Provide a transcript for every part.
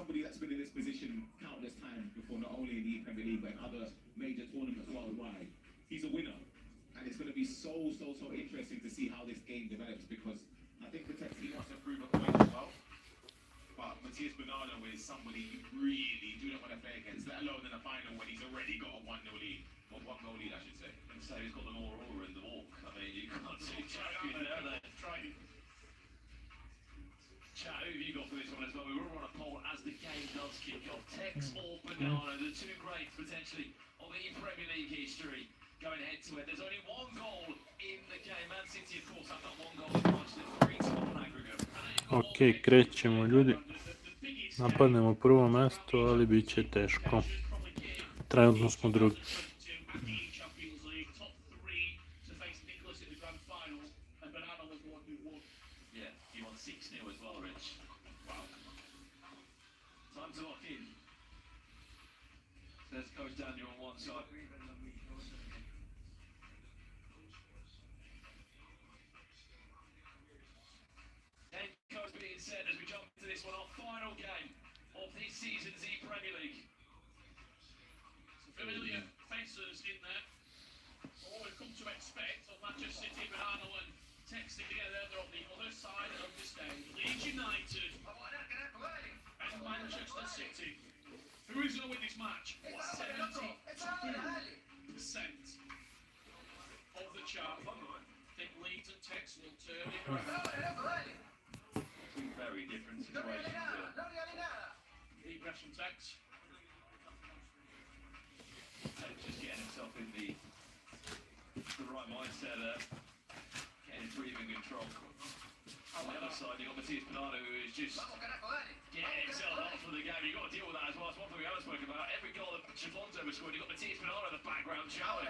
somebody that's been in this position countless times before, not only in the Premier League but in other major tournaments worldwide. He's a winner, and it's going to be so interesting to see how this game develops, because I think he wants to prove a point as well. But Matías Bernardo is somebody you really do not want to play against, let alone in the final when he's already got a 1-0 lead, or 1-goal lead, I should say. And so he's got the more aura in the walk. I mean, you can't see champion there. Chat, who have you got for this one as well? We were on a poll as the game does kick off. Tex or Bernardo, the two greats potentially of the Premier League history, going head to head. There's only one goal in the game. Man City, of course, have got one goal in March, the 3-2 on aggregate. Ok, krećemo ljudi. Napadnemo prvo mesto, ali bit će teško. Trenutno smo drugi. Coach Daniel on one side. And coach being said as we jump into this one, our final game of this season's Premier League. Some familiar faces in there. What we've come to expect of Manchester City, Bernardo and Tex together. They're on the other side of the stage. Leeds United and Manchester City. Who is going to win this match? 72% of the chart. I think Leeds and Tex will turn it around. Two very different situations here. Deep breaths from Tex. Tex just getting himself in the right mindset there. Getting his breathing control. On the other side, you've got Matías Bernardo, who is just getting himself up for the game. You've got to deal with that as well. That's one thing we haven't spoken about. Every goal that Chavon's ever scored, you've got Matías Bernardo in the background shouting.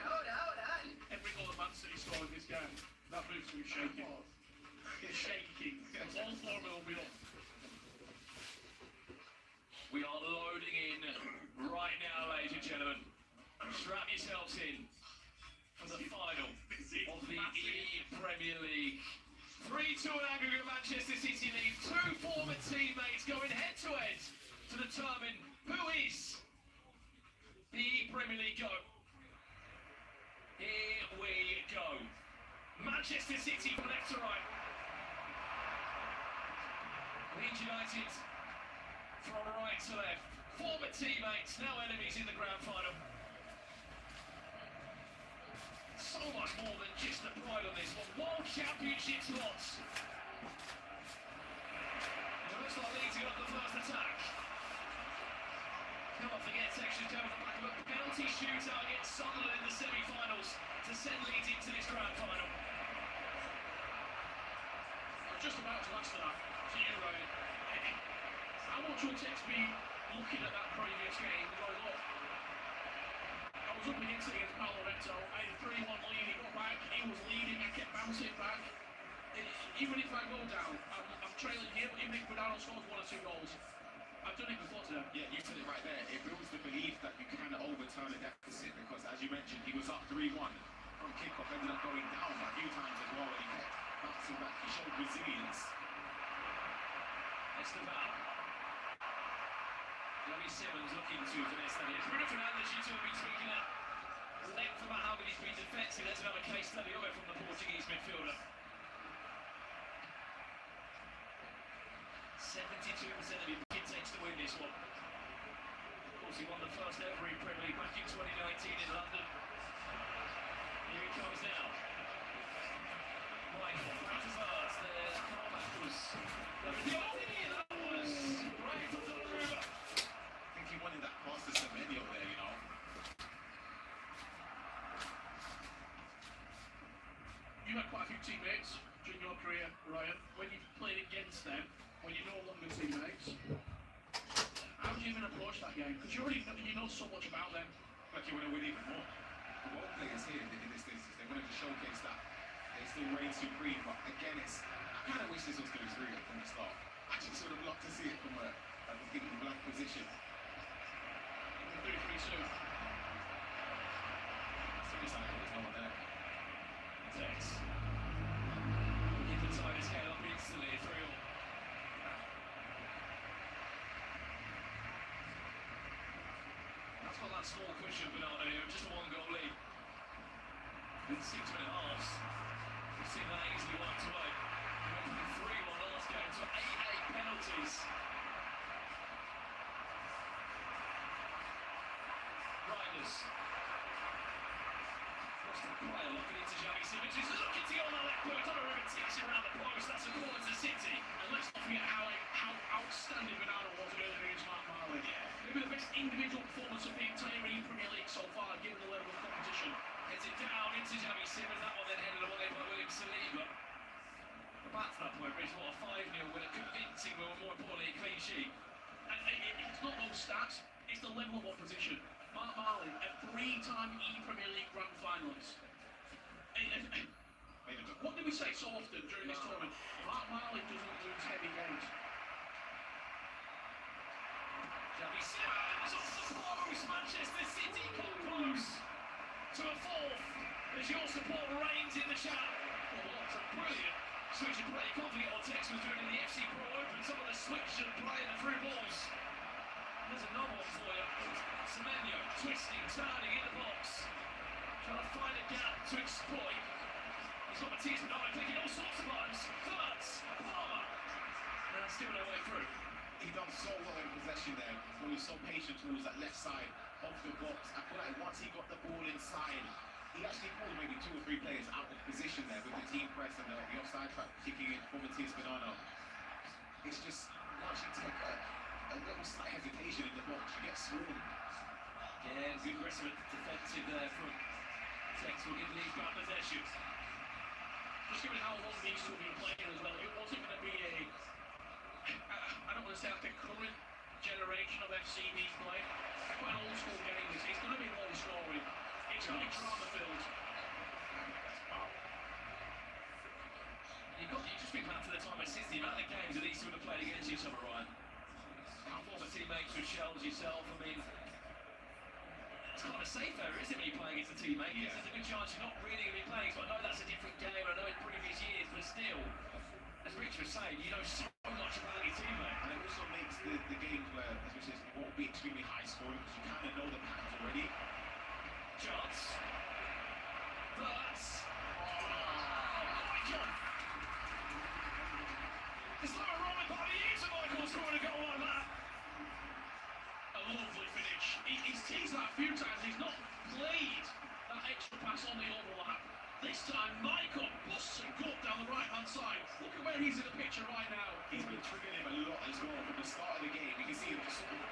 Every goal that Man City scored in this game, that moves to shaking. It's shaking. All four will be up. We are loading in right now, ladies and gentlemen. Strap yourselves in for the final of the Premier League. 3-2 in aggregate, Manchester City lead. Two former teammates going head-to-head to determine who is the Premier League GOAT. Here we go. Manchester City from left to right. Leeds United from right to left. Former teammates, now enemies in the grand final. So much more than just the pride on this one. World Championship slots. It looks like Leeds got the first attack. Can't forget Texas going on the back of a penalty shootout against Sunderland in the semi-finals to send Leeds into this grand final. I was just about to ask that to you, Ryan. How much will Tex be looking at that previous game and going, look, I was up against it against Paulo Neto, I had a 3-1 lead, he got back, he was leading, I kept bouncing back. Even if I go down, I'm trailing here, but even if Bernardo scores 1 or 2 goals, I've done it before today. Yeah, you said it right there. It builds the belief that you kind of overturn a deficit, because as you mentioned, he was up 3-1 from kickoff, ended up going down a few times as well, and he kept bouncing back. He showed resilience. Esteban. Johnny Simmons looking to finesse that in. Bruno Fernandes, you two have been speaking at length about how he's been defensive. Let's have a case study of it from the Portuguese midfielder. 72% of his takes to win this one. Of course, he won the first ever in Premier League back in 2019 in London. Here he comes now. Michael, back to first. There's Carl Backwards. That was right from the river. I think he wanted that pass to Semenyo there, you know. You had quite a few teammates during your career, Ryan. When you played against them, when you're no longer teammates, how do you even approach that game? Because you know so much about them. Like you want to win even more. The role players here in this instance, they wanted to showcase that they still reign supreme. But again, I kind of wish this was 3-3 from the start. I just would have loved to see it from a thinking blank position. 3-3 soon. Seriously, there's no one there. Tex. Looking for time to scale up instantly. 3-3. that small cushion, Bernardo, here, just a one-goal lead. In 6-minute halves, we've seen that easily wiped away. We went from 3-1 last game to 8-8 penalties. Riders. Lost the player, looking into Xavi Simons, who's looking to go on the left foot, on a repetition around the post, that's a corner to City. And let's not forget how outstanding Bernardo was earlier against Mark Marley. Yeah. Maybe the best individual performance of the entire Premier League so far, given the level of competition. Heads it down into Xavi Simons, that one then headed away by William Saliba. But back to that point, Rich, what a 5-0 winner, convincing, but more importantly, a clean sheet. And it's not those stats, it's the level of opposition. Mark Marley, a 3-time Premier League grand finalist. What did we say so often during this tournament? Mark Marley doesn't lose heavy games. Xavi Simons off the post, Manchester City come close to a fourth as your support reigns in the channel. Oh, what a brilliant switch of play. You can't forget what Tex was doing in the FC Pro Open, some of the switch and play and the through balls. There's another one for you. Semenyo twisting, turning in the box, trying to find a gap to exploit. He's got Matisse Bernardo clicking all sorts of buttons. Thirds, Palmer, and still no way through. He done so well in possession there. He was so patient towards that left side of the box. I feel like once he got the ball inside, he actually pulled maybe 2 or 3 players out of position there with the team press and the offside trap kicking in for Matisse Bernardo. It's just once you take a little slight hesitation in the box, you get swarmed. Yeah, good aggressive defensive there from Tex will give Leeds back possession. Just given how long these two have been playing as well, it wasn't going to be I don't want to say like the current generation of FCB play. Quite an old school game. It's going to be low scoring. It's going to be drama filled. You just think back to the time at City, the amount of games that these two have played against each other, Ryan. Our former teammates with Shells yourself, I mean, it's kind of a safe area, isn't it, when you play against a teammate? Yeah. There's a good chance you're not really going to be playing, so I know that's a different game, I know in previous years, but still, as Rich was saying, you know so much about your teammate. And it also makes the games where, as we said, won't be extremely high scoring because you kind of know the patterns already. Chance. That's... Oh, Michael! It's like a rolling by the years of Michael scoring a goal like that. A lovely finish. He's teased that a few times. He's not played that extra pass on the overlap. This time, Michael busts a gut down the right-hand side. Look at where he's in the picture right now. He's been triggering him a lot as well from the start of the game. You can see him just sort of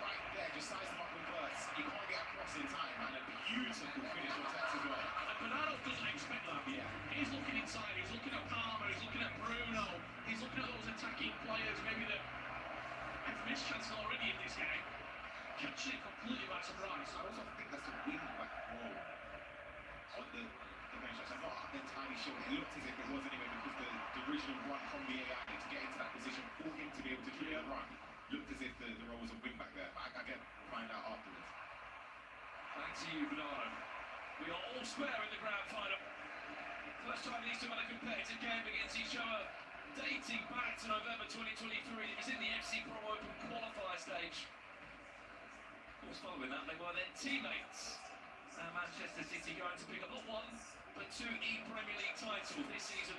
right there, just size him up with bursts. He can't get across in time, and a beautiful finish from Tex as well. And Bernardo doesn't expect that. Yeah. He's looking inside, he's looking at Palmer, he's looking at Bruno, he's looking at those attacking players, maybe that have missed chances already in this game. Catching it completely by surprise. I also think that's the wing back role on the bench. I'm not entirely sure. It looked as if it was anyway because the original run from the AI to get into that position for him to be able to trigger the run looked as if the role was a wing back there. But I get find out afterwards. Back to you, Bernardo. We are all square in the grand final. First time these two had a competitive game against each other, dating back to November 2023. It was in the FC Pro Open qualifier stage. Of course, following that, they were then teammates. Manchester City going to pick up not one, but 2 Premier League titles this season.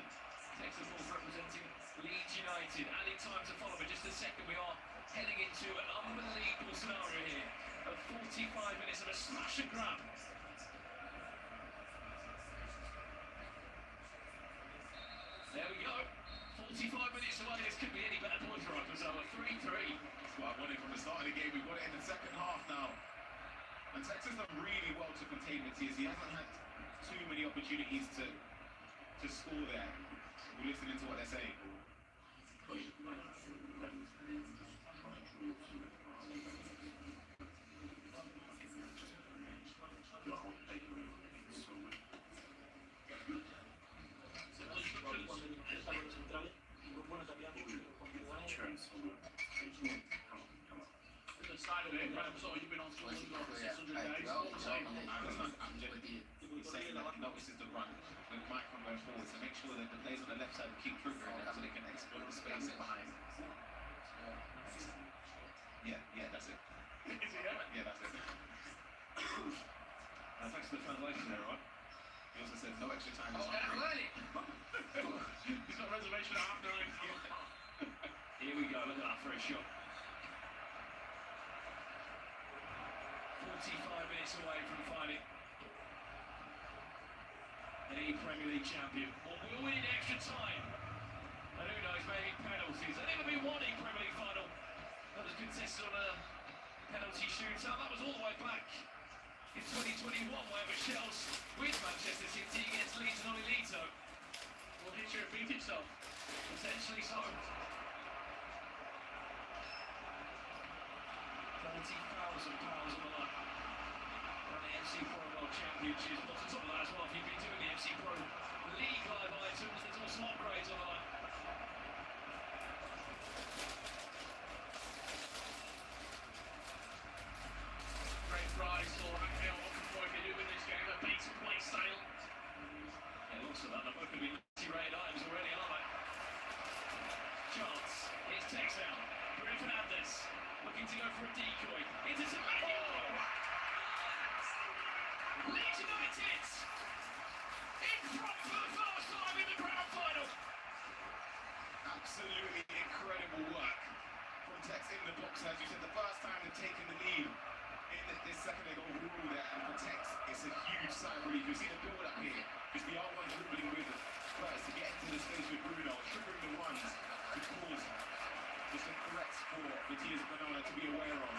Texas Bulls representing Leeds United. Adding time to follow, but just a second, we are heading into an unbelievable scenario here of 45 minutes of a smash and grab. There we go. 45 minutes away. This could be any better point for us. It's over 3-3. That's what I wanted from the start of the game. We've got it in the second half now. And Texas done really well to contain Matisse. He hasn't had too many opportunities to score there. We're listening to what they're saying. Side of it, so you've been on for 600 days. I'm just saying that he notices the run with Michael going forward, so make sure that the players on the left side will keep triggering it so they can exploit the space behind. Yeah, that's it. Is he ever? Yeah, that's it. the translation there, right? He also said no extra time. Oh, early! He's got a reservation at half nine. Here we go, look at that for a shot. 45 minutes away from finding a Premier League champion. Or we'll win in extra time. And who knows, maybe penalties. There's never been one in Premier League final that was contested on a penalty shootout. That was all the way back in 2021, where Michel's with Manchester City against Leeds and Olilito. Will Hitcher beat himself? Potentially so. £30,000 on the line. On the FC Pro World Championships. What's on top of that as well? If you've been doing the FC Pro League live items, there's all some upgrades on the line. Great prize for Rafael what can do in this game, a base play style. Yeah, looks like that. They're both going to be multi-rated items already, aren't they? Chance. Here's Tex out. Bruno Fernandes looking to go for a decoy. Into Semenyo. Leeds United in front for the first time in the grand final. Absolutely incredible work from Tex in the box. As you said, the first time they've taken the lead in this second leg overall there, and for Tex, it's a huge sign of relief. You see the build up here, because the R1 dribbling with Spurs to get into the space with Bruno, triggering the runs to cause just the threats for Matthias Banana to be aware of.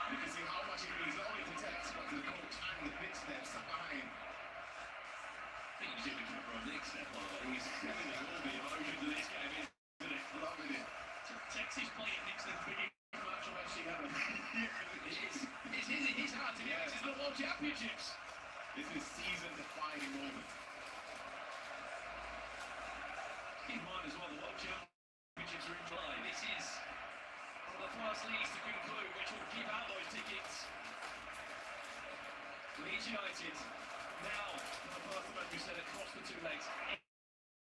And you can see how much it means not only to Tex, but to the coach and the pitch there, sat behind. I think he's even coming from a next step, by the way. He's feeling all the emotions of this game, isn't it? Loving it. Tex is playing next to the beginning match of FC Heaven. It's his heart to get into the World Championships. This is season-defining moment. Keep in mind as well, the World Championships are in July. This is one of the first leagues to conclude, which will give out those tickets. Leeds United now, for the first time, as we said, across the two legs.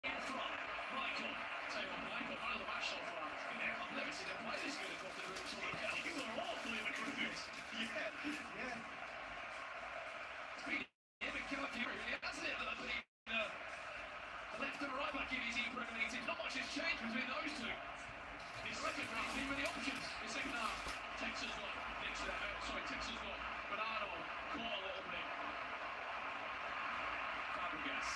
In front, Michael. Tell you what, Michael, man of the match so far. I've never seen him play this good across the room. He's got an awful recruitment. Yeah. It's been him and Calafiori, really, hasn't it? That have been left and right back in his Premier League team. Not much has changed between those two. His second half, Too many options. his second half, Texas got Texas got Bernardo caught a little bit. Fabregas.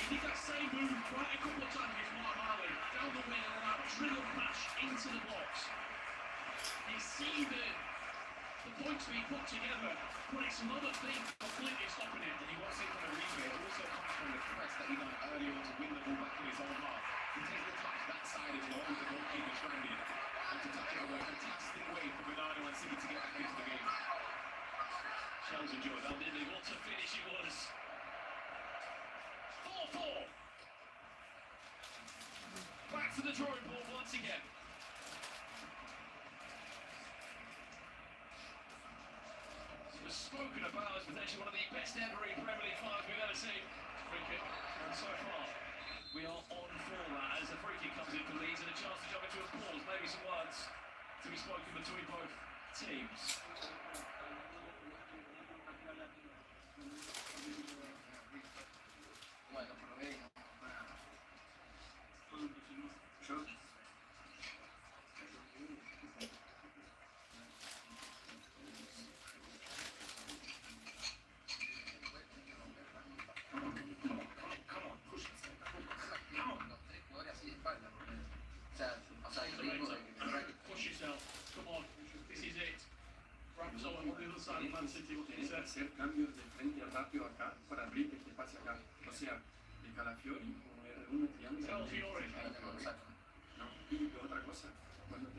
He did that same move quite a couple of times against Mark Harley, down the wing and that drill bash into the box. You see the points being put together, but it's another thing completely stopping him. And you won't see it from a replay. It also comes from the press that he done earlier on to win the ball back in his own half. He takes the touch that side as well with the goalkeeper stranded. And to touch it away, a fantastic way for Bernardo and City to get back into the game. Charles enjoyed that, didn't he? What a finish it was. 4-4. Back to the drawing board once again. It was spoken about as potentially one of the best ever in Premier League finals we've ever seen. Free kick. And so far, we are on for that as the free kick comes in for Leeds and a chance to jump into a pause. Maybe some words to be spoken between both teams. Push yourself. Come on. This is it. Rambo on the other side of Man City. What he said. Hacer cambios de frente rápido acá para abrir que pase acá. O sea, de Calafiori como R1 triángulo. Calafiori. No, y otra cosa, cuando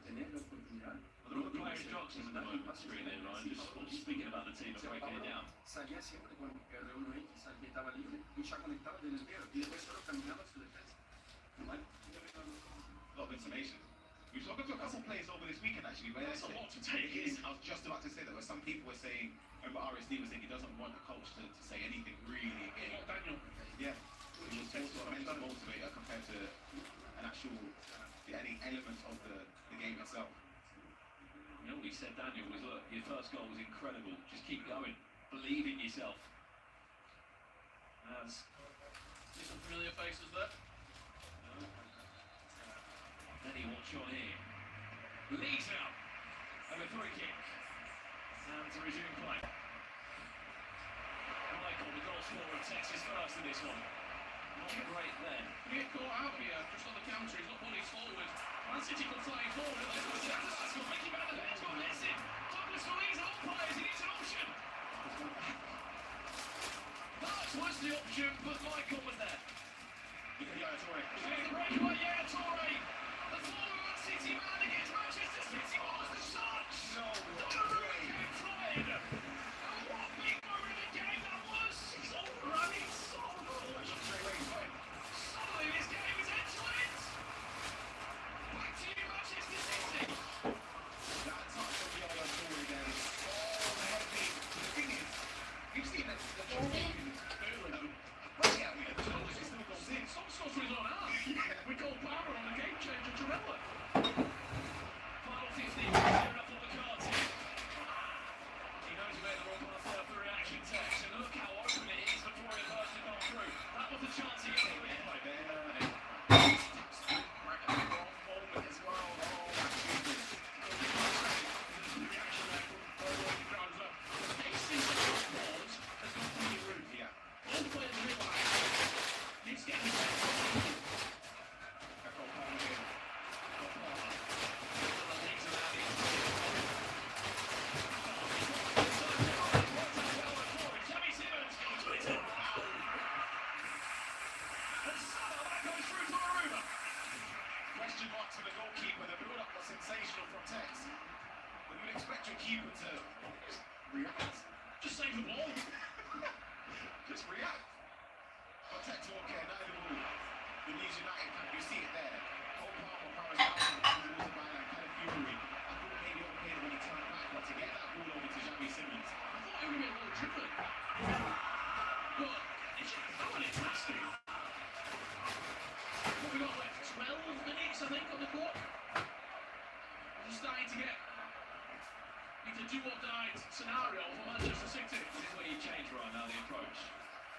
tenés la oportunidad, Well, the players jobs in the moment, screen in, right? Just speaking about the team and breaking it down. salía siempre con R1X, al que estaba libre, y ya conectaba del entero, y después solo caminaba su defensa. Igual, A lot of information. We've spoken to a couple of players over this weekend actually, where That's a lot to take it is, in. I was just about to say that, where some people were saying, RSD was saying he doesn't want the coach to say anything really. Daniel. Yeah. He was also mentioned actual, any element of the game itself. You know what he said, Daniel, was look, your first goal was incredible. Just keep going. Believe in yourself. As See some familiar faces there. then he wants on here. Leads out. And a free kick. And to resume play. Michael, the goal scorer of Texas first in this one. Not great then. You get caught out here, just on the counter, he's not pulling forward. Man City could fly forward, and they've got Douglas got Mickey back the bench, got missing. Douglas for these old players, he needs an option. That was the option, but Michael was there. Look at Yaya Toure. There's the breakaway, Yaya Toure. The former Man City man against Manchester City. What was the shot? No Donnarumma way. came flying. And what a big moment of the game that was. He's all running so good. Suddenly this game is end-to-end. Back to you, Manchester City. That touch from Yaya Toure there is so heavy. The thing is, you've seen the ball right at me. The ball just still goes in. Some scores with his own arm. We call power on the game changer, Jarella. Final 15, clear enough on the cards here. He knows he made the wrong pass there for the reaction text. And look how open it is for Florian Wirtz to come through. That was the chance he got away by there. Right at the wrong moment as well. Oh, that's stupid. The reaction there from all the crowd as well. The pacing of the balls has gone through the roof. Yeah. All the players realise it's getting better. Got Palmer here. Got Palmer. Jamie Simmons goes with it. And somehow that goes through to Aruba. Question marks for the goalkeeper. The build-up was sensational from Tex. But you would expect your keeper to just react. Just save the ball. Just react. But Tex won't care. Neither will the Leeds United fan. You see it there. Cole Palmer powers down towards the byline. Kind of fury. I thought maybe okay when he turned back. But to get that ball over to Jamie Simmons. I thought it would be a little triplet. But it's just throwing it past him. What we got left? 12 minutes, I think, on the clock. We're just starting to get into do or die scenario for Manchester City. This is where you change right now, the approach.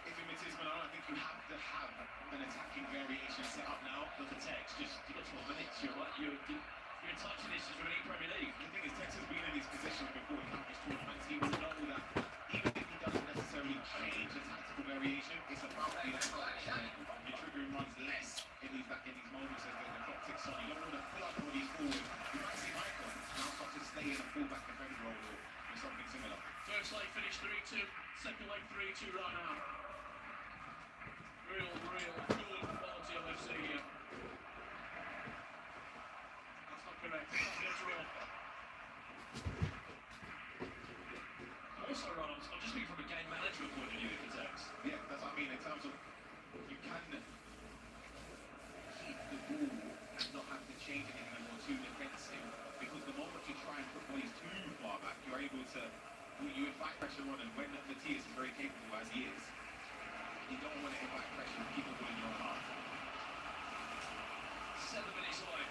If it is Milan, I think you have to have an attacking variation set up now. Look at Tex, just you got 12 minutes. You're right, you're in touch with this as winning Premier League. The thing is, Tex has been in his position before in countless tournaments. He will know that even if he doesn't necessarily change the tactical variation, it's about the you're triggering runs less in these moments as the clock ticks on. You don't want to pull up bodies forward. You might see Michael now start to stay in a fullback defender role or something similar. First leg finished 3-2, second leg 3-2 right now. Real good quality of FC here. That's not correct, that's not good real. Also, Ron, I'm just speaking from a game management point of view for Tex. Yeah, that's what I mean in terms of you can keep the ball and not have to change anything anymore too defensive because the moment you try and put bodies too far back, you're able to you invite pressure on, and when Matthias is very capable as he is, you don't want to invite pressure and keep the ball in your own half. 7 minutes away.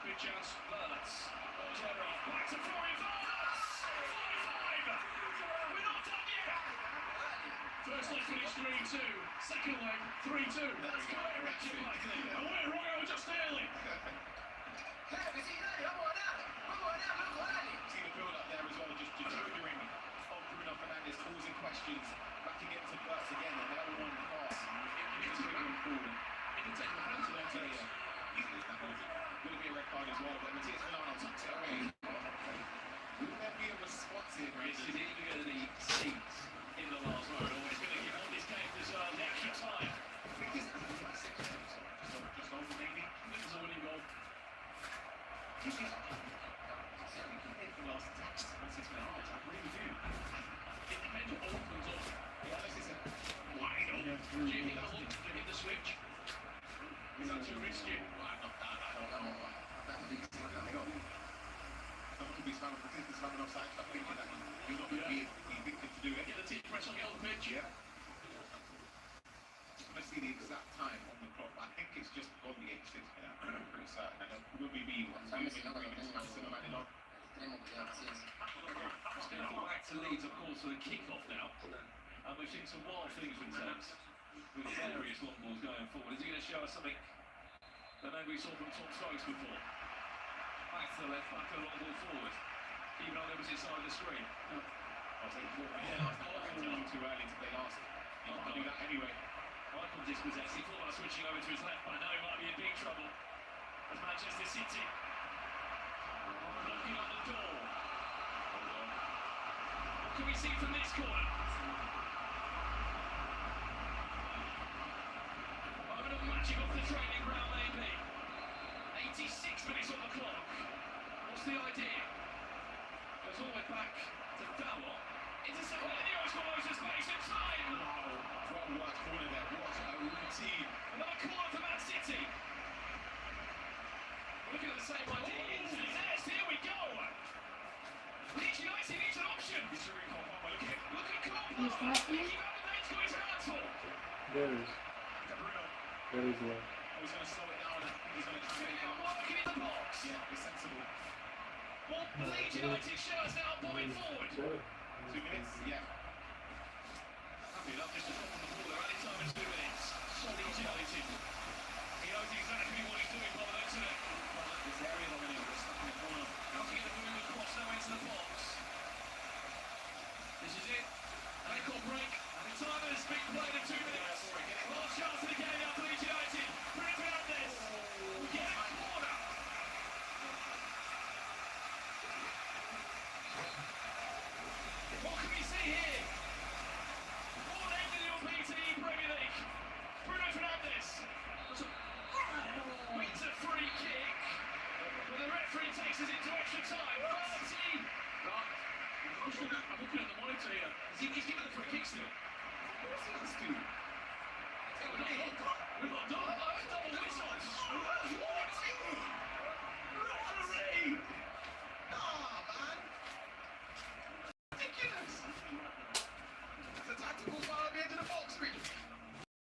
Good chance. Wirtz. Back to Florian Wirtz. 45. We're not done yet. First leg finished 3-2, second leg 3-2. That's quite a reaction like that. And we're wrong just early. See the build up there as well, just triggering of Bruno Fernandes, causing questions, backing into Wirtz again, and now one pass. It's triggering forward. He can take the penalty there, Tex. Will it be a red card as well? But Matthias Milano tucks it away. Will there be a response here? This is even going to be seats in the last round. Always going to give on this game deserves extra time. Just over maybe. This is a winning goal. I really do. It depends what opens up. Yeah, this is a Wide open. Do you think that'll look to hit the switch? Is that too risky? Someone could be slamming offside, stop thinking that you're not going to be evicted to do it. Get the team press on the other pitch. Yeah. Let's see the exact time on the clock. I think it's just gone the 86 now. I'm pretty certain. And will we be maximum added on? It's going to fall back to Leeds, of course, for the kick-off now. And we've seen some wild things with terms, with various long balls going forward. Is he going to show us something that maybe we saw from Tom Stokes before? Back to the left, back to the long ball forward. Even on the opposite side of the screen. I'll take it. Yeah, it's too early to play last. He can't do that anyway. Michael dispossessed. He thought about switching over to his left, but now he might be in big trouble. As Manchester City knocking on the door. What can we see from this corner? Moment of magic off the training ground, maybe. 86 minutes on the clock. What's the idea? Goes all the way back to Tole. Intercepted in the Oscar space in time. Wow, what a work corner there. What a routine. Another corner for Man City. Looking at the same idea. Yes, here we go. Leeds United needs an option. Look at Cole. Is that you? He's got his hands full. There is. There is one. I was going to slow it down. He's going to try and make it. Working in the box. Yeah, it's sensible. Well, Leeds United shirts now bombing forward. 2 minutes, yeah. Happy enough just to drop on the ball there. Any time in 2 minutes. So Leeds United. He knows exactly what he's doing by the looks of it. This area dominating, we're stuck in the corner. How to get the move across now into the box. This is it. Ankle break. And the time has been played in 2 minutes. Last chance of the game now for Leeds United. Bring it out this. Get a corner. What can we see here? All end in the European Premier League. Bruno Fernandes wins a free kick. But the referee takes us into extra time. Fancy. I'm looking at the monitor here. He's giving the free kick still. What's he to do? We've got double whistles. What? Referee! Nah, man! Ridiculous! It's a tactical foul at the end of the box, really.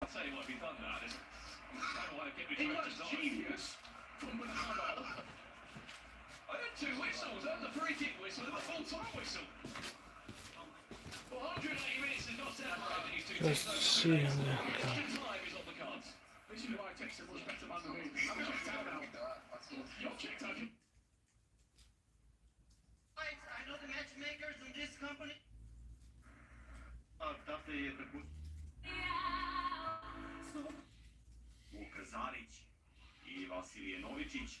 I'll tell you what, if he'd done that, I don't want to get me He to was genius from Rambo. I had 2 whistles. I had the free kick whistle and the full-time whistle. Well, 180 minutes is not separating these two teams. Just seeing Extra that. time is on the cards. This is why I texted much better man than me. I'm checked out now. You're checked out. I know the matchmakers in this company. Luka Zarić i Vasilije Novičić.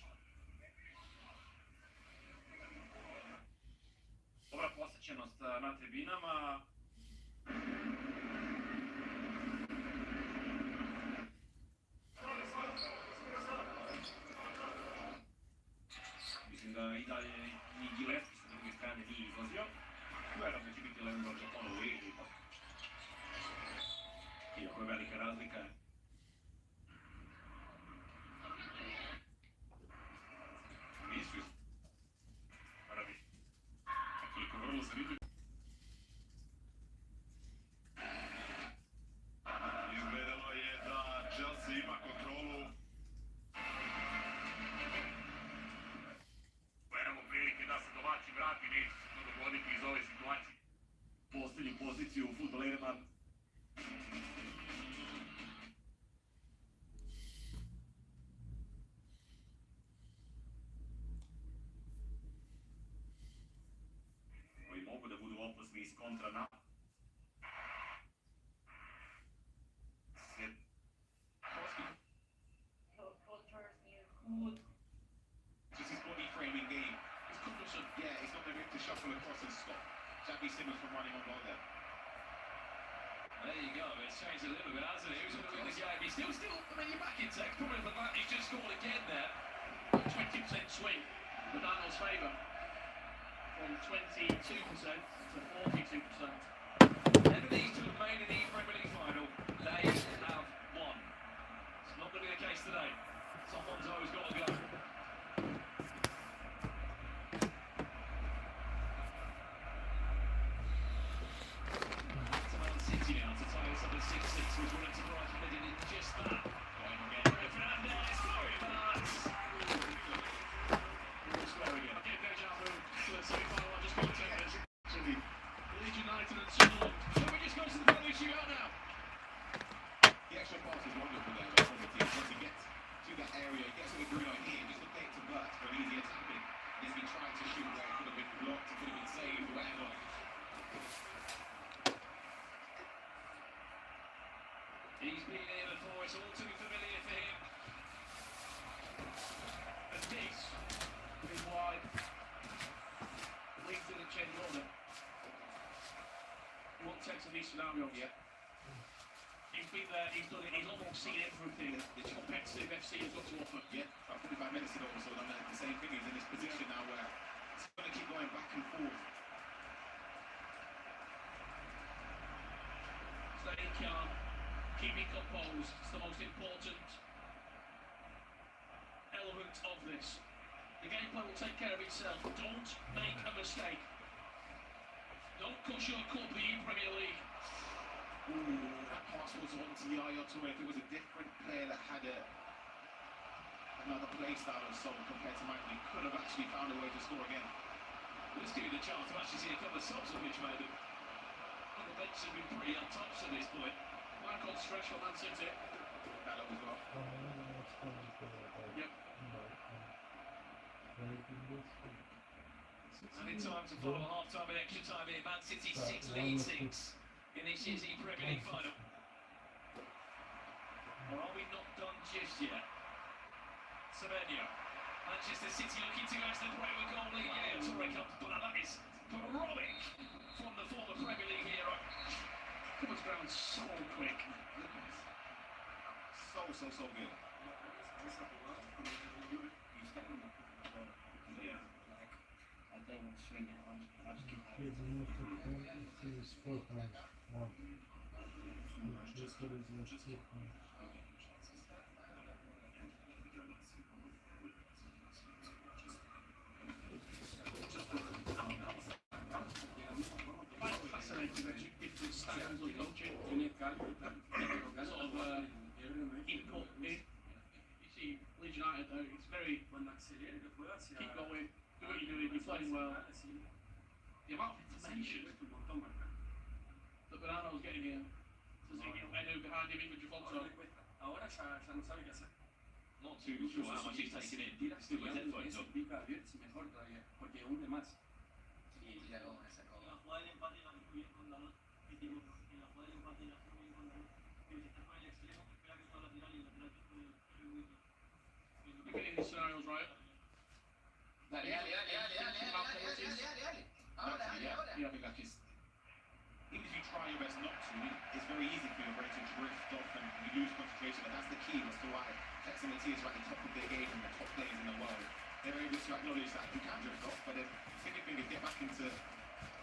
Dobra posjećenost na tribinama. Mislim da i dalje ni Gillespie sa druge strane nije izlazio. Vjerujem da će biti Lemberg ponovo u igri. Iako je velika razlika. Nisu Arabi. Koliko vrlo zanimljivo. Izgledalo je da Chelsea ima kontrolu. Gledamo prilike da se domaći vrati, neće se to dogoditi iz ove situacije. Posljednju poziciju u fudbalerima. Koji mogu da budu opasni iz kontra na. Just his body framing game. It's cognizant, yeah, he's not going to be able to shuffle across and stop Xavi Simons from running on goal there. There you go. It's changed a little bit, hasn't it? Who's going to win the game? He's still, I mean, you're back in tech. Probably the back. He's just scored again there. 20% swing in Ronaldo's favour. From 22% to 42%. Ever these two have made in the Premier League final, they have won. It's not going to be the case today. Someone's always got to go. It's Man City now to tie us up at 6-6, which wouldn't surprise me. They did just that. Going again. it's all too familiar for him. And this is why Leeds didn't change order. What takes in these scenarios? Yeah. He's been there, he's done it, he's almost seen everything the competitive FC has got to offer. Yeah, about 45 minutes ago or so, done the same thing. He's in this position now where it's going to keep going back and forth. Staying calm, keeping composed, it's the most important element of this. The gameplay will take care of itself. Don't make a mistake. Don't cut your cup the Premier League. Ooh, that pass was on to Yaya Toure. If it was a different player that had another play style or so compared to mine, he could have actually found a way to score again. Let's give you the chance to actually see a couple of subs on which made them. On the bench have been pretty untouched at this point. One on stretch for Man City. That look as well. Yep. And in time to follow a half-time and extra time here. Man City 6, Leeds 6 in this year's Premier League final. Or are we not done just yet? Semenyo. Manchester City looking to go to the Premier League goal lead. Yeah, Toure comes, but that is heroic from the former Premier League hero. Covers ground so quick. So good. Fascinating that different styles of coaching. Sort of input in. You see Leeds United though, it's very keep going, do what you're doing, you're playing well. The amount of information that Bernardo's getting here. Does he get Edu behind him, even Giovanto? Not too sure how much he's taken in. Still with headphones on. You're getting these scenarios right. Yeah, I think that is. Even if you try your best not to, it's very easy for your brain to drift off and you lose concentration. And that's the key as to why FLAMENGO is at the top of their game and the top players in the world. They're able to acknowledge that you can drift off, but then the second thing is get back into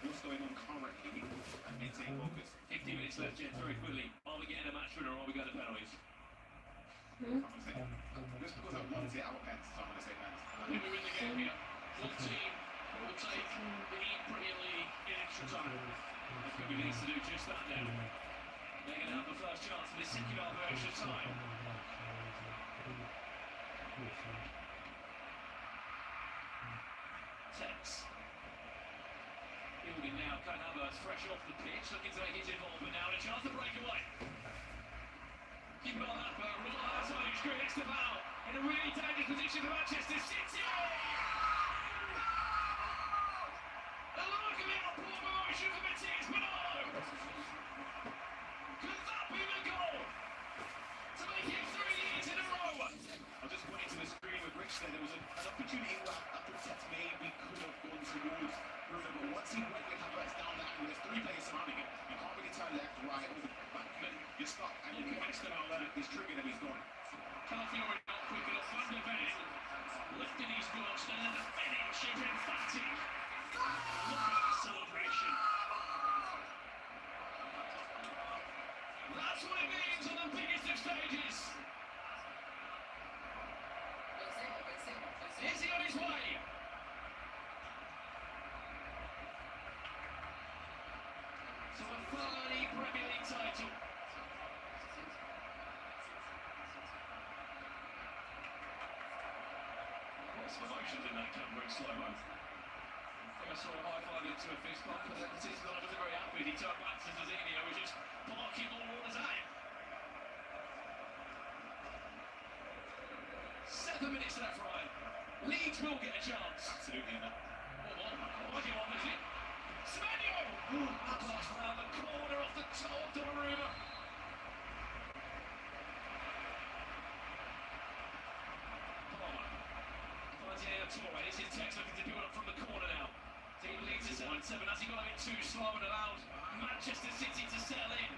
what's going on currently and maintain focus. 50 minutes left, Jets, very quickly. Are we getting a match winner or are we going to penalties? I'm gonna say, just because I want it, I will pens, so I'm going to say pens. I think we're in the game here. One team will take the Premier League in extra time. I think we need to do just that now. They're going to have the first chance of this second half of extra time. Tex. Fielding now, Kai Havertz fresh off the pitch, looking to make his involvement now, and a chance to break away. Keep it on that, but Royal outside, who's creates the foul in a really dangerous position for Manchester City. And look at it, a poor motion for Matthias Bernardo. Could that be the goal to make it 3 years in a row? I'll just point to the screen with Rich there. There was an opportunity where I thought Tex maybe could have gone towards River, but once he went with Havertz down the angle, there's 3 players surrounding him. You can't really turn left, right, or back. You're stuck, and you can mess out there. He's triggered and he's gone. Calafiori not quick enough. Van de Ven lifting his goods, and then the finish is emphatic. Look at that celebration. That's what it means on the biggest of stages. Is he on his way? So a third Premier League title. Lots of emotions in that camera in slow-mo. I think I saw a high-five into a fist bump, and then Tizgar wasn't very happy. He turned back to Zazini, who was just barking all orders at him. 7 minutes left, Ryan. Leeds will get a chance. Absolutely not. Semenyo! That pass round the corner off the top of Donnarumma. 7-7. Has he got a bit too slow and allowed Manchester City to settle in?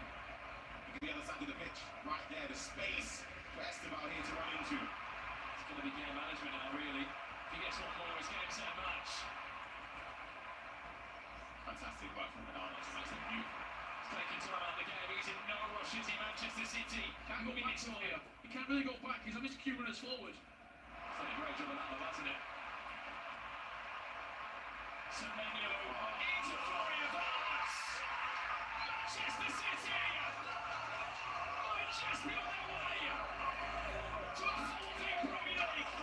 Look at the other side of the pitch, right there, the space for Esteban here to run into. It's going to be game management now, really. If he gets one more, it's game, set, match. Fantastic work from Ronaldo, it's nice and beautiful. He's taking time out of the game. He's in no rush, is he, Manchester City? Can't go back to here. He can't really go back. He's on his cue runners forward. He's done a great job of that, hasn't it? Semenyo into Florian Vaz. Manchester City might just be on their way to a full-day Premier League.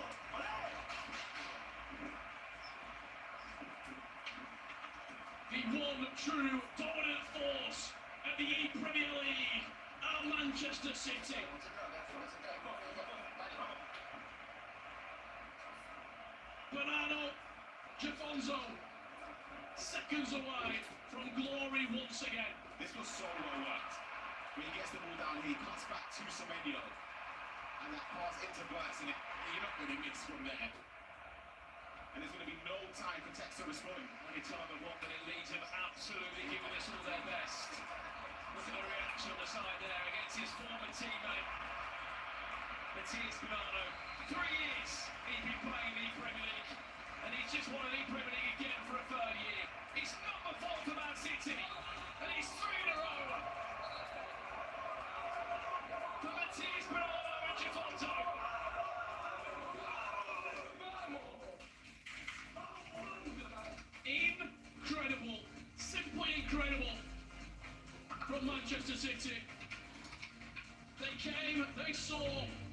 The one true dominant force of the Premier League are Manchester City. Bernardo Giafonzo, seconds away from glory once again. This was so well worked. When he gets the ball down here, he cuts back to Semenyo. And that pass into Burks, and you're not going to miss from there. And there's going to be no time for Tex to respond. Only time of one minute leads have absolutely given us all their best. Look at the reaction on the side there against his former teammate, Matías Bernardo. 3 years he's been playing the Premier League, and he's just won the Premier League again for a third year. It's number 4 for Man City, and he's 3 in a row. For Matías Bernardo and Giafonzo. Incredible, simply incredible from Manchester City. They came, they saw,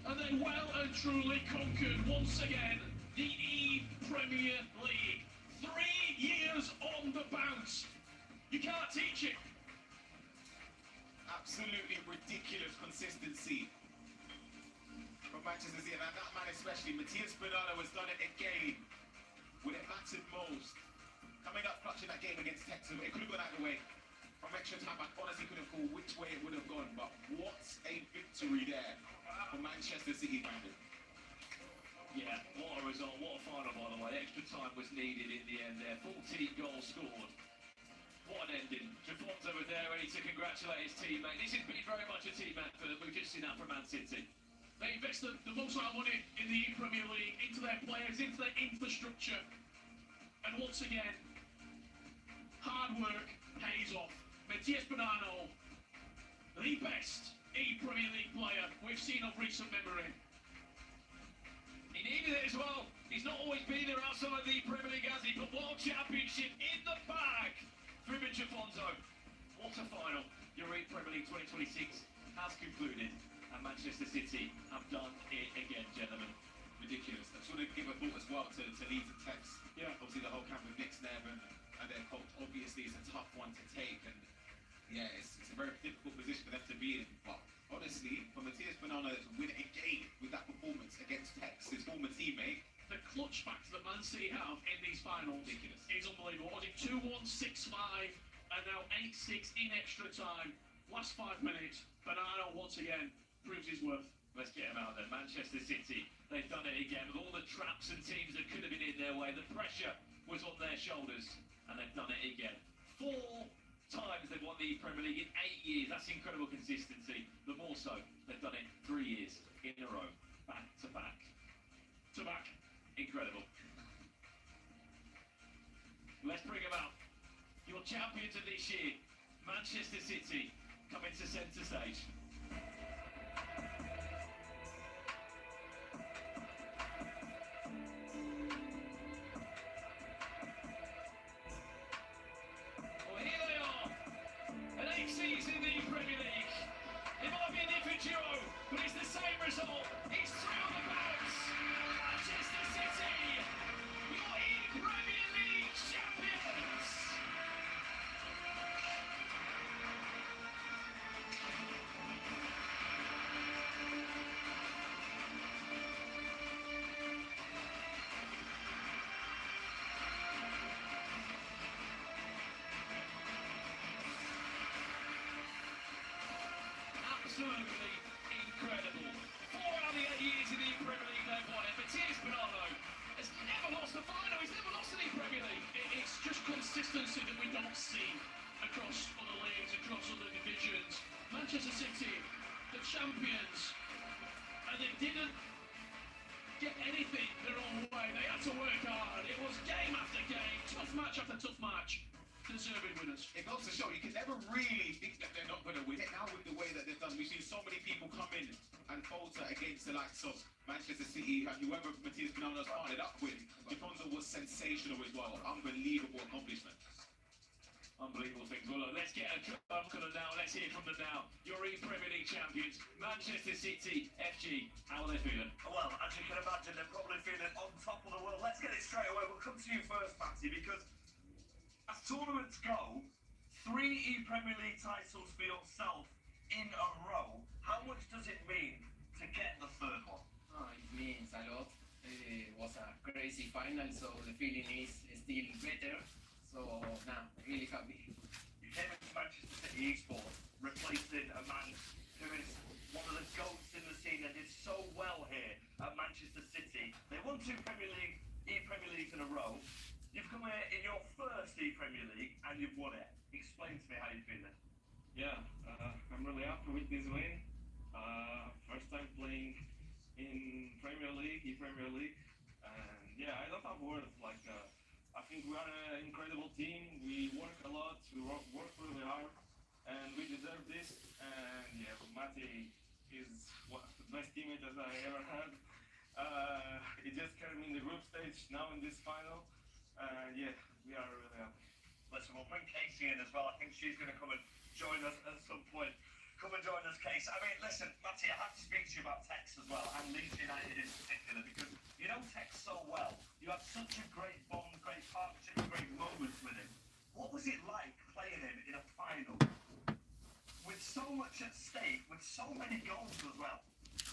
and they well and truly conquered once again the Premier League. 3 years on the bounce. You can't teach it. Absolutely ridiculous consistency from Manchester City. And that man especially, Matías Bernardo, has done it again when it mattered most. Coming up clutch in that game against Texas, it could have gone out of the way. From extra time, I honestly couldn't call which way it would have gone, but what a victory there for Manchester City fans. Yeah, what a result, what a final by the way. Extra time was needed in the end there. 14 goals scored. What an ending. Giafonzo was there ready to congratulate his teammate. This has been very much a team effort, and we've just seen that from Man City. They invest the most amount of money in the Premier League into their players, into their infrastructure. And once again, hard work pays off. Matías Bernardo, the best Premier League player we've seen of recent memory. He needed it as well. He's not always been there outside the Premier League, has he? But World Championship in the bag for him and Giafonzo. What a final. Your Premier League 2026 has concluded, and Manchester City have done it again, gentlemen. Ridiculous. I just want to give a thought as well to Leeds and Tex. Yeah. Obviously the whole camp with Nick's there and their coach. Obviously it's a tough one to take, and yeah, it's a very difficult position for them to be in. But honestly, for Matías Bernardo to win it again with that performance against Tex, his former teammate. The clutch factor that Man City have in these finals is unbelievable. Was it 2-1, 6-5, and now 8-6 in extra time. Last 5 minutes, Bernardo once again proves his worth. Let's get him out there. Manchester City, they've done it again with all the traps and teams that could have been in their way. The pressure was on their shoulders, and they've done it again. 4 times they've won the Premier League in 8 years. That's incredible consistency. The more so, they've done it 3 years in a row, back to back. To back. Incredible. Let's bring them out. Your champions of this year, Manchester City, coming to centre stage. Well, here they are. An 8 season in the Premier League. It might be a different duo, but it's the same result. It's 3 on the bounce. Manchester City, your Premier League champions. Absolutely incredible. 4 out of the 8 years in the Premier League they've won it. Matías Bernardo has never lost a final. He's never lost in the Premier League. it's just consistency that we don't see across other leagues, across other divisions. Manchester City, the champions, and they didn't get anything their own way. They had to work hard. It was game after game, tough match after tough match. Deserving winners. It goes to show you can never really think that they're not going to win it. Now with the way that they've done, we've seen so many people come in and falter against the likes of Manchester City, and whoever Matthias Gnana's partnered up with. Japonzo was sensational as well. Unbelievable accomplishment. Unbelievable things. Well, look, let's get a look at them now. Let's hear from them now. Your Premier League champions, Manchester City, FG. How are they feeling? Well, as you can imagine, they're probably feeling on top of the world. Let's get it straight away. We'll come to you first, Matty, because as tournaments go, 3 Premier League titles for yourself in a row. How much does it mean to get the third one? It means a lot. It was a crazy final, so the feeling is still better. So now, really happy. You came into Manchester City Esports, replacing a man who is one of the GOATs in the scene and did so well here at Manchester City. They won 2 Premier Leagues in a row. You've come here in your first Premier League and you've won it. Explain to me how you're feeling. Yeah, I'm really happy with this win. First time playing in Premier League, and yeah, I don't have words. I think we are an incredible team. We work a lot, we work really hard, and we deserve this. And yeah, Matty is one of the best teammates that I ever had. He just carried me in the group stage, now in this final. And yeah, we are really happy. Listen, we'll bring Casey in as well. I think she's going to come and join us at some point. Come and join us, Casey. I mean, listen, Matty, I have to speak to you about Tex as well, and Leeds United in particular, because you know Tex so well. You have such a great bond, great partnership, great moments with him. What was it like playing him in a final with so much at stake, with so many goals as well?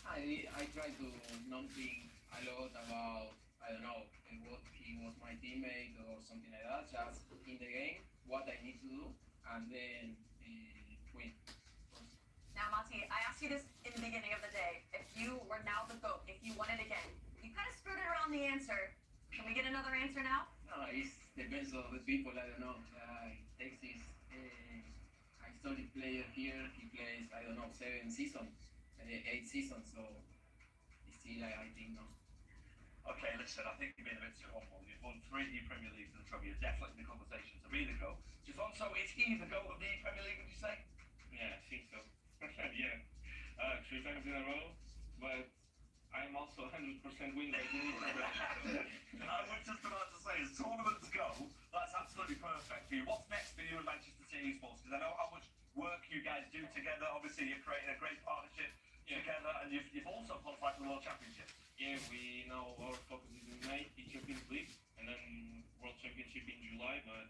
I try to not think a lot about, I don't know, what he was my teammate or something like that. Just in the game, what I need to do, and then win. Now, Mati, I asked you this in the beginning of the day. If you were now the GOAT, if you won it again, you kind of skirted around the answer. Can we get another answer now? No, it depends on the people. I don't know. Tex is a solid player here. He plays, I don't know, 7 seasons, 8 seasons. So still, I think no. Okay, listen, I think you've been a bit too humble. You've won 3 Premier Leagues in a row. You're definitely in the conversation to be the GOAT. Jafonso, is he the GOAT of the Premier League, would you say? Yeah, I think so. Yeah, 3 times in a row, but I'm also 100% win by doing it. I was just about to say, as tournaments go, that's absolutely perfect for you. What's next for you in Manchester City Esports? Because I know how much work you guys do together. Obviously, you're creating a great partnership together, and you've also qualified for the World Championship. Yeah, we know our focus is in May, in Champions League, and then World Championship in July, but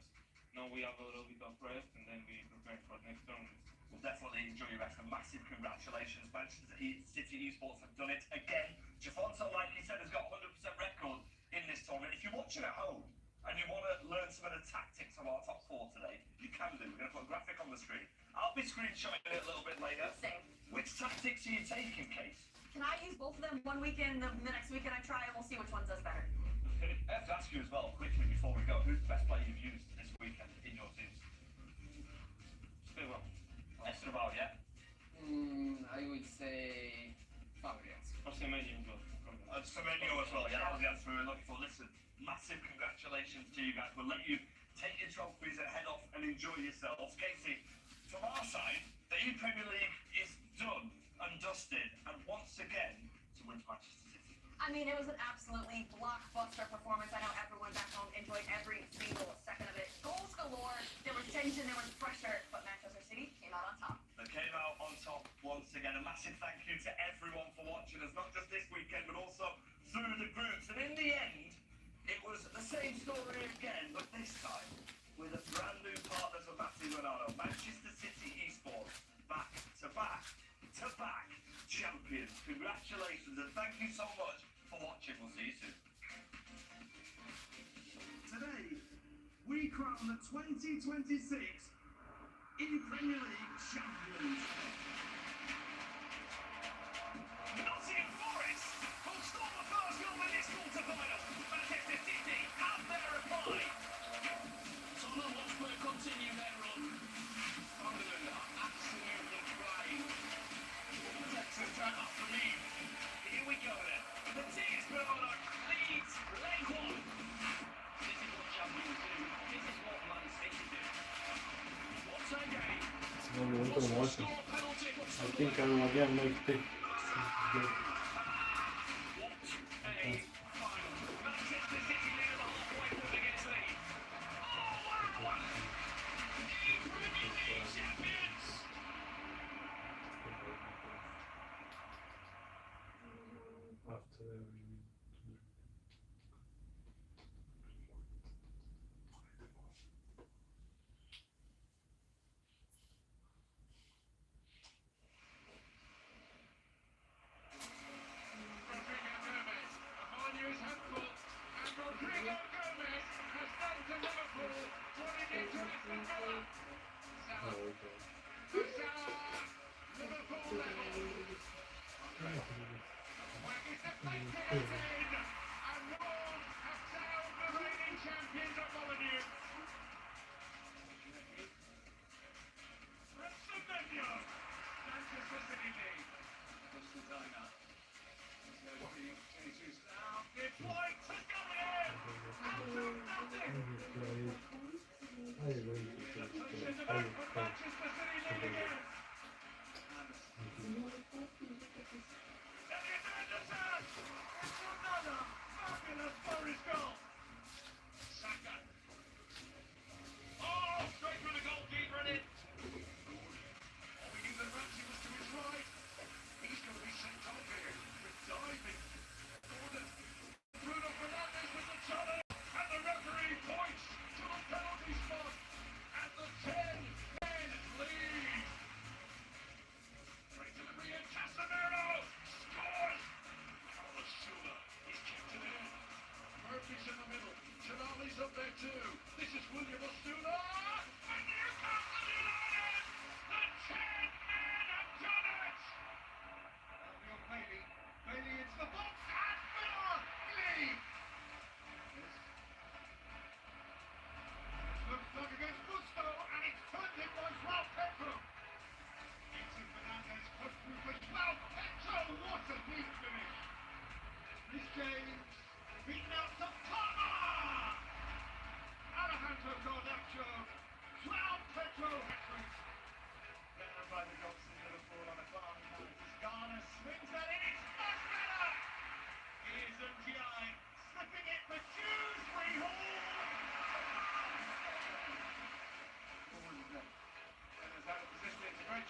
now we have a little bit of rest, and then we prepare for next tournament. We'll definitely enjoy your rest. A massive congratulations. Manchester City Esports have done it again. Jafonso, like he said, has got 100% record in this tournament. If you're watching at home and you want to learn some of the tactics of our top 4 today, you can do. We're going to put a graphic on the screen. I'll be screenshotting it a little bit later. Same. Which tactics are you taking, Case? Can I use both of them one weekend, the next weekend I try, and we'll see which one does better. I have to ask you as well, quickly before we go, who's the best player you've used this weekend in your teams? Still well. Esteban, yeah? I would say Fabregas. Semenyo as well. Semenyo as well, yeah, that was the answer we were looking for. Listen, massive congratulations to you guys. We'll let you take your trophies and head off and enjoy yourselves. Casey, from our side, the Premier League is done and dusted, and once again, to win Manchester City. I mean, it was an absolutely blockbuster performance. I know everyone back home enjoyed every single second of it. Goals galore, there was tension, there was pressure, but Manchester City came out on top. They came out on top once again. A massive thank you to everyone for watching us, not just this weekend, but also through the groups. And in the end, it was the same story again, but this time with a brand new partner for Matty Ronaldo. Manchester City Esports, back-to-back champions. Congratulations and thank you so much for watching. We'll see you soon. Today, we crown the 2026 Premier League champions. Nottingham Forest will score the first goal in this quarter-final. Manchester City have their reply. Non per molto. I think I will again make the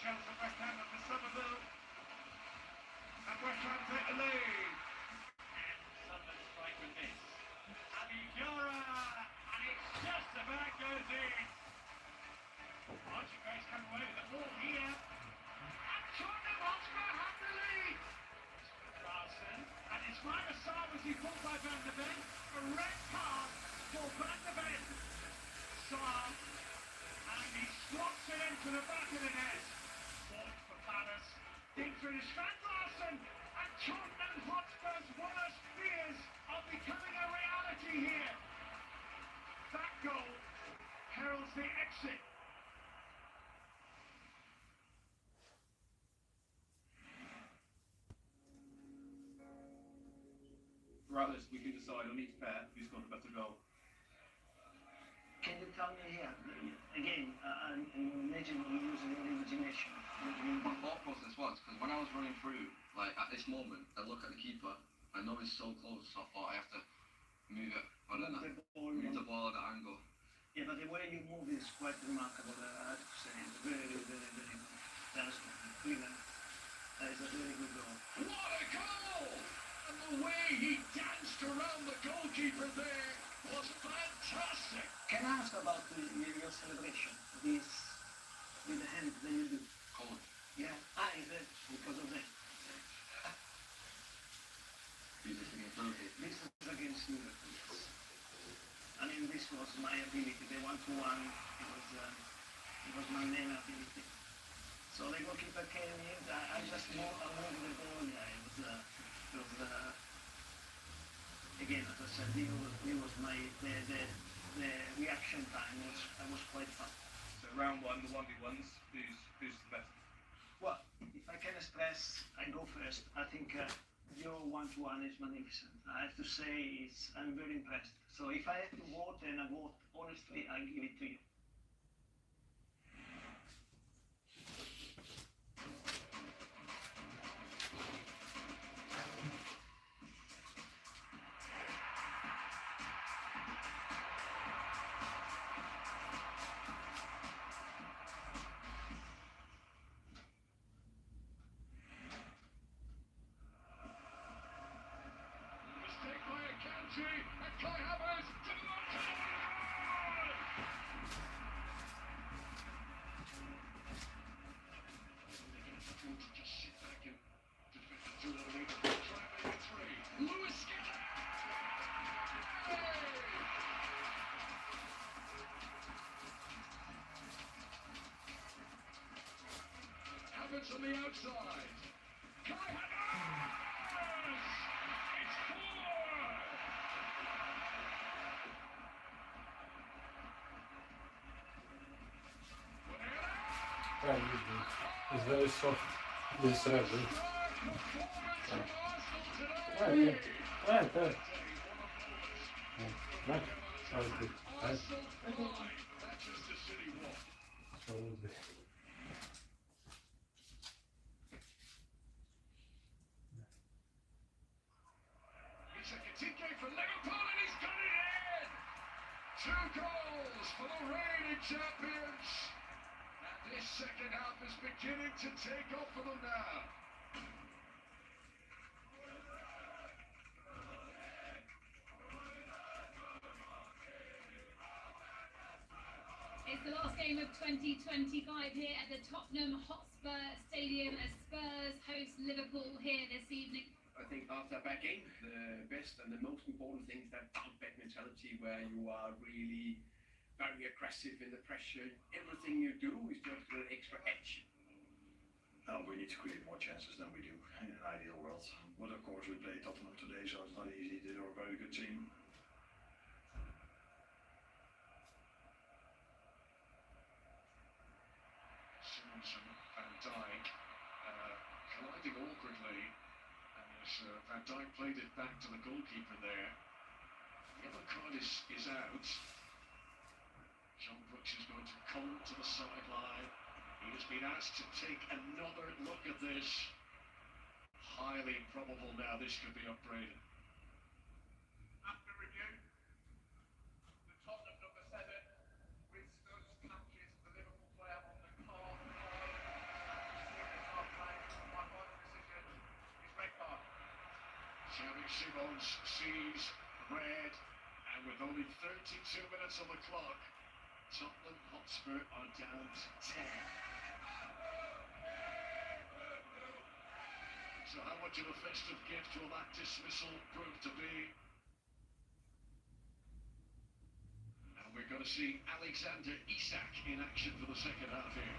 chance for West Ham at the Somerville. And West Ham take the lead. And Sunderland strike with this. Tigar, and it just about goes in. Archie Grace come away with the ball here. And Tottenham Hotspur have the lead. Carlson, and it's minor side was he pulled by Van der Ven. A red card for Van der Ven. Saar, and he slots it into the back of the net. Into his Van Larsen, and Tottenham Hotspur's worst fears are becoming a reality here. That goal heralds the exit. Throughout this, we can decide on each pair who's got the better goal. Can you tell me here, again, imagine you using your imagination. My thought process was, because when I was running through, like at this moment, I look at the keeper, I know he's so close, so I thought I have to move it, move the ball at that angle. Yeah, but the way you move is quite remarkable, I have to say. It's very, very, very good. That's brilliant. That is a very good goal. What a goal! And the way he danced around the goalkeeper there was fantastic. Can I ask about your celebration? This, with the hand that you do? Cold. Yeah, is it because of that? This is against Liverpool. This is against Liverpool, yes. I mean, this was my ability. The 1-1, it was my main ability. So the goalkeeper came in, I just moved the ball. Yeah, it was again, as I said, it was my, the reaction time was quite fast. So round one, the 1v1s, who's the best? Well, if I can express, I go first. I think your 1-1 is magnificent. I have to say, I'm very impressed. So if I have to vote, and I vote honestly, I'll give it to you. pass on the outside. Kai Havertz! It's 4! It's very soft. This red. For Liverpool, and he's got it in! 2 goals for the reigning champions! And this second half is beginning to take off for them now. It's the last game of 2025 here at the Tottenham Hotspur Stadium as Spurs host Liverpool here this evening. I think after a bad game, the best and the most important thing is that bounce-back mentality where you are really very aggressive in the pressure. Everything you do is just an extra edge. Now we need to create more chances than we do in an ideal world. But of course we play Tottenham today, so it's not easy. They're a very good team. Simpson, Van Dijk, colliding awkwardly. Van Dijk played it back to the goalkeeper there. Yellow card is out. John Brooks is going to come to the sideline. He has been asked to take another look at this. Highly probable now this could be upgraded. After review, the Tottenham number 7 withstood catches the Liverpool player on the card. Xavi Simons sees red, and with only 32 minutes on the clock, Tottenham Hotspur are down to 10. So how much of a festive gift will that dismissal prove to be? And we're going to see Alexander Isak in action for the second half here.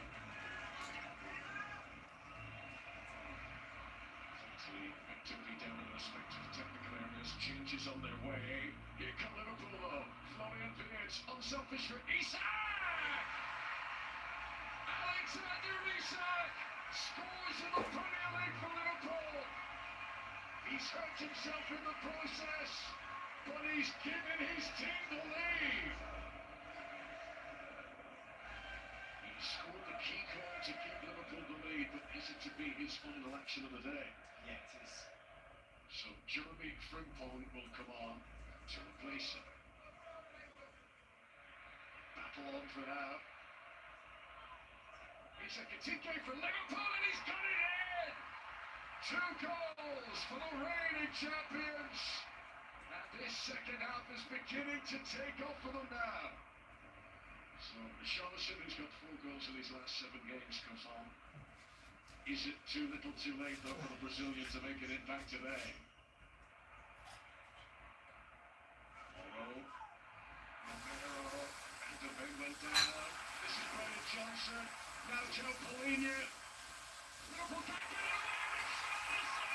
Activity down in the respective technical areas, changes on their way. Here come Liverpool though. Florian Wirtz, unselfish for Isak! Alexander Isak scores in the Premier League for Liverpool. He's hurt himself in the process, but he's given his team the lead. He scored the key goal to give Liverpool the lead, but is it to be his final action of the day? Yeah, it is. So Jeremy Frimpong will come on to replace him. Battle on for now. It's a Petkovic for Liverpool and he's got it in! 2 goals for the reigning champions! And this second half is beginning to take off for them now. So Richarlison, who's got 4 goals in his last 7 games, comes on. Is it too little too late though for the Brazilian to make an impact today? Romero, and the big went down. This is Brennan Johnson, now Joe Polina. Liverpool can't get it away with Richarlison!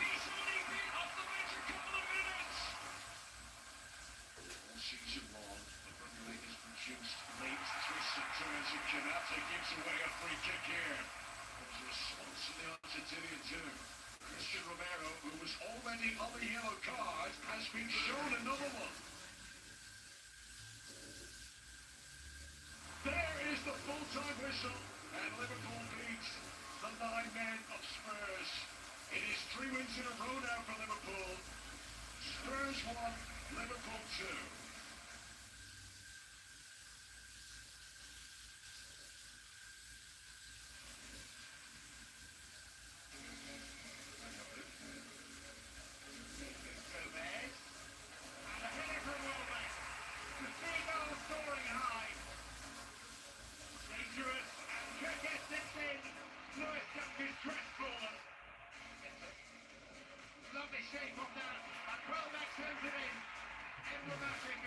He's only been off the bench a couple of minutes! All season long, the Premier League has produced late twists and turns, and Canate gives away a free kick here. There's a response from the Argentinian too. Christian Romero, who was already on the yellow card, has been shown another one. There is the full-time whistle, and Liverpool beats the 9 men of Spurs. It is 3 wins in a row now for Liverpool. Spurs 1, Liverpool 2. Lovely shape of that. And Welbeck sends it in. Emblematic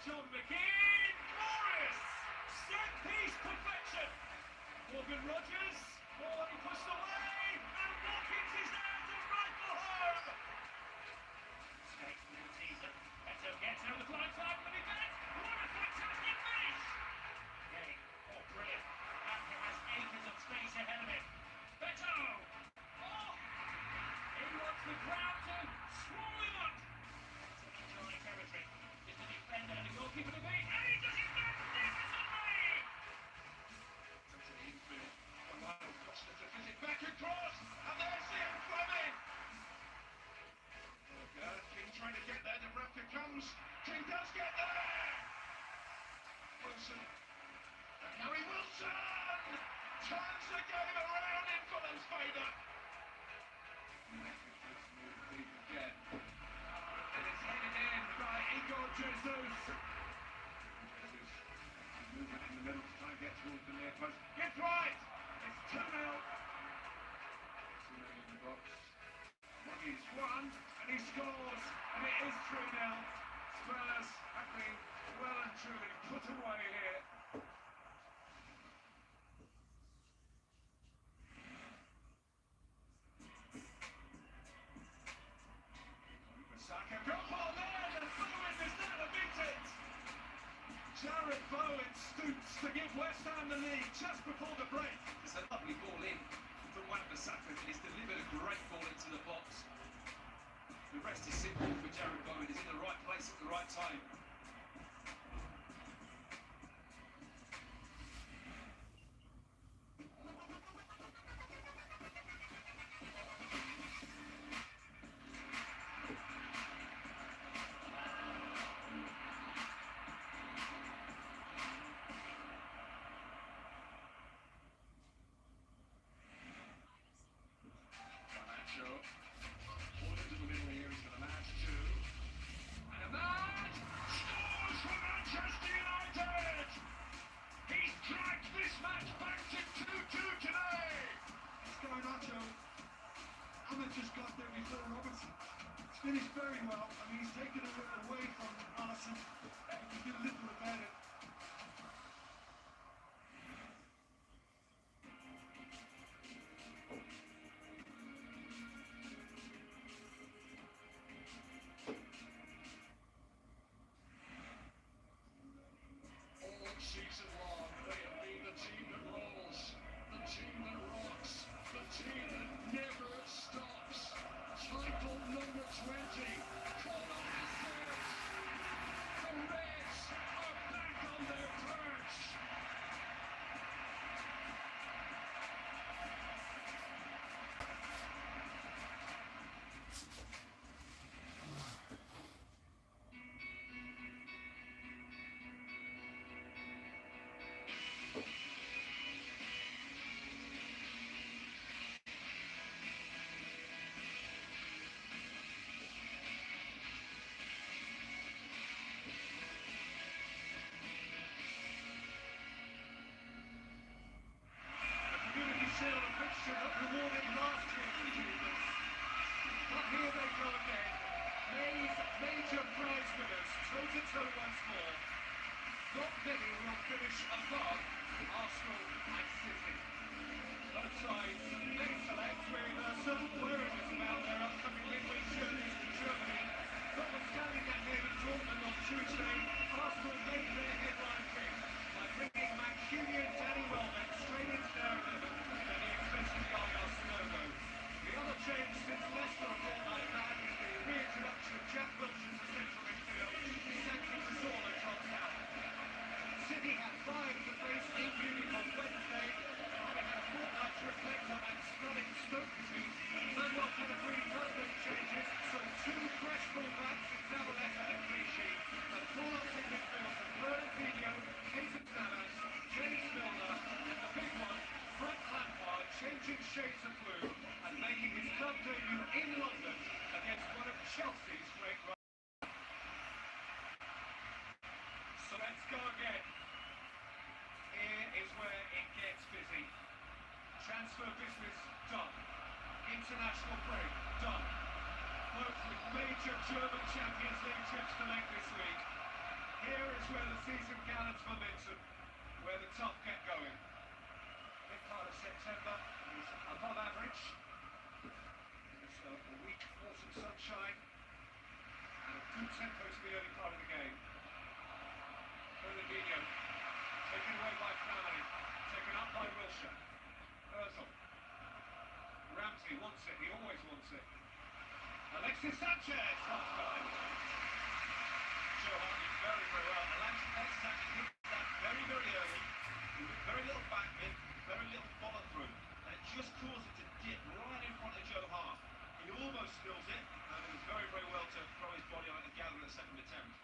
John McGinn, glorious! Set piece perfection! Morgan Rogers, ball he pushed away, and Watkins is there to rifle home! Straight to the teaser. Beto gets it on the flying side of the defence. What a fantastic finish! Okay, oh brilliant. Ake has acres of space ahead of him. Beto! Oh! He wants the crowd to swallow him up! Taking dry territory. Is the defender and the goalkeeper to beat, and he does it magnificently! Comes to the infield. Wow, Costa to fit it back across, and there's Ian Fleming! King trying to get there, Dubravka comes. King does get there! Wilson. And Harry Wilson! Turns the game around in Fulham's favour. Again. And it's headed in by Igor Jesus. Jesus moving in the middle to try and get towards the near post. Gets right! It's 2-0. 2-0 in the box. He's won, and he scores, and it is 3-0. Spurs have been well and truly put away here. Saka, go ball there, and Bowen is there to beat it. Jared Bowen stoops to give West Ham the lead just before the break. It's a lovely ball in from Wan-Bissaka, and he's delivered a great ball into the box. The rest is simple for Jared Bowen. He's in the right place at the right time. Just got there before Robertson. It's finished very well. I mean, he's taken a little away from Alisson. He can do little about it. All season long, they have been the team that rolls, the team that rocks, the team that never stops. Title number 20. Come on, Spurs. The Reds are back on their perch. Shield, a fixture that rewarded last year for Jesus. But here they go again. Major prize winners, toe-to-toe once more. Not many will finish above Arsenal and City. Both sides next select with certain wariness about their upcoming midweek journeys to Germany. Notwithstanding that game at Dortmund on Tuesday, Arsenal made their headline pick by bringing Mancunian Danny Welbeck straight into their 11. The other change since Leicester a fortnight back is the reintroduction of Jack Wilson to central midfield. He sent him to Tole dropped out. City had 5 for shades of blue and making his club debut in London against one of Chelsea's great rivals. So let's go again. Here is where it gets busy. Transfer business done. International break done. Both with major German Champions League trips to make this week. Here is where the season gathers momentum, where the tough get going. Mid part of September is above average. It's a week autumn sunshine and a good tempo to the early part of the game. Fernandinho, taken away by Flamini, taken up by Wilshere. Ozil. Ramsey wants it, he always wants it. Alexis Sanchez, half time. Johan did very, very well. Alexis Sanchez hit that very, very early. With very little backman, very little follow through. And it just caused it to dip right in front of Johan. He almost spills it, and it was very, very well to throw his body on it and gather the second attempt.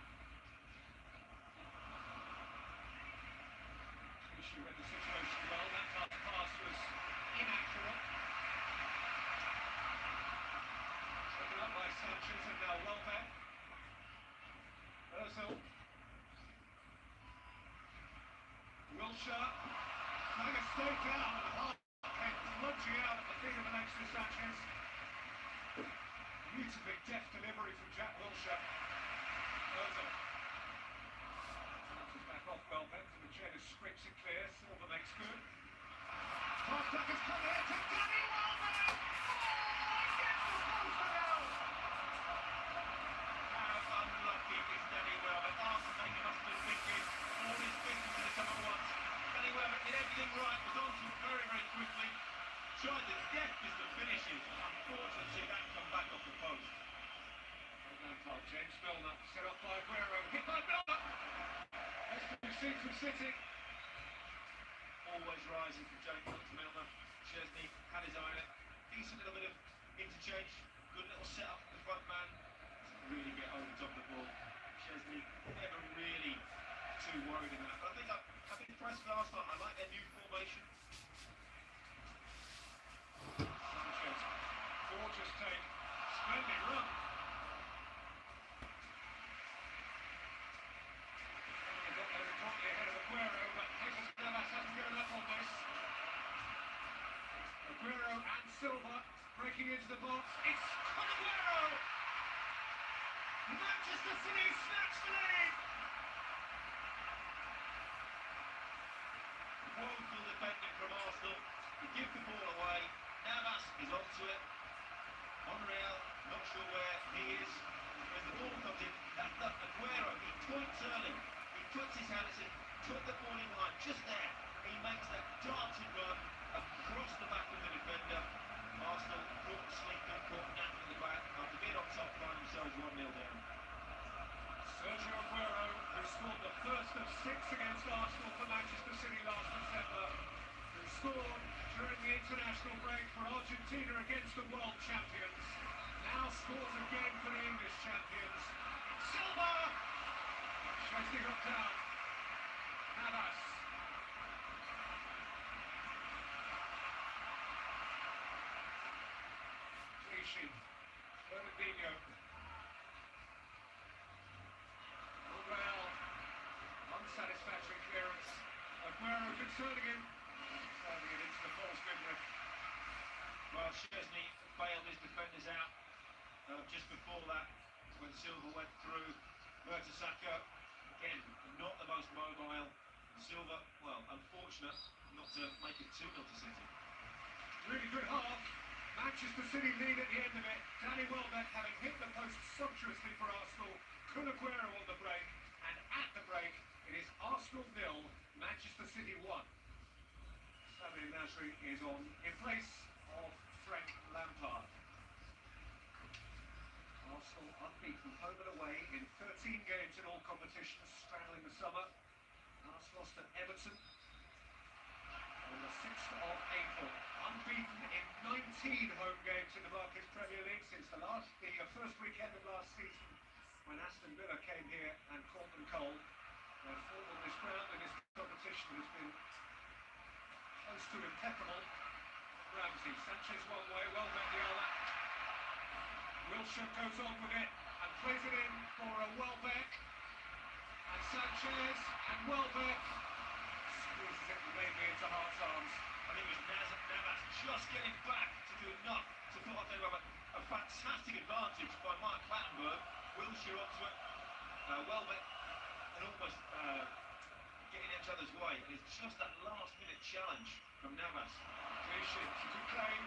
She read the situation well. That pass was inaccurate. Taken up by Sanchez and now Welbeck. Ozil. Wilshere. Trying to stay down and the ball came plunging out at the feet of Alexis Sanchez. Beautifully deft delivery from Jack Wilshere. Ozil. Back off Welbeck from the chair, scripts it clear, Silva makes good. Pass back has come here to Danny Welbeck! Oh, gets the post now! How unlucky is Danny Welbeck? Arsenal he must have been thinking all his business in the summer once. Danny Welbeck did everything right, was on to it very, very quickly. Tried the deftest of finishes. Unfortunately, that come back off the post. Lampard, James Milner, set up by Aguero, hit by Milner! FLAMENGO from City. Always rising from James Milner. Chesney had his eye on it. Decent little bit of interchange. Good little setup for the front man. Doesn't really get over the top of the ball. Chesney never really too worried in that. But I've been impressed with Arsenal. I like their new formation. Sanchez, gorgeous take. Splendid run. Ahead of Aguero, but Jesus Navas hasn't given up on this. Aguero and Silva breaking into the box. It's Aguero! Manchester City snatch the lead! Woeful defending from Arsenal. They give the ball away. Navas is onto it. Monreal, not sure where he is. When the ball comes in, that's the Aguero. He points early. Puts his hands in, took the ball in line, just there. He makes that darting run across the back of the defender. Arsenal caught sleeping, caught napping at the back. After being on top, find themselves 1-0 down. Sergio Aguero, who scored the first of 6 against Arsenal for Manchester City last December, who scored during the international break for Argentina against the world champions, now scores again for the English champions. Silva! Chesney got down. Navas. Clichy. Fernandinho. Monreal. Unsatisfactory clearance. Aguero concerning him. Turning it into the false midriff. Well, Chesney bailed his defenders out just before that when Silva went through. Mertesacker. Again, not the most mobile. Silva, well, unfortunate not to make it 2-0 to City. Really good half. Manchester City lead at the end of it. Danny Welbeck having hit the post sumptuously for Arsenal. Kun Aguero on the break. And at the break, it is Arsenal 0, Manchester City 1. Samir Nasri is on in place of Frank Lampard. Arsenal unbeaten home and away in 13 games in all competitions, straddling the summer. Last lost at Everton on the 6th of April. Unbeaten in 19 home games in the Barclays Premier League since the first weekend of last season when Aston Villa came here and caught them cold. Their form on this ground in this competition has been close to impeccable. Ramsey. Sanchez one way, Welbeck the other. Wilshere goes on with it and plays it in for Welbeck. And Sanchez and Welbeck squeezes it maybe into Hart's arms. I think it was Navas just getting back to do enough to put on there a fantastic advantage by Mark Clattenburg. Wilshere onto it, Welbeck, and almost getting each other's way. And it's just that last minute challenge from Navas. Clichy, good claim.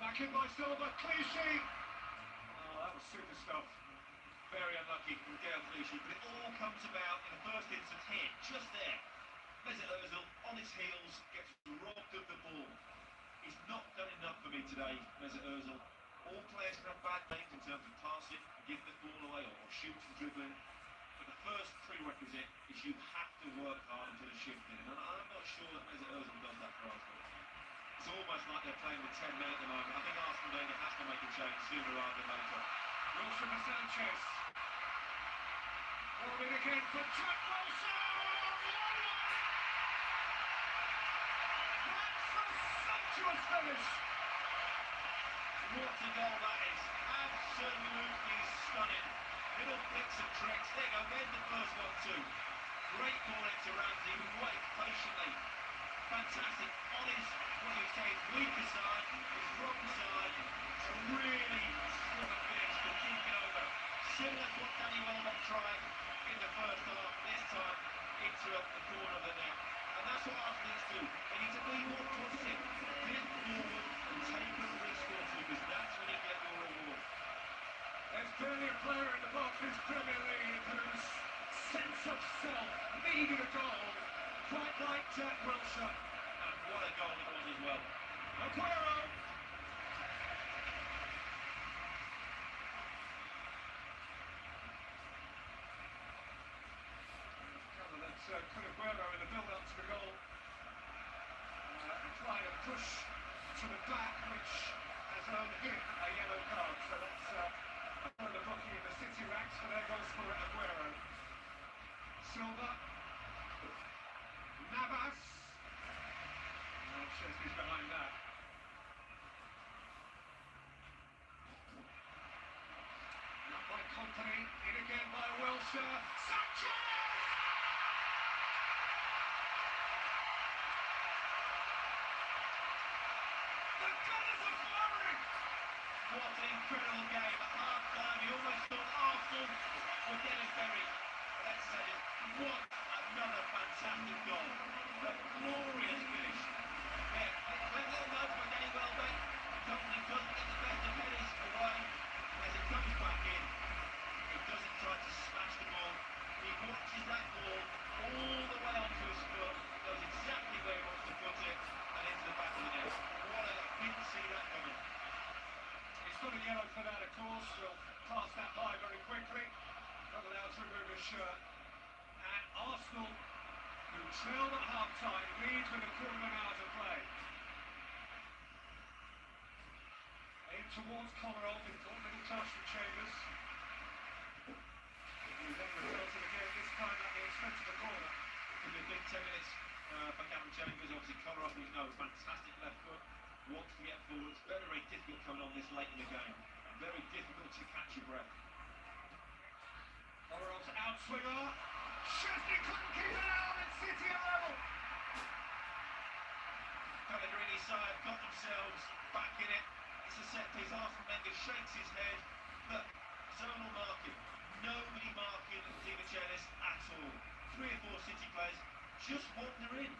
Back in by Silva, Clichy. Oh, that was super stuff. Very unlucky from Gael Clichy, but it all comes about in the first instance here, just there. Mesut Ozil on his heels gets robbed of the ball. He's not done enough for me today, Mesut Ozil. All players can have bad days in terms of passing, giving the ball away, or shooting, dribbling. But the first prerequisite is you have to work hard and put a shift in. And I'm not sure that Mesut Ozil does that for Arsenal. It's almost like they're playing with 10 men at the moment. I think Arsenal Wenger has to make a change sooner rather than later. Wilson for Sanchez. Forward again for Jack Wilson! That's a sumptuous finish! What a goal that is. Absolutely stunning. Little flicks and tricks. There you go, there's the first one too. Great ball into Ramsey, he would wait patiently. Fantastic. On his, what you say, weaker side, his wrong side. A really sliver finish to keep it over. Similar to what Danny Welbeck tried in the first half, this time into the corner of the net. And that's what Arsenal needs to do. They need to be more positive, dip forward and take a risk or two, because that's when you get your reward. There's clearly a player in the Barclays Premier League whose sense of self needed a goal, quite like Jack Wilshere. And what a goal it was as well. Aguero! Kun Aguero in the build-up to the goal. Trying to push to the back, which has earned him a yellow card. So that's the bookie in the City ranks, but there goes for Aguero. Silva. Navas. Chesney's behind that. Not by Company. In again by Wilshere. Sanchez! What an incredible game. At half-time, you almost thought Arsenal were getting buried. Let's say it. What another fantastic goal. A glorious finish. Yeah, a little note from Danny Welbeck. Company doesn't get the best of headers away. As it comes back in, he doesn't try to smash the ball. He watches that ball all the way onto his foot, knows exactly where he wants to put it, and into the back of the net. Didn't see that coming. He's got a yellow for that, of course. We'll pass that by very quickly. Not allowed to remove his shirt. And Arsenal, who trailed at half-time, lead with a quarter of an hour to play. Aim towards Komarov, in little touch from Chambers. He then returns it again, this time at the expense of the corner. Could be a big 10 minutes for Cameron Chambers. Obviously, Komarov, who's no fantastic left foot. Wants to get forward. It's very, very difficult coming on this late in the game. Very difficult to catch your breath. Komarov's outswinger. Chesney couldn't keep it out, and City are level. Pellegrini's side got themselves back in it. It's a set piece. Arsene Wenger shakes his head. Look, zonal marking. Nobody marking FLAMENGO at all. 3 or 4 City players just wander in.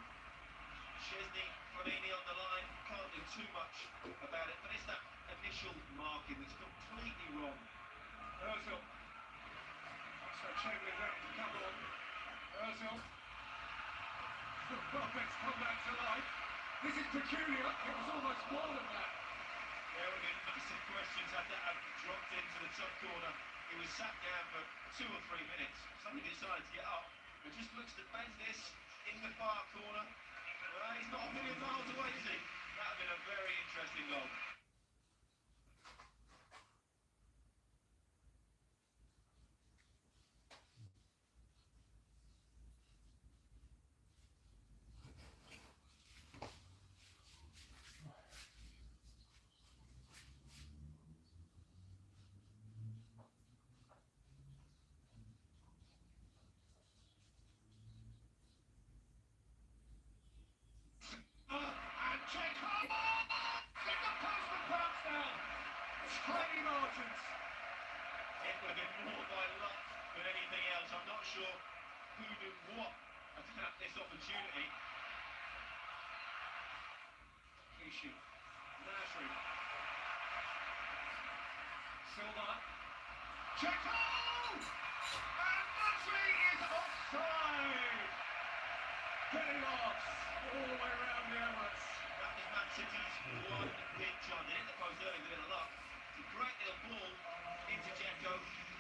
Chesney, Flamini on the line, can't do too much about it, but it's that initial marking that's completely wrong. Ozil. That's where Chamberlain went to come on. Ozil. Welbeck's come back to life. This is peculiar. It was almost more than that. There would have been massive questions had that have dropped into the top corner. He was sat down for 2 or 3 minutes. Suddenly decided to get up and just looks to bend this in the far corner. Well, he's not a million miles away, is he? That would have been a very interesting goal. have been more by luck than anything else. I'm not sure who did what at this opportunity. Kishi, Nasri, Silva, Checo! And Nasri is offside! Getting off all the way around the Emirates. That is Man City's one big chance. They hit the post early with a bit of luck. It's a great little ball into Dzeko.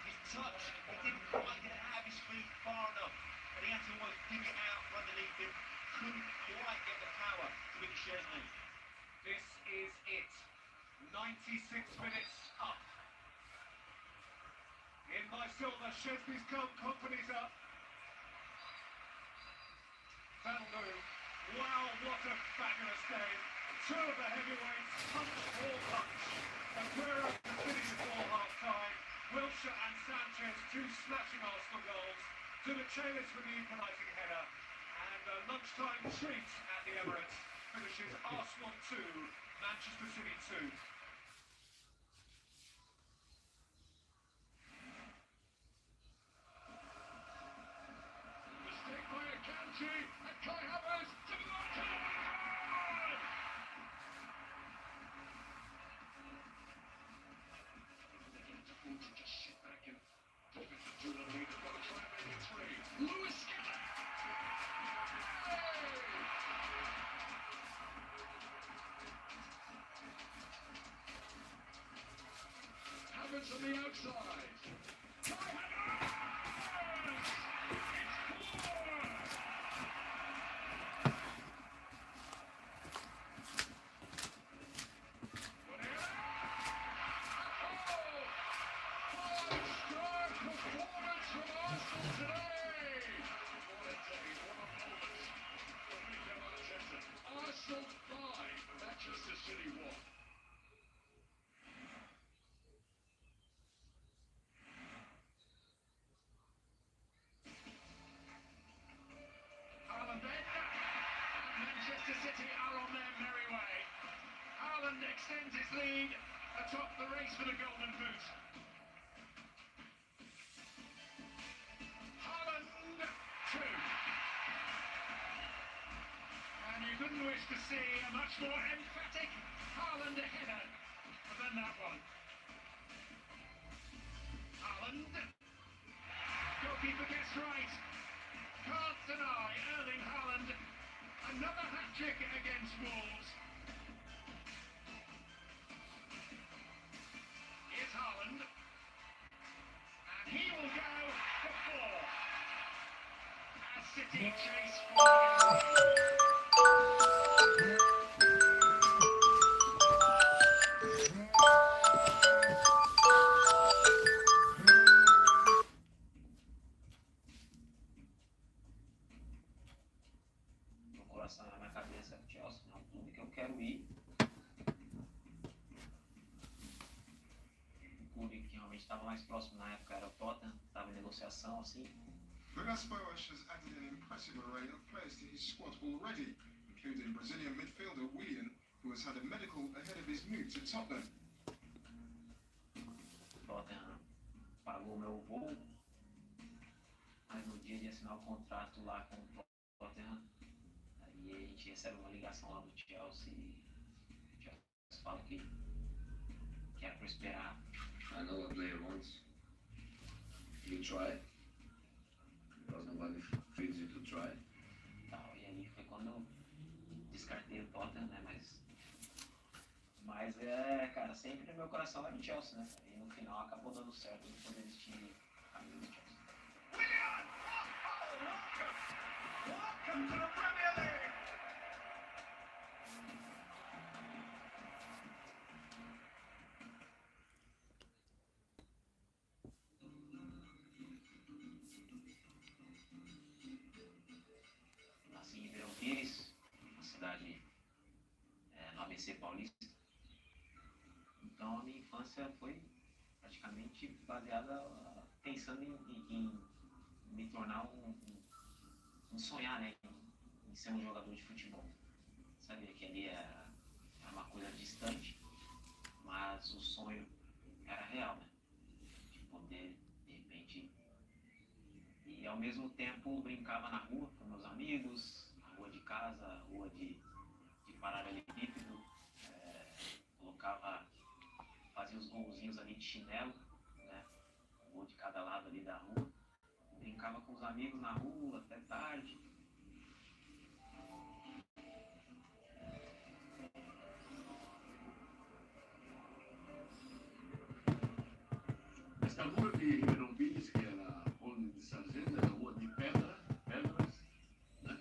His touch, he didn't quite get it out of his feet far enough. And he had to almost dig it out from underneath him. Couldn't quite get the power to beat Szczesny. This is it. 96 minutes up. In by Silva, Szczesny's company's up. That'll do. Wow, what a fabulous game. Two of the heavyweights, punch for punch. Aguero to finish before half-time. Wilshere and Sanchez, two smashing Arsenal goals. Dimichelis with the equalising header. And a lunchtime treat at the Emirates finishes Arsenal 2, Manchester City 2. Mistake by Akanji, and Kai Havertz to the line. Just sit back and pop it to the lead. They've got to try and make it three. Lewis Skelly! Havertz on the outside. Kai Havertz! It's four! Five-star performance from Arsenal today! What a day, what a moment for Mikel Arteta. Arsenal 5, Manchester City 1. Haaland then, and Manchester City are on their merry way. Haaland extends his lead atop the race for the Golden Boot. Haaland 2. And you couldn't wish to see a much more emphatic Haaland header than that one. Haaland. Goalkeeper gets right. Can't deny Erling Haaland. Another hat-trick against Wolves. Here's Haaland. And he will go for 4. As City chase forward. No coração, na minha cabeça, o Chelsea é um clube que eu quero ir. O clube que realmente estava mais próximo na época era o Tottenham, estava em negociação assim. Villas-Boas has added an impressive array of players to his squad already, including Brazilian midfielder Willian, who has had a medical ahead of his move to Tottenham. O Tottenham pagou meu voo, mas no dia de assinar o contrato lá com o Tottenham, aí a gente recebe uma ligação lá do Chelsea e o Chelsea fala que era para esperar. I know a player wants. You try. Because nobody feeds you to try. Tal, e aí foi quando eu descartei o Tottenham, né? Mas cara, sempre no meu coração era o Chelsea, né? E no final acabou dando certo de poder vestir a camisa do Chelsea. Willian! Welcome to the Premier League! Nasci em Ribeirão Pires, uma cidade no ABC Paulista. Então a minha infância foi praticamente baseada pensando em me tornar um sonhar, né? Em ser um jogador de futebol. Sabia que ali era uma coisa distante, mas o sonho era real, né? De poder E ao mesmo tempo brincava na rua com meus amigos, na rua de casa, rua de paralelepípedo, fazia os golzinhos ali de chinelo, né? Um gol de cada lado ali da rua. Brincava com os amigos na rua até tarde. Esta rua de Ribeirão Pires, que era onde de Sargento, era rua de pedras, né?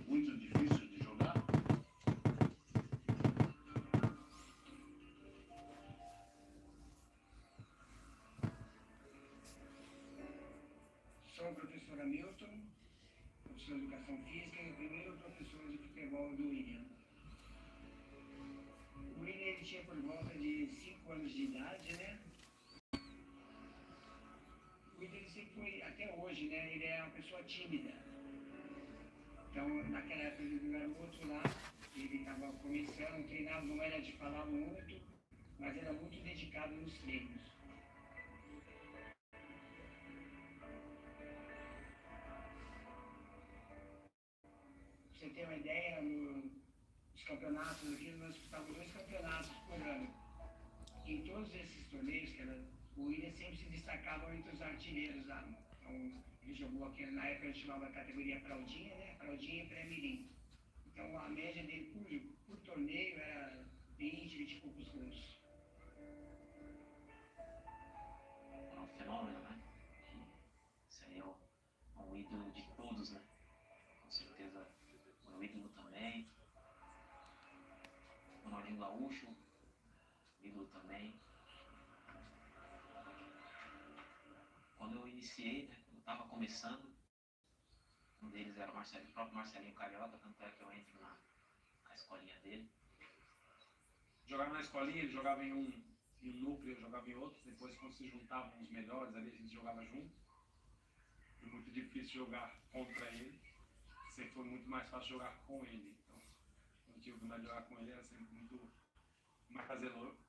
Muito difícil de jogar. Sou o professor Hamilton, professor de Educação Física e o primeiro professor de futebol do William. O William ele tinha por volta de 5 anos de idade, né? O William ele sempre foi, até hoje, né? Ele é uma pessoa tímida. Então, naquela época ele era outro lá, ele estava começando, treinava, não era de falar muito, mas era muito dedicado nos treinos. Pra você ter uma ideia, nos campeonatos aqui, nós disputávamos 2 campeonatos por ano. Em todos esses torneios, o William sempre se destacava entre os artilheiros lá. Então, ele jogou aqui, na época a gente chamava a categoria fraldinha, né? Fraldinha e pré-mirim. Então, a média dele por torneio era 20 e poucos gols. É um fenômeno, né? Isso aí é um ídolo de todos, né? Com certeza, meu ídolo também. O Ronaldinho Gaúcho, ídolo também. Quando eu iniciei, né? Eu estava começando. Um deles era o próprio Marcelinho Carioca, tanto é que eu entro na escolinha dele. Jogava na escolinha, ele jogava em um núcleo, eu jogava em outro. Depois, quando se juntavam os melhores, ali a gente jogava junto. Foi muito difícil jogar contra ele. Sempre foi muito mais fácil jogar com ele. Então, quando tive a oportunidade de jogar com ele, era sempre muito mais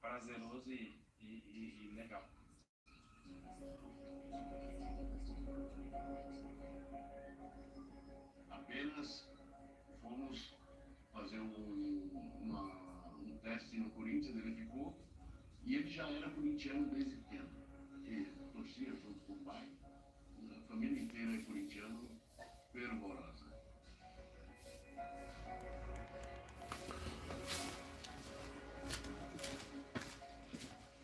prazeroso e legal. Apenas fomos fazer um teste no Corinthians, ele ficou, e ele já era corintiano desde pequeno, porque torcia junto com o pai, a família inteira é corintiano, fervorosa.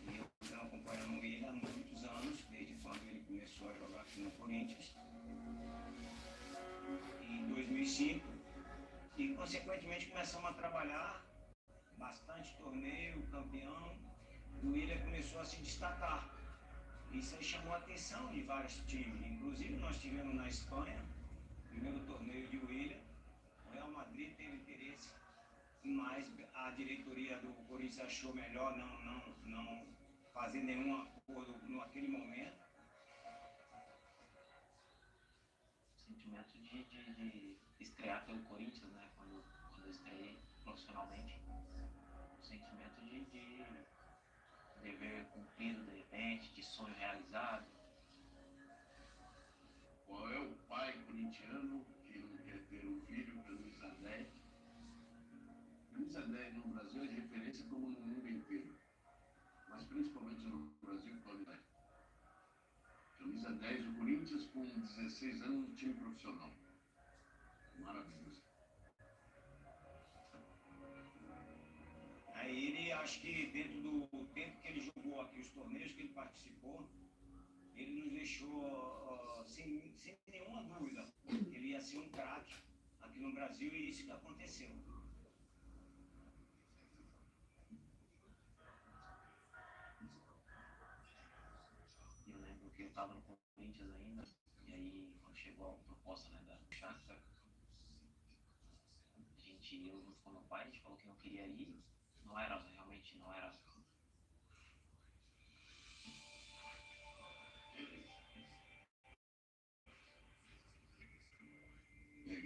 E eu venho acompanhando ele há muitos anos, desde quando ele começou a jogar aqui no Corinthians, em 2005, e consequentemente começamos a trabalhar bastante torneio, campeão, e o William começou a se destacar. Isso aí chamou a atenção de vários times, inclusive nós tivemos na Espanha, primeiro torneio de William, o Real Madrid teve interesse, mas a diretoria do Corinthians achou melhor não fazer nenhum acordo naquele momento. Sentimento de estrear pelo Corinthians, né? Quando eu estreiei profissionalmente. Um sentimento de dever cumprido de repente, de sonho realizado. Qual é o pai corintiano que não quer ter um filho camisa 10? Camisa 10 no Brasil é de referência como no mundo inteiro, mas principalmente no Brasil, qualidade. Camisa 10 do Corinthians com 16 anos no time profissional. Maravilhoso. Aí ele, acho que dentro do tempo que ele jogou aqui, os torneios que ele participou, ele nos deixou sem nenhuma dúvida. Ele ia ser um craque aqui no Brasil e isso que aconteceu. Eu lembro que eu estava no Corinthians ainda, e aí quando chegou a proposta, né, da Shakhtar, eu junto com meu pai, a gente falou que não queria ir, realmente não era. É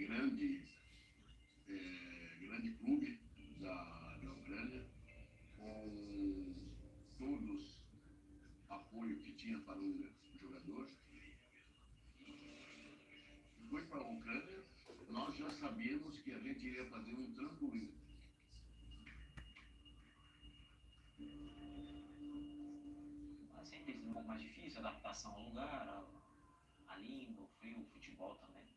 grande clube da Ucrânia, com todos apoio que tinha para um jogador. sabíamos que a gente iria fazer um trampolim. Mas sempre é um pouco mais difícil, adaptação ao lugar, a língua, o frio, o futebol também.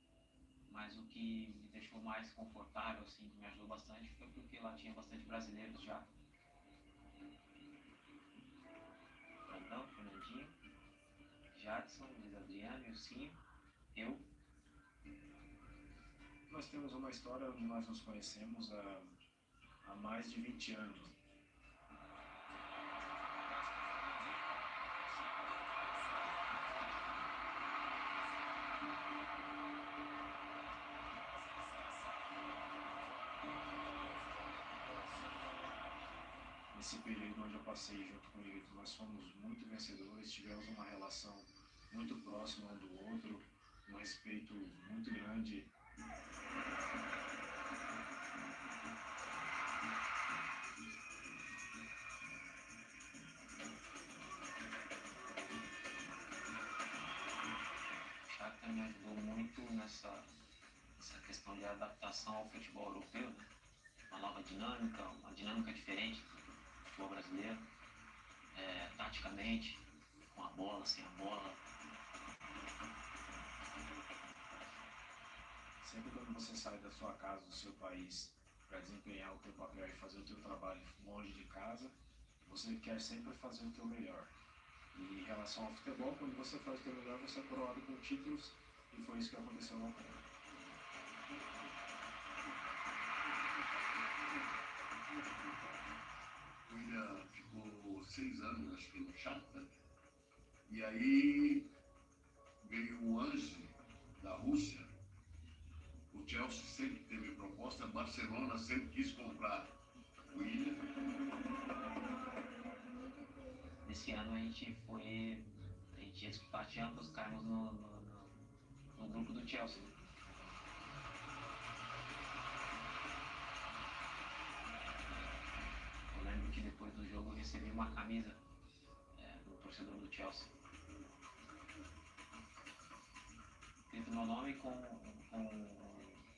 Mas o que me deixou mais confortável, assim, que me ajudou bastante, foi porque lá tinha bastante brasileiros já. Brandão, Fernandinho, Jadson, Luiz Adriano, Ilcinho, eu. Nós temos uma história onde nós nos conhecemos há mais de 20 anos. Nesse período onde eu passei junto com ele, nós fomos muito vencedores, tivemos uma relação muito próxima um do outro, um respeito muito grande. Shakhtar me ajudou muito nessa questão de adaptação ao futebol europeu, né? Uma nova dinâmica, uma dinâmica diferente do futebol brasileiro, taticamente, com a bola, sem a bola. Sempre quando você sai da sua casa, do seu país, para desempenhar o teu papel e fazer o teu trabalho longe de casa, você quer sempre fazer o teu melhor. E em relação ao futebol, quando você faz o teu melhor, você é coroado com títulos, e foi isso que aconteceu no Ucrânia. O William ficou 6 anos, acho que no Shakhtar, e aí veio o Ange da Rússia. O Chelsea sempre teve proposta, Barcelona sempre quis comprar o William. Nesse ano a gente ia disputar a Champions, caímos no grupo do Chelsea. Eu lembro que depois do jogo eu recebi uma camisa do torcedor do Chelsea. Escrito meu nome com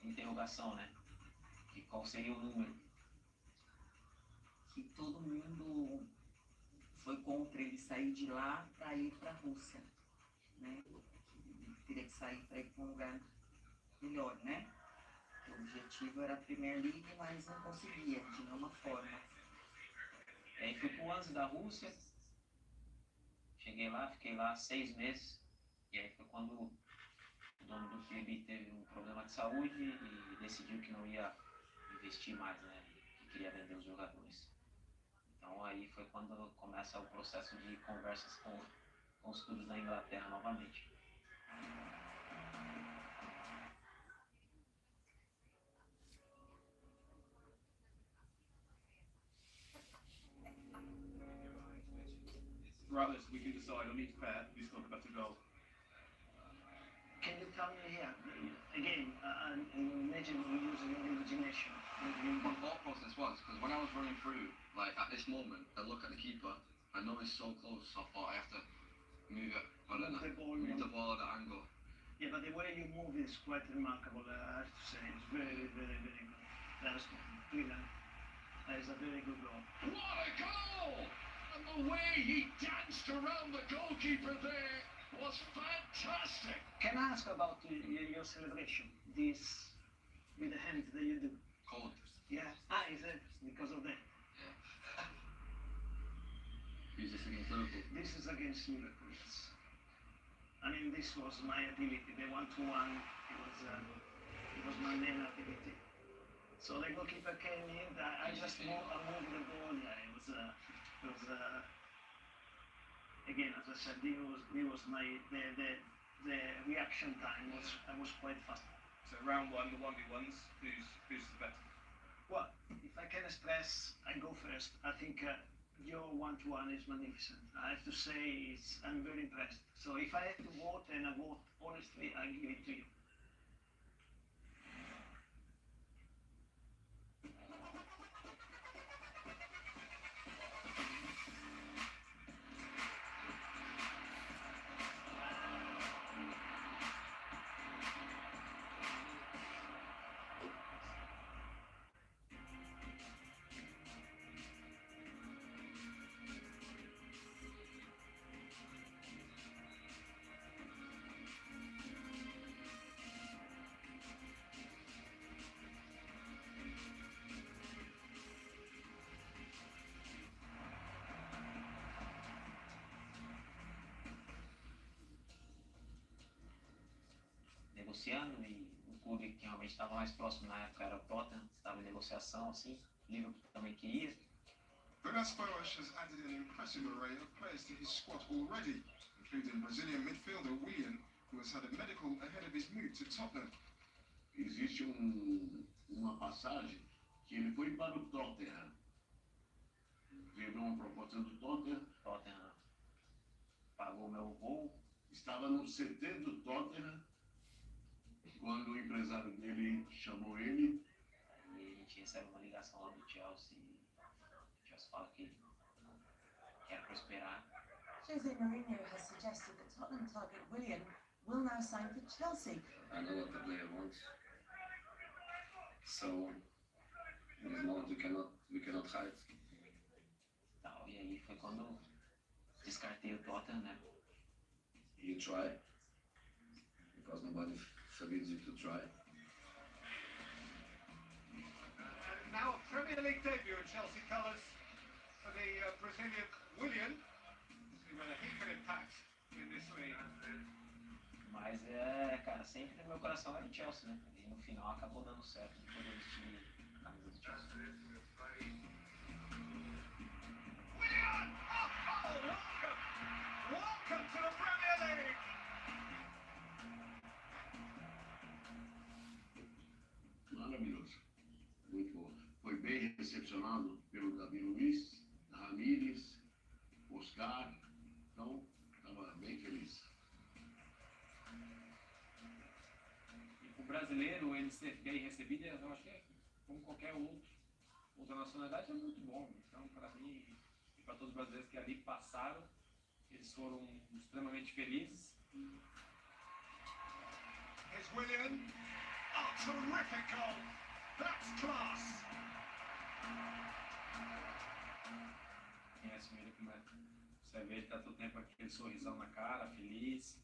interrogação, né? E qual seria o número? Que todo mundo foi contra ele sair de lá para ir para a Rússia, né? Ele teria que sair para ir para um lugar melhor, né? O objetivo era a Premier League, mas não conseguia, de nenhuma forma. E aí fui para o Anze da Rússia, cheguei lá, fiquei lá 6 meses, e aí foi quando o dono do clube teve um problema de saúde e decidiu que não ia investir mais, né? Que queria vender os jogadores. Então aí foi quando começa o processo de conversas com os clubes da Inglaterra novamente. Right, we can decide on each pair who's got the better goal. Can you tell me here, again, imagine we use your imagination. My thought process was, because when I was running through, like at this moment, I look at the keeper, I know he's so close, so I thought I have to move it, move the ball at an angle. Yeah, but the way you move is quite remarkable, I have to say. It's very, very, very good. That's brilliant. That is a very good goal. What a goal! And the way he danced around the goalkeeper there was fantastic. Can I ask about your celebration? This with the hands that you do? Cold. Yeah. Is it because of that? Yeah. Who's this against Liverpool? This is against Liverpool. I mean, this was my ability. The 1-to-1, it was my main ability. So the goalkeeper came in. I just moved the ball. Yeah, it was again, as I said, it was my the reaction time was quite fast. So round one, the 1v1s, who's the better? Well, if I can express, I go first. I think your 1-to-1 is magnificent. I have to say, I'm very impressed. So if I have to vote, and I vote honestly, I give it to you. negociando e o clube que realmente estava mais próximo na época era o Tottenham, estava em negociação, assim, o Liverpool também queria. But Petkovic has added an impressive array of players to his squad already, including Brazilian midfielder Willian, who has had a medical ahead of his move to Tottenham. Existe uma passagem que ele foi para o Tottenham. Teve uma proposta do Tottenham. Tottenham pagou meu voo. Estava no CT do Tottenham quando o empresário dele chamou ele. E a gente recebe uma ligação lá do Chelsea. O Chelsea fala que quer prosperar. Jose Mourinho has suggested that Tottenham target Willian will now sign for Chelsea. I know what the player wants. So, in this moment we cannot hide. Tal, e aí foi quando descartei o Tottenham, né? You try, because nobody forbids you to try. Now a Premier League debut in Chelsea colours for the Brazilian Willian. See whether he can impact in this league. Mas cara, sempre no meu coração era o Chelsea, né? E no final acabou dando certo de poder vestir a camisa do Chelsea. Willian! Oh, welcome to the Premier League! Maravilhoso. Muito bom. Foi bem recepcionado pelo Davi Luiz, Ramírez, Oscar. Então, estava bem feliz. O brasileiro, ele ser bem recebido, eu acho que é como qualquer outra nacionalidade, é muito bom. Então, para mim e para todos os brasileiros que ali passaram, eles foram extremamente felizes. Here's Willian. Oh, terrific goal. That's class. Conhece ele como é. Você vê, ele tá todo tempo com aquele sorrisão na cara, feliz.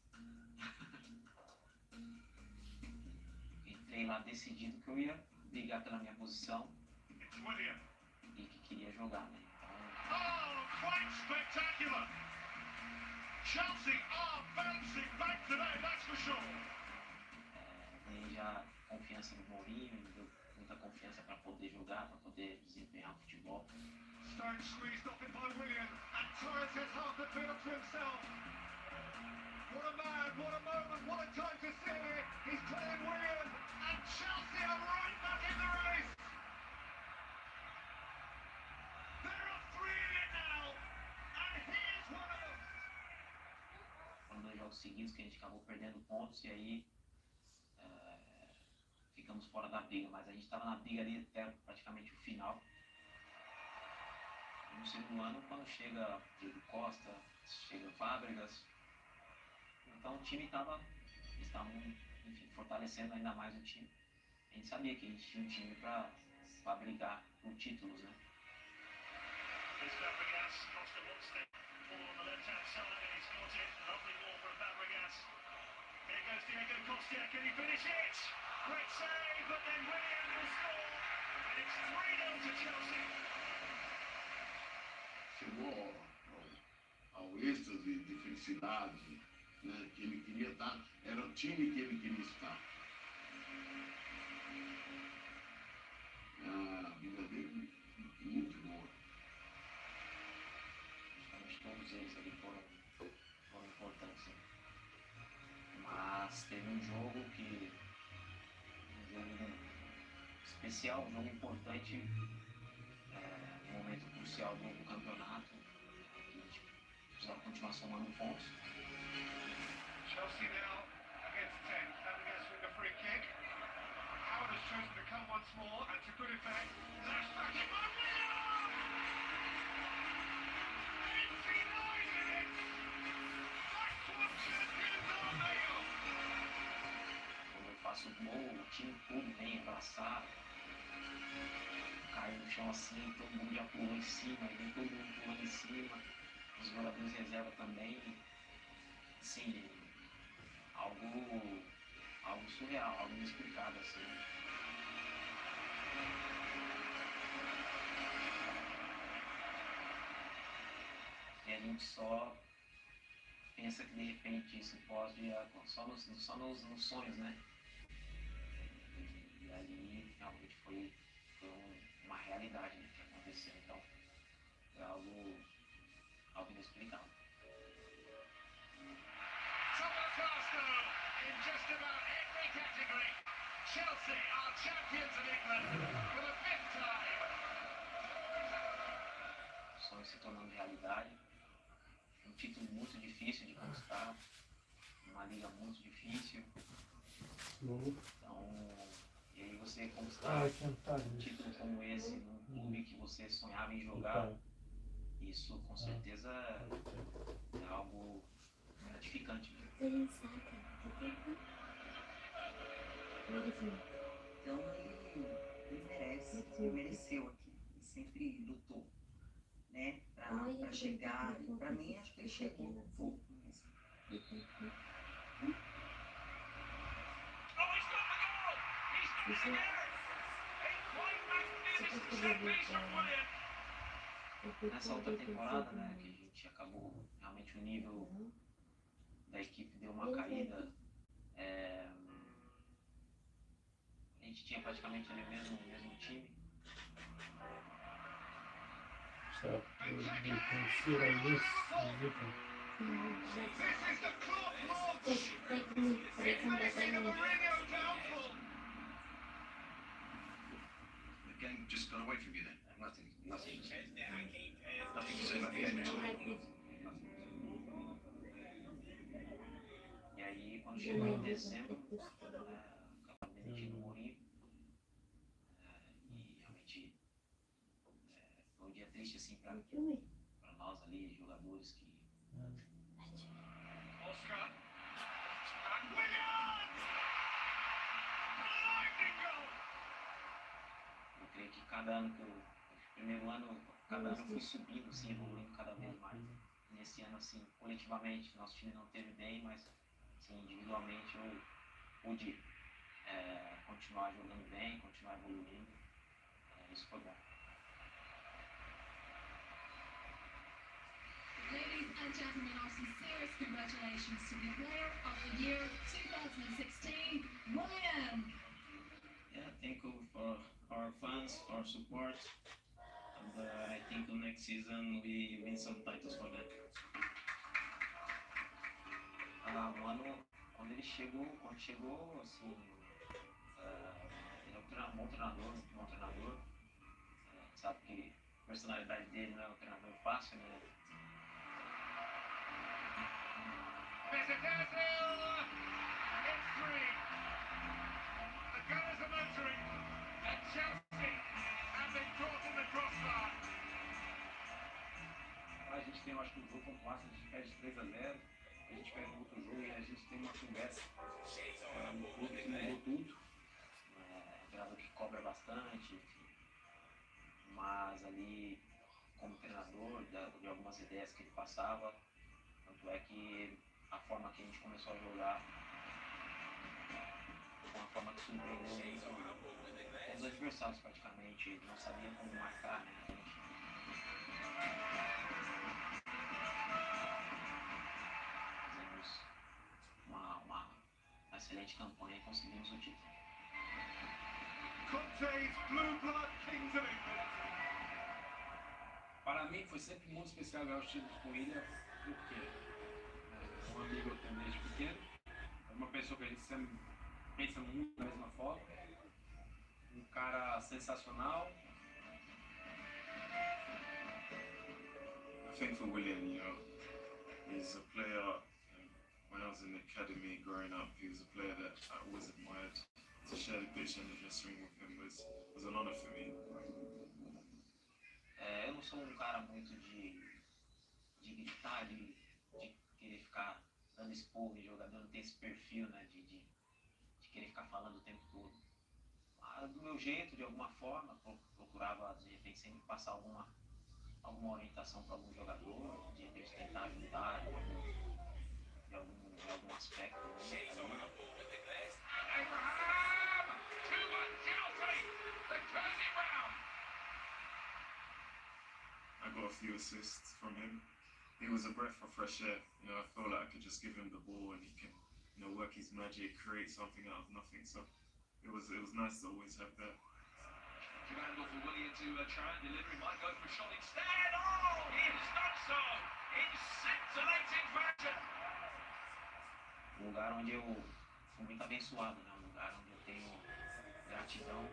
Entrei lá decidido que eu ia brigar pela minha posição e que queria jogar, né? Oh, quite spectacular! Chelsea are bouncing back today, that's for sure. Ganhei já confiança no Mourinho, me deu muita confiança para poder jogar, para poder desempenhar o futebol. Stone squeezed off it by Willian, and Torres has half the field to himself. What a man, what a moment, what a time to see it. He's playing Willian, and Chelsea are right back in the race. There are three in it now, and here's one of them. Foram 2 jogos seguidos que a gente acabou perdendo pontos e aí ficamos fora da briga, mas a gente estava na briga ali até praticamente o final. No segundo ano, quando chega Diego Costa, chega Fábregas, então o time estavam, enfim, fortalecendo ainda mais o time. A gente sabia que a gente tinha um time para brigar por títulos, né? Fabregas, Costa wants it on the left-hand side, and he's got it. Lovely ball from Fabregas. Here goes Diego Costa, can he finish it? Great save, but then Willian will score, and it's 3-0 to Chelsea. Chegou ao êxtase de felicidade, né, que ele queria estar, era o time que ele queria estar. A vida dele muito boa. Acho que todos eles ali foram importantes. Mas teve um jogo especial, um jogo importante, um momento crucial do campeonato, que a gente precisava continuar somando pontos. Chelsea now against 10. Fabregas with the free kick. Howard has chosen to come once more, and to good effect. Lashed back in by Willian! 89 minutes! That's what champions are made of! Quando eu faço gol, o time todo vem abraçar, cai no chão assim, todo mundo já pulou em cima, vem todo mundo pulando em cima, os jogadores de reserva também. Sim, algo surreal, algo inexplicável assim. E a gente só pensa que de repente isso pode só nos sonhos, né? foi uma realidade, né, que aconteceu. Então, é algo inexplicável. Top of the class now, in just about every category. Chelsea are champions of England for the 5th time. O sonho se tornando realidade. Um título muito difícil de conquistar. Uma liga muito difícil. Então, e aí você conquistar um título como esse num clube que você sonhava em jogar, isso com certeza é algo gratificante. Então ele merece, ele mereceu aqui, ele sempre lutou, né, pra chegar, pra mim acho que ele chegou no pouco mesmo. Oh, he's got the goal! He's got it again! A quite magnificent set piece from Willian. Nessa outra temporada, né, que a gente acabou, realmente o nível da equipe deu uma caída. A gente tinha praticamente ali o mesmo time. This is the clock launch! It's making a Mourinho downfall! The game just got away from you then? Nothing to say about the game at all? E aí, quando chegou em dezembro, acabou demitindo o Mourinho. E realmente foi um dia triste assim para nós ali, jogadores que... Oscar. And Willian! Blinding goal! Eu creio que cada ano primeiro ano, cada ano eu fui subindo, assim, evoluindo cada vez mais. Nesse ano, assim, coletivamente, nosso time não teve bem, mas assim, individualmente eu pude continuar jogando bem, continuar evoluindo. Isso foi bom. Ladies and gentlemen, our sincerest congratulations to the Player of the Year 2016, Willian. Yeah, thank you for our fans, our support, and I think next season we win some titles for them. Um ano, quando chegou, assim, ele é um bom treinador, sabe que a personalidade dele não é um treinador fácil, né? There's a Brazil! It's 3. The Gunners are motoring at Chelsea, and they've caught in the crossbar. A gente tem, eu acho que um jogo contra o Arsenal, a gente perde 3-0, a gente perde outro jogo e a gente tem uma conversa no clube que mudou tudo. É um treinador que cobra bastante, enfim. Mas ali, como treinador, de algumas ideias que ele passava, tanto é que a forma que a gente começou a jogar foi uma forma que surpreendeu os adversários praticamente, ele não sabia como marcar, né? Fizemos uma excelente campanha e conseguimos o título. Conte's Blue Blood Kings of England. Para mim foi sempre muito especial ganhar os títulos com o Willian, porque um amigo eu tenho desde pequeno, é uma pessoa que a gente sempre pensa muito da mesma forma, um cara sensacional. I think for Willian, you know, he's a player, when I was in the academy growing up, he was a player that I always admired. To share the pitch and the dressing room with him was an honor for me. Eu não sou um cara muito de gritar, de querer ficar dando esporro em jogador, não tem esse perfil, né, de querer ficar falando o tempo todo. Mas do meu jeito, de alguma forma, procurava de repente sempre passar alguma orientação para algum jogador, de repente tentar ajudar em algum aspecto. I got a few assists from him. He was a breath of fresh air. You know, I felt like I could just give him the ball and he can, you know, work his magic, create something out of nothing. So it was nice to always have that. Jugando for Willian to try and deliver. He might go for a shot instead. Oh, he has done so in scintillating fashion. Um lugar onde eu fui muito abençoado, né? Um lugar onde eu tenho gratidão.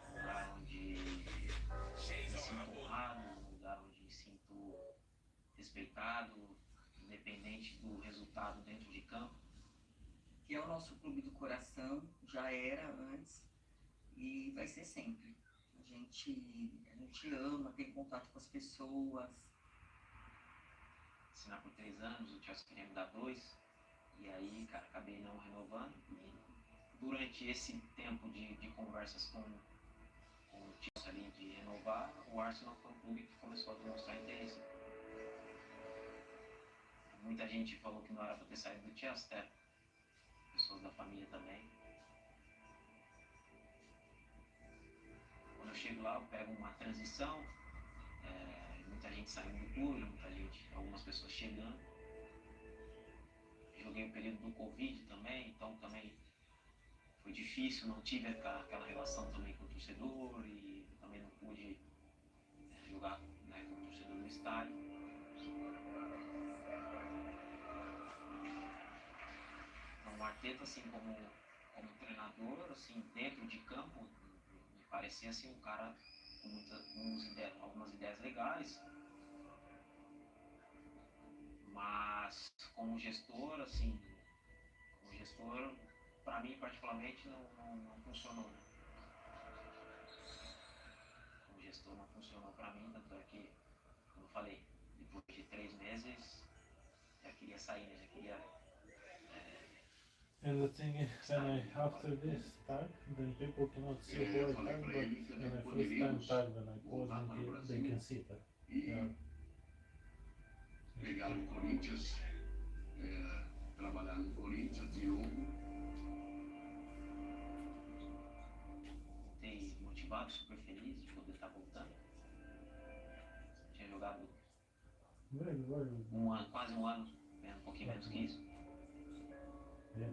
Um lugar onde me sinto honrado, um lugar onde me sinto respeitado, independente do resultado dentro de campo. Que é o nosso clube do coração, já era antes e vai ser sempre. A gente ama, tem contato com as pessoas. Assinar por 3 anos, o Chelsea queria me dar 2, e aí, cara, acabei não renovando. E durante esse tempo de conversas com o Chelsea ali de renovar, o Arsenal foi um clube que começou a demonstrar interesse. Muita gente falou que não era para ter saído do Chelsea, até pessoas da família também. Quando eu chego lá, eu pego uma transição, muita gente saindo do clube, algumas pessoas chegando. Joguei o período do Covid também, então também foi difícil, não tive aquela relação também com o torcedor e também não pude jogar, né, com o torcedor no estádio. Então, o Arteta, assim, como treinador, assim, dentro de campo, me parecia assim, um cara com algumas ideias legais, mas como gestor, assim, para mim particularmente não funcionou. Como gestor não funcionou para mim, tanto é que, como eu falei, depois de 3 meses já queria sair, né? Já queria. And the thing is, when after this tag, then people cannot see who I tag, but when I first time tag, when I pause it, they can see that. Yeah. Pegar o Corinthians, trabalhar no Corinthians de novo. Voltei motivado, super feliz de poder estar voltando. Tinha jogado quase um ano, um pouquinho menos que isso.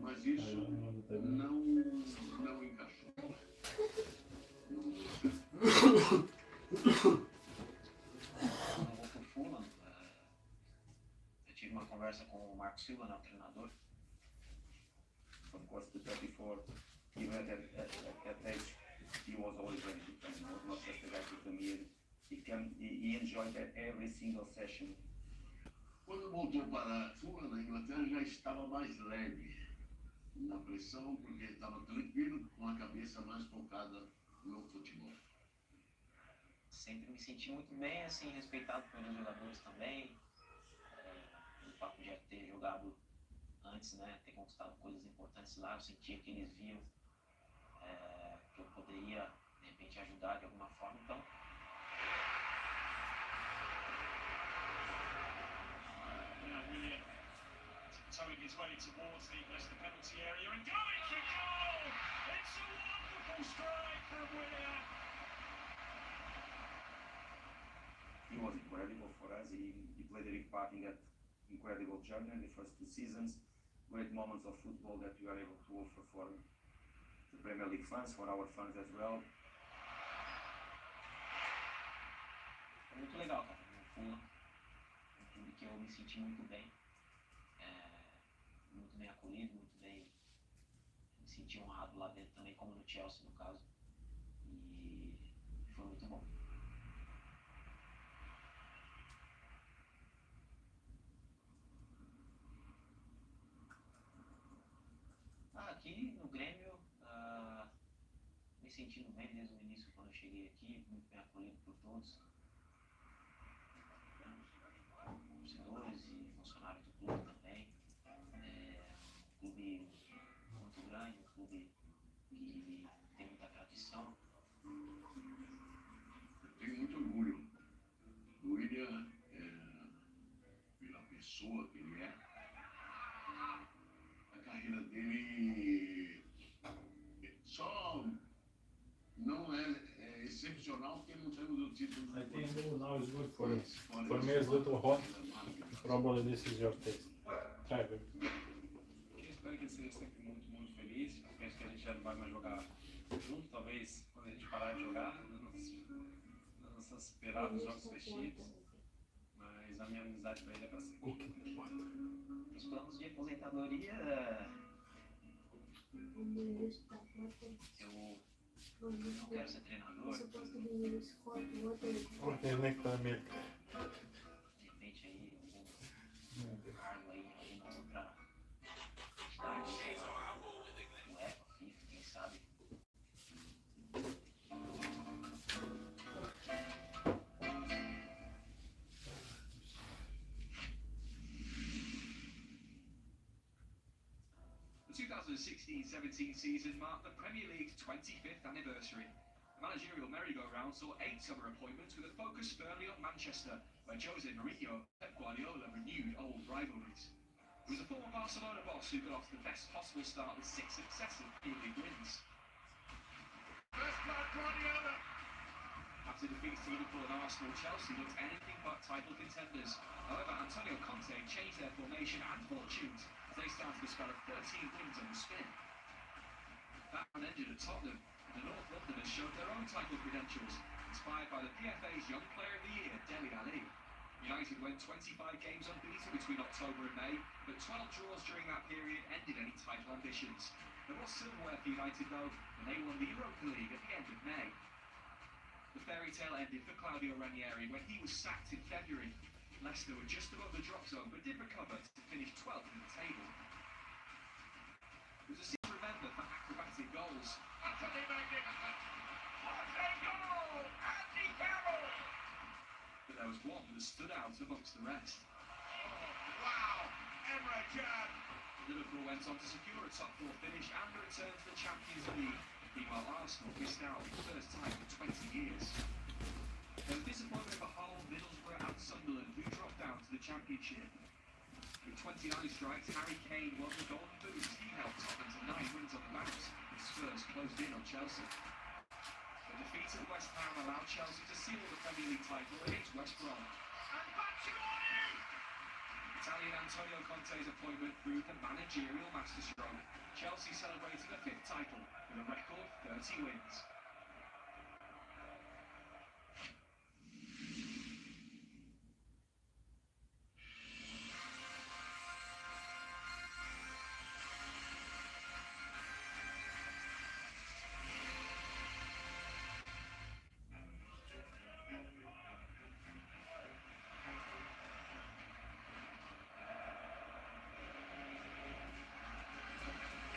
Mas isso não encaixou. Quando eu vou pro Fulham, eu tive uma conversa com o Marco Silva, o treinador. Of course, the 34, even at that age, he was always ready to train. He was not just a guy to come in. He enjoyed that every single session. Quando voltou para Fulham, na Inglaterra, já estava mais leve na pressão, porque estava tranquilo, com a cabeça mais focada no futebol. Sempre me senti muito bem, assim, respeitado pelos jogadores também. O fato de ter jogado antes, né, ter conquistado coisas importantes lá, eu sentia que eles viam que eu poderia, de repente, ajudar de alguma forma, então. Willian towing his way towards the Leicester penalty area and going for goal! It's a wonderful strike from Willian. He was incredible for us. He played a big part in that incredible journey in the first 2 seasons. Great moments of football that we are able to offer for the Premier League fans, for our fans as well. Foi muito legal, cara. No Fulham, um clube que eu me senti muito bem acolhido, muito bem. Me senti honrado lá dentro também, como no Chelsea, no caso. E foi muito bom. Aqui no Grêmio, me sentindo bem desde o início quando eu cheguei aqui, muito bem acolhido por todos. Torcedores e funcionários do clube também. Um clube muito grande, um clube que tem muita tradição. Eu tenho muito orgulho do Willian, pela pessoa que ele é. A carreira dele só não é excepcional porque não temos o título. I think now is good for us. For me it's a little hot. Probably this is your taste. Try it. Eu espero que ele seja sempre muito, muito feliz. Eu penso que a gente já não vai mais jogar junto, talvez talvez quando a gente parar de jogar, não se esperar dos jogos festivos, mas a minha amizade pra ele é pra sempre. Os planos de aposentadoria, eu não quero ser treinador. Porque nem tá meio. De repente aí, algum cargo aí, alguma outra cidade, UEFA, FIFA, quem sabe. 2016-17 season marked the Premier League's 25th anniversary. The managerial merry-go-round saw 8 summer appointments with a focus firmly on Manchester, where Jose Mourinho and Pep Guardiola renewed old rivalries. It was a former Barcelona boss who got off to the best possible start with 6 successive Premier League wins. First blood, Guardiola. After defeats to Liverpool and Arsenal, Chelsea looked anything but title contenders. However, Antonio Conte changed their formation and fortunes as they started a spell of 13 wins on the spin. That one ended at Tottenham. The North Londoners showed their own title credentials, inspired by the PFA's Young Player of the Year, Dele Alli. United went 25 games unbeaten between October and May, but 12 draws during that period ended any title ambitions. There was silverware for United though, and they won the Europa League at the end of May. The fairy tale ended for Claudio Ranieri when he was sacked in February. Leicester were just above the drop zone, but did recover to finish 12th in the table. It was a scene to remember for acrobatic goals. Utterly magnificent. What a goal! Andy Carroll! But there was one that stood out amongst the rest. Wow! Emre Can. Liverpool went on to secure a top 4 finish and a return to the Champions League. Meanwhile, Arsenal missed out for the first time in 20 years. There was disappointment for Hull, Middlesbrough and Sunderland, who dropped down to the Championship. With 29 strikes, Harry Kane won the Golden Boot. He helped Tottenham to 9 wins on the bounce, as Spurs closed in on Chelsea. The defeat at West Ham allowed Chelsea to seal the Premier League title against West Brom. And Batshuayi! Italian Antonio Conte's appointment proved a managerial masterstroke. Chelsea celebrating a 5th title with a record 30 wins.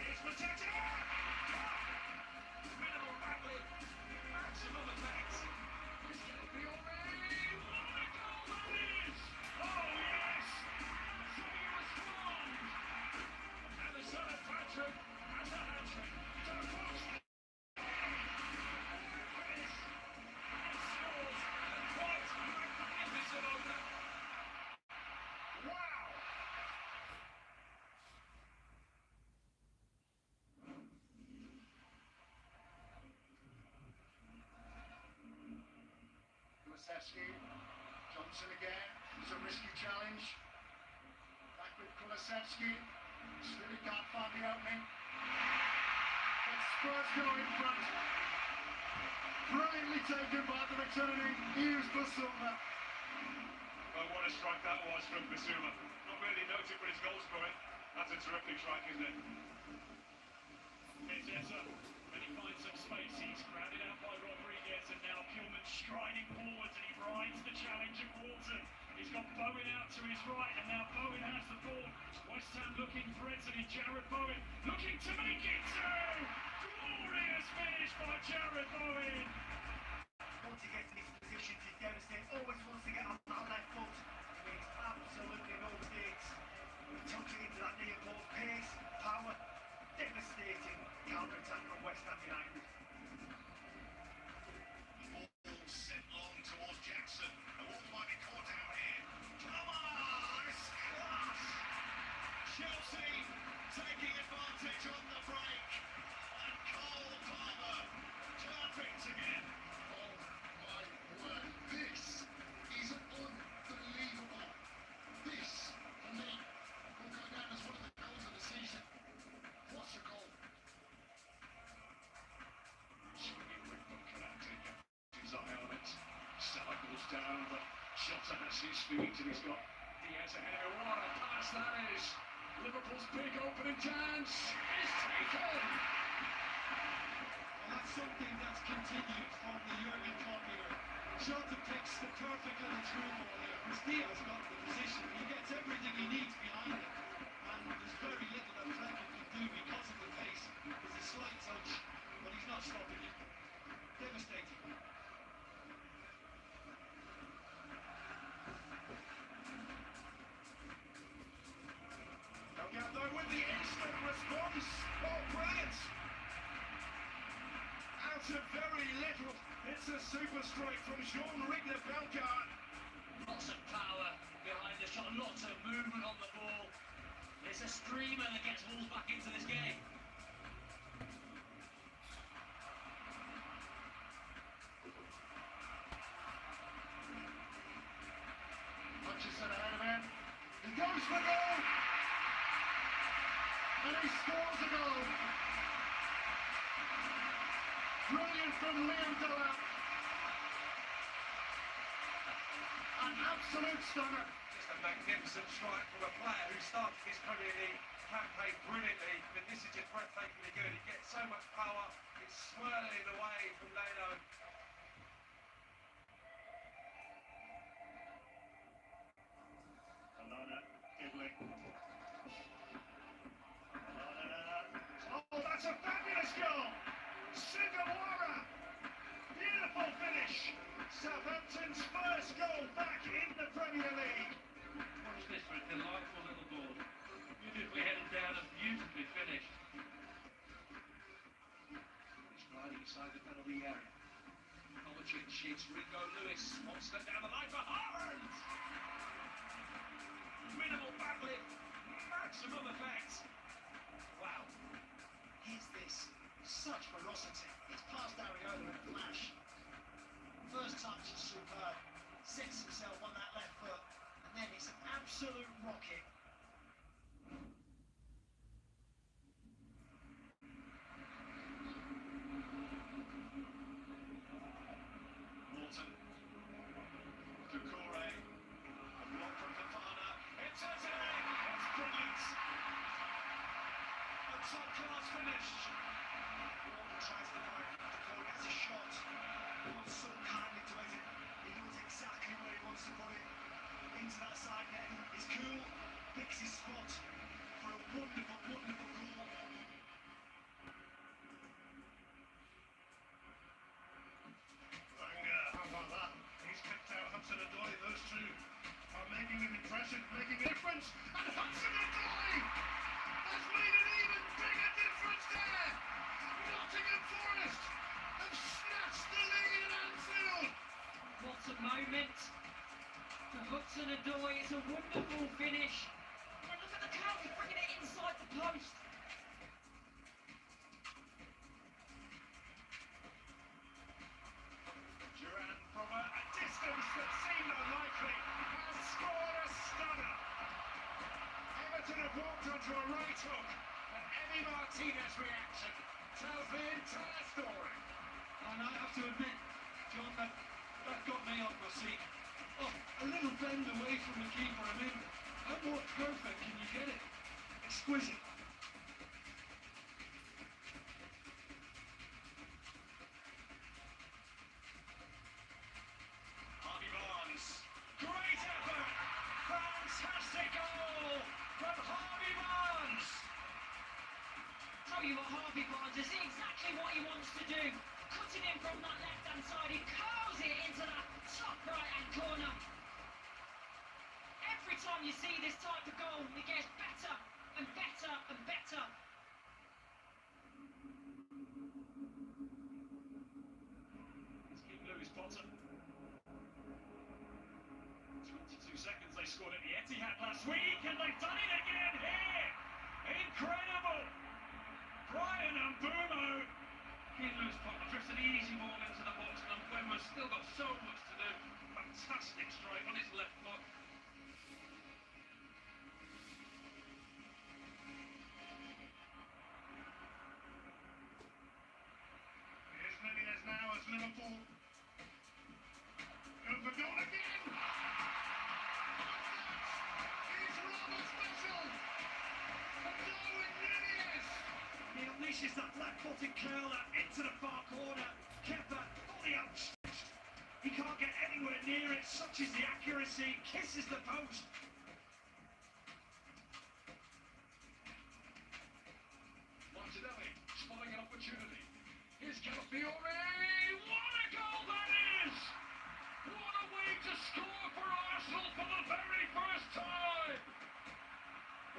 It's protected! Minimal battling, maximum effect. Fiore! What a goal that is! Oh yes! So he responds! And the son of Patrick has a hat-trick to the post. Chris! And scores! What a magnificent opener! Wow! Kulusevski, Johnson again, it's a risky challenge. Back with Kulusevski, still he can't find the opening. But Spurs go in front. Brilliantly taken by the returning Yves Bissouma. Oh, what a strike that was from Bissouma. Not really noted for his goal scoring. That's a terrific strike, isn't it? Here's Eza, and he finds some space. He's grounded out by Rodriguez, and now Pillman striding forwards, and he rides the challenge of Walton. He's got Bowen out to his right, and now Bowen has the ball. West Ham looking for it, and it's Jared Bowen looking to make it two! Glorious finish by Jared Bowen! Once he gets in his position to devastate, always wants to get on that left foot. He makes absolutely no mistakes. He tucks it into that near post, pace, power, devastating counter-attack from West Ham United. Ball sent long towards Jackson. The ball might be caught down here. Come on! It's class! Chelsea taking advantage on the break. And Cole Palmer perfect again. Oh my word, this is his feet and he's got Diaz ahead of him. What a pass that is! Liverpool's big opening chance is taken! And that's something that's continued from the Jurgen Klopp era. Jota picks the perfect little through ball there. Because Diaz got the position. He gets everything he needs behind him. And there's very little that Flecken can do because of the pace. There's a slight touch, but he's not stopping it. Devastating. Delgado with the instant response. Oh, brilliant! Out of very little, it's a super strike from Jean-Rigner Bellegarde. Lots of power behind the shot, lots of movement on the ball. It's a streamer that gets Wolves back into this game. Hutchison ahead of him. He goes for goal! And he scores a goal! Brilliant from Liam Dillon. An absolute stunner. Just a magnificent strike from a player who started his Premier League campaign brilliantly, but this is just breathtakingly good. He gets so much power, it's swirling away from Leno. Oh, that's a fabulous goal! Sugawara! Beautiful finish! Southampton's first goal back in the Premier League. Watch this for a delightful little ball. Beautifully headed down and beautifully finished. He's gliding inside the penalty area. Kovacic hits Ringo Lewis. Wants them down the line for Haaland! Minimal battling, maximum effect. Wow. Here's this. Such ferocity. It's past Ariola in a flash. First touch is superb. Sets himself on that left foot. And then it's an absolute rocket. Morton. Kukure. A block from Fofana. It's a turn! It's brilliant! A top-class finish. Morton tries to find Kukure gets a shot. Wants so kindly to it. He knows exactly where he wants to put it. Into that side net. He's cool. Picks his spot for a wonderful, wonderful goal. Wenger, how about that? He's kicked out Hudson-Odoi. Those two are making an impression, making a difference. And Hudson-Odoi has made an even bigger difference there. Nottingham Forest have snatched the lead at Anfield. What a moment for Hudson-Odoi. It's a wonderful finish. And look at the count, he's bringing it inside the post. Duran from a distance that seemed unlikely has scored a stunner. Everton have walked onto a right hook, and Emi Martinez's reaction tells the entire story. And I have to admit, John, that got me off my seat. Oh, a little bend away from the keeper, I mean, how more perfect can you get it? Exquisite. Harvey Barnes, great effort, fantastic goal from Harvey Barnes. Tell you what, Harvey Barnes is exactly what he wants to do. Cutting in from that left-hand side, he curls it into that top right-hand corner. Every time you see this type of goal, it gets better and better and better. Let's keep Lewis Potter. 22 seconds they scored at the Etihad last week, and they've done it again here. Incredible. Brian Mbeumo. Here's Lewis Potter, just an easy ball into the box, and Mbeumo's still got so much to do. Fantastic strike on his left foot. Here's Mendes now as Liverpool go for goal again. unleashes the flat-footed curler into the far corner. Kepa fully outstretched. He can't get anywhere near it. Such is the accuracy. Kisses the post. Martinelli spotting an opportunity. Here's Calafiore. What a goal that is! What a way to score for Arsenal for the very first time!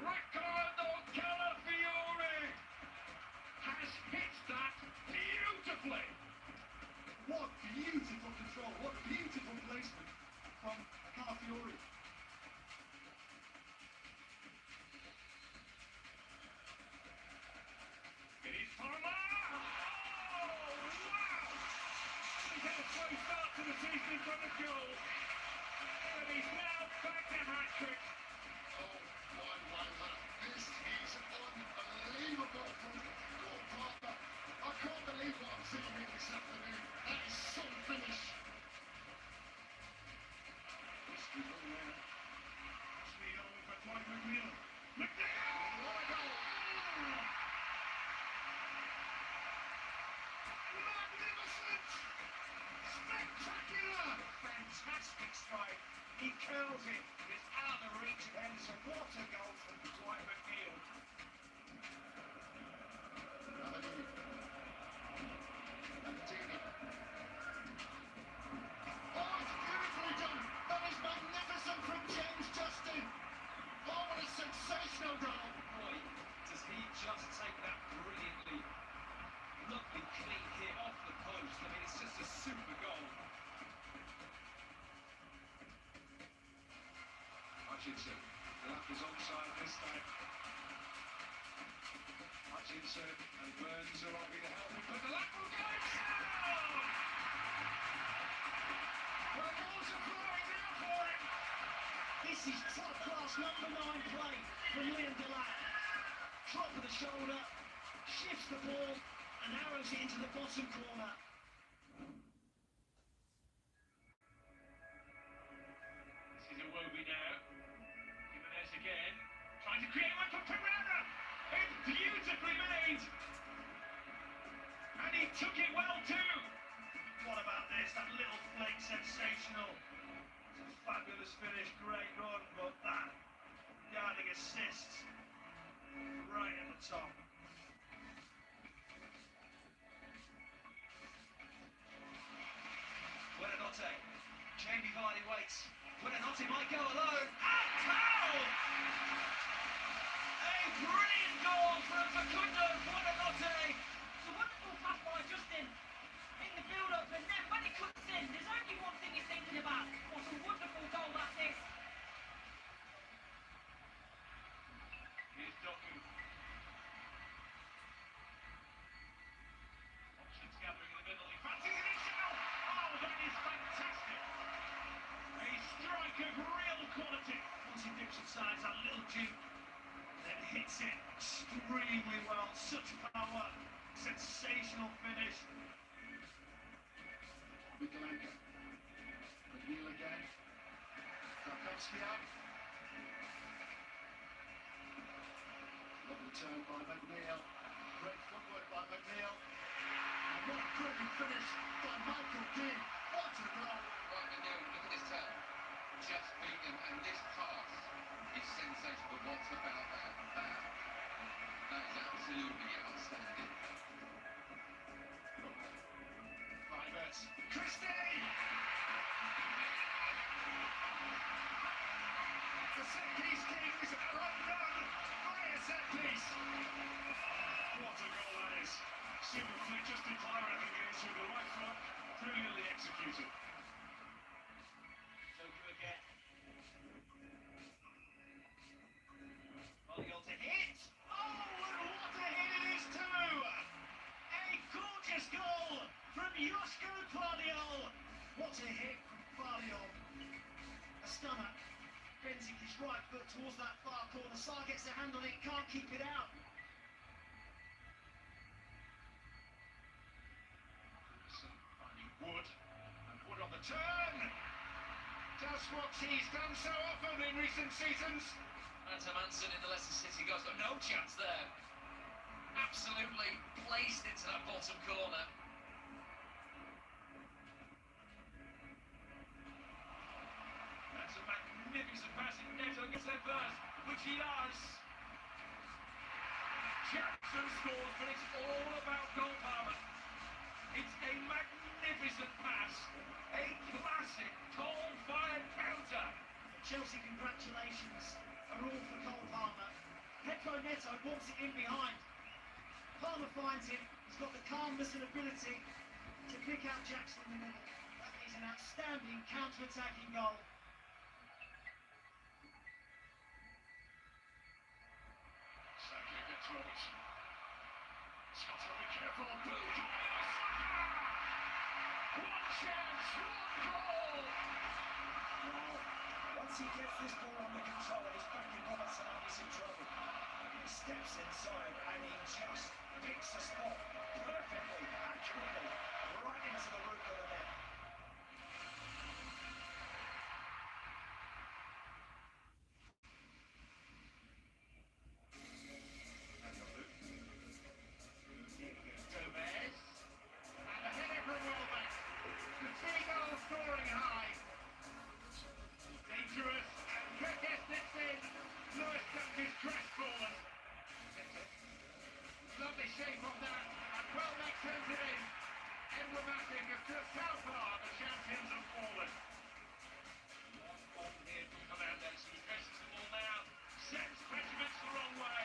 Ricardo Calafiore has hit that beautifully. What beautiful control. What beautiful placement from Calafiore. It is Parma! Oh, wow! He's had a slow start to the season in front of goal. And he's now back to hat-trick. This is unbelievable from the goalkeeper. I can't believe what I'm seeing here this afternoon. That is some finish. Speed on for Dwight McNeil. McNeil! What a goal! Magnificent! Spectacular! Fantastic strike. He curls it. It's out of the reach of Henderson. What a goal from Dwight McNeil. Oh, it's beautifully done. That is magnificent from James Justin. Oh, what a sensational goal. Boy, does he just take that brilliantly. Lovely clean hit off the post. I mean, it's just a super goal. Hutchinson. The lap was onside this time. Hutchinson and Burns are on the help, but the lap will go down! Well, goals are flowing now for him. This is top-class number 9 play from Liam Delap. Drop of the shoulder, shifts the ball, and arrows it into the bottom corner. This is Iwobi now. Jimenez again. Trying to create one for Pereira. It's beautifully made. And he took it well too. What about this? That little flick, sensational. It's a fabulous finish, great run, but that guarding assist right at the top. Buonanotte. Jamie Vardy waits. Buonanotte might go alone. And foul! A brilliant goal from Facundo Buonanotte. It's a wonderful pass by Justin in the build-up, and then when he cuts in, there's only one thing he's thinking about. What a wonderful goal that is. Here's Doku. Options gathering in the middle. He fancies it himself. Oh, that is fantastic. A strike of real quality. Once he dips inside, that little juke, then hits it extremely well. Such power, sensational finish. Mikalenko. McNeil again. Tarkovsky out. Lovely turn by McNeil. Great footwork by McNeil. And what a brilliant finish by Michael Dean. What a goal. Right, McNeil, look at this turn. Just beat him, and this pass is sensational. What's about that? That is absolutely outstanding. Rivers. Christie! The set-piece kings are undone by a set-piece. What a goal that is. Super flick, Justin Tyler, I think it is, with the right foot. Brilliantly executed. Doku again. Volley goal to hit. Oh, and what a hit it is too! A gorgeous goal from Joško Gvardiol. What a hit from Gvardiol. A stunner. Bends his right foot towards that far corner. Sarr gets a hand on it, can't keep it out. Finding Wood, and Wood on the turn! Does what he's done so often in recent seasons. Manson in the Leicester City goes, got no chance there. absolutely placed into that bottom corner. That's a magnificent pass. Neto gets there first, which he does. Jackson scores, but it's all about goal power. It's a magnificent pass, a classic coal-fired counter. Chelsea congratulations are all for Cole Palmer. Petkovic Neto walks it in behind. Palmer finds him. He's got the calmness and ability to pick out Jackson in the middle. That is an outstanding counter-attacking goal. Saka gets Robertson. Scott's got to be careful on Bill. One chance, one goal! Well, once he gets this ball under control and he's back in Robertson up, he's in trouble. He steps inside and he just picks a spot perfectly, accurately, right into the roof of the net. Gomez. And a header from Welbeck. Tigar scoring high. Dangerous. And Keke slips in. Lewis ducked his crestfallen. Lovely shape of that. And Welbeck turns it in. Emblematic of just how far the champions have fallen. One ball here from Fernandez. He presses the ball now. Sets Petkovic the wrong way.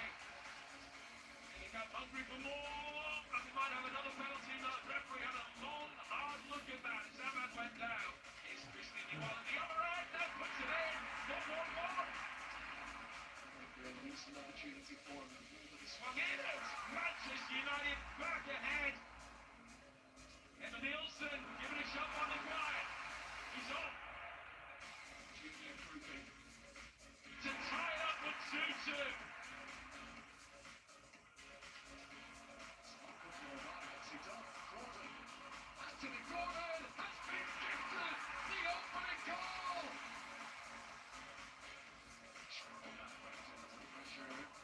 He got hungry for more. And we might have another penalty. The referee had a long, hard look at that as Ahmad went down. It's Christian Newell at the other end. That puts it in. 1-1-1. At least an opportunity for him. But he swung in it. Manchester United back ahead. Emma Nielsen giving a shot on the quiet. He's on. Junior grouping. To tie it up at 2-2. Anthony Gordon has been gifted the opening goal.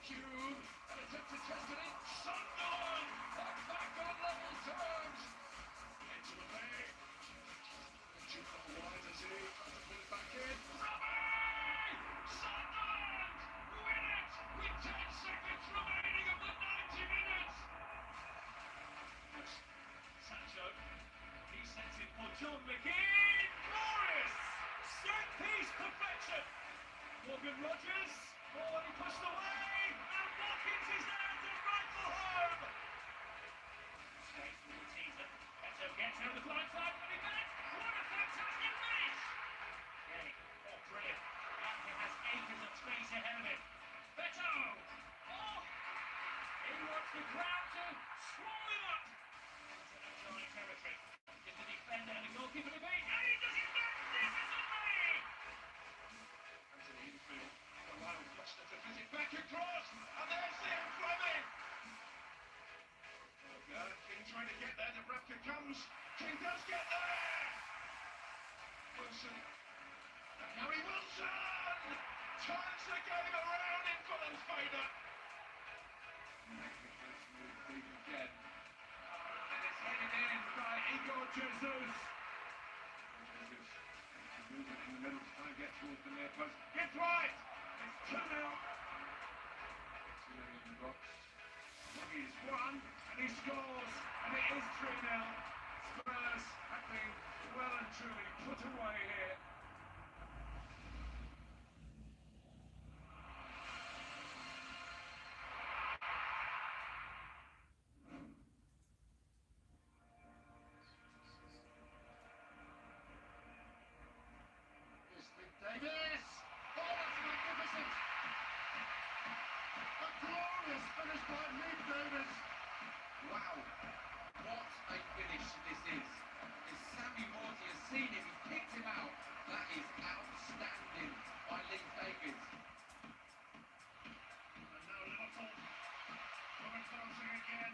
Cube, an attempt to test it in. Sunderland are back on level terms. Into the bay. Chip number wide as he tries to put it back in. Robbie! Sunderland win it with 10 seconds remaining of the 90 minutes. Sancho, he sets it for John McGinn. Glorious! Set piece perfection. Morgan Rogers, already pushed away, and Watkins is there to rifle home. Straight to the teaser. Beto gets out the blind side, and he gets what a fantastic finish! Yeah, oh brilliant. He has acres of space ahead of him. Beto! Oh! He wants the crowd to swallow him up. Territory. Is the defender and the goalkeeper to beat? And he does it magnificently! Anthony infield. Lyle Foster to fit it back across. And there's Liam Fleming. King trying to get there. Dubravka comes. King does get there. Wilson. And Harry Wilson turns the game around in Fulham's favour. Again. And it's headed in by Igor Jesus. Moving in the middle to try and get towards the near post. Gets right! It's 2-0. Gets in the box. He's won, and he scores, and it is 3-0. Spurs have been well and truly put away here. Davis! Oh, that's magnificent! A glorious finish by Nick Davis! Wow, what a finish this is. As Sammy Morty has seen him, he picked him out. That is outstanding by Nick Davis. And now Liverpool. Robert Thompson again.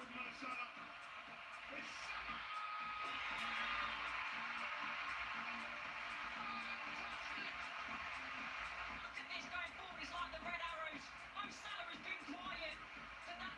With Mo Salah. It's Salah! Look at this going forward, it's like the red arrows. Mo Salah has been quiet, but that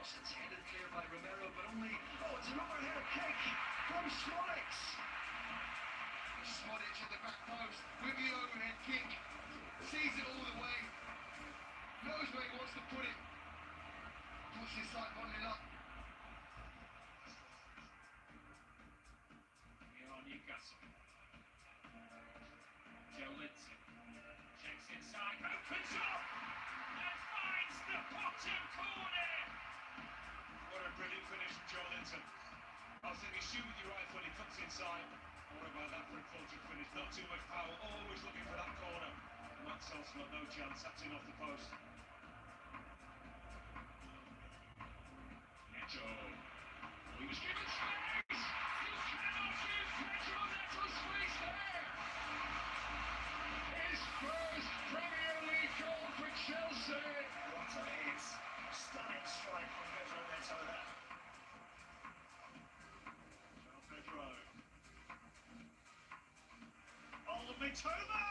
cross. It's headed clear by Romero, but only... Oh, it's an overhead kick from Smolik. Smolik at the back post with the overhead kick. Sees it all the way. Knows where he wants to put it. Puts his side bundle up. Here on Newcastle. Tole checks inside, opens up and finds the bottom corner. What a brilliant finish from Joelinton. I was thinking, shoot with your right foot, he comes inside. What about that for a cultured finish? Not too much power, always looking for that corner. Maxwell's got no chance, that's in off the post. Neto. He was given space! You cannot use Pedro Neto's space there! His first Premier League goal for Chelsea! What a hit. Stunning strike from Pedro Neto there. Pedro. Oh, Mitoma!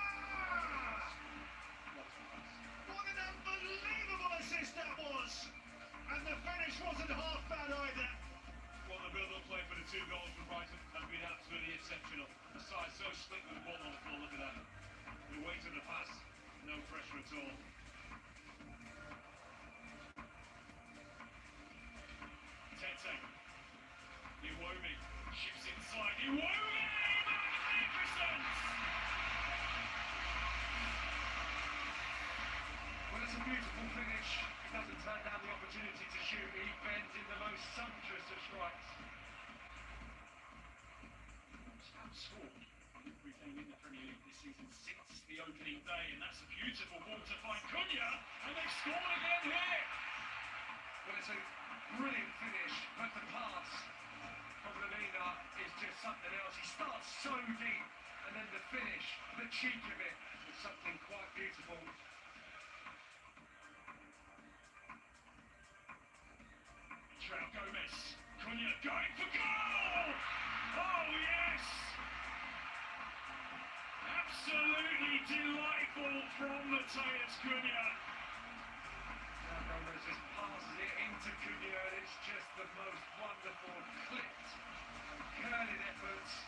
What an unbelievable assist that was! And the finish wasn't half bad either. Well, the build-up play for the 2 goals from Brighton has been absolutely exceptional. The side so slick with the ball on the floor, look at that. The weight of the pass, no pressure at all. Tete. Iwobi shifts inside. Iwobi! Magnificent! Well, it's a beautiful finish. He doesn't turn down the opportunity to shoot. He bends in the most sumptuous of strikes. Sam scored. We came in the Premier League this season since the opening day, and that's a beautiful ball to find Cunha, and they've scored again here. Well, it's a brilliant finish, but the pass from Lemina is just something else. He starts so deep, and then the finish, the cheek of it, is something quite beautiful. João Gomez. Cunha going for goal! Oh, yes! Absolutely delightful from Matheus Cunha. Now Gomez just passes it into Cunha, and it's just the most wonderful clipped and curling efforts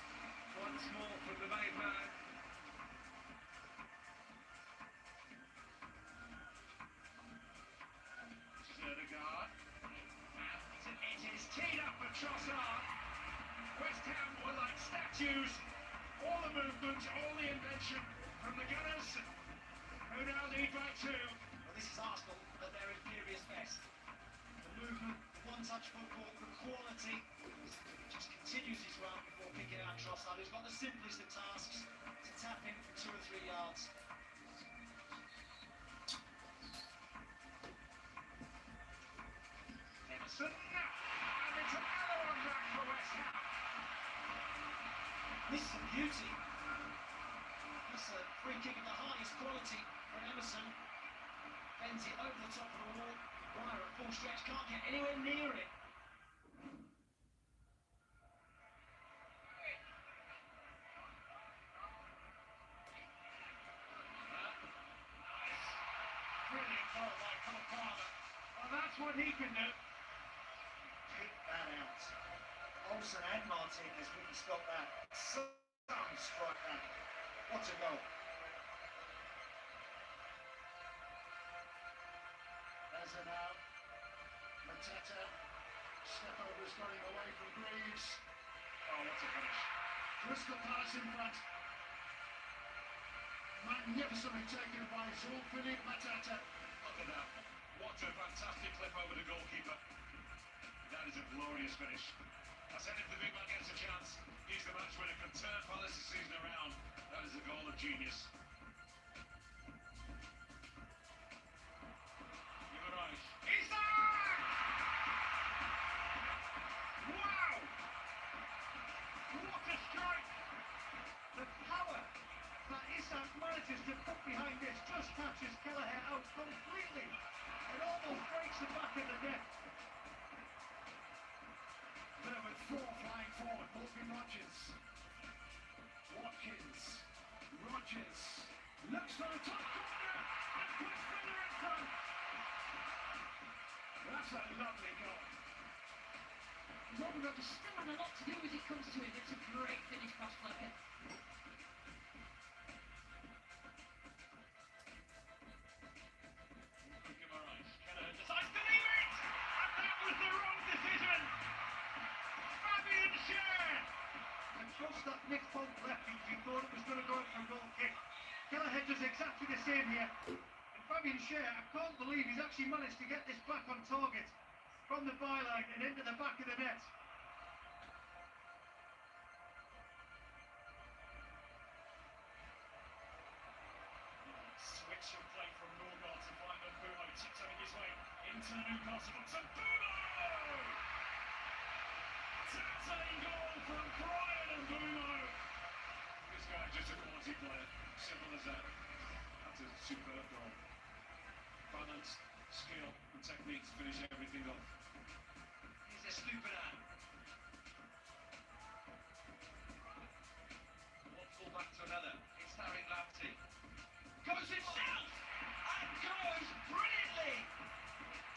once more from the main man. Dejan. It is teed up for Trossard. West Ham were like statues. All the movement, all the invention from the Gunners, who now lead by 2. Well, this is Arsenal at their imperious best. The movement, the one-touch football, the quality, just continues his run before picking out Trossard, who's got the simplest of tasks to tap in from 2 or 3 yards. Emerson, and it's another one back for West Ham. This is a beauty. That's a free kick of the highest quality from Emerson. Bends it over the top of the wall. Wire at full stretch, can't get anywhere near it. Brilliant goal by Cole. Well, that's what he can do. Pick that out. Olsen and Martinez wouldn't stop that. Some strike that. What a goal. As now, Mateta, step overs got him away from Greaves. Oh, what a finish. Crystal Palace in front. Magnificently taken by Jean-Philippe Mateta. Look at that. What a fantastic clip over the goalkeeper. That is a glorious finish. I said if the big man gets a chance, he's the match winner, can turn Palace's season around. That is a goal of genius. You're right. He's there! Wow! What a strike! The power that Isak manages to put behind this just catches Kelleher out completely. It almost breaks the back of the net. There with 4 flying forward, Morgan Rogers. Watkins. Rogers. Looks for the top corner and puts Miller in front. That's That's a lovely goal. Robert still had a lot to do as it comes to it. It's a great finish past Flecken. Decides to leave it! And that was the wrong decision! Fabian Schär! And trust that Nick Pope left it, he thought it was going to go out for a goal kick. Kelleher does exactly the same here. And Fabian Schär, I can't believe he's actually managed to get this back on target from the byline and into the back of the net. Switch of play from Norgard to find Mbumo, tiptoeing his way into the Newcastle box. And Mbumo! Tattling goal from Brian Mbumo. This guy just a quality player, simple as that. That's a superb goal. Balance, skill and technique to finish everything off. He's a stupid ad. One full back to another. It's Tarek Lamptey. Goes himself and goes brilliantly.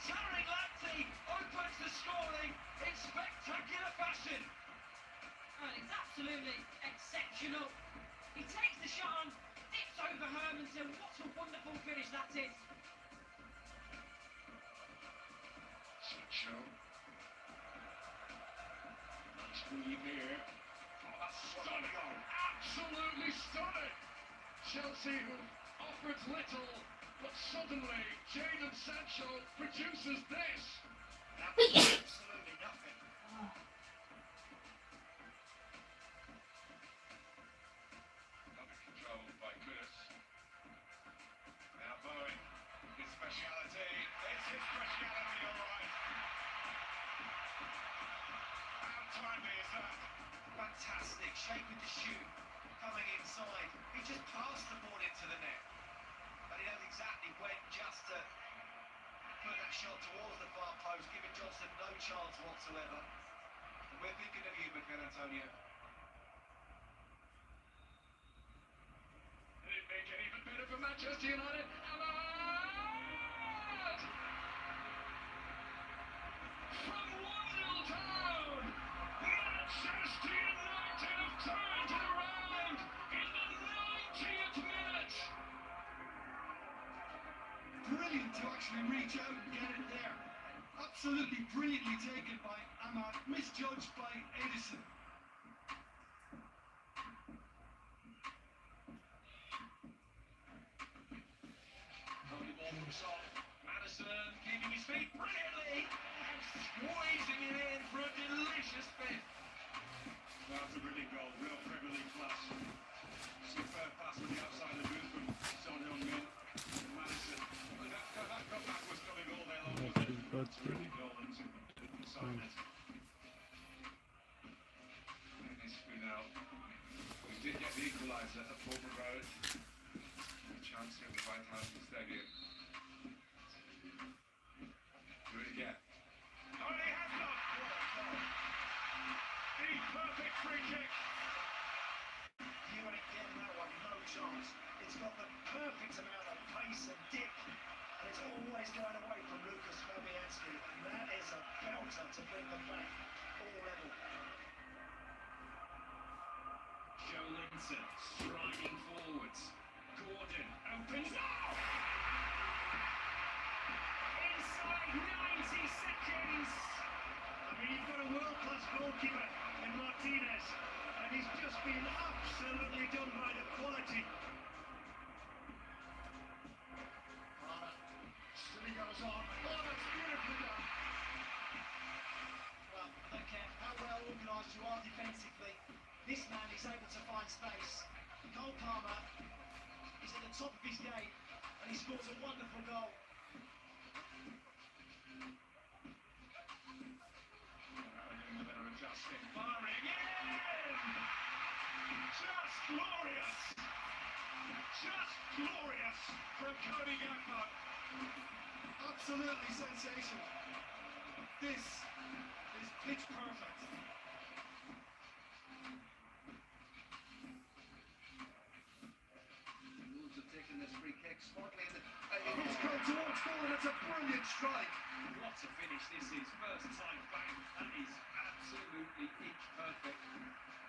Tarek Lamptey opens the scoring in spectacular fashion. Oh, it's absolutely exceptional. He takes the shot on, dips over Hermanson. What a wonderful finish that is. Sancho. Nice weave here. Oh, that's stunning. Absolutely stunning. Chelsea who offered little, but suddenly Jadon Sancho produces this. Absolutely nothing. Under control by Kudus. Now Bowen, his speciality. It's his speciality, all right. How timely is that? Fantastic shape with the shoe. Coming inside. He just passed the ball into the net. But he knows exactly when just to put that shot towards the far post, giving Johnson no chance whatsoever. And we're thinking of you, Mikel Antonio. And it may get even better for Manchester United. Ahmad! From 1-0 down, Manchester United have turned it around in the 90th minute. Brilliant to actually reach out and get it there. Absolutely brilliantly taken by Ahmad, misjudged by Edison. Holy ball from Son. Madison keeping his feet brilliantly and squeezing it in for a delicious fifth. Well, that's a brilliant goal, real Premier League class. Superb pass from the outside of the booth from Son Heung-min. Madison. Well, that comeback was coming all day long, wasn't it? It's a brilliant goal and inside it. And this now. We did get the equaliser at Fulham Road. A chance here at the right hand of the stadium. Do it again. Oh, and he has done! What a goal! The perfect free kick! You ain't getting that one, no chance. It's got the perfect amount of pace and dip, and it's always going away from Lucas Fabianski, and that is a belter to bring them back all level. Joe Linton striding forwards. Gordon opens up! Inside 90 seconds! I mean, you've got a world-class goalkeeper in Martinez, and he's just been absolutely done by the quality. Still he goes on. Oh, that's beautifully done! Well, I don't care how well organised you are defensively, this man is able to find space. Cole Palmer is at the top of his game, and he scores a wonderful goal. They're adjusting. Firing in! Just glorious! Just glorious from Cody Gakpo. Absolutely sensational. This is pitch perfect. Wolves have taken this free kick smartly. Pitkovic towards goal, and it's a brilliant strike. What a finish this is. First time back. That is absolutely pitch perfect.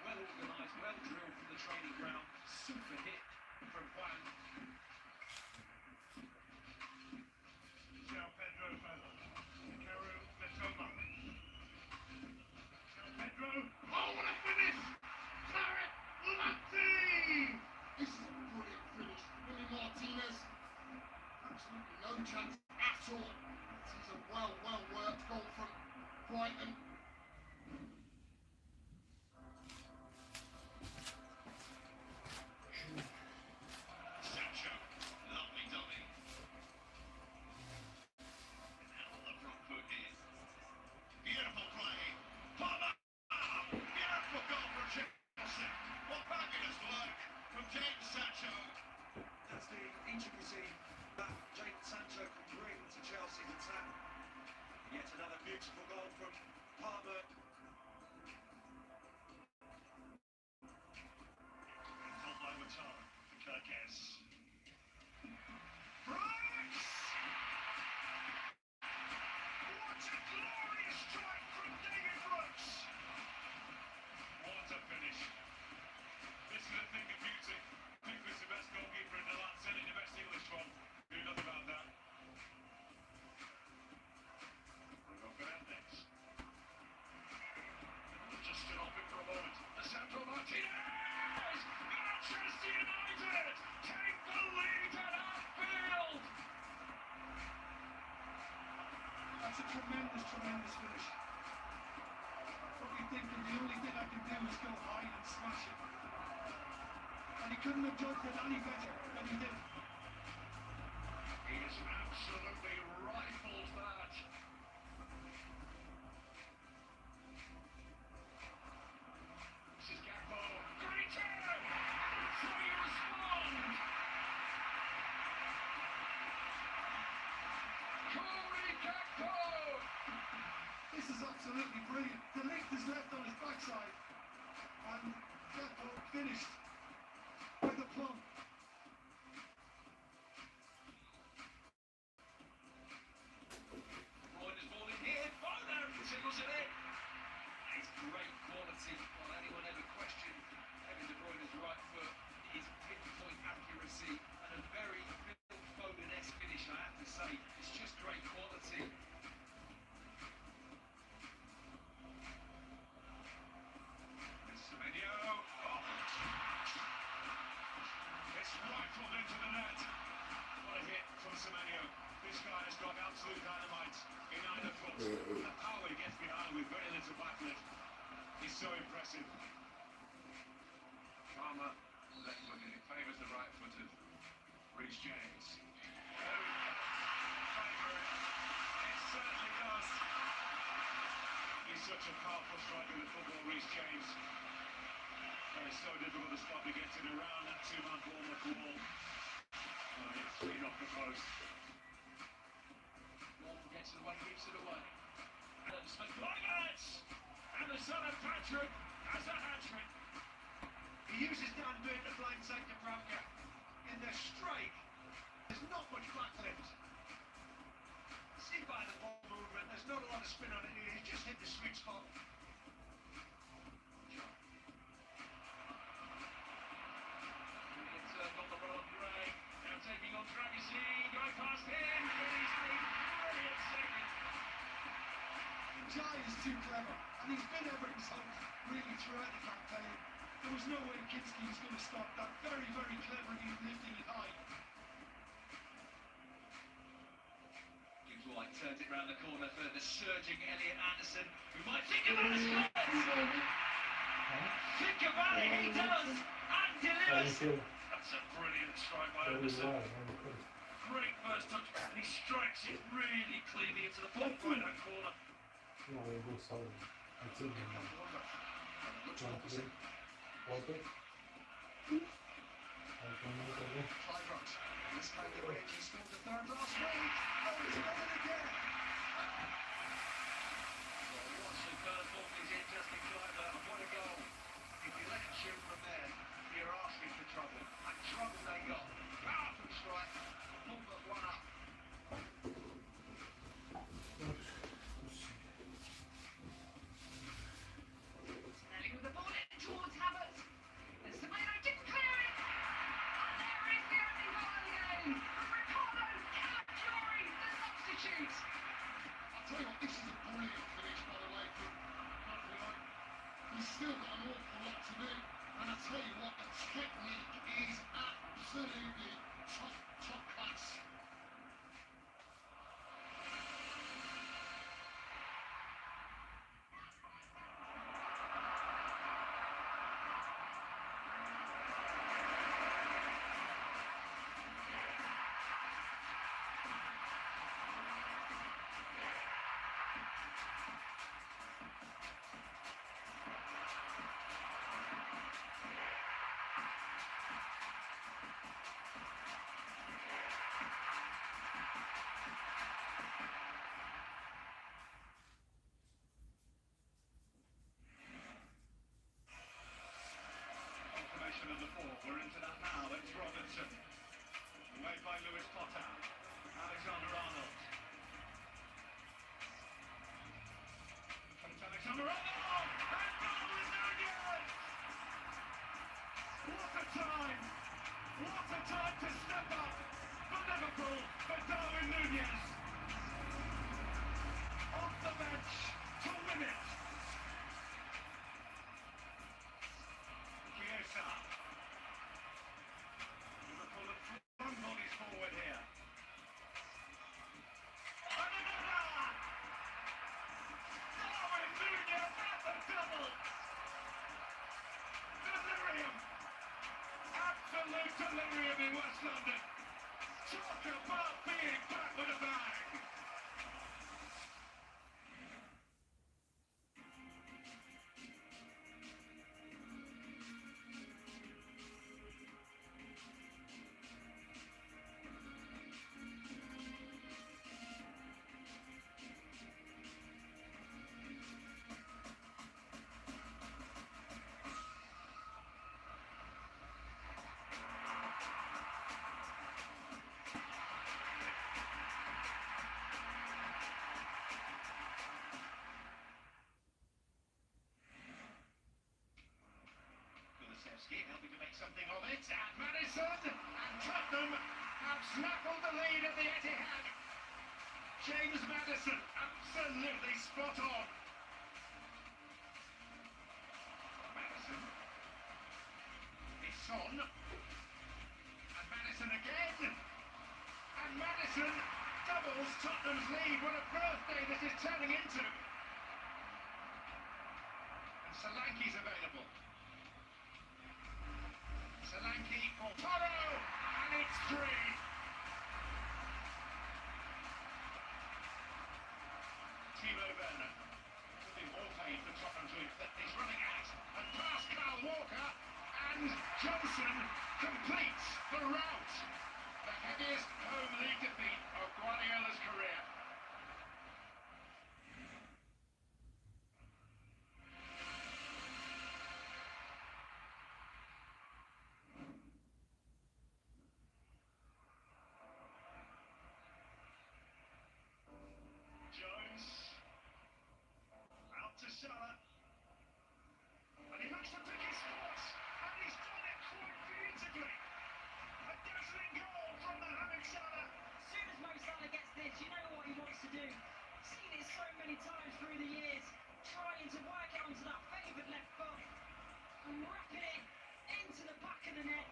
Well organised, well drilled from the training ground. Super hit from Juan. João Pedro Fala. Karu Betoma. João Pedro. Oh, what a finish! Tarek Latte! This is a brilliant finish. Willie Martinez. Absolutely no chance at all. This is a well worked goal from Brighton. Sancho, lovely dummy. Now on the front foot here. Beautiful play. Palmer! Beautiful goal from Chelsea. What fabulous work from James Sancho. That's the intricacy that Jadon Sancho can bring to Chelsea's attack. Yet another beautiful goal from Palmer. Held by Tole. Kirkes. Brooks! What a glorious strike from David Brooks! What a finish. This is a thing of beauty. Pickford's the best goalkeeper in the land, certainly the best English one. Do nothing about that. Bruno Fernandes. Just stood off it for a moment. Lisandro Martinez! Manchester United take the lead at Anfield! That's a tremendous finish. Probably thinking the only thing I can do is go high and smash it. And he couldn't have judged it any better than he did. He has absolutely rifled that. This is Gakpo. Great turn! That's how you respond! Corey Gakpo! This is absolutely brilliant. The length is left on his backside. And Gakpo finished with a plum. Royder's ball in here. Oh no! Signals it in. It's great quality. Well, anyone ever questioned Kevin De Bruyne's right foot, his pinpoint accuracy, and a very Phil Foden-esque finish, I have to say. It's just great quality. Semenyo. Oh. It's rifled into the net. What a hit from Semenyo. This guy has got absolute dynamite in either foot. The power he gets behind with very little backlift is so impressive. Palmer, left-footed. It favours the right-footed Reece James. Favour it. It certainly does. He's such a powerful striker in football, Reece James. And it's so difficult to stop. He gets it around that two-man Bournemouth wall. Oh, it's clean off the post. Walton gets it away, keeps it away. Adams McClymont! And the son of Patrick has a hat-trick. He uses Dan Burn to blindside Dubravka. In the strike, there's not much backlift. See by the ball movement, there's not a lot of spin on it. He just hit the sweet spot. It's on the run on Gray. Now taking on Travis Lee. Going past him. He's made brilliant second. Jai is too clever, and he's been Everton's hope really throughout the campaign. There was no way Kinski was going to stop that. Very clever, he's lifting it high. Gibbs White turns it round the corner for the surging Elliot Anderson, who might think about a shot. Think about it, he does, and delivers. That's a brilliant strike by Anderson. Great first touch, and he strikes it really cleanly into the bottom right-hand corner. No, it was solid. I think Clybrooks, this time the range, he scored the third last week. Oh, he's done it again. Well, what superb ball is in Justin Kluivert, and what a goal. If you let him shoot from there, you're asking for trouble. And trouble they got. Powerful strike, pulled that one up. Nunez! I'll tell you what, this is a brilliant finish, by the way, from Petkovic. He's still got an awful lot to do, and I tell you what, the technique is absolutely top class. Of the four. We're into that now. It's Robertson. Made by Lewis Potter. Alexander Arnold. Comes Alexander Arnold! And Darwin Nunez! What a time! What a time to step up for Liverpool, for Darwin Nunez! Off the bench to win it! Bodies forward here. Darwin Nunez at the double. Delirium. Absolute delirium in West London. Talk about being back with a bang. Helping to make something of it, and Madison and Tottenham have snaffled the lead at the Etihad. James Madison, absolutely spot on. Madison, it's Son, and Madison again, and Madison doubles Tottenham's lead. What a birthday this is turning into. And Solanke's available. Solanke for Tole, and it's 3. Timo Werner, something more pain for Tottenham to inflict. He's running out, and past Kyle Walker, and Johnson completes the rout. The heaviest home league defeat of Guardiola's career. Salah, and he makes the biggest spots, and he's done it quite beautifully. A dazzling goal from Mohamed Salah. As soon as Mo Salah gets this, you know what he wants to do. Seen it so many times through the years, trying to work it onto that favoured left foot and wrapping it into the back of the net.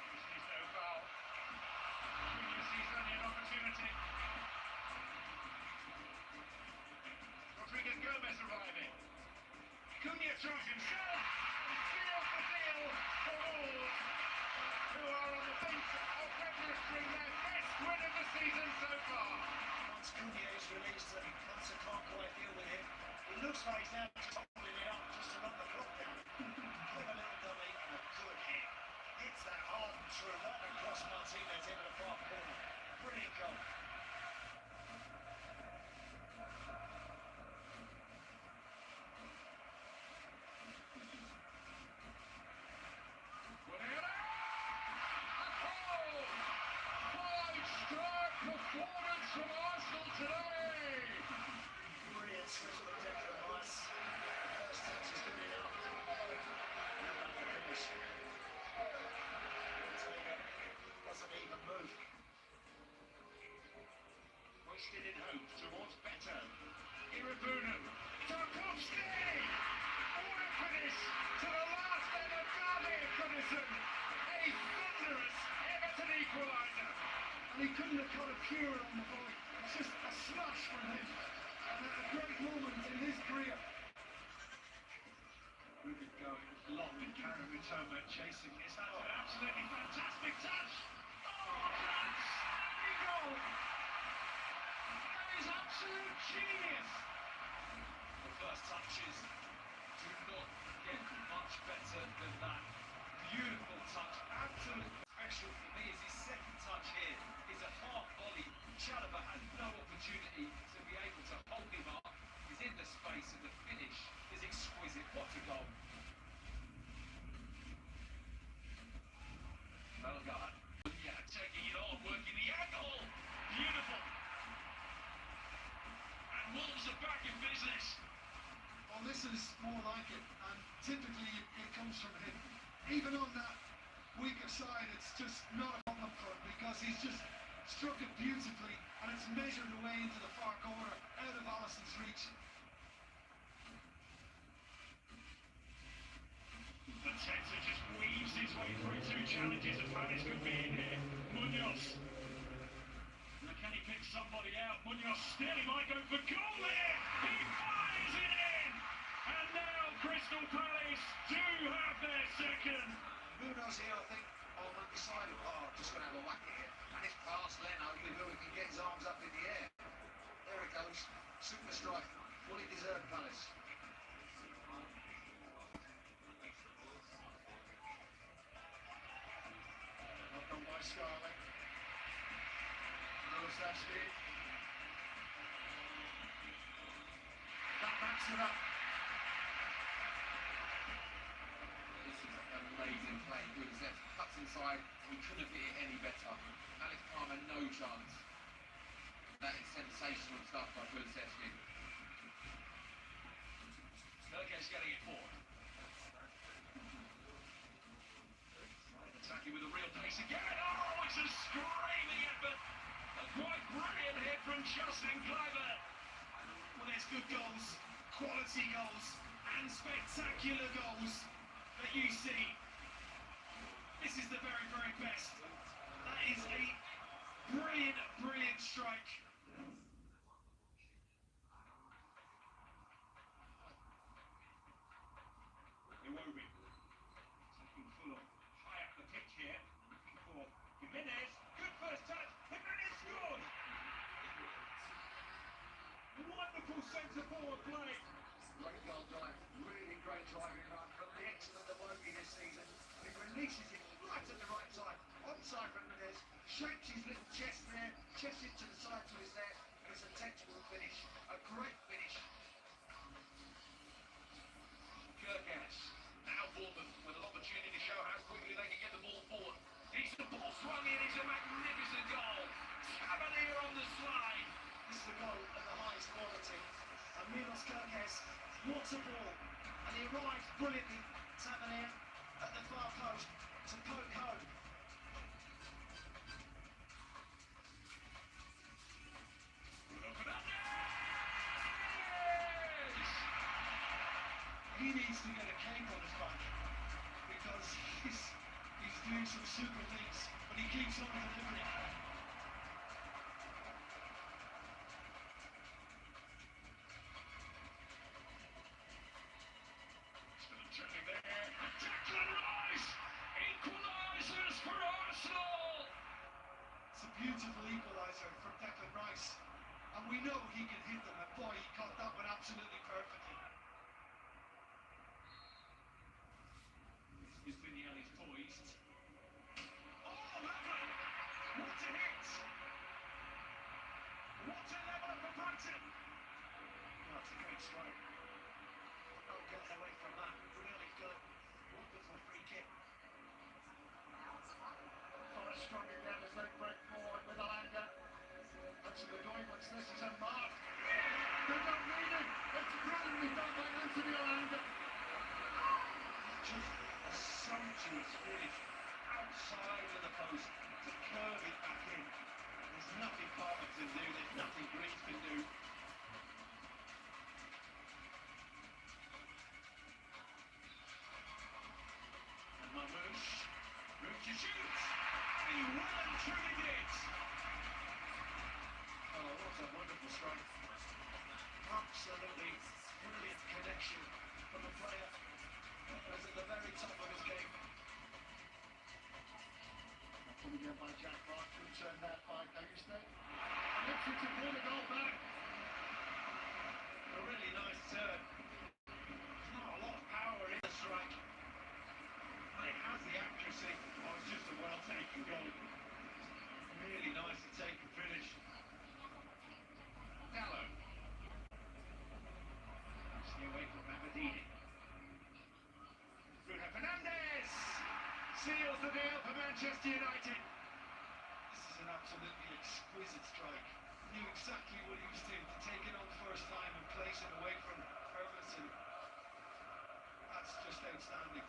He sees no foul. He sees only an opportunity. Gomez arriving. Cunha throws himself and seals the deal for Wolves, who are on the bench of registering their best win of the season so far. Once Cunha is released, Clancy can't quite deal with him. It looks like he's now just holding it up just to run the clock down. Clever little dummy and a good hit. Hits that hard and true, right across Martinez into the far corner. Brilliant goal. Performance from Arsenal today! Brilliant switch of the deck of ice. First touch is good enough. Now back to finish. Tigar doesn't even move. rested in hope towards Beto. Irabunu. Tarkovsky! What a finish to the last ever derby at Goodison. A thunderous Everton equaliser. And he couldn't have got a pure on the boy. It's just a smash from him. And a great moment in his career. Ruben going long with Karen Mitoma chasing this. That's an absolutely fantastic touch. Oh, that's a goal. That is absolute genius. The first touches do not get much better than that. Beautiful touch, absolute special for me is his second touch here. Is a half volley. Chalobah had no opportunity to be able to hold him up. He's in the space and the finish is exquisite. What a goal. Bellegarde. Yeah, taking it on, working the angle. Beautiful. And Wolves are back in business. Well, this is more like it, and typically it comes from him. Even on that weaker side, it's just not a problem for him because he's just struck it beautifully and it's measured away into the far corner, out of Alisson's reach. Mateta just weaves his way through two challenges and Palace could be in here. Munoz. Now can he pick somebody out? Munoz still, he might go for goal there. He fires it in. And now Crystal Palace do have their second. Munoz here, I think, on undecided. Oh, just going to have a whack at it. And it's past Leno, who can get his arms up in the air. There it goes. Super strike. Fully deserved, Palace. Knock on by Scarlett. Lewis Ashby. That backs it up. This is amazing play. Kulusevski cuts inside. We couldn't have hit it any better. Alex Palmer, no chance. That is sensational stuff by Kulusevski. Nurkic getting it forward. Attacking with a real pace again. Oh, it's a screaming effort. A quite brilliant hit from Justin Kluivert. Well, there's good goals, quality goals, and spectacular goals that you see. This is the very, very best. That is a brilliant, brilliant strike. Iwobi taking full on high up the pitch here, looking for Jimenez. Good first touch. Jimenez scored. Wonderful centre forward play. Great goal drive. Really great driving run from the excellent Iwobi this season. And he releases it right at the right time. Onside from Menez. Shapes his little chest there. Chests it to the side to his left. And it's a textbook finish. A great finish. Kirkas. Now Bournemouth with an opportunity to show how quickly they can get the ball forward. He's the ball swung in. It's a magnificent goal. Cavalier on the slide. This is a goal of the highest quality. And Milos Kirkes wants a ball. And he arrives brilliantly. Tavernier at the far post to poke home. He needs to get a cape on his back because he's doing some super things, but he keeps on delivering. Turning there. Declan Rice equalises for Arsenal. It's a beautiful equaliser from Declan Rice, and we know he can hit them. And boy, he caught that one absolutely perfectly. Is Vinny poised. Oh, lovely! What a hit! What a level for Brighton! That's a great strike. No getting away from that. Really good. Wonderful free kick. Forrest struggling down his leg break forward with Alanga. Actually, the going once this is a mark. They don't need it! It's brilliantly done by Anthony Alanga. Just a sumptuous finish outside of the post to curve it back in. There's nothing Parker can do, there's nothing again by Jack Clark. Couldn't turn that by Auguste. And Ipswich have won the goal back. A really nice turn. There's not a lot of power in the strike. But it has the accuracy. Oh, it's just a well-taken goal. Really nice to take and finish. Tole. Stay away from Aberdeen. Bruno Fernandes seals the deal for Manchester United. This is an absolutely exquisite strike. Knew exactly what he was doing to take it on the first time and place it away from Ferguson. That's just outstanding.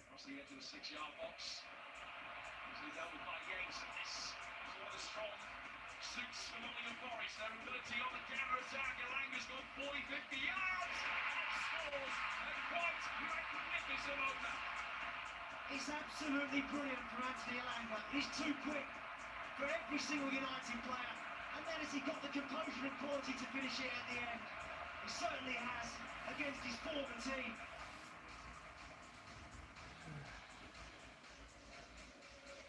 Across the edge of the 6-yard box. Easily dealt with by Yates, and this is one of the strong suits for Nottingham Forest. Their ability on the counter attack. Elanga's gone 40-50 yards and scores a quite magnificent opener. It's absolutely brilliant for Anthony Elanga. He's too quick for every single United player. And then has he got the composure and quality to finish it at the end? He certainly has against his former team.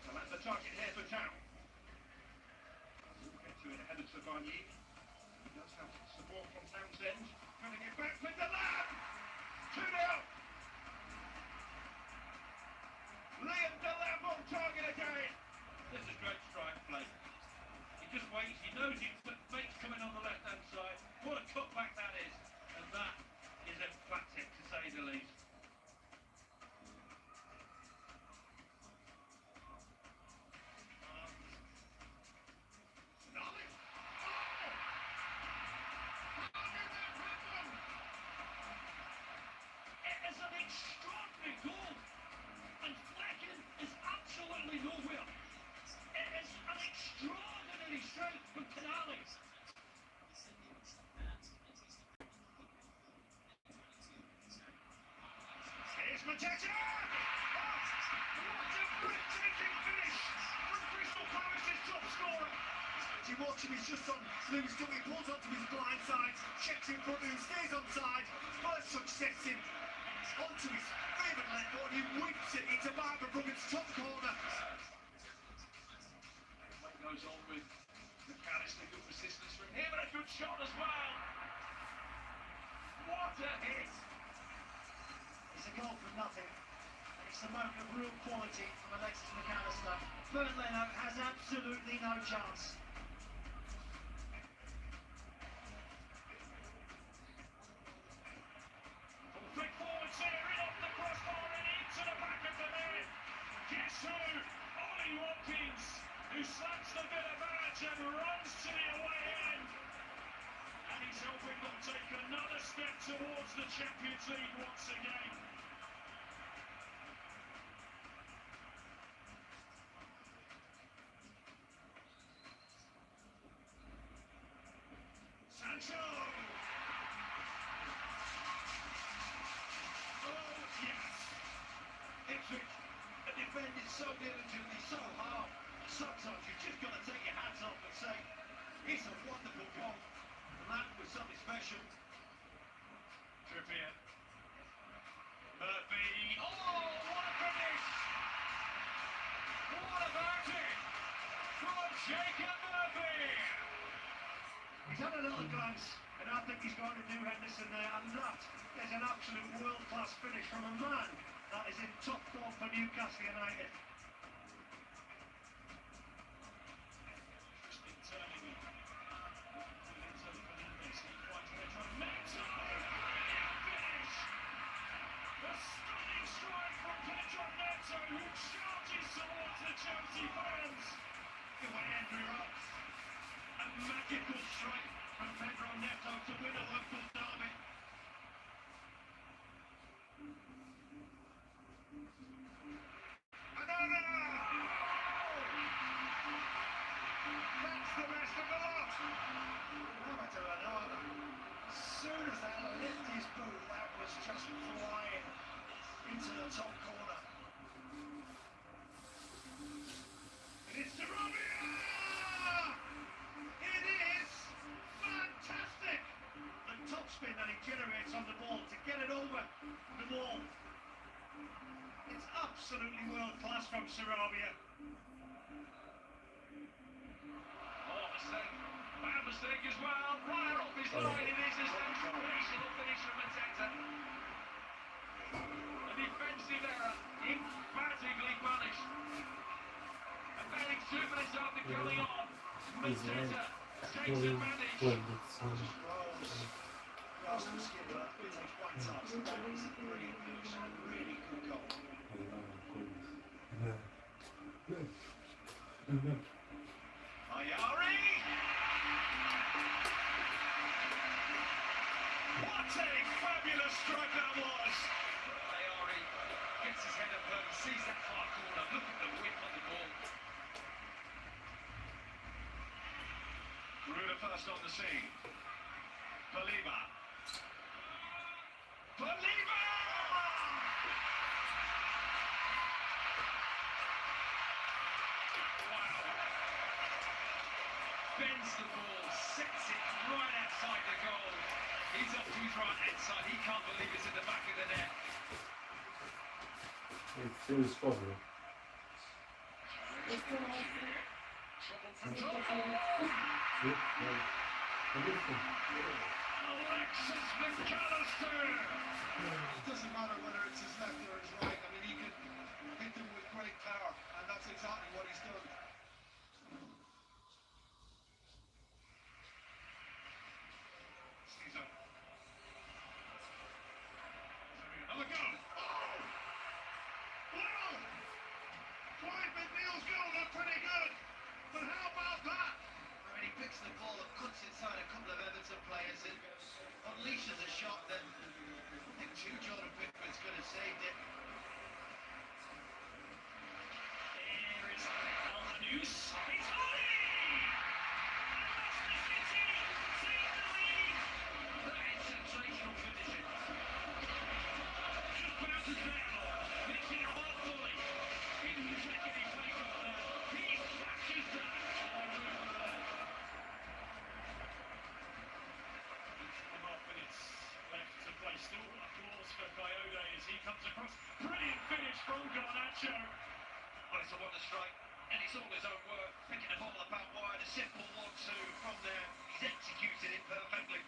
And the target here for Town. We'll get to it ahead of Savani. He does have support from Townsend. Trying to get back with the lad! 2-0! Liam Delap on target again! This is great strike play. He just waits, he knows his mate's coming on the left-hand side. What a cutback that is. And that is emphatic, to say the least. It is an extraordinary goal, and Flecken is absolutely nowhere. It is an extraordinary strike from Canale. Here's Mateta! What a breathtaking finish from Crystal Palace's top scorer! As you watch him, he's just on loose, he pulls onto his blind side, checks in front of him, stays on side, first touch sets him onto his favourite left foot, he whips it into Barbara Bruggen's top corner. What goes on with McAllister, good persistence from him, and a good shot as well. What a hit! It's a goal from nothing. And it's a moment of real quality from Alexis McAllister. Bernd Leno has absolutely no chance. Quick forward here, in off the crossbar and into the back of the net. Guess who? Ollie Watkins, who slaps the bit of badge and runs to the away end. And he's helping them take another step towards the Champions League once again. Sancho! Oh, yes! Ipswich are defended so diligently, so hard. Sometimes you've just got to take your hats off and say, it's a wonderful goal. And that was something special. Trippier. Murphy. Oh, what a finish! What about it? From Jacob Murphy! He's had another glance, and I think he's going to do Henderson there, and that is an absolute world-class finish from a man that is in top form for Newcastle United. Interesting turning in. Into Fernandes, he finds Pedro Neto! Brilliant finish! A stunning strike from Pedro Neto, who charges towards the Chelsea fans. Away Andrew Ross. A magical strike from Pedro Neto to win a local derby. Another! That's the best of the lot! Another. As soon as that lifted his boot, that was just flying into the top corner. And it's Sarabia! It is fantastic! The top absolutely world class from Sarabia. Oh, mistake. Bad mistake as well. Right off his line, it is a sensational finish from Mateta. A defensive error, emphatically punished. And barely 2 minutes after coming on, Mateta takes advantage. Arsenal skipper takes one touch. That is a brilliant finish. A really good goal. Ayari! What a fabulous strike that was! Ayari gets his head up early, sees that far corner, look at the whip on the ball. Ruda first on the scene. Believer. Believer! Wow. Bends the ball, sets it right outside the goal. He's up to his right hand side. He can't believe it's in the back of the net. It feels possible. Alexis McAllister! It doesn't matter whether it's his left or his right. I mean, he can hit them with great power, and that's exactly what he's done. Caesar. Another go! Oh! Well! Clyde McNeil's goal looked pretty good, but how about that? I mean, he picks the ball and cuts inside a couple of Everton players and unleashes a shot that I think Jordan Pickford's could have saved it. Here is Al-Manous. It's Oli! And Leicester City take the lead. That is sensational finishing. Just bounces down. Mixing it up fully. He didn't take any place on that. He catches that. Left to play. Still applause for Coyote as he comes across. Brilliant finish from Garnacho. Well, it's a wonder strike, and it's all his own work. Picking the ball up out wide, a simple 1-2 from there. He's executed it perfectly.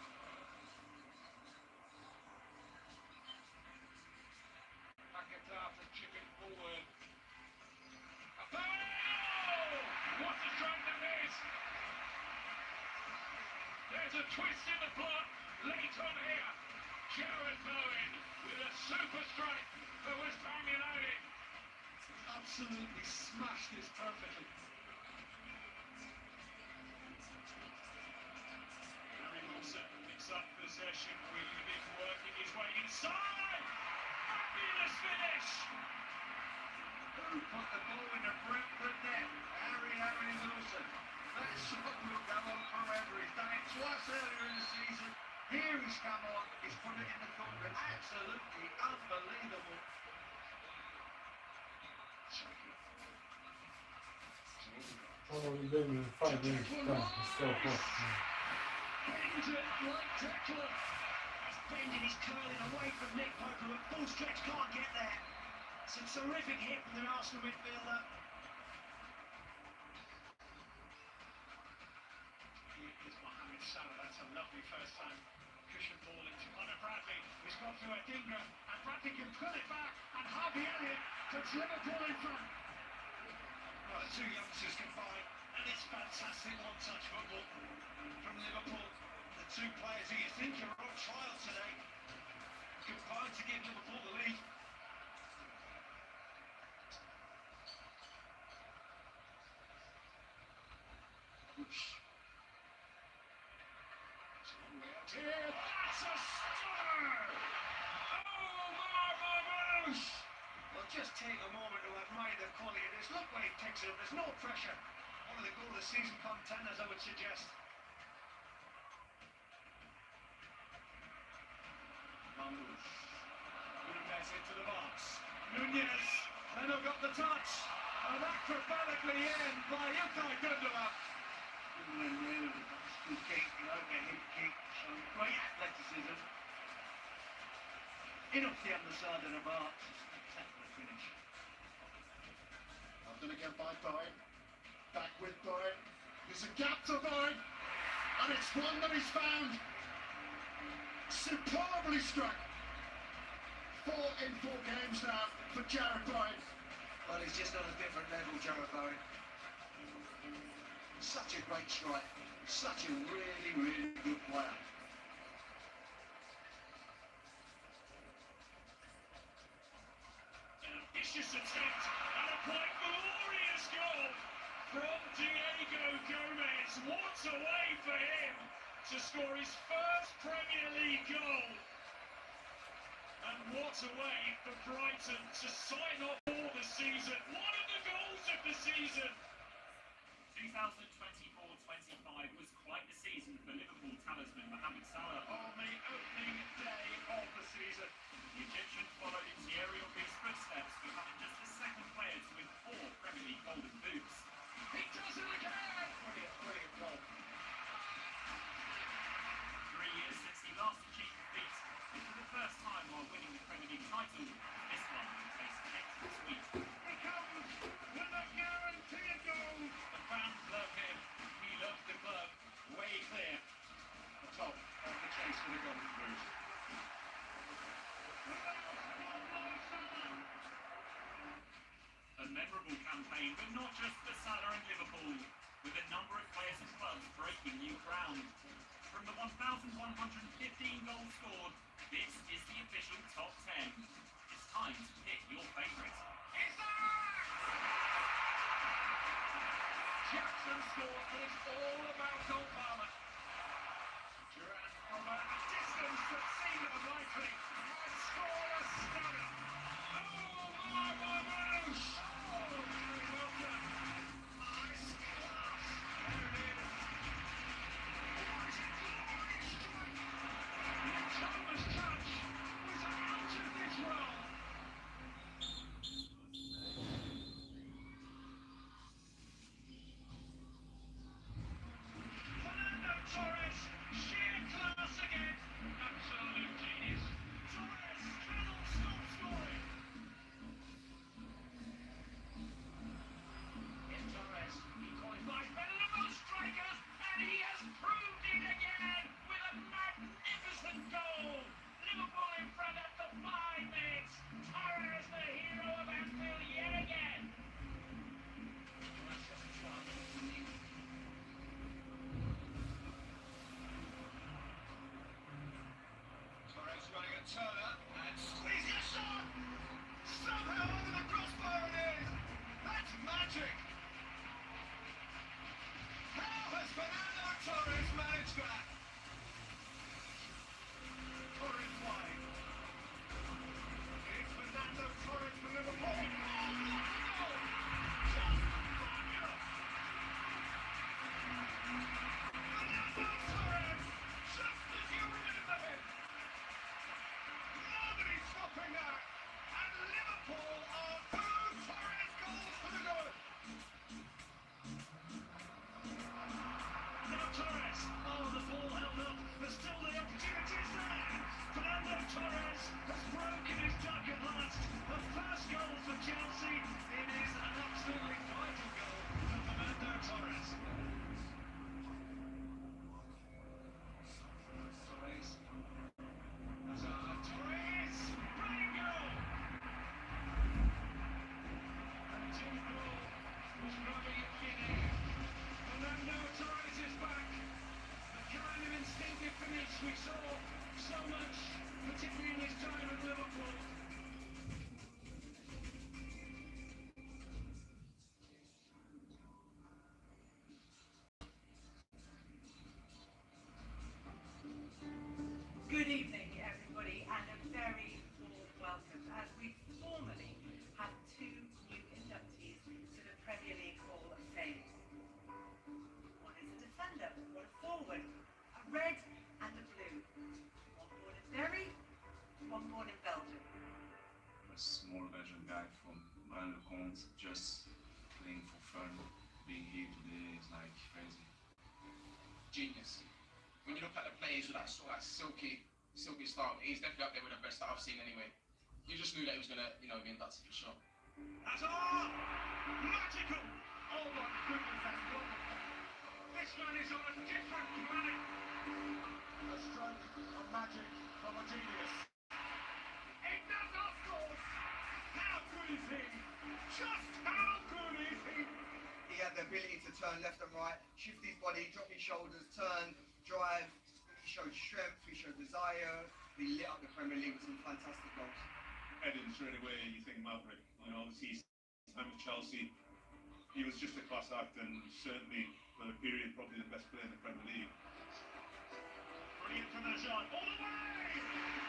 Paquetá to chip it forward. Oh! What a strike that is! There's a twist in the plot late on here. Jared Bowen with a super strike for West Ham United. Absolutely smashed this perfectly. Harry Wilson picks up possession. Weaving working his way inside. Fabulous finish. Who put the ball in the Brentford net? Harry Wilson. That shot will go on forever. He's done it twice earlier in the season. Here he's come on. He's put it in the corner. Absolutely unbelievable. Oh, we've been 5 minutes time. It's so hot. Bends it like Declan. He's bending, he's curling away from Nick Pope, who at full stretch can't get there. It's a terrific hit from the Arsenal midfielder. Here's Mohamed Salah. That's a lovely first time cushion ball into Connor Bradley. He's got to Adingra, and Bradley can pull it back, and Harvey Elliott puts Liverpool in front. Well, the two youngsters combined, and it's fantastic one-touch football from Liverpool. The two players who you think are on trial today combined to give Liverpool the lead. Here, that's a stunner! Oh, marvellous! Well, just take a moment to admire the quality of this. Look where he takes it up. There's no pressure. One of the goal of the season contenders, I would suggest. Mamouche. Good pass into the box. Nunez. Then got the touch. An acrobatically in by Ilkay Gundogan. Good kick, like a hip kick, showing great athleticism. In off the underside of the bar. Spectacular finish. again by Bowen. Back with Bowen. There's a gap to Bowen, and it's one that he's found. Superbly struck. 4 in 4 games now for Jarrod Bowen. Well, he's just on a different level, Jarrod Bowen. Such a great strike. Such a really, really good player. An ambitious attempt and a quite glorious goal from Diego Gomez. What a way for him to score his first Premier League goal. And what a way for Brighton to sign off for the season. One of the goals of the season. 2024-25 was quite the season for Liverpool talisman Mohamed Salah. On the opening day of the season, The Egyptian followed in Thierry Henry's footsteps, becoming just the second player to win 4 Premier League Golden Boots. he does it again! Brilliant, brilliant goal. 3 years since he last achieved the feat, and for the first time while winning the Premier League title, this one will taste extra sweet. He comes with a guaranteed goal. The fans love him. He loves the club. Way clear. The top of the chase for the Golden Boot. A memorable campaign, but not just for Salah and Liverpool, with a number of players and clubs breaking new ground. From the 1,115 goals scored, this is the official top 10. It's time to pick your favourite. Jackson scored, but it's all about Cole Palmer. Duran from a distance that seemed unlikely has scored a stunner. Oh, Marmouche! Oh, very well done. Nice class. There it is. What a glorious strike. Thomas' touch was out of this world. Fernando Torres, sheer class again. Absolute genius. Torres cannot stop scoring. Here's Torres, he qualifies better than most strikers, and he has proved it again with a magnificent goal. Liverpool in front after 5 minutes. Torres, the hero of Anfield yet again. Torres running at Turner and squeezing a shot! Somehow over the crossbar it is! That's magic! How has Fernando Torres managed that? Torres wide. It's Fernando Torres for Liverpool. Oh, what a goal! Just fabulous! Fernando Torres! Just as you remember him! Nobody's stopping that! And Liverpool are 2 Torres goals for the good! Now Torres! Oh, the ball held up, but still the opportunity's there! Fernando Torres has broken his duck at last! The first goal for Chelsea! It is an absolutely vital goal for Fernando Torres! Torres. Hazard. Torres! Brilliant goal! And 2-0 was rubbing it in air. Fernando Torres is back. The kind of instinctive finish we saw so much, particularly in his time at Liverpool. Good evening, everybody, and a very warm welcome as we formally have 2 new inductees to the Premier League Hall of Fame. One is a defender, one a forward, a red and a blue. One born in Derry, one born in Belgium. I'm a small Belgian guy from Braine-le-Comte, just playing for fun. Being here today is like crazy. Genius. When you look at the players with that sort of silky style, he's definitely up there with the best that I've seen anyway. You just knew that he was gonna, be inducted for sure. Hazard! Magical! Oh my goodness, that's wonderful. This man is on a different planet. A stroke of magic from a genius. Ignazar scores! How good is he? Just how good is he? He had the ability to turn left and right, shift his body, drop his shoulders, turn, drive. He showed strength, he showed desire. He lit up the Premier League with some fantastic goals. Heading straight away, you think Maverick. You know, obviously his time with Chelsea, he was just a class act and certainly for a period probably the best player in the Premier League. Brilliant from Dejan, all the way!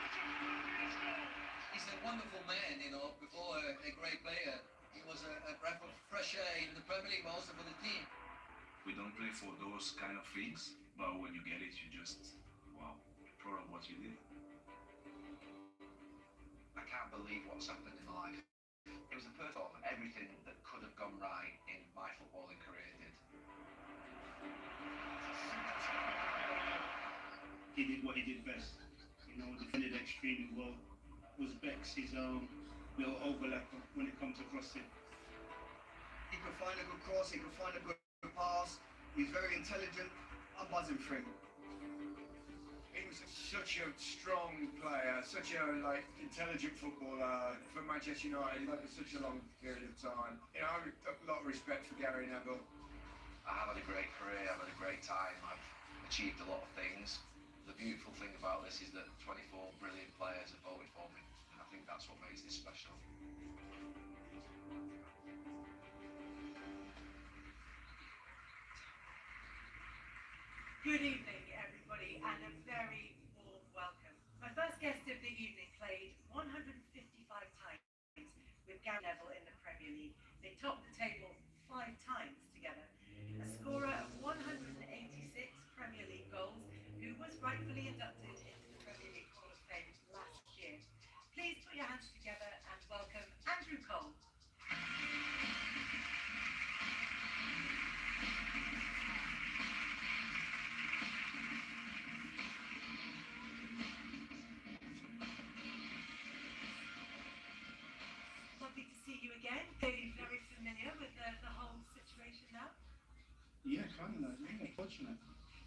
Such a fabulous goal! He's a wonderful man, you know, before a great player. He was a breath of fresh air in the Premier League, but also for the team. We don't play for those kind of things, but when you get it, you just, wow, proud of what you did. I can't believe what's happened in my life. It was a perfect form. Everything that could have gone right in my footballing career did. He did what he did best. You know, defended extremely well. Was Bex's little overlapper when it comes to crossing. He could find a good cross, he could find a good pass. He's very intelligent. I'm buzzing for him. He was such a strong player, such a intelligent footballer for Manchester United over such a long period of time. You know, I've got a lot of respect for Gary Neville. I have had a great career, I've had a great time, I've achieved a lot of things. The beautiful thing about this is that 24 brilliant players have voted for me, and I think that's what makes this special. Good evening, everybody, and a very warm welcome. My first guest of the evening played 155 times with Gary Neville in the Premier League. They topped the table 5 times together. A scorer of 186 Premier League goals, who was rightfully inducted into the Premier League Hall of Fame last year. Please put your hands together and welcome Andrew Cole. Lovely to see you again. Clearly very familiar with the whole situation now. Yeah, kind of. Yeah, fortunate.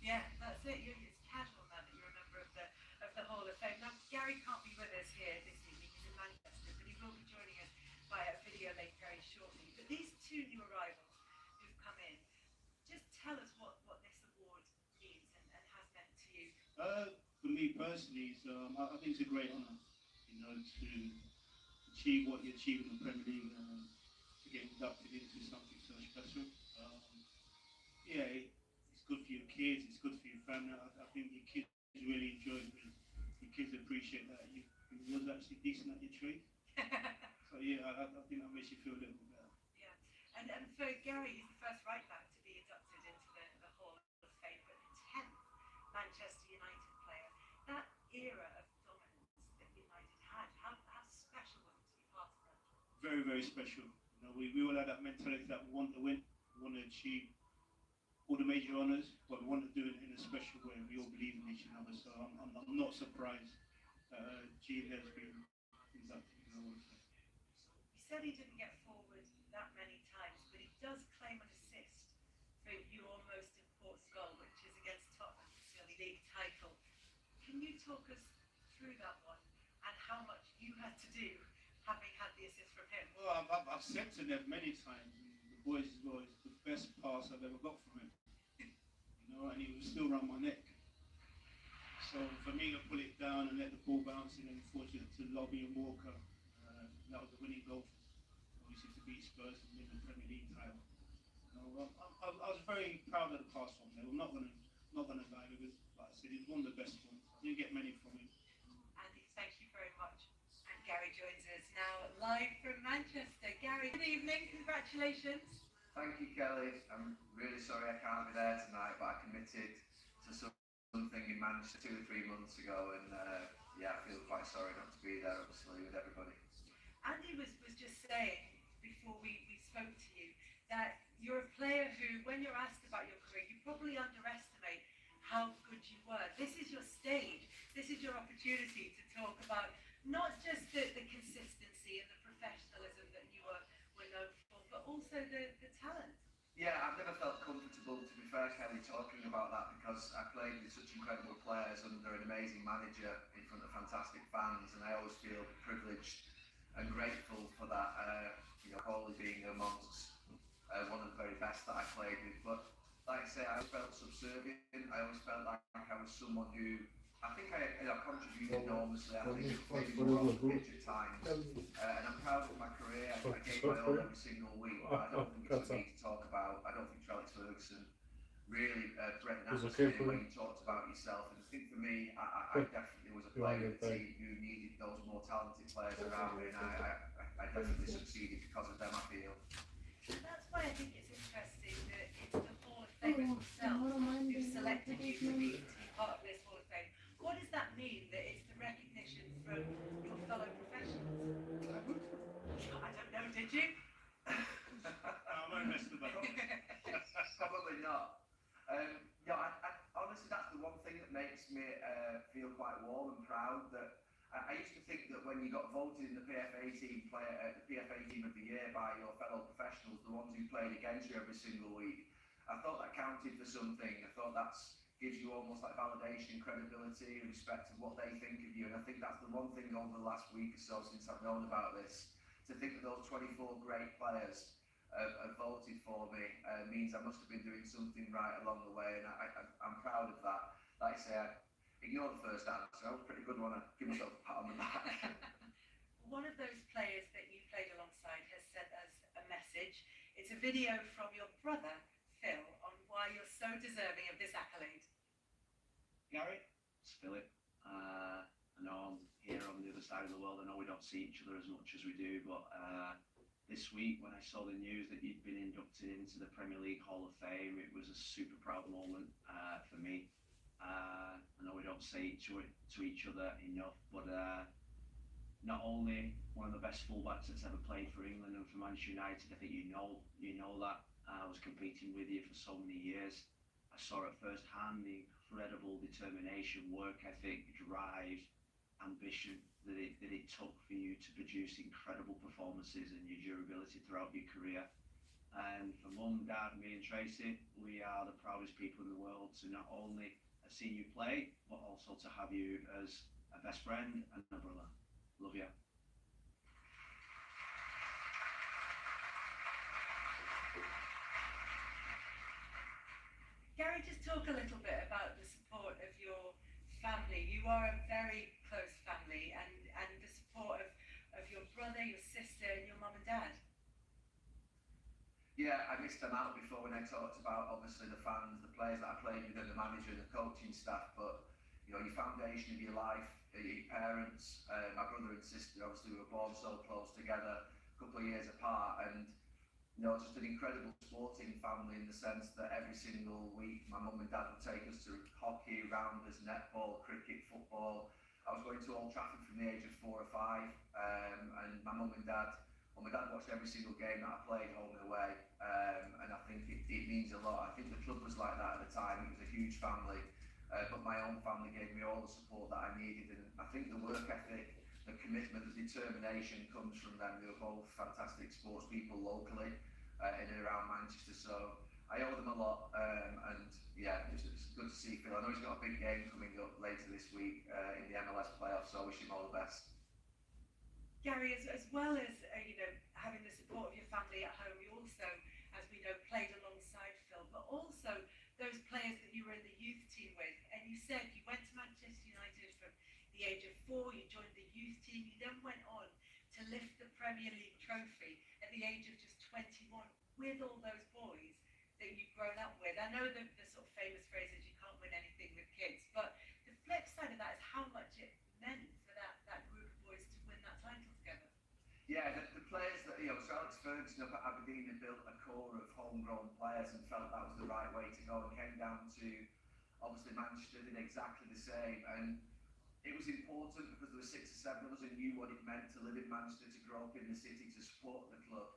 Yeah, that's it. It's casual now that you're a member of the Hall of Fame. Now, Gary can't be with us here this evening. He's in Manchester, but he will be joining us via video link very shortly. But these 2 new arrivals who've come in, just tell us what this award means and has meant to you. For me personally, I think it's a great honour, you know, to achieve what you achieve in the Premier League and to get inducted into something so special. Yeah, it's good for your kids, it's good for your family. I think your kids really enjoy it. Your kids appreciate that you was actually decent at your trade. So yeah, I think that makes you feel a little bit better. Yeah, and for Gary, he's the first right back to be inducted into the Hall of Fame, but the 10th Manchester United player. That era of dominance that United had, how special was it to be part of that? Very, very special. You know, we all had that mentality that we want to win, we want to achieve all the major honours, but we want to do it in a special way. We all believe in each other, so I'm not surprised that Gene has been inducted in the Hall of Fame. He said he didn't get forward that many times, but he does claim an assist for your most important goal, which is against Tottenham for the league title. Can you talk us through that one and how much you had to do having had the assist from him? Well, I've said to them many times, and the boys as well, it's the best pass I've ever got from him. You know, and he was still around my neck. So for me to pull it down and let the ball bounce in, and fortunate to Lobby and Walker, that was the winning goal, obviously to beat Spurs and win the Premier League title. You know, I was very proud of the pass from him. I'm not gonna lie, because like I said, he's one of the best ones. I didn't get many from him. Andy, thank you very much. And Gary joins us now live from Manchester. Gary, good evening. Congratulations. Thank you, Kelly. I'm really sorry I can't be there tonight, but I committed to something in Manchester 2 or 3 months ago, and yeah, I feel quite sorry not to be there, obviously, with everybody. Andy was just saying before we spoke to you that you're a player who, when you're asked about your career, you probably underestimate how good you were. This is your stage. This is your opportunity to talk about not just the consistency and the professionalism that you were Yeah, I've never felt comfortable, to be fair, Kelly, talking about that because I played with such incredible players under an amazing manager in front of fantastic fans, and I always feel privileged and grateful for that. Tole being amongst one of the very best that I played with. But like I say, I always felt subservient. I always felt like I was someone who I think I contributed enormously. I think maybe more off the pitch at times. And I'm proud of my career. I gave my all every single week, but I don't think it's for me to talk about. I don't think Alex Ferguson really threatened atmosphere when you talked about yourself. And I think for me, I definitely was a player of the team who needed those more talented players around me, and I definitely succeeded because of them, I feel. That's why I think it's interesting that it's the Hall of Famers themselves who've selected you to be part of this Hall of Fame. What does that mean, that it's the recognition from your fellow professionals? I don't know, did you? I won't mess the bell. Probably not. Honestly, that's the one thing that makes me feel quite warm and proud. That I used to think that when you got voted in the PFA team the PFA team of the year by your fellow professionals, the ones who played against you every single week, I thought that counted for something. I thought that gives you almost like validation, credibility, and respect of what they think of you. And I think that's the one thing over the last week or so since I've known about this, to think that those 24 great players have voted for me means I must have been doing something right along the way, and I'm proud of that. Like I say, I ignored the first answer. That was a pretty good one. I give myself a pat on the back. One of those players that you played alongside has sent us a message. It's a video from your brother, Phil, on why you're so deserving of this accolade. Gary? It's Philip. I know I'm here on the other side of the world. I know we don't see each other as much as we do, but this week when I saw the news that you'd been inducted into the Premier League Hall of Fame, it was a super proud moment for me. I know we don't say it to each other enough, but not only one of the best fullbacks that's ever played for England and for Manchester United, I think you know that. I was competing with you for so many years. I saw at first hand the incredible determination, work ethic, drive, ambition that it took for you to produce incredible performances and your durability throughout your career. And for Mum, Dad, me and Tracy, we are the proudest people in the world to not only have seen you play, but also to have you as a best friend and a brother. Love you. Gary, just talk a little bit about the support of your family. You are a very close family, and the support of your brother, your sister, and your mum and dad. Yeah, I missed them out before when I talked about obviously the fans, the players that I played with, and the manager and the coaching staff. But your foundation of your life, your parents, my brother and sister, obviously we were born so close together, a couple of years apart, and just an incredible sporting family in the sense that every single week my mum and dad would take us to hockey, rounders, netball, cricket, football. I was going to Old Trafford from the age of 4 or 5, and my mum and dad, my dad watched every single game that I played home and away, and I think it means a lot. I think the club was like that at the time. It was a huge family, but my own family gave me all the support that I needed, and I think the work ethic, the commitment, the determination comes from them. They were both fantastic sports people locally in and around Manchester, so I owe them a lot, and yeah, it's good to see Phil. I know he's got a big game coming up later this week in the MLS playoffs, so I wish him all the best. Gary, as well as having the support of your family at home, you also, as we know, played alongside Phil, but also those players that you were in the youth team with. And you said you went to Manchester United from the age of 4, you joined the youth team, you then went on to lift the Premier League trophy at the age of just 21 with all those boys that you've grown up with. I know the sort of famous phrase is you can't win anything with kids, but the flip side of that is how much it meant for that group of boys to win that title together. Yeah, the players that, so Alex Ferguson up at Aberdeen had built a core of homegrown players and felt that was the right way to go, and came down to, obviously Manchester did exactly the same, and it was important because there were 6 or 7 of us who knew what it meant to live in Manchester, to grow up in the city, to support the club.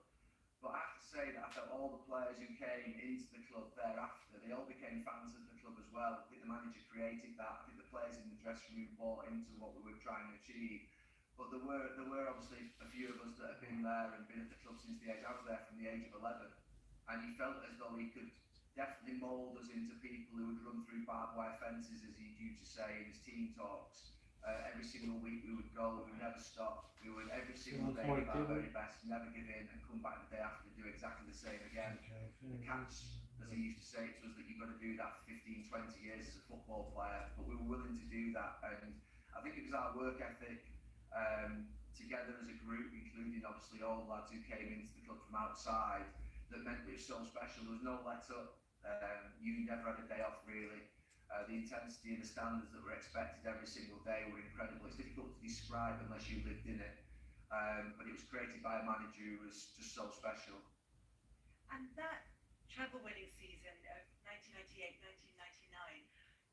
But I have to say that I felt all the players who came into the club thereafter, they all became fans of the club as well. I think the manager created that. I think the players in the dressing room bought into what we were trying to achieve. But there were obviously a few of us that have been there and been at the club since the age, I was there from the age of 11. and he felt as though he could definitely mould us into people who would run through barbed wire fences, as he used to say in his team talks. Every single week we would go, we would never stop, we would every single day give our very best, never give in, and come back the day after and do exactly the same again. The catch, as he used to say to us, that you've got to do that for 15, 20 years as a football player, but we were willing to do that, and I think it was our work ethic, together as a group, including obviously all the lads who came into the club from outside, that meant it was so special. There was no let up. You never had a day off really. The intensity and the standards that were expected every single day were incredible. It's difficult to describe unless you lived in it. But it was created by a manager who was just so special. And that treble-winning season of 1998-1999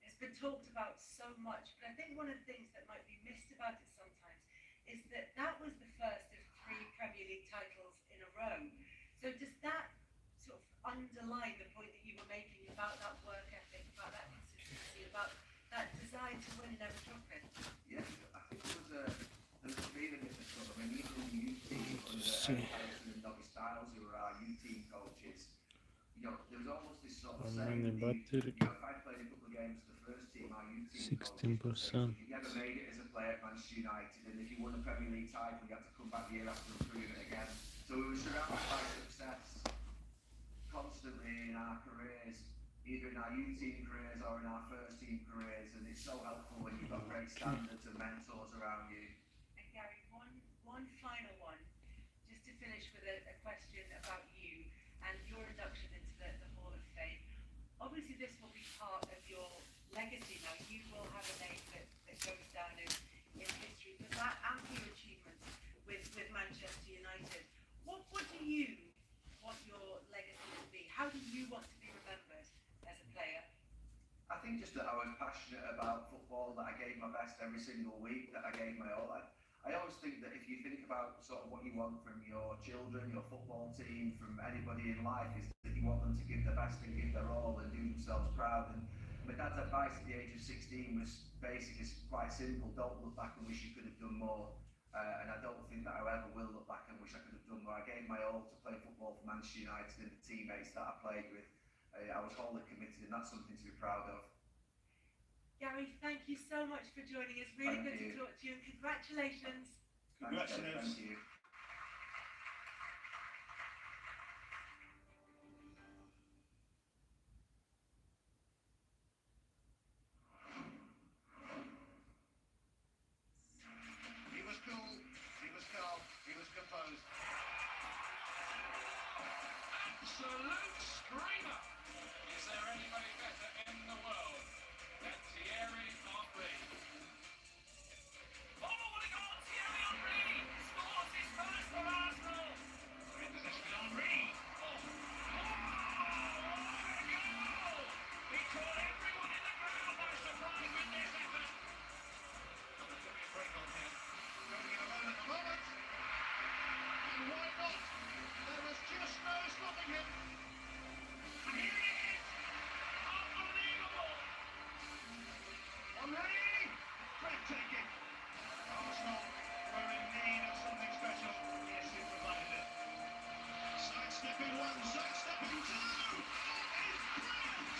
has been talked about so much, but I think one of the things that might be missed about it sometimes is that that was the first of 3 Premier League titles in a row. So does that sort of underline the point that you were making about that work ethic, about that consistency, about that desire to win and never drop it? Yeah, I think there was a feeling in the club. I mean, even in the youth team under Harrison and Nobby Styles, who were our youth team coaches, you know, there was almost this sort of saying that if I played a couple of games for the first team, our youth team coaches would say, if you never made it as a player at Manchester United, and if you won a Premier League title, you had to come back the year after and prove it again. So we were surrounded by success constantly in our careers, either in our youth team careers or in our first team careers, and it's so helpful when you've got great standards and mentors around you. And Gary, one final one, just to finish with a question about you and your induction into the Hall of Fame. Obviously this will be part of your legacy now. You will have a name that goes down in history, but that and your achievements with Manchester United. What do you want your legacy to be? How do you want to be remembered as a player? I think just that I was passionate about football, that I gave my best every single week, that I gave my all. I always think that if you think about sort of what you want from your children, your football team, from anybody in life, is that you want them to give their best and give their all and do themselves proud. And my dad's advice at the age of 16 was basic, it's quite simple: don't look back and wish you could have done more. And I don't think that I ever will look back and wish I could have done more. I gave my all to play football for Manchester United and the teammates that I played with. I was wholly committed, and that's something to be proud of. Gary, thank you so much for joining us. Really good to talk to you, and congratulations. Congratulations. Thank you. He was cool, he was calm, he was composed. Absolute screamer! Is there anybody better in the world than Thierry Henry? Oh, what a goal! Thierry Henry scores his first for Arsenal! In possession with Henry. Oh, what a goal! He caught everyone in the crowd by surprise with this effort. Oh, there's going to be a break on here. Going in a moment at the moment. And why not? There was just no stopping him. And here it is! Unbelievable! Henry! Breathtaking. Arsenal were in need of something special. Yes, he provided it. Sidestepping one, sidestepping two. That is brilliant!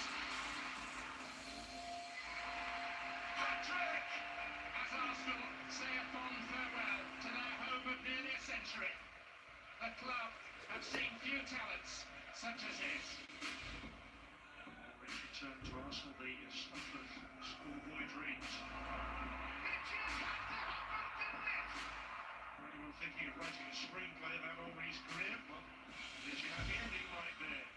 Hat-trick! As Arsenal say a fond farewell to their home of nearly a century. The club have seen few talents such as this. Already returned to Arsenal, the suffered schoolboy dreams. For anyone thinking of writing a screenplay about Henry's career, well, there's your happy ending right there.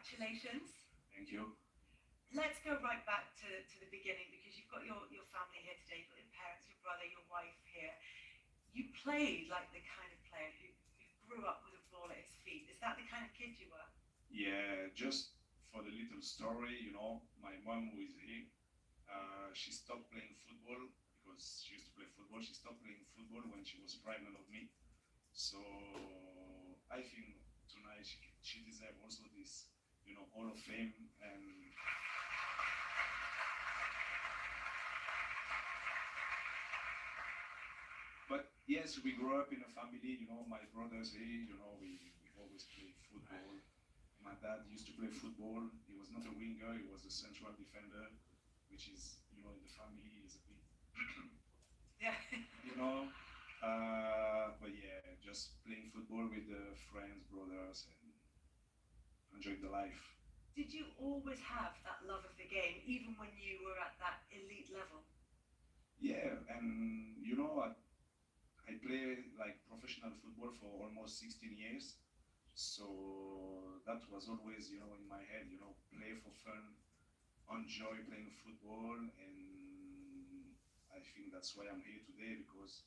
congratulations. Thank you. Let's go right back to the beginning, because you've got your family here today, you've got your parents, your brother, your wife here. You played like the kind of player who grew up with a ball at his feet. Is that the kind of kid you were? Yeah, just for the little story, you know, my mom who is here, she stopped playing football because she used to play football. She stopped playing football when she was pregnant of me. So I think tonight she deserves also this, you know, Hall of Fame. And but yes, we grew up in a family, you know, my brothers here, you know, we always play football. My dad used to play football. He was not a winger, he was a central defender, which is, you know, in the family is a bit, Yeah. you know, but yeah, just playing football with the friends, brothers, and enjoying the life. Did you always have that love of the game, even when you were at that elite level? Yeah, and you know, I play like professional football for almost 16 years. So that was always, you know, in my head, you know, play for fun, enjoy playing football, and I think that's why I'm here today, because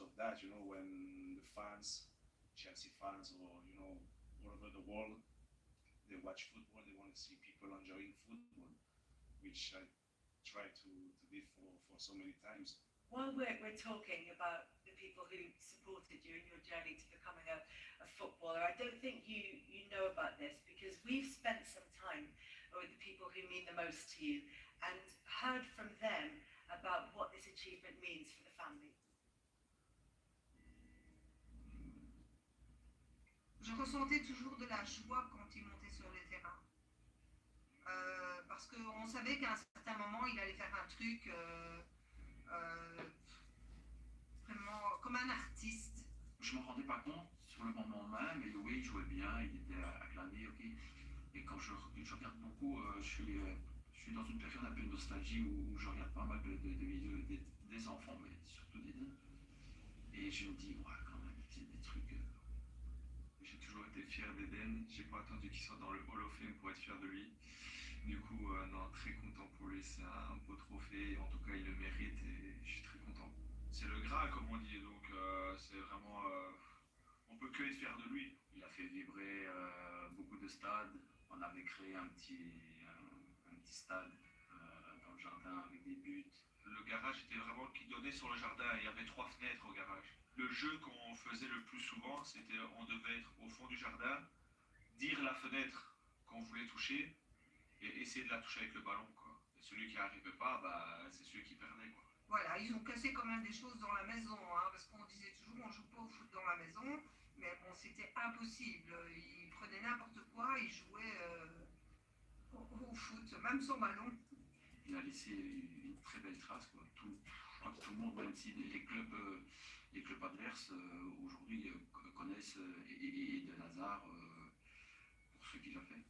of that, you know, when the fans, Chelsea fans, or, you know, all over the world, they watch football, they want to see people enjoying football, which I try to do for so many times. While we're talking about the people who supported you in your journey to becoming a footballer, I don't think you know about this, because we've spent some time with the people who mean the most to you and heard from them about what this achievement means for the family. Je ressentais toujours de la joie quand il montait sur le terrain. Parce qu'on savait qu'à un certain moment, il allait faire un truc vraiment comme un artiste. Je ne m'en rendais pas compte sur le moment même, mais oui, il jouait bien, il était acclamé, ok. Et quand je regarde beaucoup, je suis dans une période un peu de nostalgie où je regarde pas mal de vidéos des enfants, mais surtout des jeunes. Et je me dis, ouais, quand même, c'est des trucs. J'ai toujours été fier d'Eden, j'ai pas attendu qu'il soit dans le Hall of Fame pour être fier de lui. Du coup, non, très content pour lui, c'est un beau trophée, en tout cas il le mérite et je suis très content. C'est le Graal comme on dit, donc c'est vraiment, on peut que être fier de lui. Il a fait vibrer beaucoup de stades, on avait créé un petit stade dans le jardin avec des buts. Le garage était vraiment qui donnait sur le jardin, il y avait 3 fenêtres au garage. Le jeu qu'on faisait le plus souvent, c'était on devait être au fond du jardin, dire la fenêtre qu'on voulait toucher et essayer de la toucher avec le ballon, quoi. Et celui qui n'arrivait pas, bah, c'est celui qui perdait, quoi. Voilà, ils ont cassé quand même des choses dans la maison, hein, parce qu'on disait toujours on joue pas au foot dans la maison, mais bon, c'était impossible. Ils prenaient n'importe quoi, ils jouaient au foot, même sans ballon. Il a laissé une très belle trace, quoi. Je crois que tout le monde, même si les clubs adverses aujourd'hui connaissent et de Hazard pour ce qu'il a fait.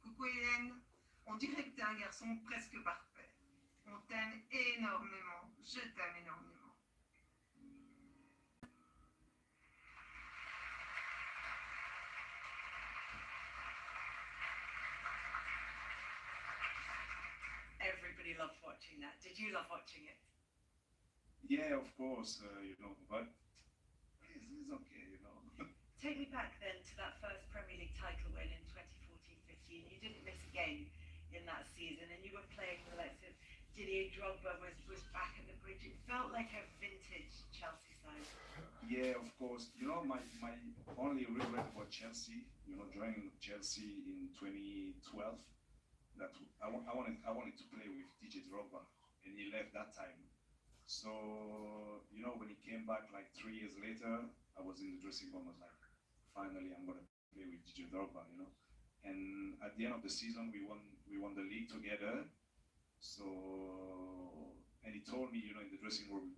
Coucou Hélène, on dirait que t'es un garçon presque parfait. On t'aime énormément, je t'aime énormément. Everybody loved watching that. Did you love watching it? Yeah, of course, you know, but it's okay, you know. Take me back then to that first Premier League title win in 2014-15. You didn't miss a game in that season, and you were playing the likes of Didier Drogba was back at the bridge. It felt like a vintage Chelsea side. Yeah, of course. You know, my only regret about Chelsea, you know, joining Chelsea in 2012, that I wanted to play with DJ Drogba, and he left that time. So, you know, when he came back like 3 years later, I was in the dressing room. I was like, finally, I'm gonna play with DJ Drogba, you know. And at the end of the season, we won the league together. So, and he told me, you know, in the dressing room,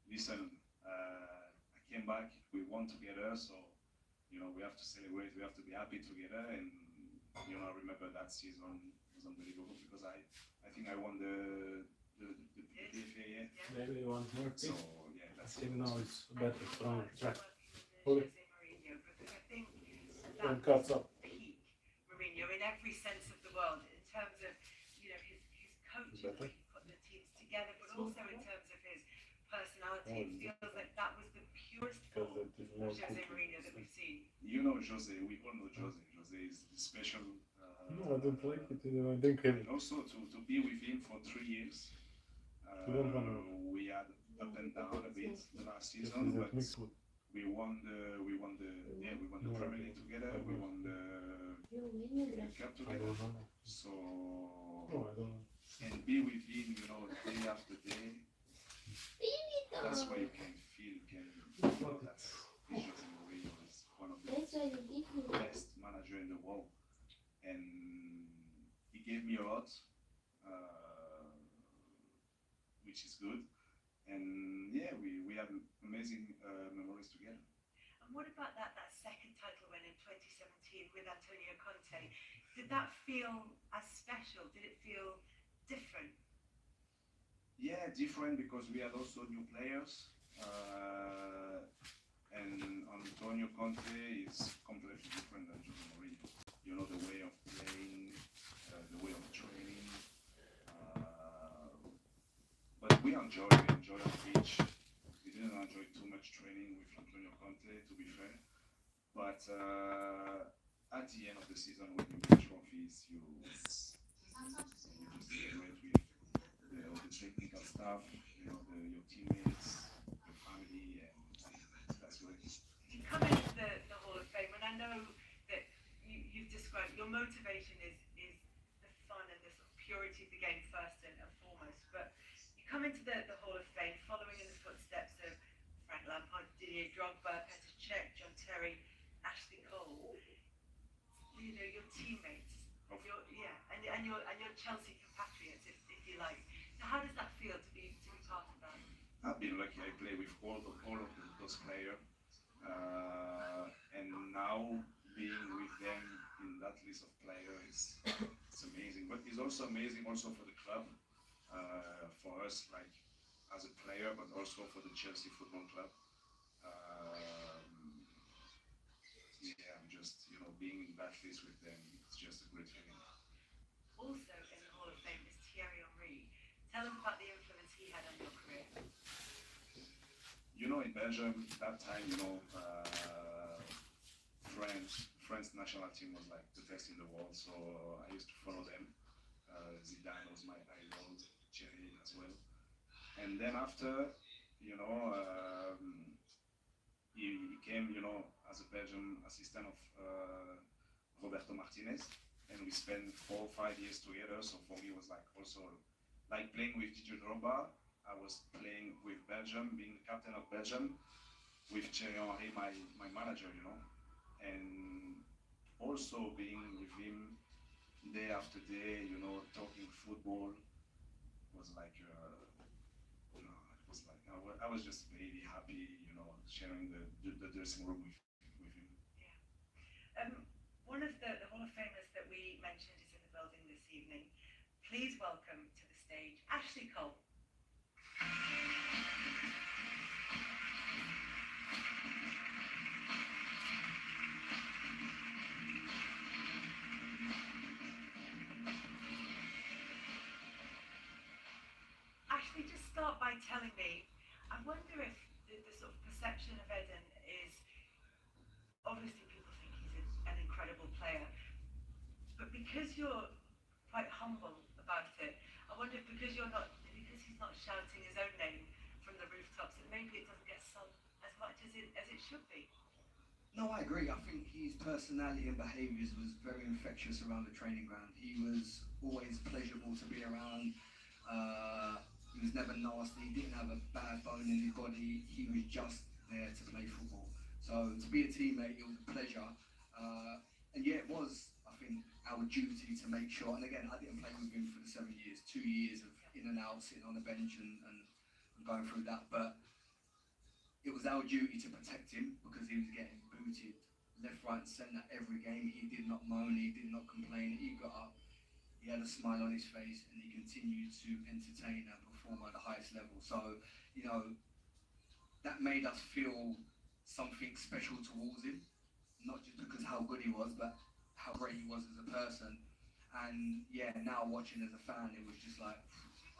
listen, I came back, we won together, so, you know, we have to celebrate, we have to be happy together. And, you know, I remember that season was unbelievable because I think I won the PFA, yeah. Maybe you want more So, tips? yeah, that's Even it. though it's better, stronger track. Jose Mourinho, because I think When cuts up. peak Mourinho every sense of the world in terms of, you know, his coaching, the way he put the teams together, but also in terms of his personality. It feels like that was the purest form of Jose Mourinho that we've seen. You know Jose, we all know Jose. Jose is special. No, I don't like it. I think And also to be with him for 3 years. We had up and down a bit the last season, but we won the Premier League together. We won the Cup together. So and be with him, you know, day after day. That's why you can feel, that Jose Mourinho is one of the best managers in the world, and he gave me a lot, which is good. And yeah, we have amazing memories together. And what about that second title win in 2017 with Antonio Conte? Did that feel as special? Did it feel different? Yeah, different because we had also new players. And Antonio Conte is completely different than Jose Mourinho. You know, the way of playing, the way of training. But we enjoyed our pitch. We didn't enjoy too much training with Antonio Conte, to be fair. But at the end of the season, when you win trophies, you just celebrate with the technical staff, you know, your teammates, your family, and that's great. You come into the Hall of Fame, and I know that you've described your motivation is the fun and the sort of purity of the game first and foremost. But you come into the Hall of Fame following in the footsteps of Frank Lampard, Didier Drogba, Petkovic, John Terry, Ashley Cole. You know, your teammates, and your Chelsea compatriots, if you like. So how does that feel to be part of that? I've been lucky. I play with all of those players, and now being with them in that list of players, it's amazing. But it's also amazing also for the club, for us, like as a player, but also for the Chelsea Football Club. Yeah, I'm just, you know, being in that list with them, it's just a great feeling. Also in the Hall of Fame is Thierry Henry. Tell him about the influence he had on your career. You know, in Belgium, that time, you know, France national team was like the best in the world, so I used to follow them. Zidane was my idol, Thierry as well. And then after, you know, he came, you know, as a Belgian assistant of Roberto Martinez, and we spent 4 or 5 years together. So for me, it was like also like playing with Didier Drogba. I was playing with Belgium, being the captain of Belgium, with Thierry Henry, my manager, you know, and also being with him day after day, you know, talking football was like, you know, it was like I was just really happy, you know, sharing the dressing room with him. Yeah. One of the Hall of Famers that we mentioned is in the building this evening. Please welcome to the stage Ashley Cole. Ashley, just start by telling me, I wonder if the sort of perception of Eden is, obviously people think he's an incredible player, but because you're quite humble about it, I wonder if because he's not shouting his own name from the rooftops, that maybe it doesn't get sung as much as it should be. No, I agree. I think his personality and behaviours was very infectious around the training ground. He was always pleasurable to be around. He was never nasty. He didn't have a bad bone in his body. He was just there to play football. So to be a teammate, it was a pleasure. And yeah, it was, I think, our duty to make sure. And again, I didn't play with him for the 7 years, 2 years of in and out, sitting on the bench and going through that. But it was our duty to protect him because he was getting booted left, right and centre every game. He did not moan, he did not complain. He got up, he had a smile on his face, and he continued to entertain and perform at the highest level. So, you know, that made us feel something special towards him, not just because how good he was, but how great he was as a person. And yeah, now watching as a fan, it was just like,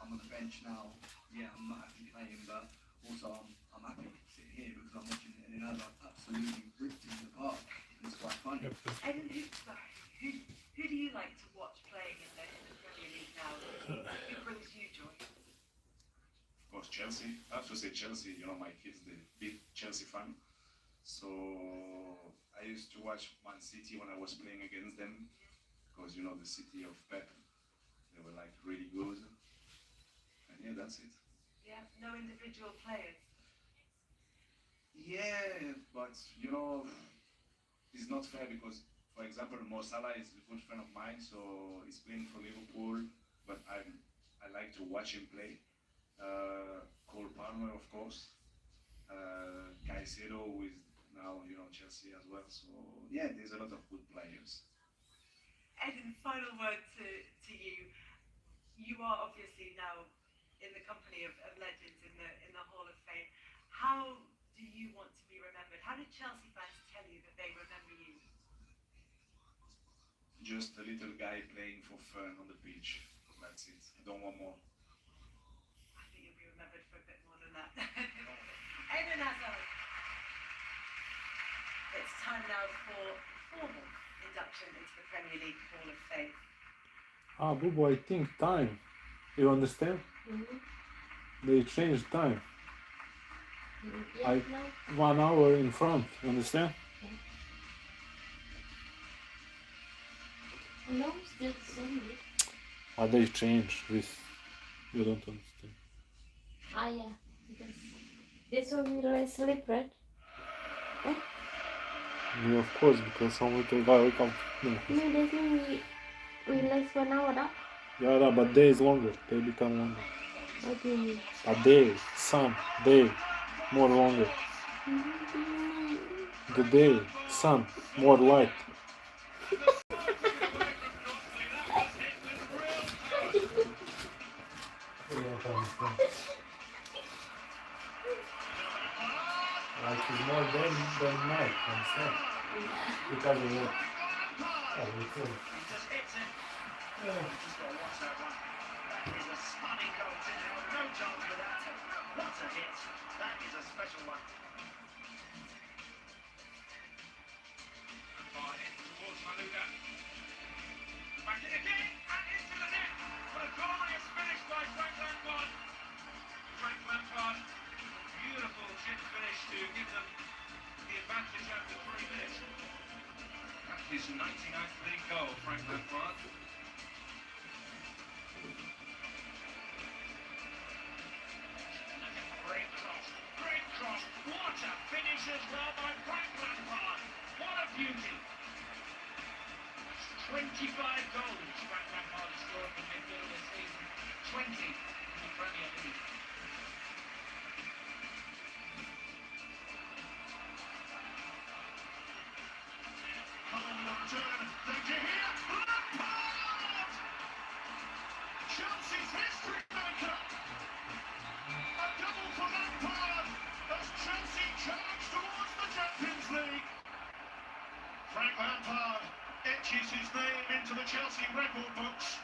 I'm on the bench now. Yeah, I'm not actually playing, but also I'm happy sitting here because I'm watching it and another absolutely ripped in the park. It's quite funny. Eden, who do you like to watch playing in the Premier League now? Who brings you joy? Of course, Chelsea. I have to say Chelsea. You know, my kid's the big Chelsea fan. So I used to watch Man City when I was playing against them because, you know, the City of Pep, they were like really good. And yeah, that's it. Yeah, no individual players. Yeah, but you know, it's not fair because, for example, Mo Salah is a good friend of mine, so he's playing for Liverpool, but I like to watch him play. Cole Palmer, of course. Caicedo, who is now, you know, Chelsea as well. So yeah, there's a lot of good players. Eden, final word to you. You are obviously now in the company of legends in the Hall of Fame. How do you want to be remembered? How did Chelsea fans tell you that they remember you? Just a little guy playing for fun on the pitch. That's it. I don't want more. I think you'll be remembered for a bit more than that. Eden Hazard. It's time now for formal induction into the Premier League Hall of Fame. Ah, Bubu, I think time. You understand? They changed time. Yeah, 1 hour in front, you understand? no, still the same. Ah, they changed this. You don't understand. Ah, yeah. Because this one will I sleep, right? Eh? Yeah, of course, because some little guy will come. No, this one we last 1 hour, huh? yeah, but days longer. They become longer. What do you mean? A day, sun, day, more longer. The day, sun, more light. You don't understand. Like it's more day than night, understand? Because of what? Oh, it's all. Just hits it. Just got to watch that one. That is a stunning goal, no chance for that. What a hit. That is a special one. Towards Maluda. Back in again, and into the net. What a glorious finish by Frank Lampard. Frank Lampard, beautiful chip finish to give them the advantage after 3 minutes. That's his 99th league goal, Frank Lampard. Great cross, great cross. What a finish as well by Frank Lampard. What a beauty. 25 goals Frank Lampard has scored for midfield this season. 20 in the Premier League. Danger here. Lampard! Chelsea's history maker. A double for Lampard as Chelsea charge towards the Champions League. Frank Lampard etches his name into the Chelsea record books.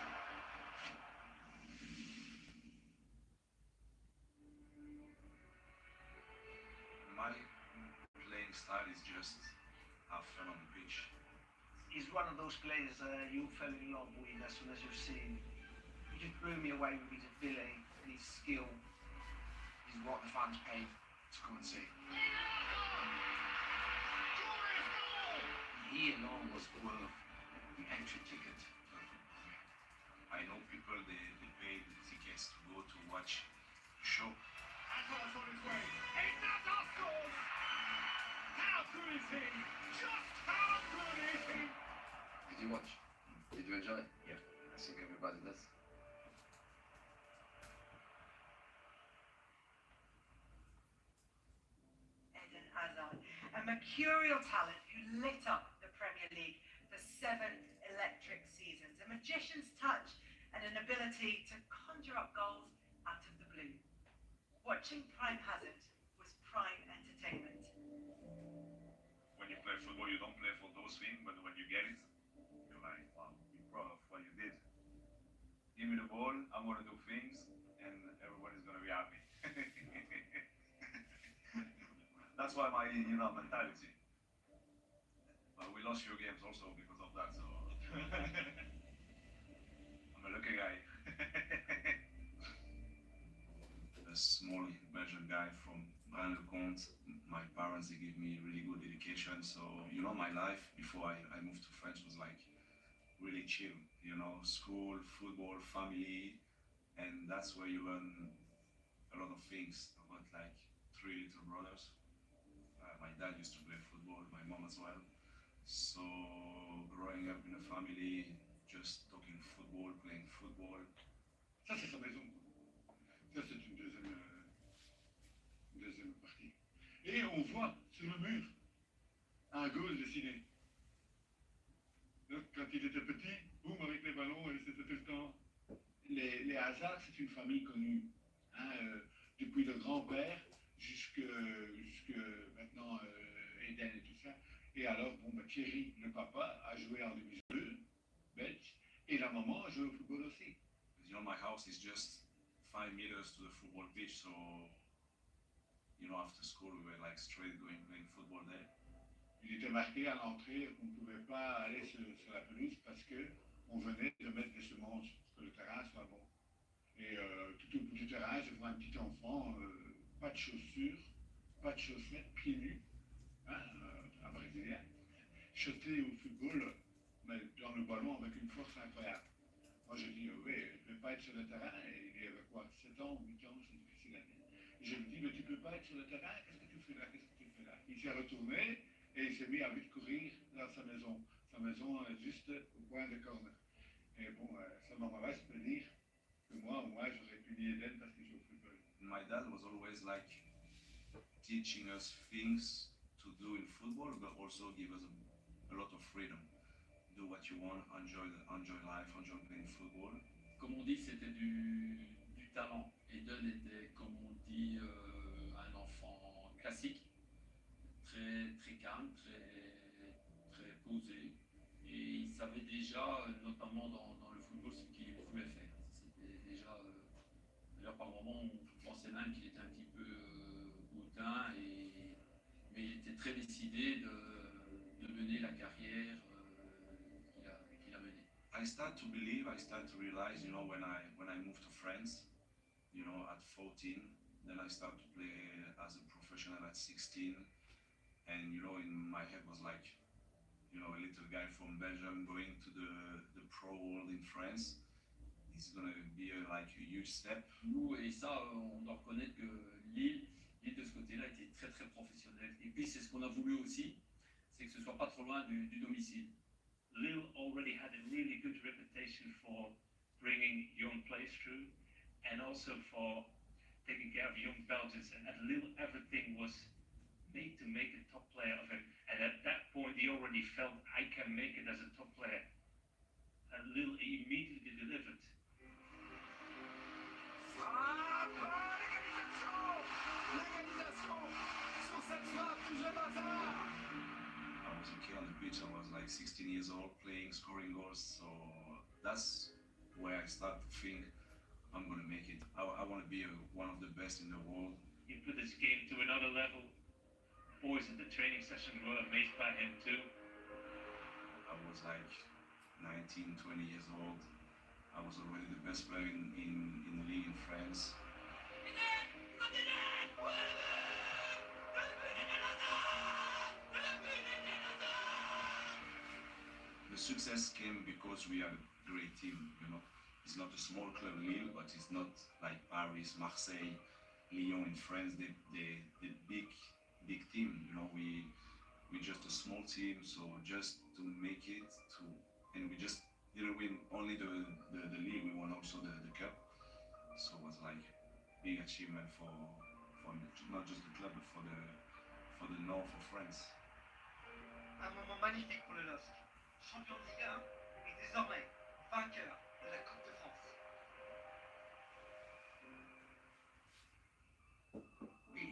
My playing style is just have fun on the pitch. He's one of those players you fell in love with as soon as you've seen. He just blew me away with his ability and his skill. He's what the fans paid to come and see. He alone was worth the entry ticket. I know people, they pay the tickets to go to watch the show. Hazard's on his way. Hazard scores! How good is he? Just how good is he? Did you watch? Did you enjoy it? Yeah. I think everybody does. Eden Hazard, a mercurial talent who lit up the Premier League for 7 electric seasons, a magician's touch and an ability to conjure up goals out of the blue. Watching Prime Hazard was prime entertainment. When you play football, you don't play for those things, but when you get it, you're like, wow, you're proud of what you did. give me the ball, I'm gonna do things, and everybody's gonna be happy. That's why my mentality. But we lost few games also because of that, so I'm a lucky guy. A small Belgian guy from Braine-le-Comte. My parents, they gave me really good education, so my life before I moved to France was like really chill, school, football, family, and that's where you learn a lot of things. I've got like 3 little brothers. My dad used to play football, my mom as well. So growing up in a family, just talking football, playing football. Ça, c'est sa maison. Ça, c'est une deuxième partie. Et on voit sur le mur un goal dessiné. Donc, quand il était petit, boum, avec les ballons, et c'était tout le temps. Les Hazards, c'est une famille connue. Depuis le grand-père jusque maintenant Eden et tout ça. Et alors, Thierry, le papa, a joué en division 2, belge, et la maman a joué au football aussi. My house is just 5 meters to the football pitch, so after school we were like straight going playing football there. Il était marqué à l'entrée qu'on ne pouvait pas aller sur la pelouse parce qu'on venait de mettre des semences pour que le terrain soit bon. Et tout au bout du terrain, je vois un petit enfant, pas de chaussures, pas de chaussettes, pieds nus, un Brésilien, chuté au football, mais dans le ballon avec une force incroyable. Moi je dis, oui, je ne vais pas être sur le terrain, et il y avait quoi, 7 ans, 8 ans, c'est difficile à dire. Et je lui dis, mais tu ne peux pas être sur le terrain, qu'est-ce que tu fais là, qu'est-ce que tu fais là? Il s'est retourné, et il s'est mis à vite courir dans sa maison. Sa maison juste au coin de corner. Et ce moment-là, je peux dire que moi j'aurais pu dire Eden parce que je joue au football. My dad was always like teaching us things to do in football, but also give us a lot of freedom. Do what you want, enjoy life, enjoy playing football. Comme on dit, c'était du talent. Eden était, comme on dit, un enfant classique, très calme, très posé. Et il savait déjà, notamment dans le football, ce qu'il voulait faire. C'était déjà, d'ailleurs par moments, on pensait même qu'il était un petit peu hautain, mais il était très décidé de mener la carrière qu'il a menée. I start to believe, I start to realize, when I moved to France, at 14, then I started to play as a professional at 16, and in my head was like, a little guy from Belgium going to the pro world in France. It's gonna be like a huge step. Nous, et ça, on doit reconnaître que Lille de ce côté-là était très professionnelle. Et puis c'est ce qu'on a voulu aussi, c'est que ce soit pas trop loin du domicile. Lille already had a really good reputation for bringing young players through, and also for taking care of young Belgians. And at Lille, everything was made to make a top player of him. And at that point, he already felt, I can make it as a top player. And Lille immediately delivered. I was a kid on the pitch, I was like 16 years old, playing, scoring goals, so that's where I started to think, I'm going to make it. I want to be one of the best in the world. He put his game to another level. Boys at the training session were amazed by him too. I was like 19, 20 years old. I was already the best player in the league in France. The success came because we had a great team, It's not a small club, Lille, but it's not like Paris, Marseille, Lyon in France, the big team, we're just a small team, so just to make it and we just didn't win only the league, we won also the cup, so it was like big achievement for not just the club, but for the north of France. Un moment magnifique pour le LOSC. Champion de Ligue 1 et désormais vainqueur de la Coupe de France.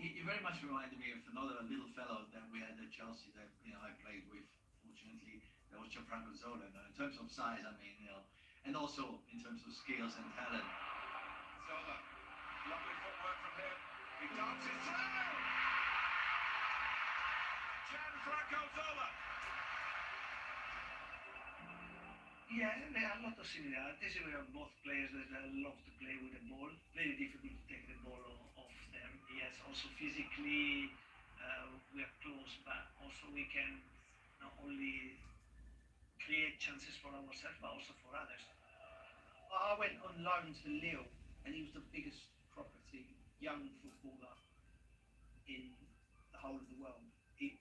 He very much reminded me of another little fellow that we had at Chelsea that I played with. Fortunately, that was Gianfranco Zola. Now, in terms of size, I mean, and also in terms of skills and talent. Zola, lovely footwork from him. He dances through! Gianfranco Zola. Yeah, there are a lot of similarities. We have both players that love to play with the ball. Very difficult to take the ball off them. Yes, also physically we are close, but also we can not only create chances for ourselves, but also for others. I went on loan to Lille, and he was the biggest property young footballer in the whole of the world.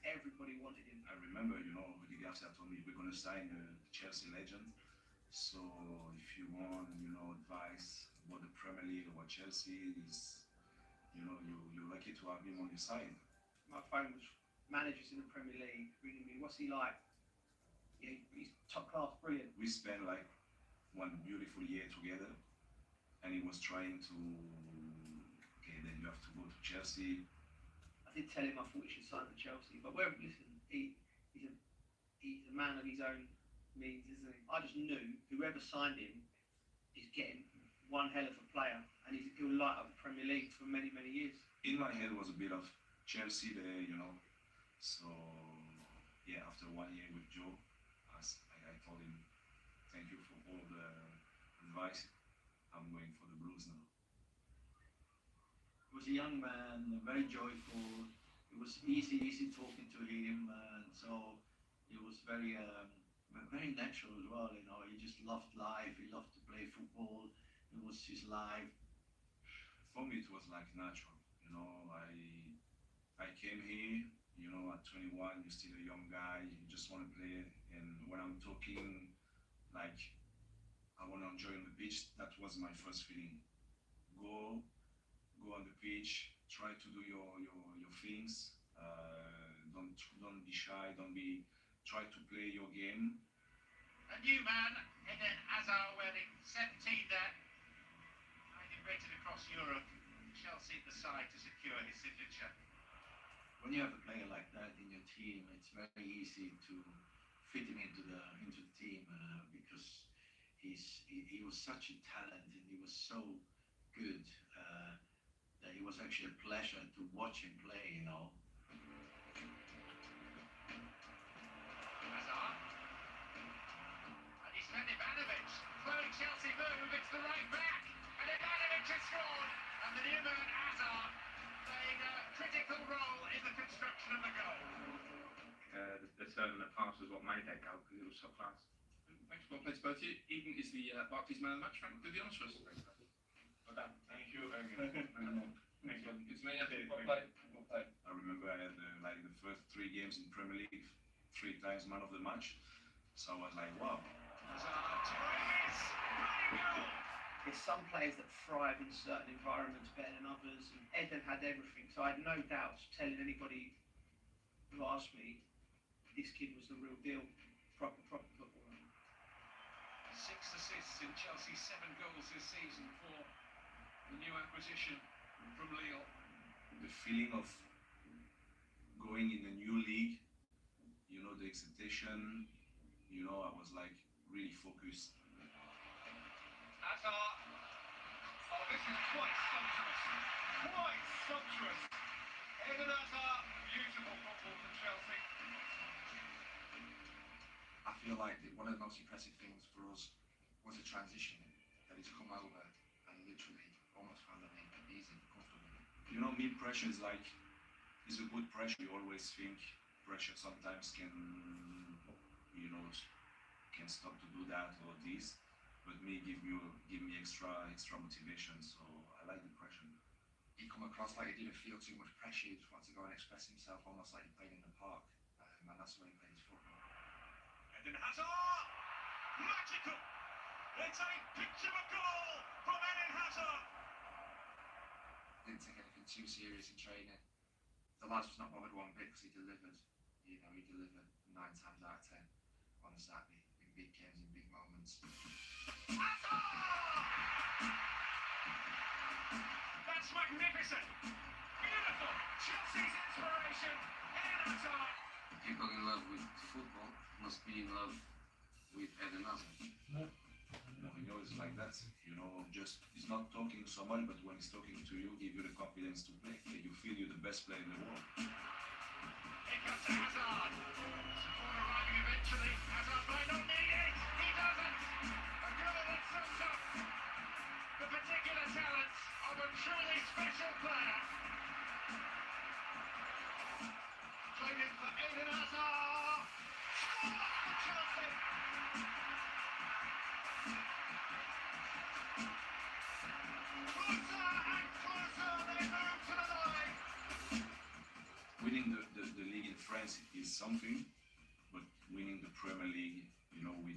Everybody wanted him. I remember, Tigar told me we're going to sign a Chelsea legend. So if you want, advice about the Premier League or Chelsea, you're lucky to have him on your side. My phone was managers in the Premier League ringing me. What's he like? Yeah, he's top class, brilliant. We spent like one beautiful year together, and he was trying to. Okay, then you have to go to Chelsea. I did tell him I thought he should sign for Chelsea, but listen, he's a man of his own means, isn't he? I just knew whoever signed him is getting one hell of a player, and he'll light up the Premier League for many, many years. In my head was a bit of Chelsea there, So yeah, after 1 year with Joe, I told him, thank you for all the advice. I'm going for the Blues now. He was a young man, very joyful. It was easy talking to him, and so it was very natural as well. He just loved life. He loved to play football. It was his life. For me, it was like natural. I came here. At 21, you're still a young guy. You just want to play. And when I'm talking, like, I want to enjoy on the pitch. That was my first feeling. Go on the pitch, try to do your things, don't be shy, try to play your game. A new man, Eden Hazard, wearing 17 there. Migrated across Europe. Chelsea at the side to secure his signature. When you have a player like that in your team, it's very easy to fit him into the team because he was such a talent and he was so good. That it was actually a pleasure to watch him play, Hazard. And he's met Ivanovic. Throwing Chelsea move, it's the right back. And Ivanovic has scored. And the new man, Hazard, playing a critical role in the construction of the goal. The turn that pass was what made that goal, because it was so fast. Thanks, well played to both of you. Eden is the Barclays man of the match. Frank, do the honours for us. Well done. Thank you. It's me. Well played. I remember I had the first 3 games in Premier League, 3 times man of the match. So I was like, wow. There's some players that thrive in certain environments better than others, and Eden had everything. So I had no doubts telling anybody who asked me, this kid was the real deal, proper footballer. 6 assists in Chelsea, 7 goals this season for the new acquisition from Lille. The feeling of going in a new league, the expectation, I was like really focused. Hazard. Oh, this is quite sumptuous. Quite sumptuous. Eden Hazard, beautiful football from Chelsea. I feel like one of the most impressive things for us was the transition, that he's come over and literally almost found it easy, comfortable. Pressure is a good pressure. You always think pressure sometimes can stop to do that or this, but give me extra motivation. So I like the pressure. He come across like he didn't feel too much pressure. He just wanted to go and express himself, almost like he played in the park, and that's the way he played his football. Eden Hazard! Magical! It's a picture of goal from Eden Hazard! Didn't take anything too serious in training. The lads was not bothered one bit because he delivered. He delivered 9 times out of 10 on a Saturday in big games, in big moments. That's magnificent! Beautiful! Chelsea's inspiration, Eden Hazard! People in love with football must be in love with Eden Hazard. No, Mourinho is like that, you know, just he's not talking so much, but when he's talking to you, give you the confidence to play. You feel you're the best player in the world. Here comes Hazard. Support arriving eventually. Hazard might not need it. He doesn't. A goal that sums up the particular talents of a truly special player. Played in for Eden Hazard. Score for Chelsea. Closer and closer they move to the line. Winning the league in France is something, but winning the Premier League, you know, we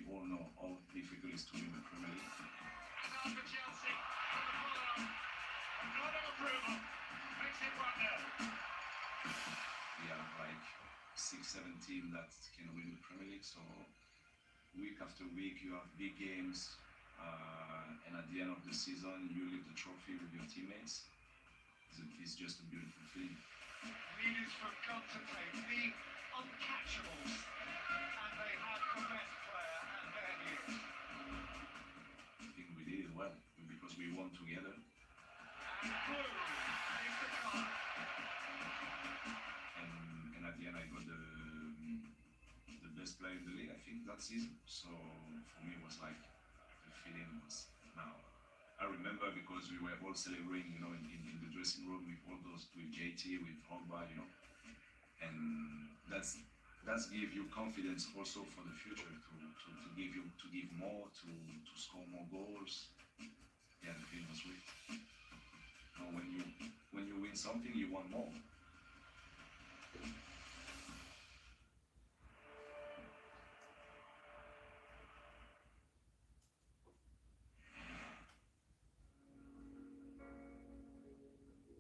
all know how difficult it is to win the Premier League. Hazard for Chelsea. On the follow-up. A nod of approval. Makes it 1-0. We have like 6-7 teams that can win the Premier League, so week after week you have big games, and at the end of the season you leave the trophy with your teammates. It's just a beautiful feeling. Leaders from contemplate the uncatchables, and they had the best player at their years. I think we did it well because we won together. And blue is the colour. And at the end I got the best player in the league, I think, that season. So for me it was like the feeling was now. I remember because we were all celebrating, you know, in the dressing room with all those, with JT, with Hogba, you know, and that's give you confidence also for the future to give more, to score more goals. Yeah, the feeling was great. You know, when you win something, you want more.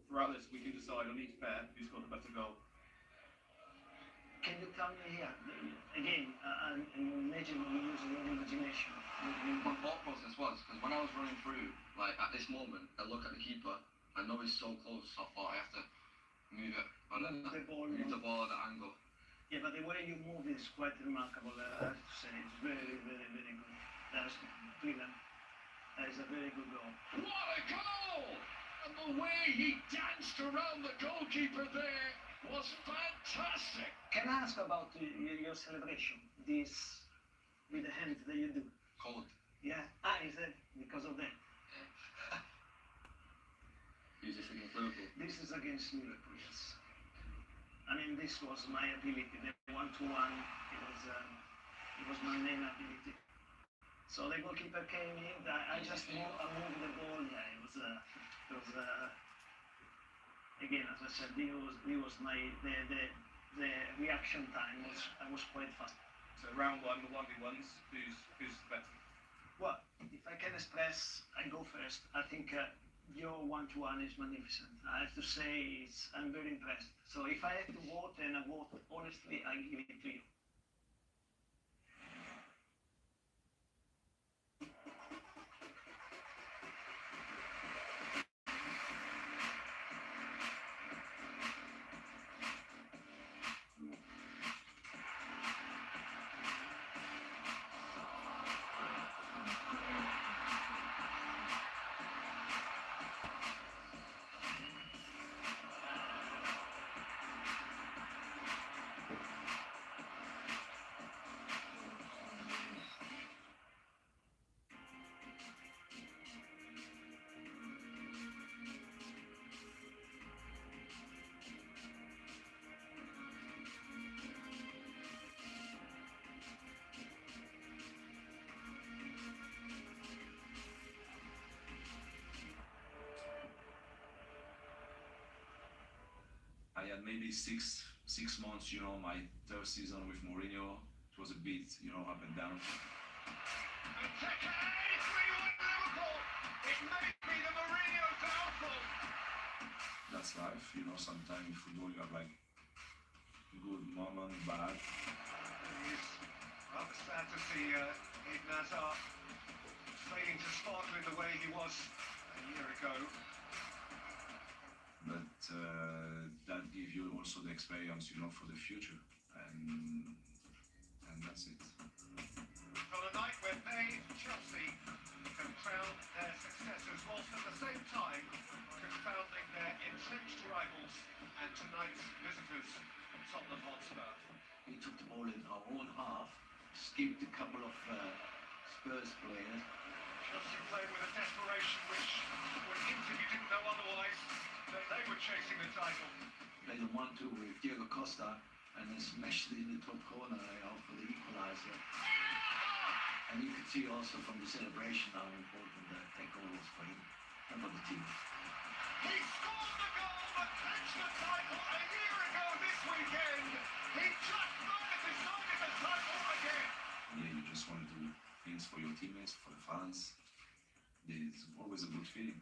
Throughout this, we can decide on each pair who's got the better goal. Can you tell me here, again, and imagine you use your imagination. My thought process was, because when I was running through, like at this moment, I look at the keeper, I know he's so close, so I thought I have to move it, Move the ball at the angle. Yeah, but the way you move is quite remarkable, I have to say. It's very, very, very good. That's brilliant. That is a very good goal. What a goal! And the way he danced around the goalkeeper there was fantastic. Can I ask about your celebration? This with the hands that you do? Cold. Yeah. Is it because of that? Is this against Liverpool? This is against Liverpool, yes. I mean, this was my ability. The 1-1, it was my main ability. So the goalkeeper came in. I moved the ball. Yeah, it was again, as I said, the reaction time was quite fast. So round one, the 1v1s, who's the better? Well, if I can express, I go first. I think your 1-1 is magnificent. I have to say, I'm very impressed. So if I have to vote, and I vote honestly, I give it to you. I had maybe six months, you know, my third season with Mourinho. It was a bit, you know, up and down. And Teke, 3-1 Liverpool. It may be the Mourinho downfall. That's life, you know. Sometimes in football you have like good moment, bad. It's rather sad to see Eden Hazard failing to sparkle in the way he was a year ago. But that gives you also the experience, you know, for the future, and that's it. On a night when they Chelsea can crown their successors whilst at the same time confounding their entrenched rivals and tonight's visitors, Tottenham Hotspur. We took the ball in our own half, skipped a couple of Spurs players. Chelsea played with a desperation which would hint, if you didn't know otherwise, that they were chasing the title. Played a 1-2 with Diego Costa and then smashed it in the top corner out for the equaliser. And you could see also from the celebration how important that goal was for him and for the team. He scored the goal that clinched the title a year ago this weekend. He just might have decided the title again. Yeah, you just want to do things for your teammates, for the fans. It's always a good feeling.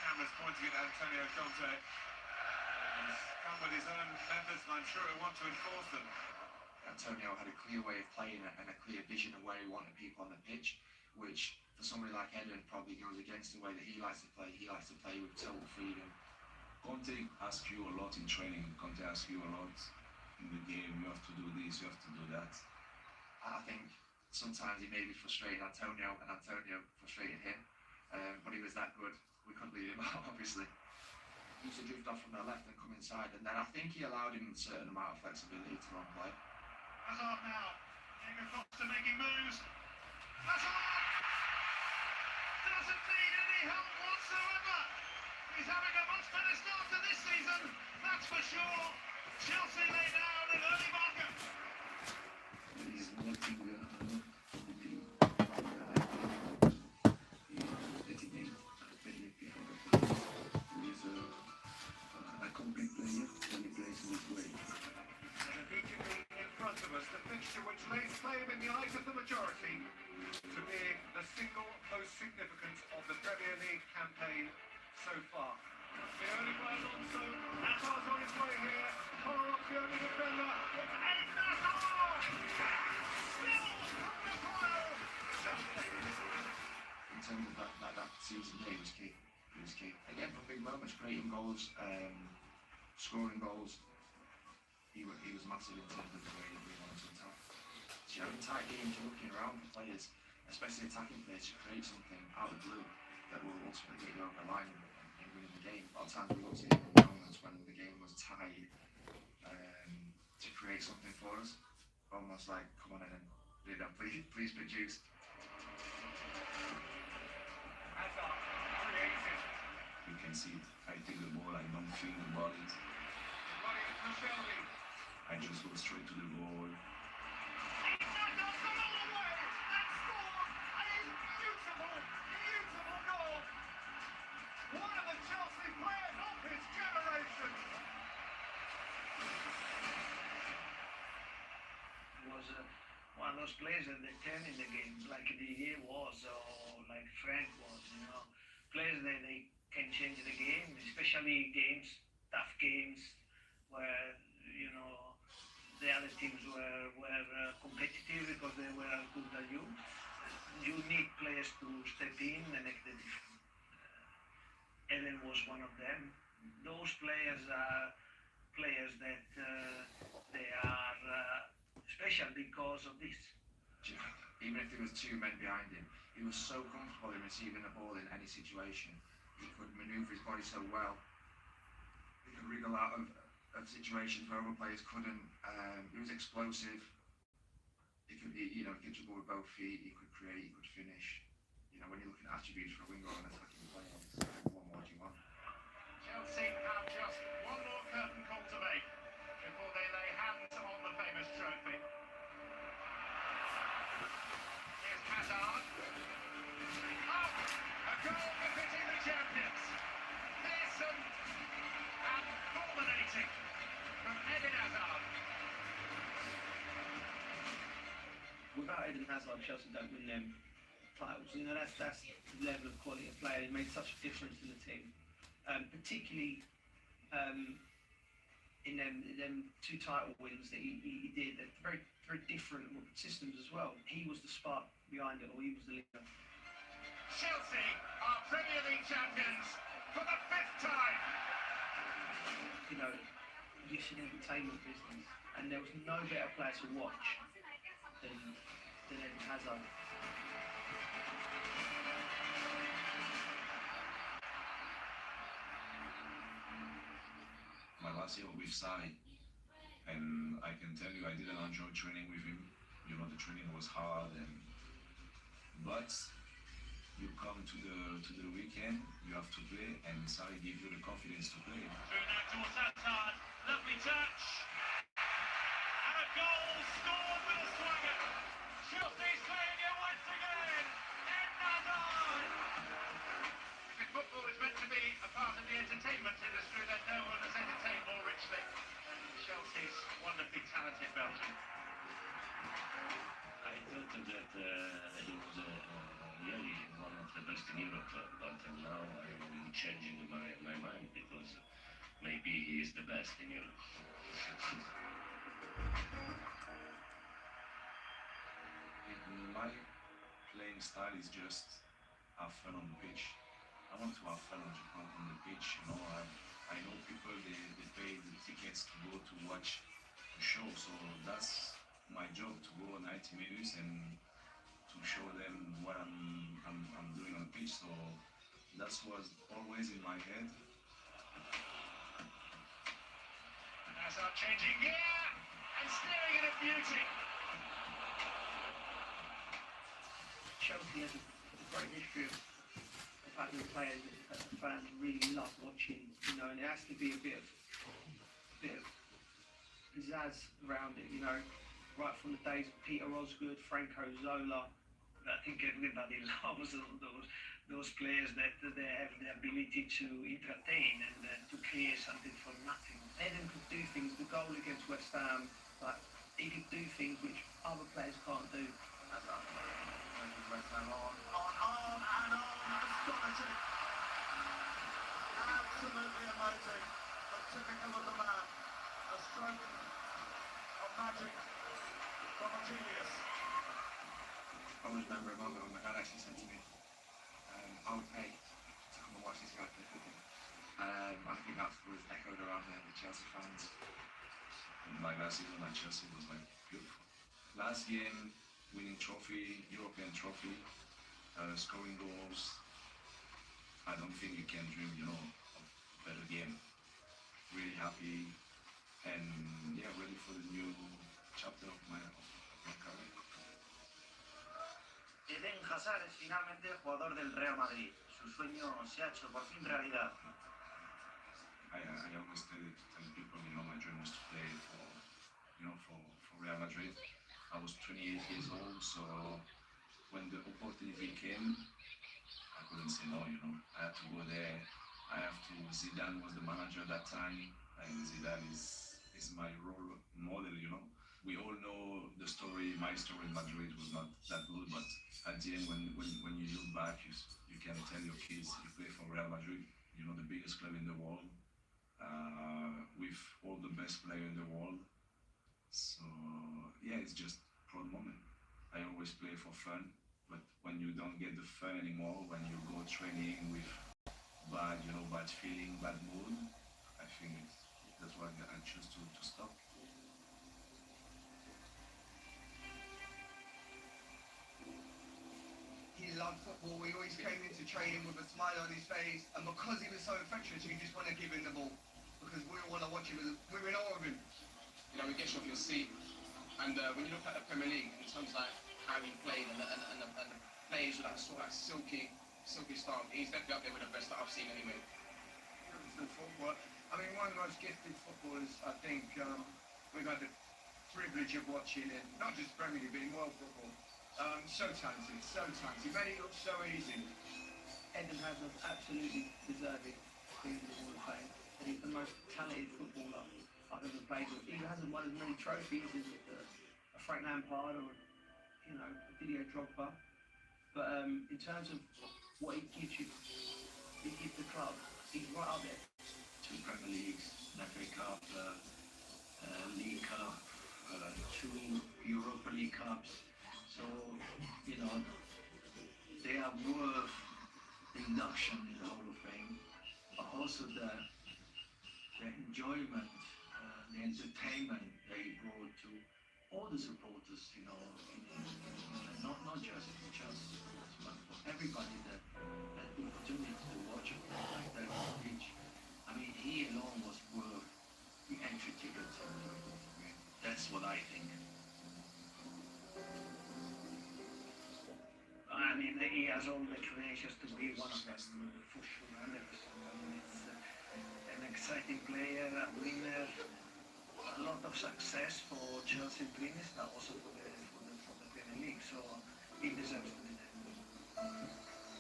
Cameras pointing at Antonio Conte. He's come with his own methods, and I'm sure he'll want to enforce them. Antonio had a clear way of playing and a clear vision of where he wanted people on the pitch, which for somebody like Eden probably goes against the way that he likes to play. He likes to play with total freedom. Conte asks you a lot in training. Conte asks you a lot in the game. You have to do this, you have to do that. I think sometimes he maybe frustrated Antonio and Antonio frustrated him, but he was that good. We couldn't leave him out, obviously. He used to drift off from the left and come inside, and then I think he allowed him a certain amount of flexibility to run play. Hazard now. Diego Costa making moves. Hazard! Doesn't need any help whatsoever. He's having a much better start to this season, that's for sure. Chelsea lay down an early marker. He's working on the team. He's a complete player when he plays in this way. And immediately in front of us, the fixture which lays claim in the eyes of the majority to being the single most significant of the Premier League campaign so far. The only by Alonso, Hazard's on his way here, Kolarov the only defender, and Hazard! Still from the pile! In terms of that season, yeah, he was key. He was key. Again, for big moments, creating goals, scoring goals. He was massive in terms of the way that we wanted to attack. So you have in tight games, you're looking around for players, especially attacking players, to create something out of the blue that will ultimately get you over the line and win the game. A lot of times we looked at it in moments when the game was tied to create something for us. Almost like, come on in and please produce. Hazard created. You can see it. I take the ball, I don't feel the ball. I just go straight to the goal. One of the Chelsea players of his generation. He was one of those players that they turn in the game, like Didier was or like Frank was, players that they can change the game, especially games, tough games, where, the other teams were competitive because they were as good as you. You need players to step in and make the difference. Eden was one of them. Those players are players that they are special because of this. Even if there was two men behind him, he was so comfortable in receiving the ball in any situation. He could manoeuvre his body so well. He could wriggle out of situations where other players couldn't. He was explosive. He could dribble with both feet. He could create. He could finish. When you're looking at attributes for a winger or an attacking player, what more do you want? Chelsea have just one more curtain call to make before they lay hands on the famous trophy. Here's Hazard. Oh, a goal befitting the champions. Fearsome and fulminating from Eden Hazard. Without Eden Hazard, Chelsea don't win them titles. That's the level of quality of player. He made such a difference in the team, particularly in them two title wins that he did. They're very, very different systems as well. He was the spark behind it, or he was the leader. Chelsea are Premier League champions for the 5th time. just an entertainment business, and there was no better player to watch than Eden Hazard. My last year with Sai, and I can tell you I didn't enjoy training with him. You know, the training was hard, but you come to the weekend, you have to play, and Sai gives you the confidence to play. Through now towards Hazard, lovely touch, and a goal scored with a swagger. Chelsea's playing it once again, Eden Hazard. If football is meant to be a part of the entertainment industry, then no one has entertained more richly. Chelsea's wonderfully talented Belgian. I thought that he was really one of the best in Europe, but now I'm changing my mind because maybe he is the best in Europe. My playing style is just have fun on the pitch. I want to have fun on the pitch. You know, I know people they pay the tickets to go to watch the show, so that's my job, to go 90 minutes and to show them what I'm doing on the pitch. So that was always in my head. And Hazard changing gear and steering it a beauty. Chelsea has a great history of having players that the fans really love watching, you know, and it has to be a bit of pizzazz around it, you know, right from the days of Peter Osgood, Franco Zola. I think everybody loves those players that they have the ability to entertain and to create something from nothing. Eden could do things, the goal against West Ham, like, he could do things which other players can't do. West Ham on, astonishing. Absolutely amazing, but typical of the man. A stroke of magic from a genius. I always remember a moment when my dad actually said to me, I would pay to come and watch this guy play football. I think that was echoed around the Chelsea fans. My last season at Chelsea was like beautiful. Last game, winning trophy, European trophy, scoring goals. I don't think you can dream, you know, of a better game. Really happy and yeah, ready for the new chapter of my career. Eden Hazard es finalmente jugador del Real Madrid. Su sueño se ha hecho por fin realidad. I always tell people, you know, my dream was to play for Real Madrid. I was 28 years old, so when the opportunity came, I couldn't say no, you know. I had to go there. Zidane was the manager at that time, and Zidane is my role model, you know. We all know the story, my story in Madrid was not that good, but at the end, when you look back, you can tell your kids you play for Real Madrid, you know, the biggest club in the world, with all the best players in the world. So yeah, it's just a proud moment. I always play for fun, but when you don't get the fun anymore, when you go training with bad feeling, bad mood, I think that's why I choose to stop. He loved football. We always came into training with a smile on his face, and because he was so infectious, we just want to give him the ball because we all want to watch him. We're in awe of him. You know, it gets you off your seat. And when you look at the Premier League, in terms of like how he played and the players with that sort of silky style, he's definitely up there with the best that I've seen anyway. Football. I mean, one of the most gifted footballers I think we've had the privilege of watching in, not just Premier League, but in world football. So talented, so talented. He made it look so easy. Eden Hazard absolutely deserving of being in the Hall of Fame. And he's the most talented footballer I've ever played with. He hasn't won as many trophies as a Frank Lampard or, you know, a Didier Drogba. But in terms of what he gives you, he gives the club, he's right up there. 2 Premier Leagues, an FA Cup, League Cup, 2 Europa League Cups. So, you know, they are worth induction in the Hall of Fame, but also the enjoyment the entertainment that he brought to all the supporters, you know, not just the Chelsea supporters, but for everybody that had the opportunity to watch a player like that on the pitch. I mean, he alone was worth the entry tickets on Liverpool. That's what I think. I mean, he has all the credentials to be one of them, for sure, 100%. I mean, it's an exciting player, a winner, a lot of success for Chelsea Greenies, but also for the Premier League, so he deserves to be there.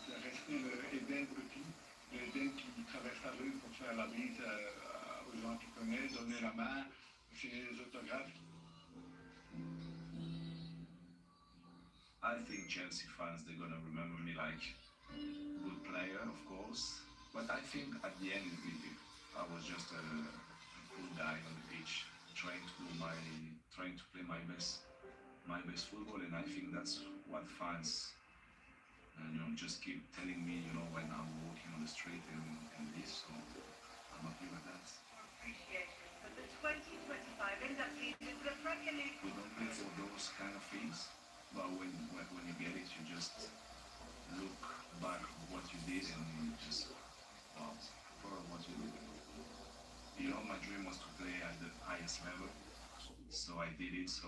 C'est resté le Eden petit, le Eden qui traverse la rue pour faire la bise aux gens qu'il connaît, donner la main, signer les autographes. I think Chelsea fans, they're gonna remember me like good player, of course. But I think at the end, I was just a cool guy on the pitch, trying to play my best football, and I think that's what fans, just keep telling me, when I'm walking on the street and this. So I'm happy with that. Appreciation for the 2025 inductees into the Premier League. We don't play for those kind of things. But when you get it, you just look back at what you did and you just, wow, proud of what you did. My dream was to play at the highest level, so I did it, so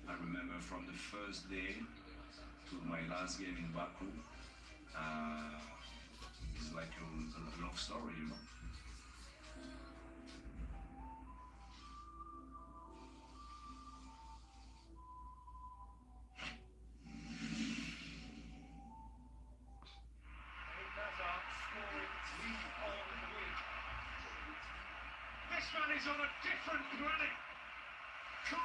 I remember from the first day to my last game in Baku, it's like a love story, This man is on a different planet. Tole.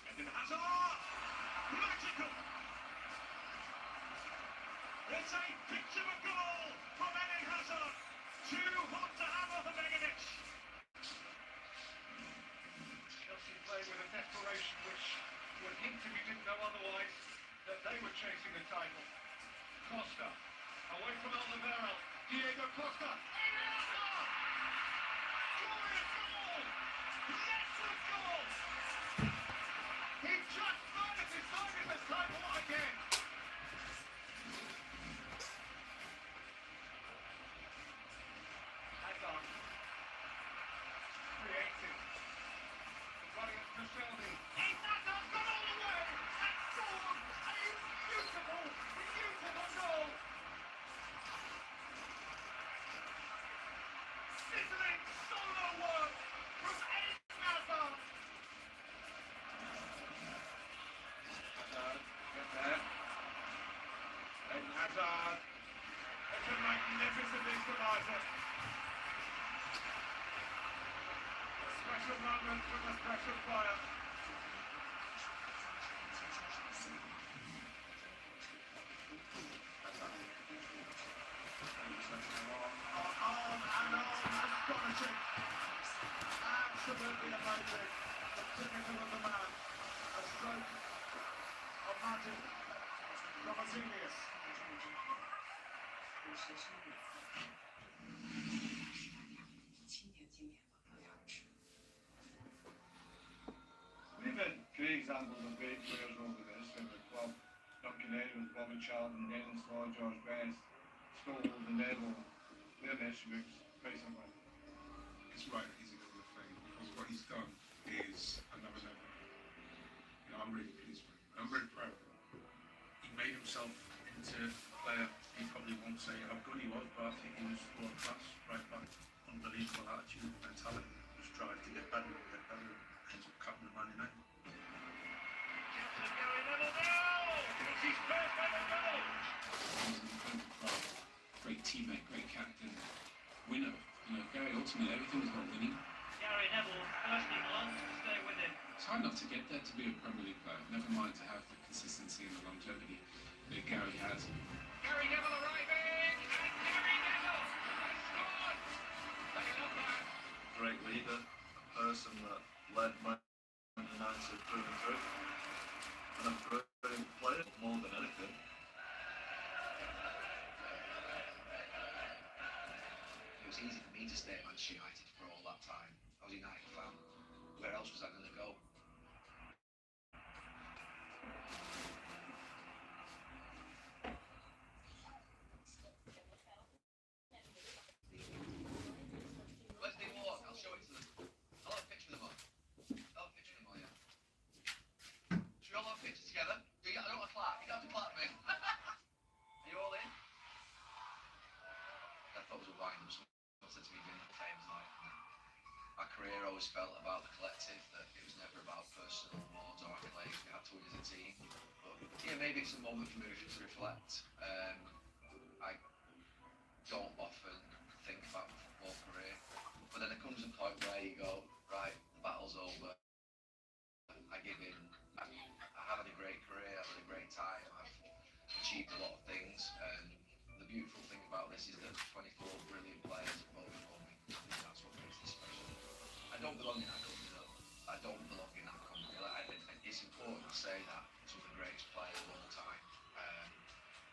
Eden Hazard. Magical. It's a picture of a goal from Eden Hazard. Too hot to handle for Petkovic. Chelsea play with a desperation which would hint, if you didn't know otherwise, that they were chasing the title. Costa, away from Alderweireld, Diego Costa, glorious goal! Excellent goal! He just might have decided the title again! Hazard, creative, running at Koscielny, Hazard's gone all the way, and scored a beautiful goal! Sizzling solo work from Eden Hazard! Hazard, get there. Eden Hazard. It's a magnificent equaliser. A special moment from a special player. Astonishing. Absolutely amazing. The typical of the man. A stroke of magic from a genius. We've had great examples of great players over the history of the club. Duncan Edwards, Bobby Charlton, Dennis Law, George Best, Scholes and Neville. They're the history books, basically. It's right that he's a Hall of Fame because what he's done is another level. I'm really pleased with him. I'm very proud of him. He made himself into a player he probably won't say how good he was, but I think he was world class, right back. Unbelievable attitude, mentality, just drive to get better, ends up cutting the Man United. Gary Neville now! It's his first ever goal! He's an incredible player, great teammate, great captain, winner. Gary, ultimately everything is about winning. Gary Neville personally longs to stay with him. It's hard enough to get there to be a Premier League player, never mind to have the consistency and the longevity that Gary has. Gary Neville arriving, and Gary Neville has scored! They love that. Great leader, a person that led Man United through and through, and a brilliant player more than anything. to stay at Manchester United for all that time. I was a United fan. Where else was I going to go? Let's do walk. I'll show it to them. I'll have a picture of them all. I'll have a picture of them all, yeah. Should we all have a picture together? I don't want to clap. You don't have to clap me. Are you all in? I thought it was a wind-up. Someone said to me during the time, like, my career always felt about the collective, that it was never about personal awards or accolades we had to win as a team. But yeah, maybe it's a moment for me to reflect. I don't often think about my football career, but then there comes a point where you go, right, the battle's over, I give in. I have had a great career, I've had a great time, I've achieved a lot of things, and the beautiful thing about this is that 24 brilliant players have voted for me. I think that's what makes this special. I don't belong in that company though. I don't belong in that company. It's important to say that some of the greatest players of all time.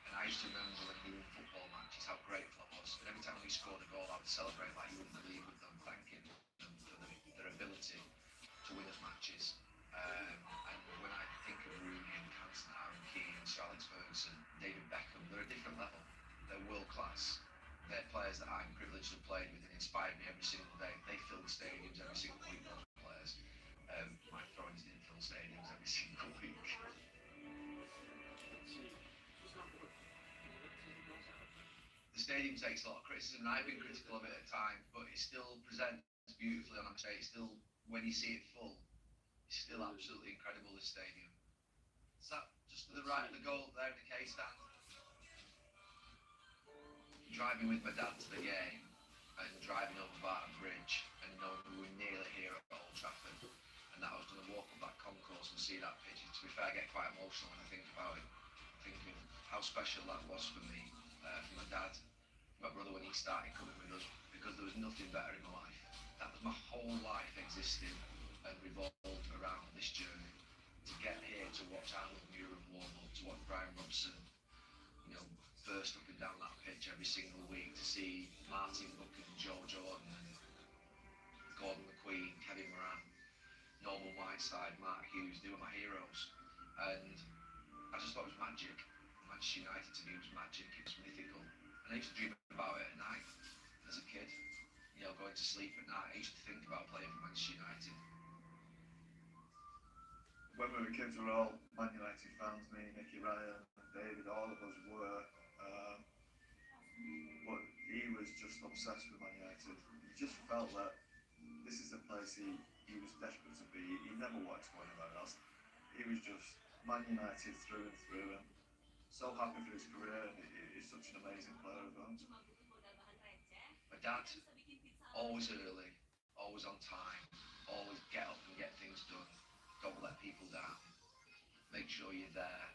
And I used to remember when we won football matches how grateful I was. And every time we scored a goal, I would celebrate like you wouldn't believe with them, thanking them for their ability to win us matches. And when I think of Rooney and Cantona, Aaron Keane, Sir Alex Ferguson, David Beckham, they're a different level. They're world class. They're players that I'm privileged to have played with and inspired me every single day. They fill stadiums every single week, those players. My Thrones didn't fill stadiums every single week. The stadium takes a lot of criticism, and I've been critical of it at times, but it still presents beautifully on match day. It's still, when you see it full, it's still absolutely incredible, this stadium. Is that just to the right of the goal there in the K stand? Driving with my dad to the game and driving over Barton Bridge and knowing we were nearly here at Old Trafford, and that I was going to walk up that concourse and see that pitch. To be fair, I get quite emotional when I think about it. I think of how special that was for me, for my dad, my brother when he started coming with us, because there was nothing better in my life. That was my whole life existing and revolved around this journey. To get here to watch Alan Muir warm up, to watch Brian Robson, you know, burst up and down that pitch every single week, to see Martin Buchan, Joe Jordan, and Gordon McQueen, Kevin Moran, Norman Whiteside, Mark Hughes, they were my heroes. And I just thought it was magic. Manchester United to me was magic, it was mythical. And I used to dream about it at night as a kid. You know, going to sleep at night, I used to think about playing for Manchester United. When we were kids, we were all Man United fans, me, Nicky Ryan, and David, all of us were. But he was just obsessed with Man United. He just felt that this is the place he was desperate to be. He never wanted to go anywhere else. He was just Man United through and through, and so happy for his career, and he's such an amazing player as well. My dad, always early, always on time, always get up and get things done. Don't let people down. Make sure you're there.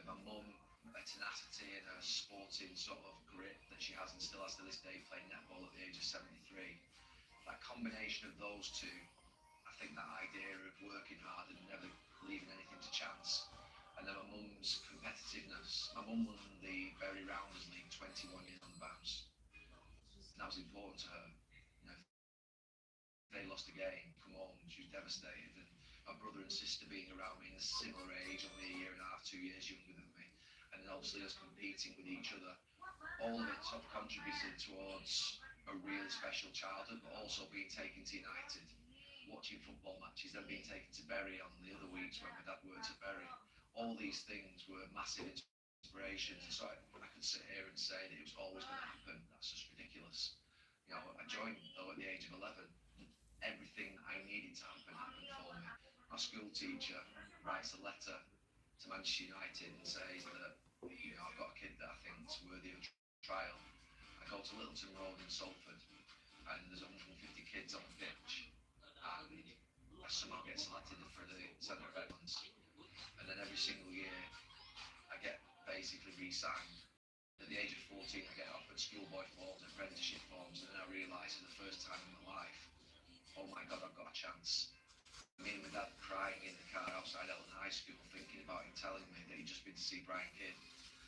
My mum, a tenacity and a sporting sort of grit that she has and still has to this day, playing netball at the age of 73. That combination of those two, I think that idea of working hard and never leaving anything to chance. And then my mum's competitiveness. My mum won the Berry Rounders League 21 years on the bounce. And that was important to her. You know, if they lost a game, come home, she was devastated. And my brother and sister being around me in a similar age, only a year and a half, 2 years younger than me. And then obviously us competing with each other. All of it sort of contributed towards a really special childhood, but also being taken to United, watching football matches, then being taken to Bury on the other weeks when my dad worked at Bury. All these things were massive inspirations, and so I could sit here and say that it was always going to happen. That's just ridiculous. You know, I joined though at the age of 11. Everything I needed to happen happened for me. My school teacher writes a letter to Manchester United and says that, you know, I've got a kid that I think's worthy of trial. I go to Littleton Road in Salford, and there's 150 kids on the pitch, and I somehow get selected for the Centre of Excellence. And then every single year, I get basically re-signed. At the age of 14, I get offered schoolboy forms, apprenticeship forms, and then I realise for the first time in my life, oh my God, I've got a chance. Me and my dad crying in the car outside Elton High School, thinking about him telling me that he'd just been to see Brian Kidd,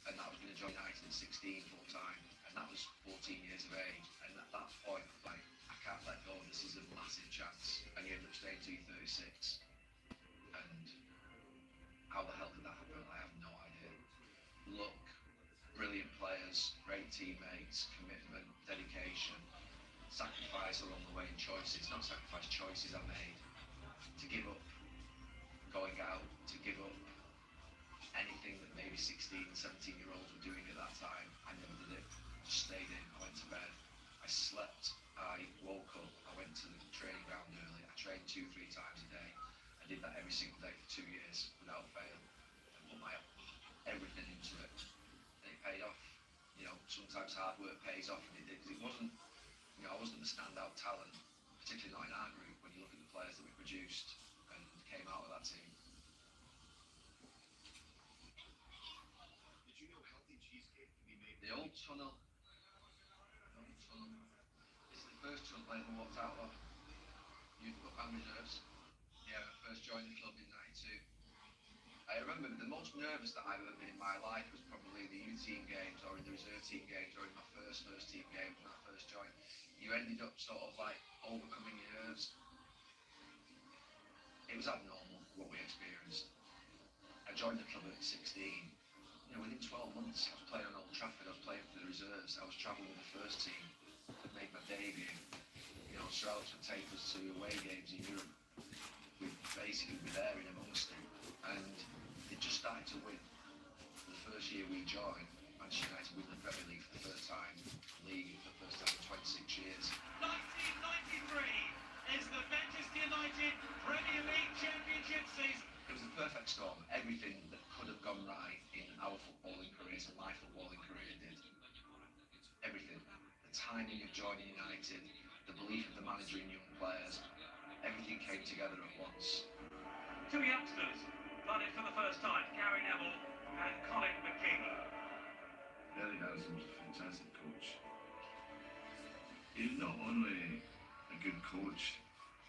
and that I was going to join United at 16 full time. And and that was 14 years of age. And at that point, like, I can't let go. This is a massive chance, and you end up staying till you're 36. And how the hell did that happen? I have no idea. Luck, brilliant players, great teammates, commitment, dedication, sacrifice along the way, and choices. Not sacrifice, choices I made. To give up going out, to give up anything that maybe 16, 17-year-olds were doing at that time. I never did it. I just stayed in, I went to bed, I slept, I woke up, I went to the training ground early, I trained 2-3 times a day. I did that every single day for 2 years without fail. I put my everything into it, and it paid off. You know, sometimes hard work pays off, and it did. It wasn't, you know, I wasn't the standout talent, particularly not in our group when you look at the players that we produced and came out of that team. Did you know healthy cheesecake can be made? The old tunnel. This is the first tunnel I ever walked out of. Youth Club and reserves. Yeah, I first joined the club in '92. I remember the most nervous that I've ever been in my life was probably the youth team games or in the reserve team games or in my first team game when I first joined. You ended up sort of like overcoming your nerves. It was abnormal what we experienced. I joined the club at 16. You know, within 12 months I was playing on Old Trafford, I was playing for the reserves, I was travelling with the first team. I'd made my debut. You know, Australia would take us to away games in Europe. We'd basically be there in amongst them. And they just started to win. The first year we joined, Manchester United win the Premier League for the first time, league for the first time in 26 years. 1993 is the Manchester United Premier League Championship season. It was the perfect storm. Everything that could have gone right in our footballing careers and my footballing career did. Everything. The timing of joining United, the belief of the manager in young players, everything came together at once. Two youngsters flooded for the first time, Gary Neville and Colin McKee. Dejan was a fantastic coach. He's not only a good coach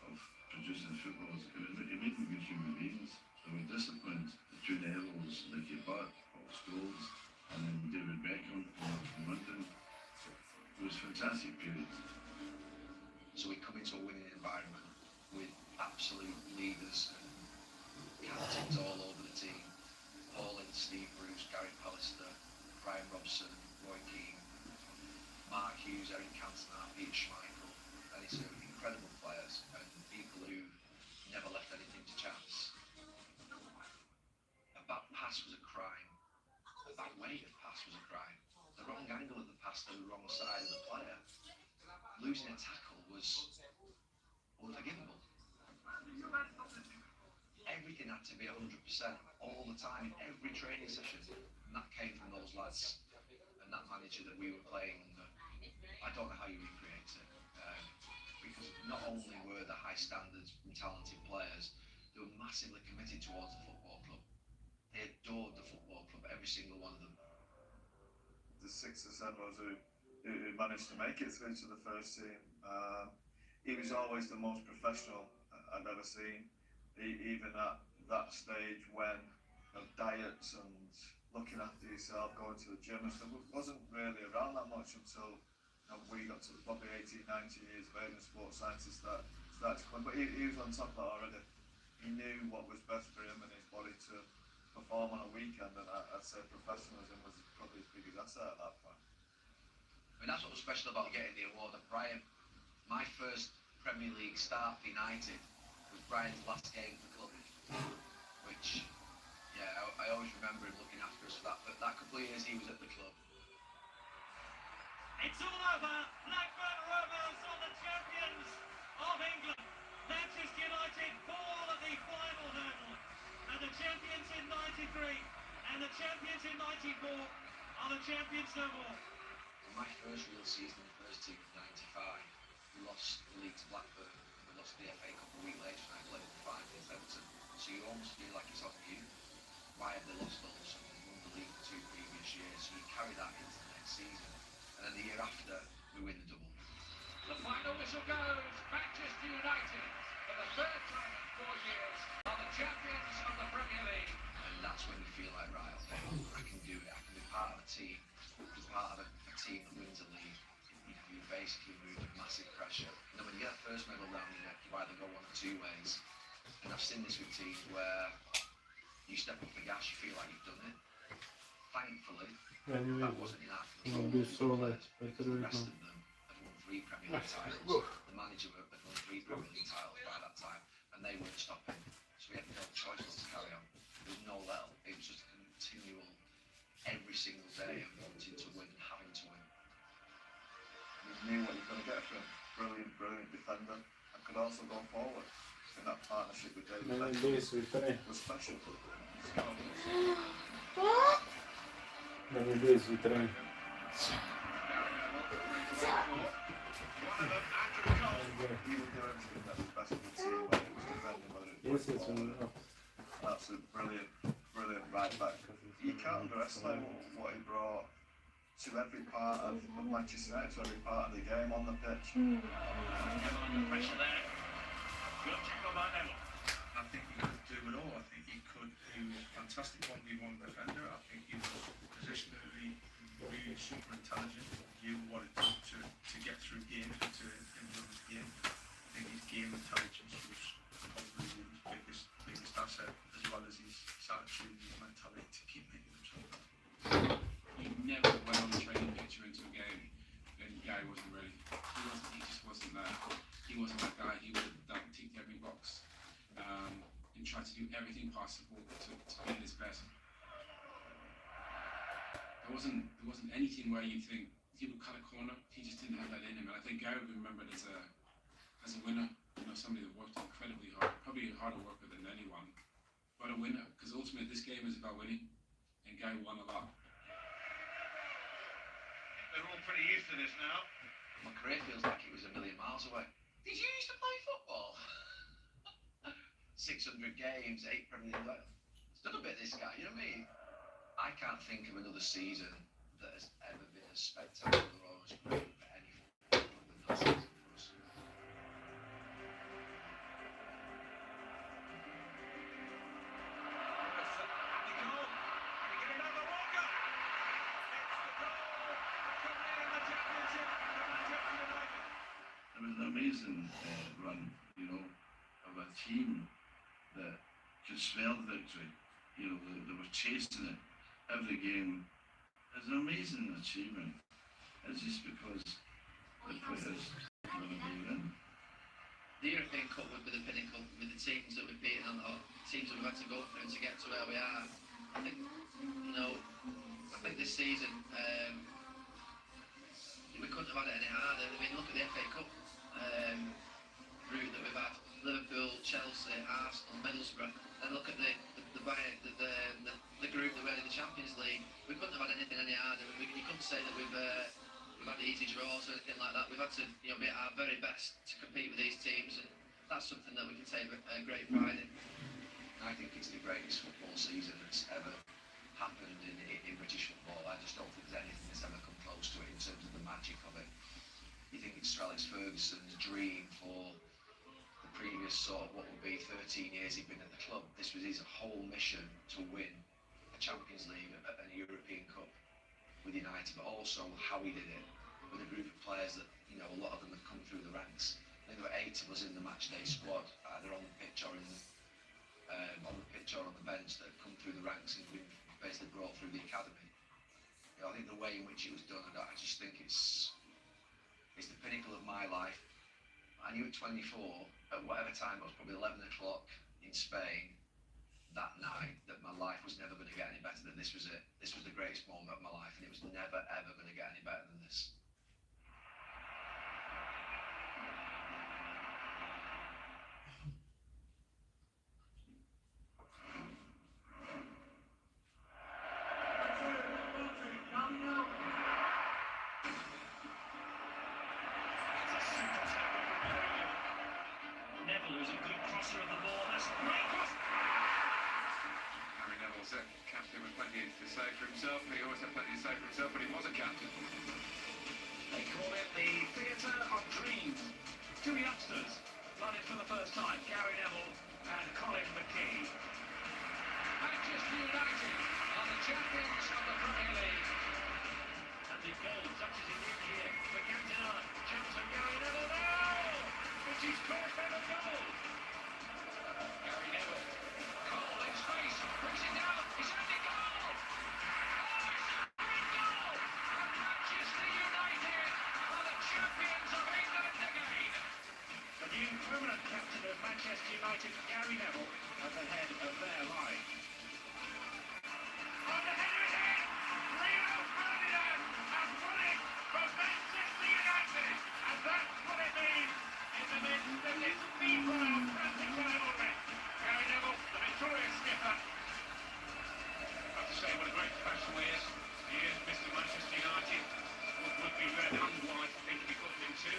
of producing footballers, he made them good human beings. They were disciplined. The two Nevilles, Nicky Butt, Paul Scholes, and then David Beckham from London. It was a fantastic period. So we come into a winning environment with absolute leaders and captains all over the team. Paul and Steve Bruce, Gary Pallister, Brian Robson, Roy Keane, Mark Hughes, Eric Cantona, Peter Schmeichel, and it's incredible players and people who never left anything to chance. A bad pass was a crime. A bad way of pass was a crime. The wrong angle of the pass to the wrong side of the player. Losing a tackle was unforgivable. Everything had to be 100% all the time in every training session, and that came from those lads and that manager that we were playing under. I don't know how you recreate it, because not only were the high standards and talented players, they were massively committed towards the football club. They adored the football club, every single one of them. The 6 or 7 of us who managed to make it through to the first team, he was always the most professional I'd ever seen. Even at that stage when diets and looking after yourself, going to the gym and stuff wasn't really around that much until we got to probably 18, 19 years of age and sports scientists started to come. But he was on top of that already. He knew what was best for him and his body to perform on a weekend, and I'd say professionalism was probably his biggest asset at that point. I mean, that's what was special about getting the award at Brian. My first Premier League start for United was Brian's last game for the club, which, yeah, I always remember him looking after us for that couple of years he was at the club. It's all over. Blackburn Rovers are the champions of England. Manchester United fall at the final hurdle, and the champions in '93 and the champions in '94 are the champions no more. My first real season in the first team was '95. We lost the league to Blackburn. We lost the FA Cup a week later, and I played the final against Everton. So you almost feel like it's on you. Why have they lost all of a sudden? They won the league the 2 previous years, so you carry that into the next season. And then the year after, we win the double. The final whistle goes. Manchester United, for the third time in 4 years, are the champions of the Premier League. And that's when you feel like, right, okay, I can do it. I can be part of a team. Be part of a team that wins a basically move with massive pressure. And then when you get that first medal down your neck, you either go one of two ways. And I've seen this with teams where you step off the gas, you feel like you've done it. Thankfully, that wasn't enough. Because the rest of them had won 3 Premier League titles. The manager had won 3 Premier League titles by that time, and they weren't stopping. So we had no choice but to carry on. There was no let up. It was just a continual, every single day of wanting to win and having to win. You knew what you were going to get from him. Brilliant, brilliant defender. And could also go forward. And that partnership with David was special. Many days we train. Yes, it's that's a brilliant, brilliant right back. You can't underestimate what he brought to every part of Manchester United, to every part of the game on the pitch. Pressure there. Good tackle by Neville. I think he could do it all. I think he was a fantastic 1v1 defender. I think he was positionally really super intelligent. He knew what it took to get through games and to improve his game. I think his game intelligence was probably his biggest asset, as well as his attitude and his mentality to keep making himself better. You never went on the training picture into a game and Gary wasn't ready. He just wasn't there. He wasn't that guy. He would have ticked every box and tried to do everything possible to be at his best. There wasn't anything where you think he would cut a corner. He just didn't have that in him. And I think Gary would be remembered as a winner. You know, somebody that worked incredibly hard, probably a harder worker than anyone, but a winner. Because ultimately, this game is about winning, and Gary won a lot. They're all pretty used to this now. My career feels like it was a million miles away. Did you used to play football? 600 games, 8 Premier League. It's done a bit, this guy, you know what I mean? I can't think of another season that has ever been as spectacular or as great for any footballer than that season for us. It was an amazing run, you know, of a team that could smell victory. You know, they were chasing it every game. It's an amazing achievement. It's just because the players want to be in. The European Cup would be the pinnacle with the teams that we've beaten on, or teams that we've had to go through to get to where we are. I think, I think this season we couldn't have had it any harder. I mean, look at the FA Cup route that we've had: Liverpool, Chelsea, Arsenal, Middlesbrough, and look at the group that we're in the Champions League. We couldn't have had anything any harder. You couldn't say that we've had easy draws or anything like that. We've had to be at our very best to compete with these teams, and that's something that we can take great pride in. I think it's the greatest football season that's ever happened in British football. I just don't think there's anything that's ever come close to it in terms of the magic of it. You think it's Sir Alex Ferguson's dream for the previous sort of what would be 13 years he'd been at the club. This was his whole mission to win a Champions League and a European Cup with United, but also how he did it with a group of players that, a lot of them had come through the ranks. I think there were 8 of us in the matchday squad, either on the pitch or on the bench, that had come through the ranks and been basically brought through the academy. I think the way in which it was done, I just think it's the pinnacle of my life. I knew at 24, at whatever time, it was probably 11 o'clock in Spain that night, that my life was never going to get any better than this was it. This was the greatest moment of my life, and it was never ever going to get any better than this. Neville, who's a good crosser of the ball, that's a great cross. Harry Neville's a captain with plenty to say for himself. He always had plenty to say for himself, but he was a captain. They call it the Theatre of Dreams. 2 youngsters running for the first time, Gary Neville and Colin McKee. Manchester United are the champions of the Premier League. And goal touches a new gear for Captain Art. Johnson going in the goal! It's his first ever goal! Gary Neville. Cole in space, brings it down, he's had the goal! Oh, it's a great goal! And Manchester United are the champions of England again! The new permanent captain of Manchester United, Gary Neville, at the head of their line. On the header is in! Rio Ferdinand has won it for Manchester United! And that's what it means in the midst of this febrile, frantic rivalry. Gary Neville, the victorious skipper. I have to say what a great professional he is. He is Mr. Manchester United. What would be red and white, I think, to be put into.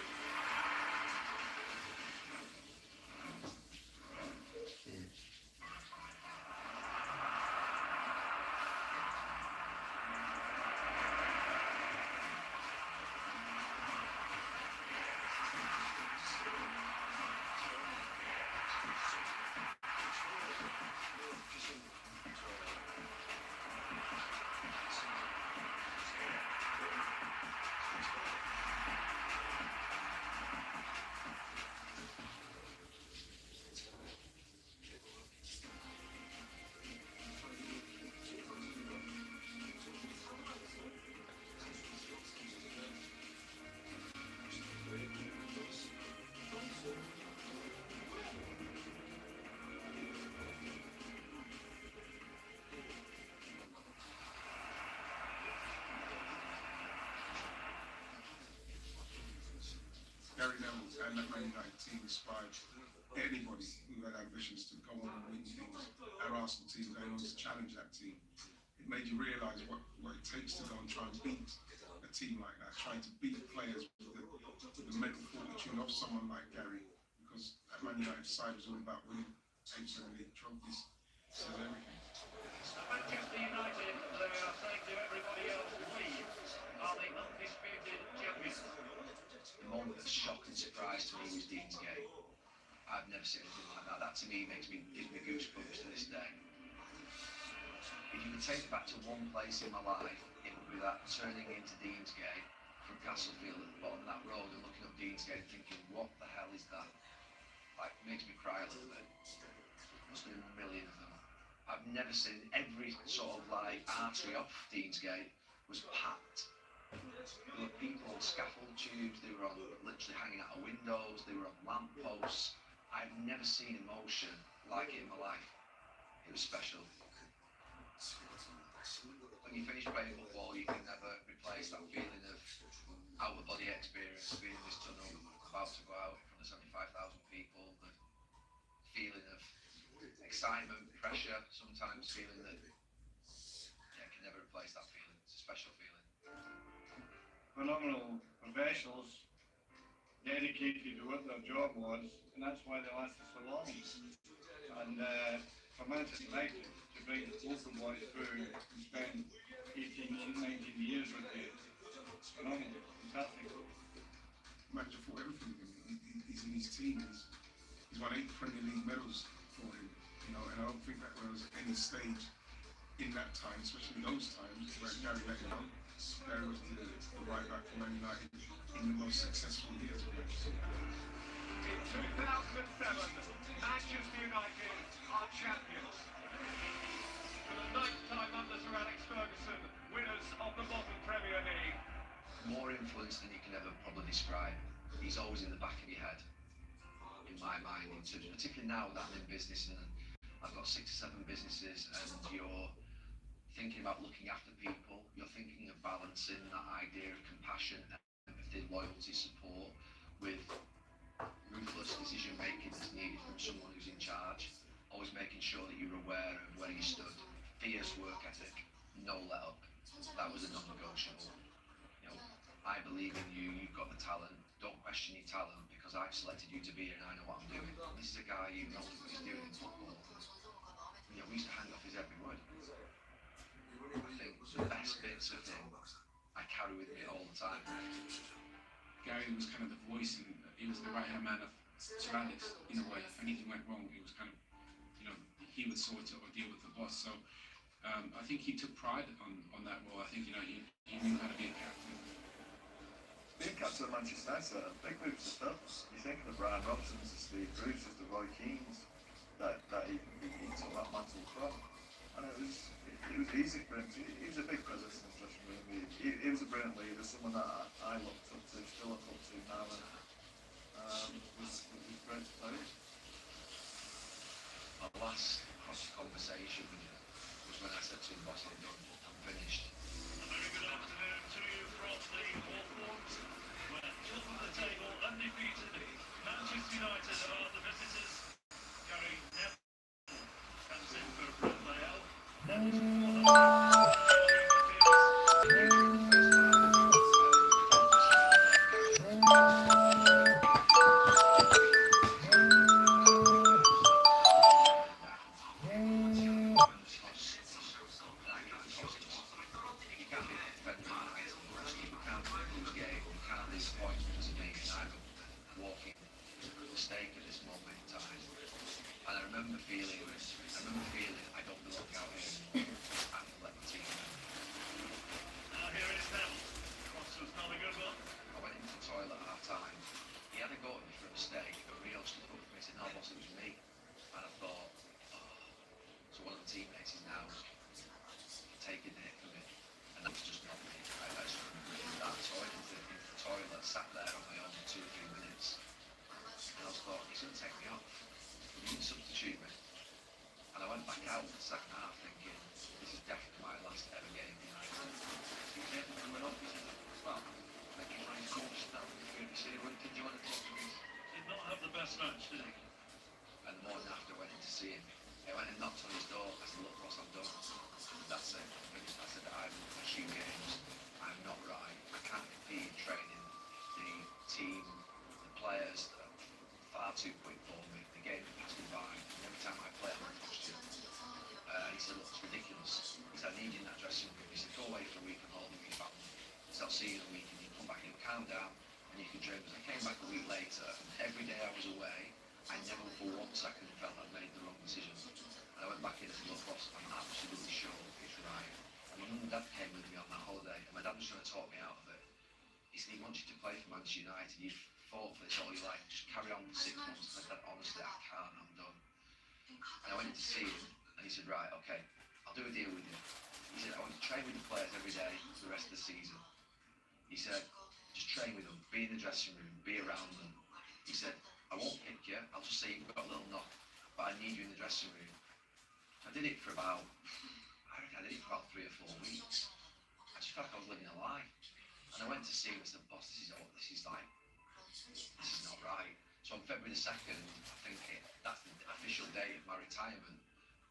Gary Neville and that Man United team inspired anybody who had ambitions to go on and win things. Our Arsenal team going on to challenge that team. It made you realise what it takes to go and try and beat a team like that, trying to beat players with the mental fortitude of someone like Gary, because that Man United side was all about winning 8 Premier League trophies. So everything. Manchester United, they are saying to everybody else, we are the undisputed champions. The moment of shock and surprise to me was Deansgate. I've never seen anything like that. That to me gives me goosebumps to this day. If you could take it back to one place in my life, it would be that turning into Deansgate from Castlefield at the bottom of that road and looking up Deansgate and thinking, what the hell is that? Like, makes me cry a little bit. Must be a million of them. I've never seen every sort of like artery off Deansgate was packed. There were people on scaffold tubes, they were on literally hanging out of windows, they were on lamp posts. I've never seen emotion like it in my life. It was special. When you finish playing football, you can never replace that feeling of out-of-body experience, being in this tunnel, about to go out in front of 75,000 people, the feeling of excitement, pressure, sometimes feeling that can never replace that feeling. It's a special feeling. Phenomenal professionals, dedicated to what their job was, and that's why they lasted so long. And for Manchester United to bring both of boys through and spend 18, 19 years with you, it's phenomenal, fantastic. Manager for everything. He's in his team. He's won 8 Premier League medals for him. You know, and I don't think that there was any stage in that time, especially those times, where Gary let him on. Gary was the right back for Man United in the most successful years of Manchester United. In 2007, Manchester United are champions. For the 9th time under Sir Alex Ferguson, winners of the modern Premier League. More influence than you can ever probably describe. He's always in the back of your head, in my mind, in terms of, particularly now that I'm in business and I've got 6 or 7 businesses, and you're thinking about looking after people, you're thinking of balancing that idea of compassion, empathy, loyalty, support with ruthless decision making that's needed from someone who's in charge, always making sure that you're aware of where you stood, fierce work ethic, no let up. That was a non-negotiable. You know, I believe in you, you've got the talent, don't question your talent because I've selected you to be here and I know what I'm doing. This is a guy who knows what he's doing in football. You know, we used to hang off his every word. I think the best bits of him I carry with me all the time. Gary was kind of the voice, and he was the right-hand man of Sir Alex in a way. If anything went wrong, it was kind of, you know, he would sort it or deal with the boss. So I think he took pride on that role. I think, he knew how to be a captain. Being captain of Manchester United, a big move to fill. You think of the Brian Robsons, the Steve Bruces, the Roy Keanes that he took that mantle from. And it was easy for him. He was a big presence in the dressing room. He was a brilliant leader, someone that I looked up to, still look up to now, and was great to play with. My last conversation with you was when I said to him, boss, I'm done, I'm finished. A very good afternoon to you from the Hawthorns, where top of the table, undefeated, Manchester United are the visitors. Gary Neville comes in for Raphael. Neville's match, did he? And the morning after I went in to see him, I went and knocked on his door. I said, look, boss, I'm done. That's it. I said, I've won 2 games. I'm not right. I can't compete in training. The team, the players are far too quick for me. The game passed me by. And every time I play, I'm frustrated. He said, look, it's ridiculous. He said, I need you in that dressing room. He said, go away for a week and hold with your family. He said, I'll see you in a week and you come back and you calm down and you can train. Because I came back a week later and every day I was away, I never for 1 second felt I'd made the wrong decision. And I went back in and said, look, boss, I'm absolutely sure it's right. And my mum and dad came with me on that holiday, and my dad was trying to talk me out of it. He said, he wants you to play for Manchester United. You've fought for this all your life. Just carry on for 6 months. And I said, honestly, I can't. I'm done. And I went to see him, and he said, right, okay, I'll do a deal with you. He said, I want you to train with the players every day for the rest of the season. He said, just train with them, be in the dressing room, be around them. He said, I won't pick you, I'll just say you've got a little knock, but I need you in the dressing room. I did it for about, I reckon I did it for about 3 or 4 weeks. I just felt like I was living a lie. And I went to see him and said, boss, this is not right. So on February the 2nd, I think that's the official date of my retirement,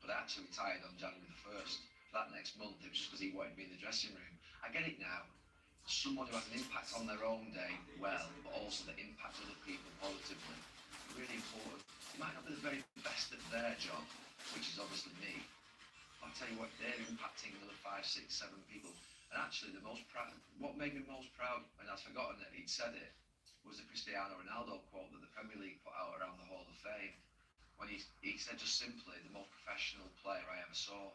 but I actually retired on January the 1st. For that next month, it was just because he wanted me in the dressing room. I get it now. Someone who has an impact on their own day, well, but also that impacts other people positively, really important. They might not be the very best at their job, which is obviously me. I'll tell you what, they're impacting another 5, 6, 7 people. And actually, what made me most proud, and I've forgotten it, he'd said it, was the Cristiano Ronaldo quote that the Premier League put out around the Hall of Fame. When he said just simply, the most professional player I ever saw.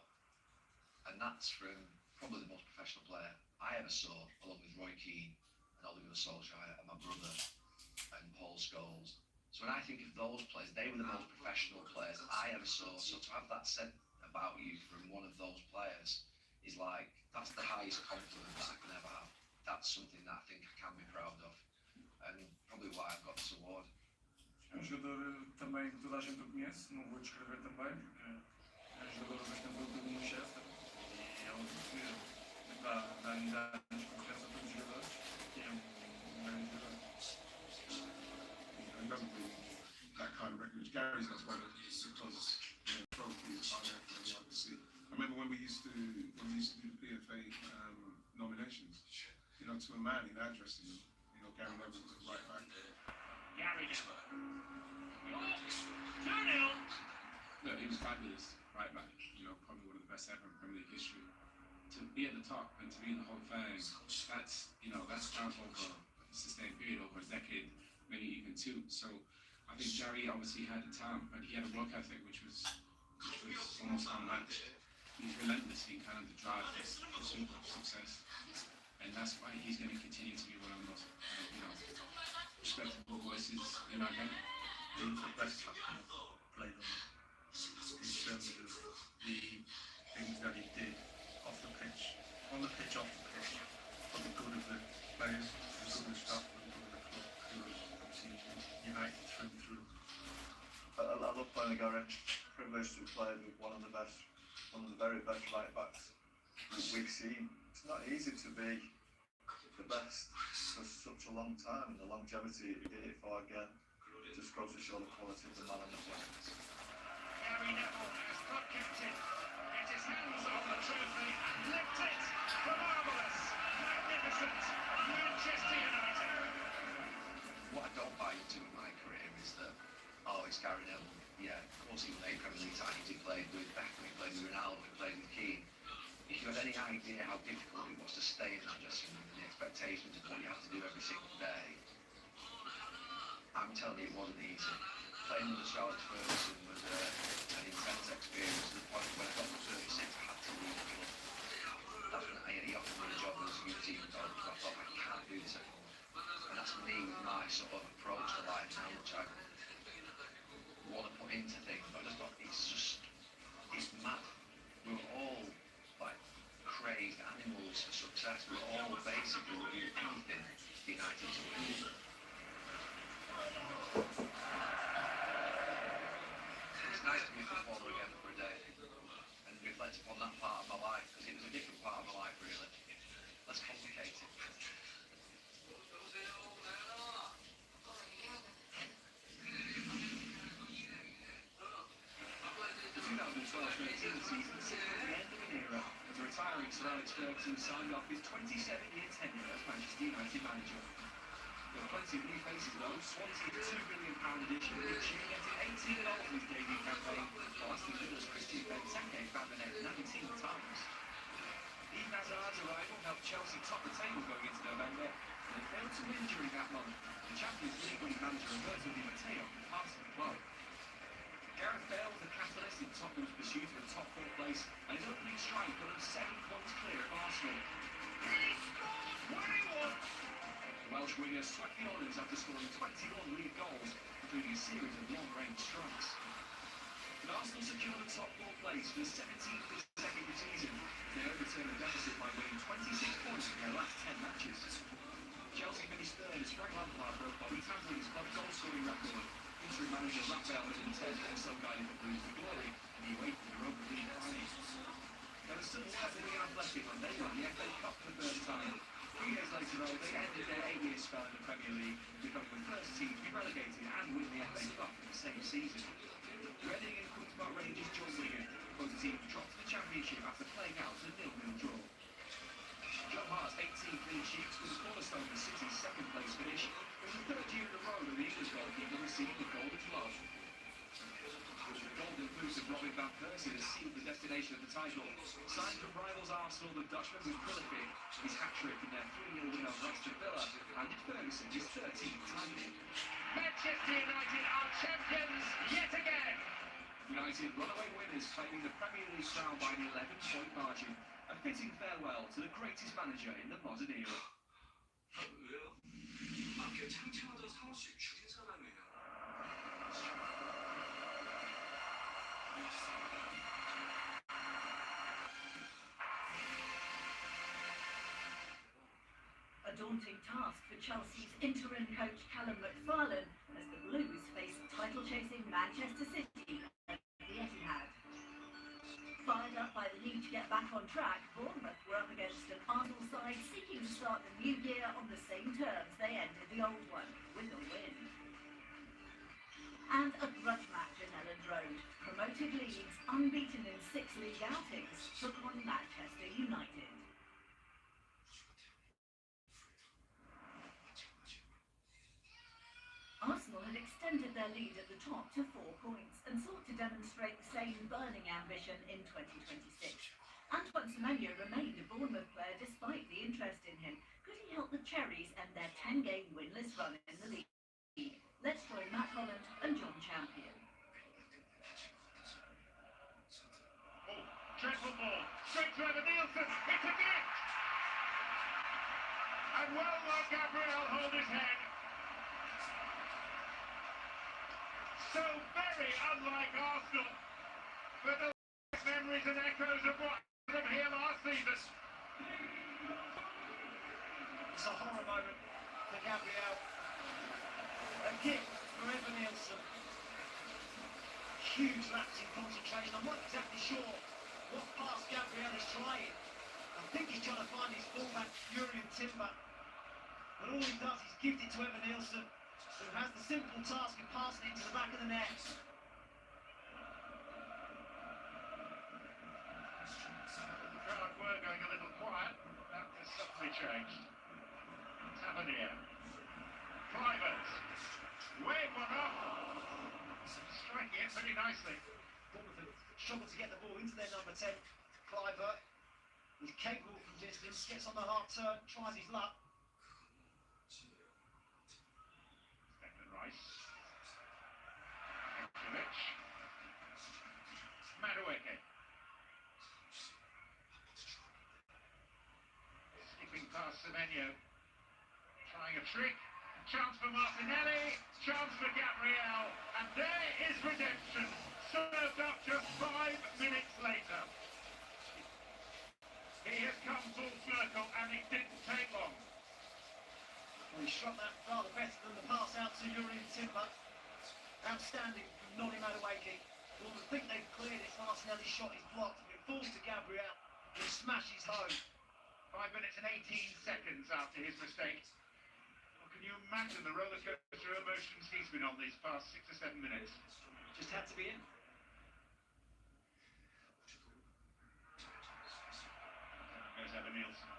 And that's from probably the most professional player I ever saw, along with Roy Keane and Oliver Solskjaer and my brother and Paul Scholes. So when I think of those players, they were the most professional players I ever saw. So to have that said about you from one of those players is like, that's the highest compliment that I can ever have. That's something that I think I can be proud of. And probably why I've got this award. É um jogador também que toda a gente o conhece, não vou descrever também, porque é um jogador bastante bom do Manchester e é um que dá confiança a todos os jogadores e é um grande jogador. It doesn't mean that kind of record. Gary's got one because trophies are there for everyone to see. I remember when we used to do the PFA nominations, to a man in our dressing room, Gary Neville was right back there. Gary Neville. 2-0. Look, he was fabulous, right back. Probably one of the best ever in Premier League history. To be at the top and to be in the Hall of Fame, that's down over a sustained period, over a decade, maybe even 2. So I think Gary obviously had the talent, but he had a work ethic which was almost unmatched. he's relentless in kind of the drive for pursuit of success, and that's why he's going to continue to be one of the most, respectable voices in our game. He's the best I've played on in terms of the things that he did off the pitch, on the pitch, off the pitch, for the good of the players, for the good of the staff, for the good of the club. He was obviously United through and through. I love playing against. Privileged to play with one of the very best right backs we've seen. It's not easy to be the best for such a long time, and the longevity he did it for again just goes to show the quality of the man on the pitch. Gary Neville as club captain gets his hands on the trophy and lift it for marvellous, magnificent Manchester United. What I don't buy into in my career is that, it's Gary Neville. Yeah, of course he played Premier League times, he played with Beckham, he played with Ronaldo, he played with Keane. If you had any idea how difficult it was to stay in that dressing room and the expectations of what you had to do every single day, I'm telling you it wasn't easy. Playing under Charles Ferguson was an intense experience to the point when I got to 36 I had to leave the club. That's when he offered me a job as a youth team coach. I thought I can't do this anymore. And that's me with my sort of approach to life now, which I want to put into things. But I just thought it's mad. We were all like crazed animals for success. We were all basically doing anything United to win. It's nice to be a footballer again for a day and reflect upon that part of my life, because it was a different part of my life really. Let's complicate it. The 2012-13 season signalled the end of an era as the retiring Sir Alex Ferguson signed off his 27-year tenure as Manchester United manager. There were plenty of new faces though. Swansea's £2 billion addition, each year getting 18 goals in his debut campaign, while Aston Villa's Christian Benteke found the net 19 times. Eden Hazard's arrival helped Chelsea top the table going into November, and they failed to win during that month. The Champions League winning manager Roberto Di Matteo passed the club. Gareth Bale was the catalyst in Tottenham's pursuit of a top 4 place, and his opening strike put them 7 points clear of Arsenal. He scores what he wants! The Welsh winger swept the honours after scoring 21 league goals, including a series of long-range strikes. But Arsenal secured a top 4 place for the 17th consecutive season. They overturned the deficit by winning 26 points in their last 10 matches. Chelsea finished third as Frank Lampard broke Bobby Tamlin's club goal-scoring record. Interim manager Raphael Benitez also guided the Blues to glory in the UEFA Europa League final. There was still step in the Athletic when they won the FA Cup for the first time. 3 days later though, they ended their 8-year spell in the Premier League, becoming the first team to be relegated and win the FA Cup in the same season. Reading and Queen's Park Rangers joined Wigan, both the teams dropped to the Championship after playing out a 0-0 draw. John Hart's 18 clean sheets was a cornerstone for City's second place finish. It was the 3rd year in a row that the English goalkeeper received the Golden Glove. The golden boot of Robin van Persie has sealed the destination of the title. Signed from rivals Arsenal, the Dutchman was prolific. His hat-trick in their 3-0 win over Aston Villa handed Ferguson his 13th title. Manchester United are champions yet again! United runaway winners, claiming the Premier League crown by an 11-point margin. A fitting farewell to the greatest manager in the modern era. A daunting task for Chelsea's interim coach Callum McFarlane as the Blues face title-chasing Manchester City at the Etihad. Fired up by the need to get back on track, Bournemouth were up against an Arsenal side seeking to start the new year on the same terms they ended the old one, with a win. And a grudge match in Elland Road. Promoted Leeds, unbeaten in 6 league outings, took on Manchester United. Arsenal had extended their lead at the top to 4 points and sought to demonstrate the same burning ambition in 2026. Antoine Semenyo remained a Bournemouth player despite the interest in him. Could he help the Cherries end their 10-game winless run in the league? Let's join Matt Holland and John Champion. Dreadful ball. So very unlike Arsenal. But the memories and echoes of what happened here last season. It's a horror moment for Gabriel. A kick for Evan Nielsen. Huge lapse in concentration. I'm not exactly sure what pass Gabriel is trying. I think he's trying to find his fullback, Jurien Timber. But all he does is gives it to Evan Nielsen, who has the simple task of passing it into the back of the net. The crowd were going a little quiet. That has suddenly changed. Tavernier. Clivert. Way one off. Striking it pretty nicely. Bournemouth struggle to get the ball into their number 10. Clivert. He's capable from distance, gets on the half turn, tries his luck. Rice. Petkovic. Madueke. Skipping past Semenyo. Trying a trick. Chance for Martinelli. Chance for Gabriel. And there is redemption. Served up just 5 minutes later. He has come full circle and it didn't take long. Well, he struck that rather better than the pass out to Jurien Timber. Outstanding from Noni Madueke. Well, I think they've cleared it. Martinelli's shot is blocked. It falls to Gabriel, who smashes home. 5 minutes and 18 seconds after his mistake. Well, can you imagine the rollercoaster emotions he's been on these past 6 or 7 minutes? Just had to be in. There's Evan Nielsen.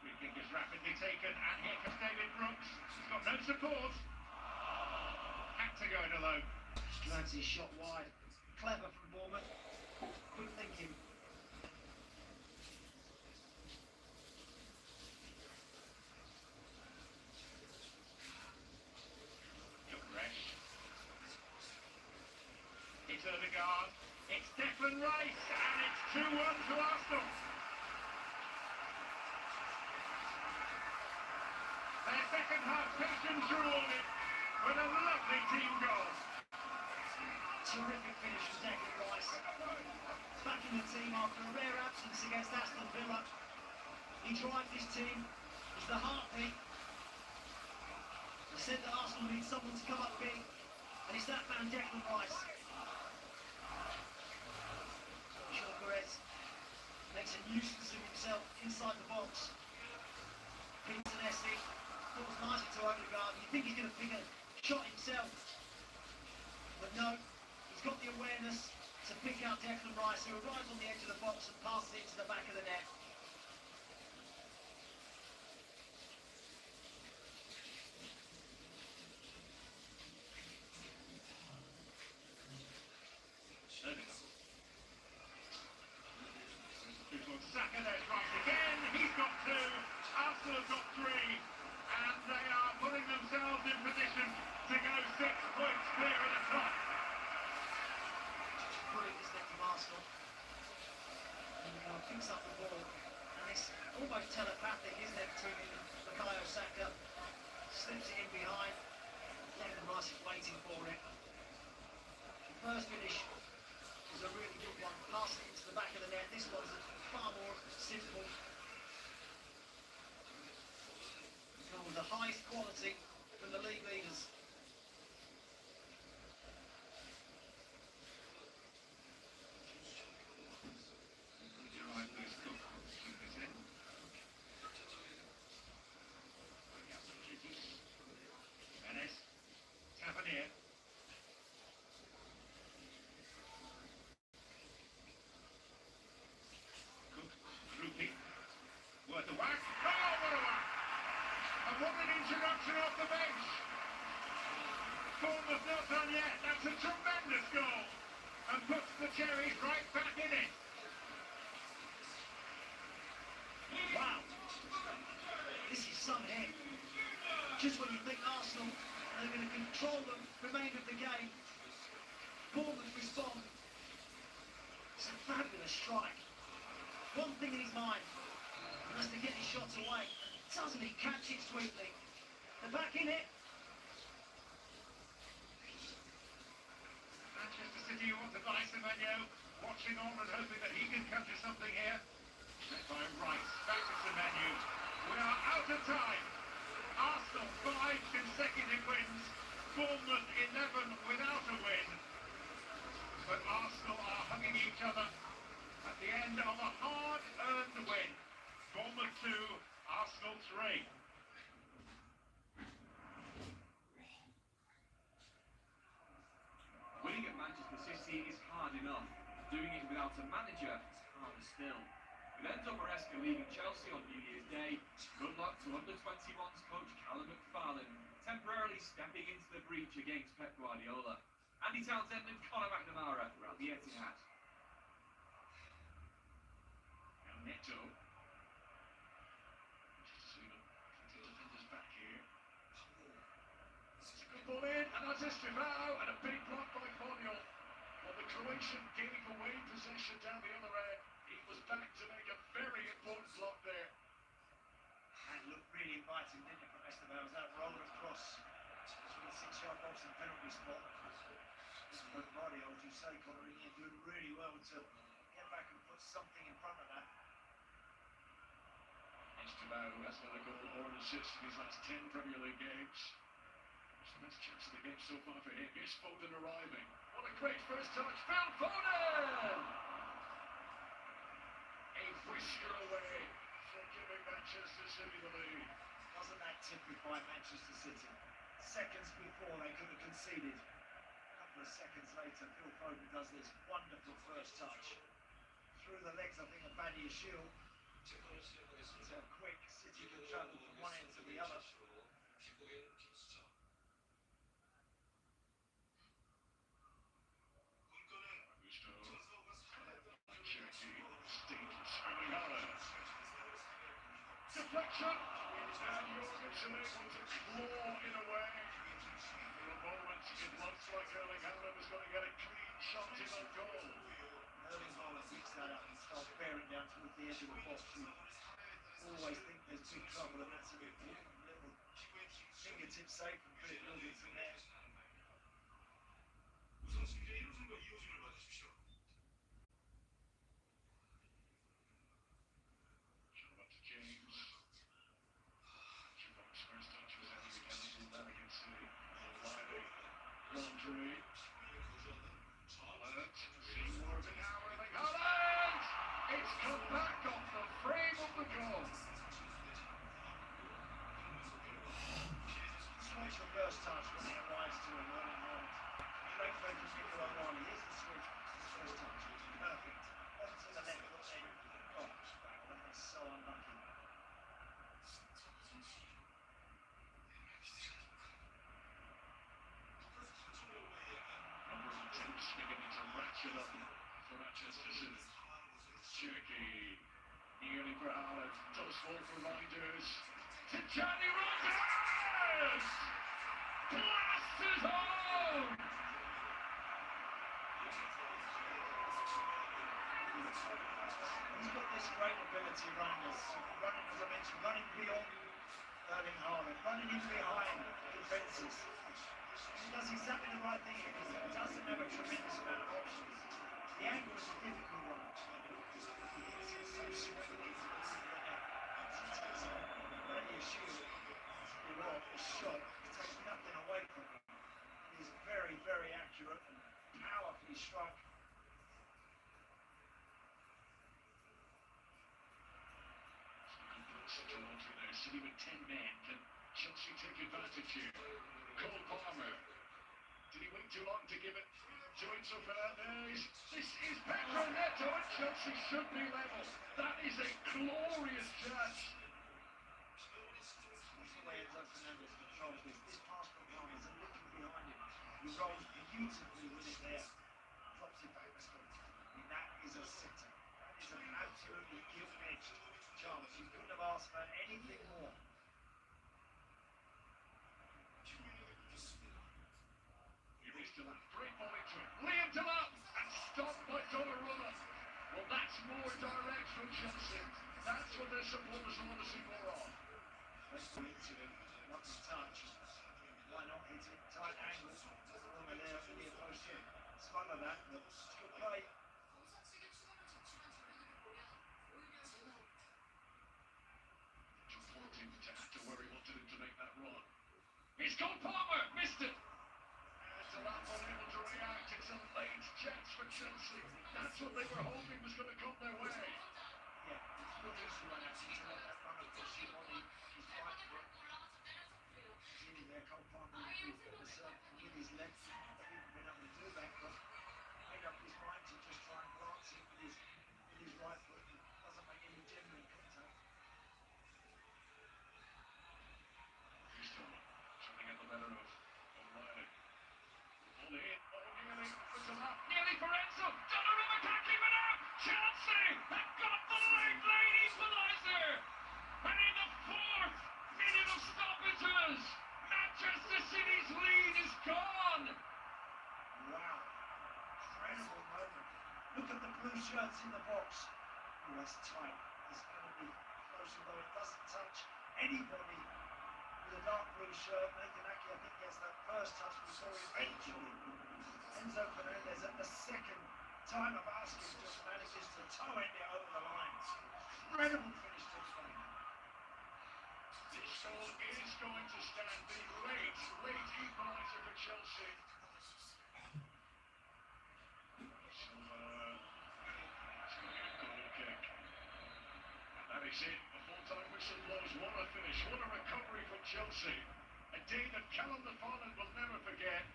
Free kick is rapidly taken, and here comes David Brooks. He's got no support. Had to go it alone. Drags his shot wide. Clever from Bournemouth. Quick thinking. It's Odegaard. It's Declan Rice, and it's 2-1 to Arsenal. Their second half patience rewarded with a lovely team goal. Terrific finish from Declan Rice. Back in the team after a rare absence against Aston Villa. He drives his team. He's the heartbeat. I said that Arsenal need someone to come up big, and it's that man, Declan Rice. Makes a nuisance of himself inside the box. Peter Nessie falls nicely to Odegaard. You think he's going to pick a shot himself, but no, he's got the awareness to pick out Declan Rice, who arrives on the edge of the box and passes it to the back of the net. Saka there tries again. He's got 2. Arsenal have got 3. And they are putting themselves in position to go 6 points clear at the top. Brilliant, isn't it, from Arsenal? Odegaard picks up the ball, and it's almost telepathic, isn't it, between him and Bukayo Saka. Slips it in behind. Declan Rice is waiting for it. The first finish was a really good one, passing it into the back of the net. This one's far more simple. With the highest quality from the league leaders. Tavernier. Worth a whack. Oh, what a whack! And what an introduction off the bench. Bournemouth not done yet. That's a tremendous goal. And puts the cherries right back in it. Wow. This is some hit. Just when you think Arsenal are going to control the remainder of the game, Bournemouth respond. It's a fabulous strike. One thing in his mind. Has to get his shots away. Doesn't he catch it sweetly? They're back in it. by Semenyo, watching on and hoping that he can come to something here. Met by Rice, back to Semenyo. We are out of time. Arsenal 5 consecutive wins. Bournemouth 11 without a win. But Arsenal are hugging each other at the end of a hard-earned win. Bournemouth 2, Arsenal 3. Winning at Manchester City is hard enough. Doing it without a manager is harder still. With Enzo Maresca leaving Chelsea on New Year's Day, good luck to under-21's coach Callum McFarlane, temporarily stepping into the breach against Pep Guardiola. Andy Townsend and Conor McNamara are at the Etihad. Now Neto. Just see the defenders back here. It's a good ball in, and that's Estevao, and a big block by Poniol. Well, the Croatian gave away possession down the other end. He was back to make a very important block there. And looked really inviting, didn't it, from Estevao, as that rolled across between the 6-yard box and penalty spot. But Guardiola, as you say, Conor, doing really well to get back and put something in front of that. Estevao has got a goal or an assist in his last 10 Premier League games. It's the best chance of the game so far for him. Here's Foden arriving. What a great first touch. Phil Foden! A whisker away from giving Manchester City the lead. Wasn't that typified Manchester City? Seconds before they could have conceded. A seconds later, Phil Foden does this wonderful first touch. Through the legs, I think, of Badia Shield. It's a quick City can travel from one end to the other. Deflection! And Jorgensen able to claw it away. For a moment, it looks like Erling Haaland is going to get a clean shot in on goal. Erling Haaland picks that up and starts bearing down towards the edge of the box. You always think there's big trouble, and that's a little fingertip save from Philip Jorgensen there. Laundry. Haaland. Seeing more of it now. Erling Haaland! It's come back off the frame of the goal. Switch reverse touch when he arrives to him, Erling Haaland. Great play from Nico O'Reilly. Here's the switch. First touch. Perfect. Onto the left foot then. Oh, that is so unlucky. Ratchet up for Manchester City. Cherky, nearly for Haaland, does fall for Reinders. Tijani Reinders! Blasters home! He's got this great ability, Reinders. Running, as I mentioned, running beyond Erling Haaland, running in behind defences. He does exactly the right thing. He doesn't have a tremendous amount of options. The angle is a difficult one. It's so sweaty. Badia Shield, the shot, it takes nothing away from him. It is very, very accurate and powerfully struck. City with 10 men. Can Chelsea take advantage here? Cole Palmer. Did he wait too long to give it to Enzo Fernandez? This is Pedro Neto, and Chelsea should be level. That is a glorious chance. That's the way Enzo Fernandez controls this. This pass from Palmer is looking behind him. He rolls beautifully with it there. Drops it back. And that is a sitter. That is an absolutely gilt-edged chance. You couldn't have asked for anything more. Great ball into it. Liam Delap and stopped by Donnarumma. Well, that's more direct from Chelsea. That's what their supporters want to see more of. Let's go into it. Lovely touch. Why not hit it? Tight angle. Donnarumma there in the post. Smugler of that, but good play. To where he wanted him to make that run. He's gone Palmer, missed it. And Dejan unable to react. It's a late chance for Chelsea. That's what they were hoping was going to come their way. Yeah, it's good easy run out to let that run across your body. He's right for it. Really there, Cole Palmer with his legs. They've even been able to do that, but made up his mind to just try and glance it with his right foot. It doesn't make any genuine contact. Trying to get the better of O'Reilly. Ball in, nearly for Tole. Nearly for Enzo. Donnarumma can't keep it out. Chelsea have got the late equaliser. And in the 4th minute of stoppages, Manchester City's lead is gone. Wow. Incredible moment. Look at the blue shirts in the box. Oh, that's tight. It's going to be close, although it doesn't touch anybody. With a dark blue shirt, Nathan Aki, I think, gets that first touch. We saw eventually Enzo Fernandez at the second time of asking just manages to toe end it over the lines. Incredible finish to the game. This goal is going to stand the late equaliser for Chelsea. That is it. The full-time whistle blows. What a finish. What a recovery from Chelsea. A day that Callum McFarlane will never forget.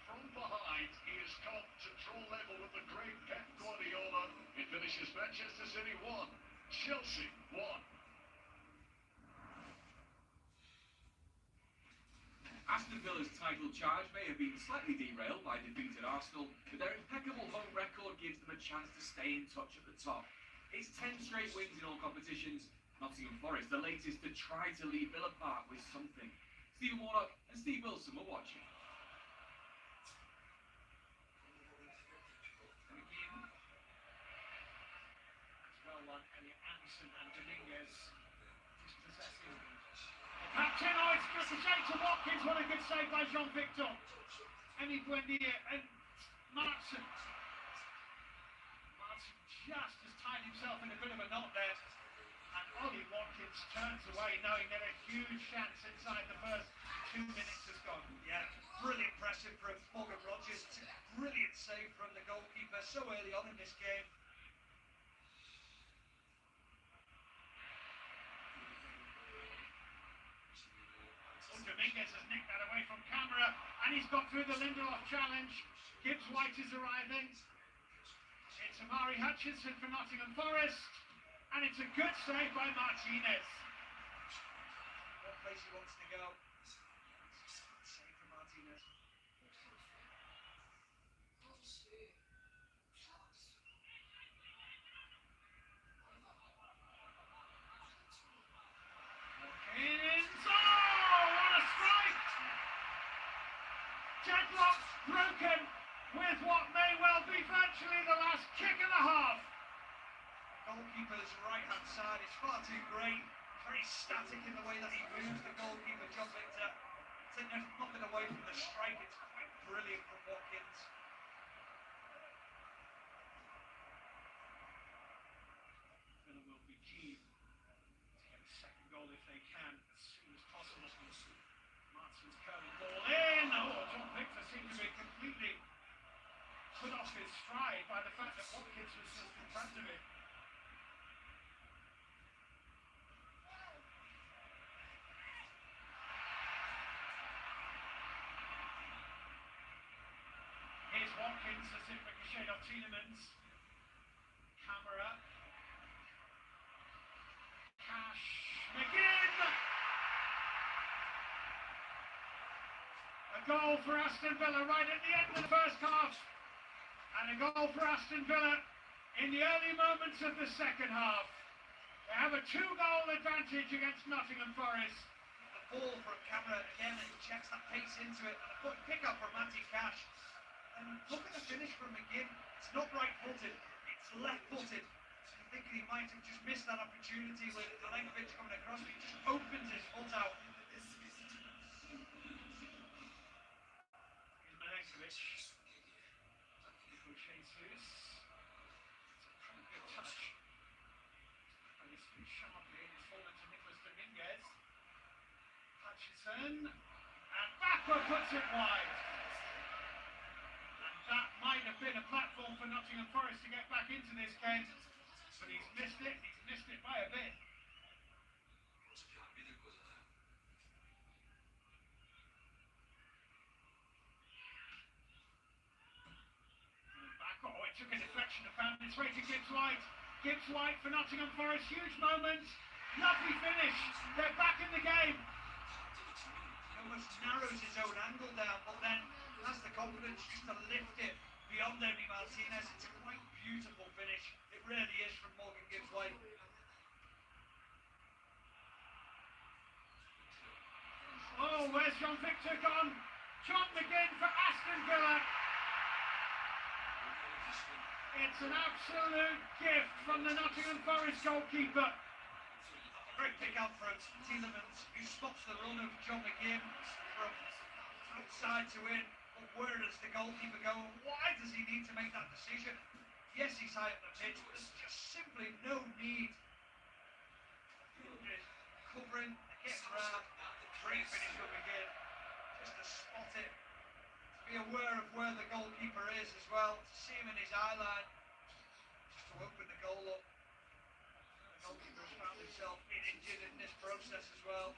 From behind, he has come to draw level with the great Pep Guardiola. It finishes Manchester City 1, Chelsea 1. Aston Villa's title charge may have been slightly derailed by defeated Arsenal, but their impeccable home record gives them a chance to stay in touch at the top. It's 10 straight wins in all competitions. Nottingham Forest, the latest to try to leave Villa Park with something. Stephen Warnock and Steve Wilson were watching. Elliot Anderson and Dominguez dispossessing. Captain, oh, it's just a shade to Watkins. What a good save by Jean-Victor. Emi Buendia and Martin. Martin just has tied himself in a bit of a knot there. And Ollie Watkins turns away knowing that a huge chance inside the first 2 minutes has gone. Yeah, really impressive from Morgan Rogers. Brilliant save from the goalkeeper so early on in this game. Dominguez has nicked that away from camera, and he's got through the Lindelof challenge. Gibbs White is arriving. It's Amari Hutchinson for Nottingham Forest, and it's a good save by Martinez. What place he wants to go. Save for Martinez. Deadlock broken with what may well be virtually the last kick of the half. Goalkeeper's right-hand side is far too great, very static in the way that he moves the goalkeeper, John Victor. I think there's nothing away from the strike, it's quite brilliant from Watkins. Villa will be keen to get a second goal if they can as soon as possible. Martin's curling ball in. Oh, John Victor seemed to be completely put off his stride by the fact that Watkins was just in front of him. Here's Watkins as it ricocheted off Tielemans. Camera. Cash. McGinn! A goal for Aston Villa right at the end of the first half. And a goal for Aston Villa in the early moments of the second half. They have a 2-goal advantage against Nottingham Forest. The ball from Camera again, and he checks that pace into it. And a good pick-up from Matty Cash. And look at the finish from McGinn. It's not right-footed, it's left-footed. I'm thinking he might have just missed that opportunity with the Petkovic coming across, but he just opens his foot out. Here's Petkovic. Dejan, and Bacco puts it wide. And that might have been a platform for Nottingham Forest to get back into this game, but he's missed it by a bit. Bacco, it took a deflection and found its way to Gibbs White. Gibbs White for Nottingham Forest, huge moment. Lovely finish. They're back in the game. He almost narrows his own angle down, but then has the confidence just to lift it beyond Emi Martinez. It's a quite beautiful finish. It really is from Morgan Gibbs White. Oh, where's John Victor gone? John McGinn for Aston Villa. It's an absolute gift from the Nottingham Forest goalkeeper. Great pick up from Tielemans, who spots the run of John McGinn from outside to in. But where does the goalkeeper go? Why does he need to make that decision? Yes, he's high up the pitch, but there's just simply no need. Just covering, getting round, great finish from McGinn. Just to spot it, to be aware of where the goalkeeper is as well, to see him in his eye line, just to open the goal up. The goalkeeper has found himself injured in this process as well.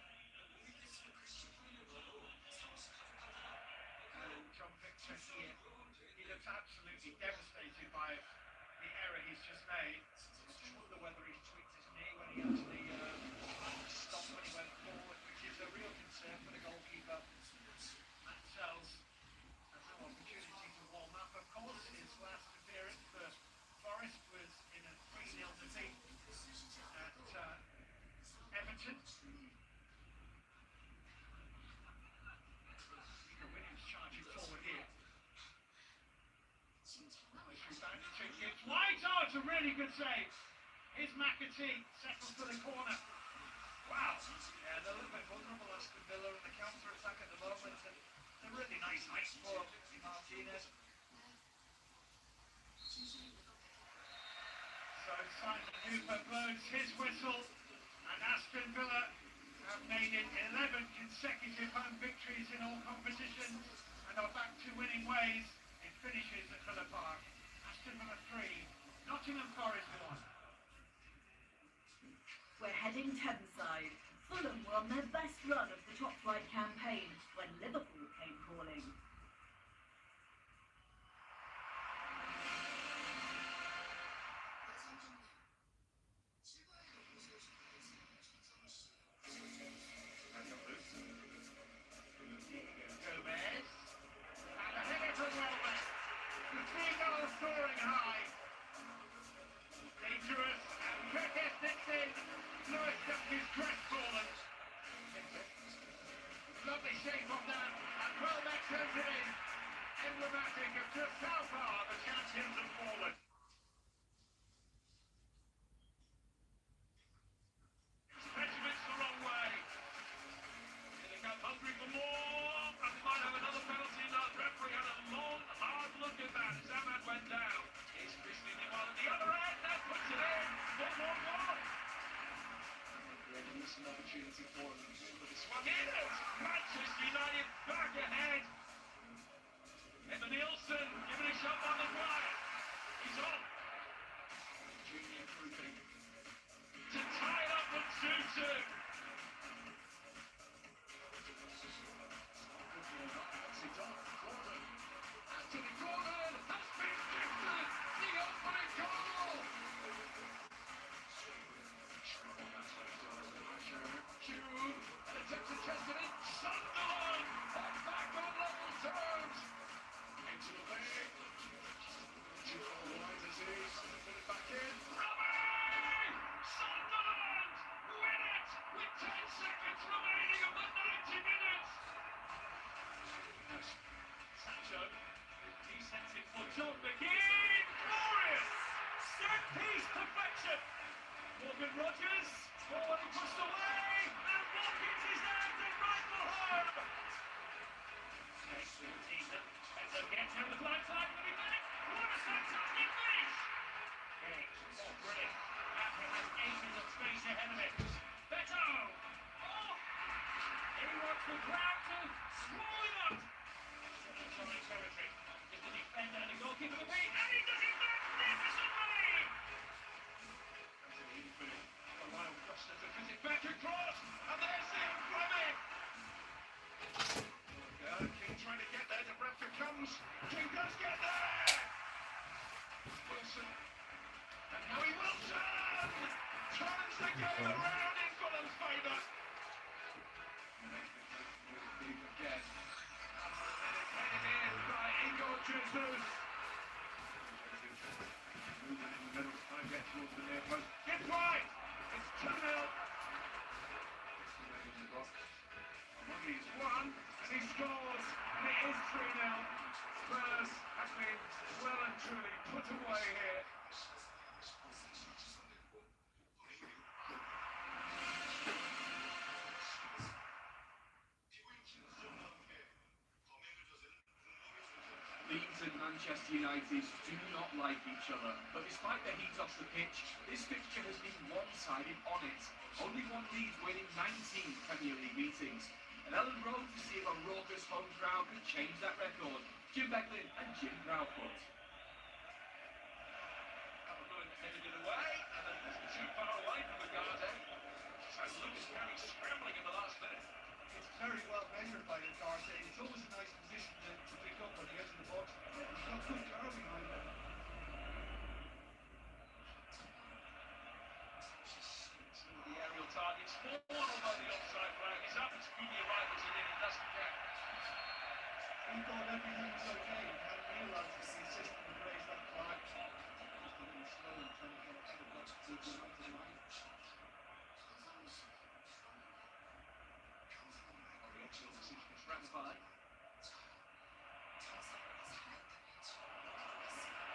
And John Victor here, he looks absolutely devastated by the error he's just made. I wonder whether he's tweaked his knee when he actually stopped when he went forward, which is a real concern for the goalkeeper. Matt Sells has no opportunity to warm up. Of course, his last appearance for Forest was in a 3-0 defeat at Everton. Nico Williams charging forward here. Gibbs White, oh, it's a really good save. Here's McAtee, settled for the corner. Wow. Yeah, they're a little bit vulnerable, Aston Villa, in the counter-attack at the moment, and a really nice height for Martinez. So Simon Cooper blows his whistle, and Aston Villa have made it 11 consecutive home victories in all competitions and are back to winning ways. It finishes at Villa Park. Aston Villa 3, Nottingham Forest 1. We're heading Thameside. Fulham were on their best run of the top flight campaign when Liverpool came calling. Scoring high. Dangerous. And Curtis sticks in. Lewis ducked his crestfallen. Lovely shape of that. And Welbeck turns it in. Emblematic of just how far the champions have fallen. Regiment's the wrong way. Here they come, hungry for more. And they might have another penalty. Now the referee had a long, hard look at that. Samad went down. He's twisting him on at the other end. That puts it in. 1-1-1. It's an opportunity for him. But it's Swung in it. Manchester United back ahead. Emma Nielsen giving a He's won, and he scores, and it is 3-0. Spurs have been well and truly put away here. Leeds and Manchester United do not like each other, but despite the heat off the pitch, this fixture has been one-sided on it. Only one Leeds winning 19 Premier League meetings. And Ellen Road to see if a raucous home crowd could change that record. Jim Becklin and Jim Proudfoot. Headed it away, and then wasn't too far away from the Garden. So Lucas Perry scrambling in the last minute. It's very well measured by the Garden. It's always a nice position to pick up on the edge of the box. He's got good curve behind him. The aerial targets, 4-1 although the offside flag is up. It's Fuji arrivals in and doesn't count. He thought everything was okay. He hadn't realised that the assistant would raise that flag. Just a little slow and trying to get to the box to the line. The offside decision is ratified.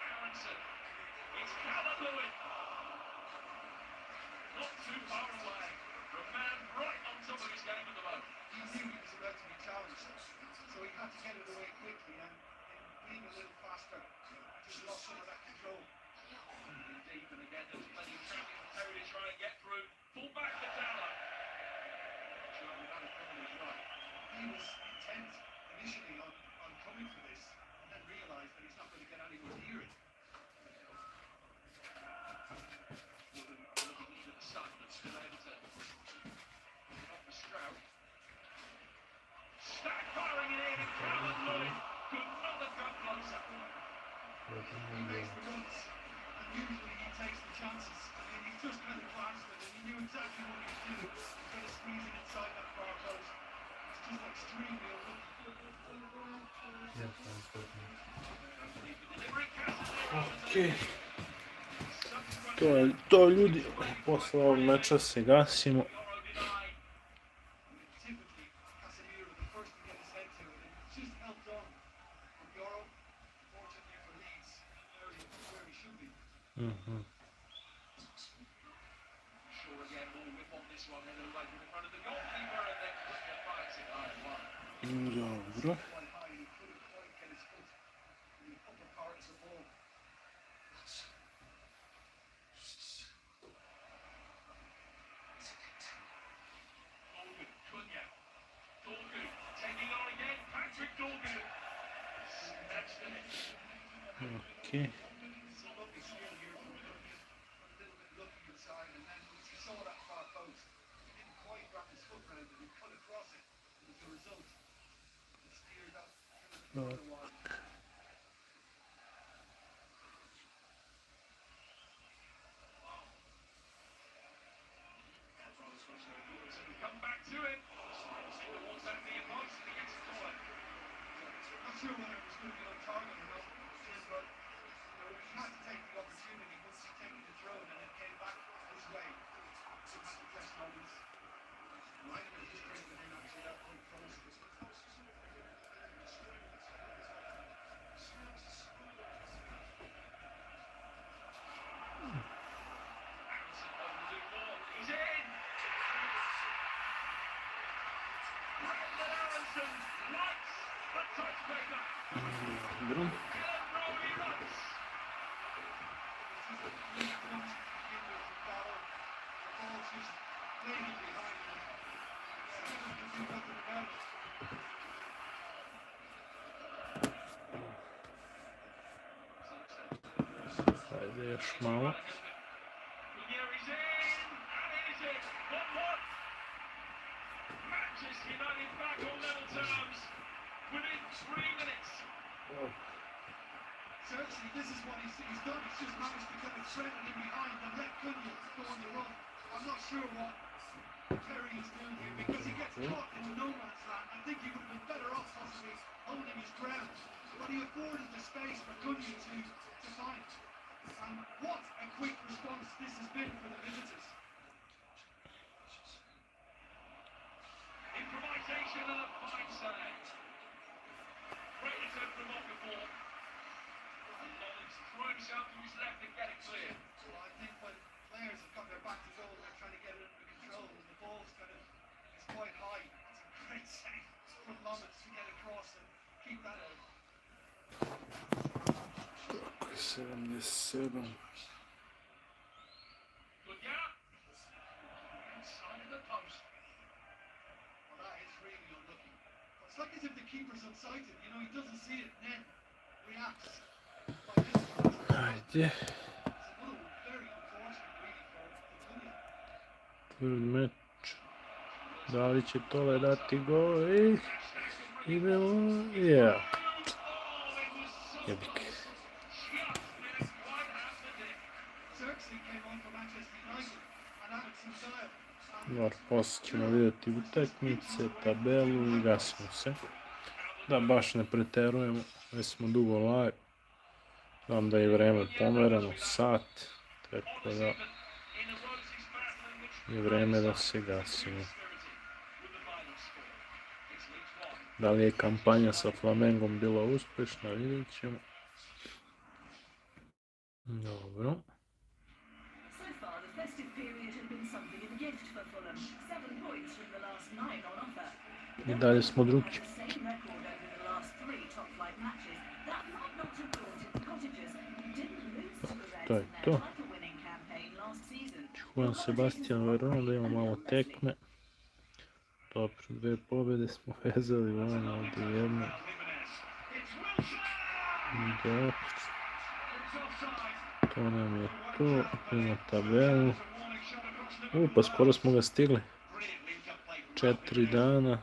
Aronson. It's Calvert-Lewin. Not too far away. The man right on top of his game at the moment. He knew he was about to be challenged, so he had to get it away quickly, and being a little faster, just lost some of that control. Deep, and again there's plenty of traffic for Terry to try and get through. Full back to Tole. Sure, without a problem as well. He was intent initially on coming for this, and then realised that he's not going to get anywhere near it. Looking into the sun, but still able to get off the Stroud. Stack firing it in, and Calvert-Lewin could not have got closer. He makes the runs, and usually he takes the chances. I mean, he just kind of glanced at it, and he knew exactly what he was doing. He's going to squeeze it inside that far post. It's just extremely unlucky. Окей. To ljudi, posle ovog meča se gasimo. Dobro. Okay. Come back to it. Towards that near post, and he gets it forward. Not sure whether it was going to be on target or not, but he had to take the opportunity once he'd taken the throw and it came back his way. He had to press moments. Right in his straight with him actually that one close. He's in! Brandon Aronson lights the touchmaker. Dobro. Ajde još malo. Manchester United back on level terms within 3 minutes. Certainly, this is what he's done. He's just managed to get it straight in behind and let Cunha go on the run. I'm not sure what Terry is doing here because he gets caught in no man's land. I think he would have been better off possibly holding his ground, but he afforded the space for Cunha to find. And what a quick response this has been for the visitors. Improvisation and a fine save. Great attempt from Okafor. And Mullins threw himself to his left and get it clear. Well, I think when players have got their back to goal, they're trying to get it under control, and the ball's it's quite high. It's a great save from Mullins to get across and keep that out. 77. Inside of the post. Well, that is really unlucky. It's like as if the keeper's unsighted. You know, he doesn't see it and then reacts. Ajde. Prvi meč. Da li će Tole dati gol? Idemo. Ja. Jebik. Dobro, poslije ćemo vidjeti utakmice, tabelu i gasimo se. Da baš ne preterujemo, već smo dugo live. Znam da je vreme pomerano, sat, tako da je vreme da se gasimo. Da li je kampanja sa Flamengom bila uspješna, vidjet ćemo. Dobro. I dalje smo drugi. To je to. Juan Sebastian Verona, da imamo malo tekme. Dobro, 2 pobjede smo vezali, ono ovdje jedno. Dobro. To nam je to, imamo tabelu. Pa skoro smo ga stigli. 4 dana.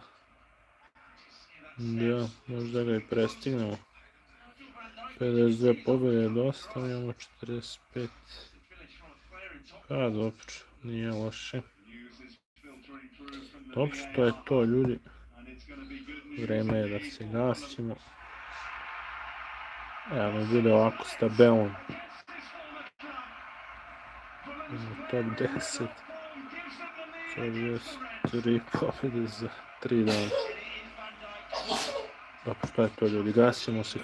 Da, možda ga i prestignemo. 52 pobjede je dosta, imamo 45. Dobro, nije loše. Dobro, to je to, ljudi. Vreme je da se gasimo. Evo mi bude ovako s tabelom. Top 10. 43 pobjede za 3 dana. Dobro, to je to, ljudi. Gasimo se.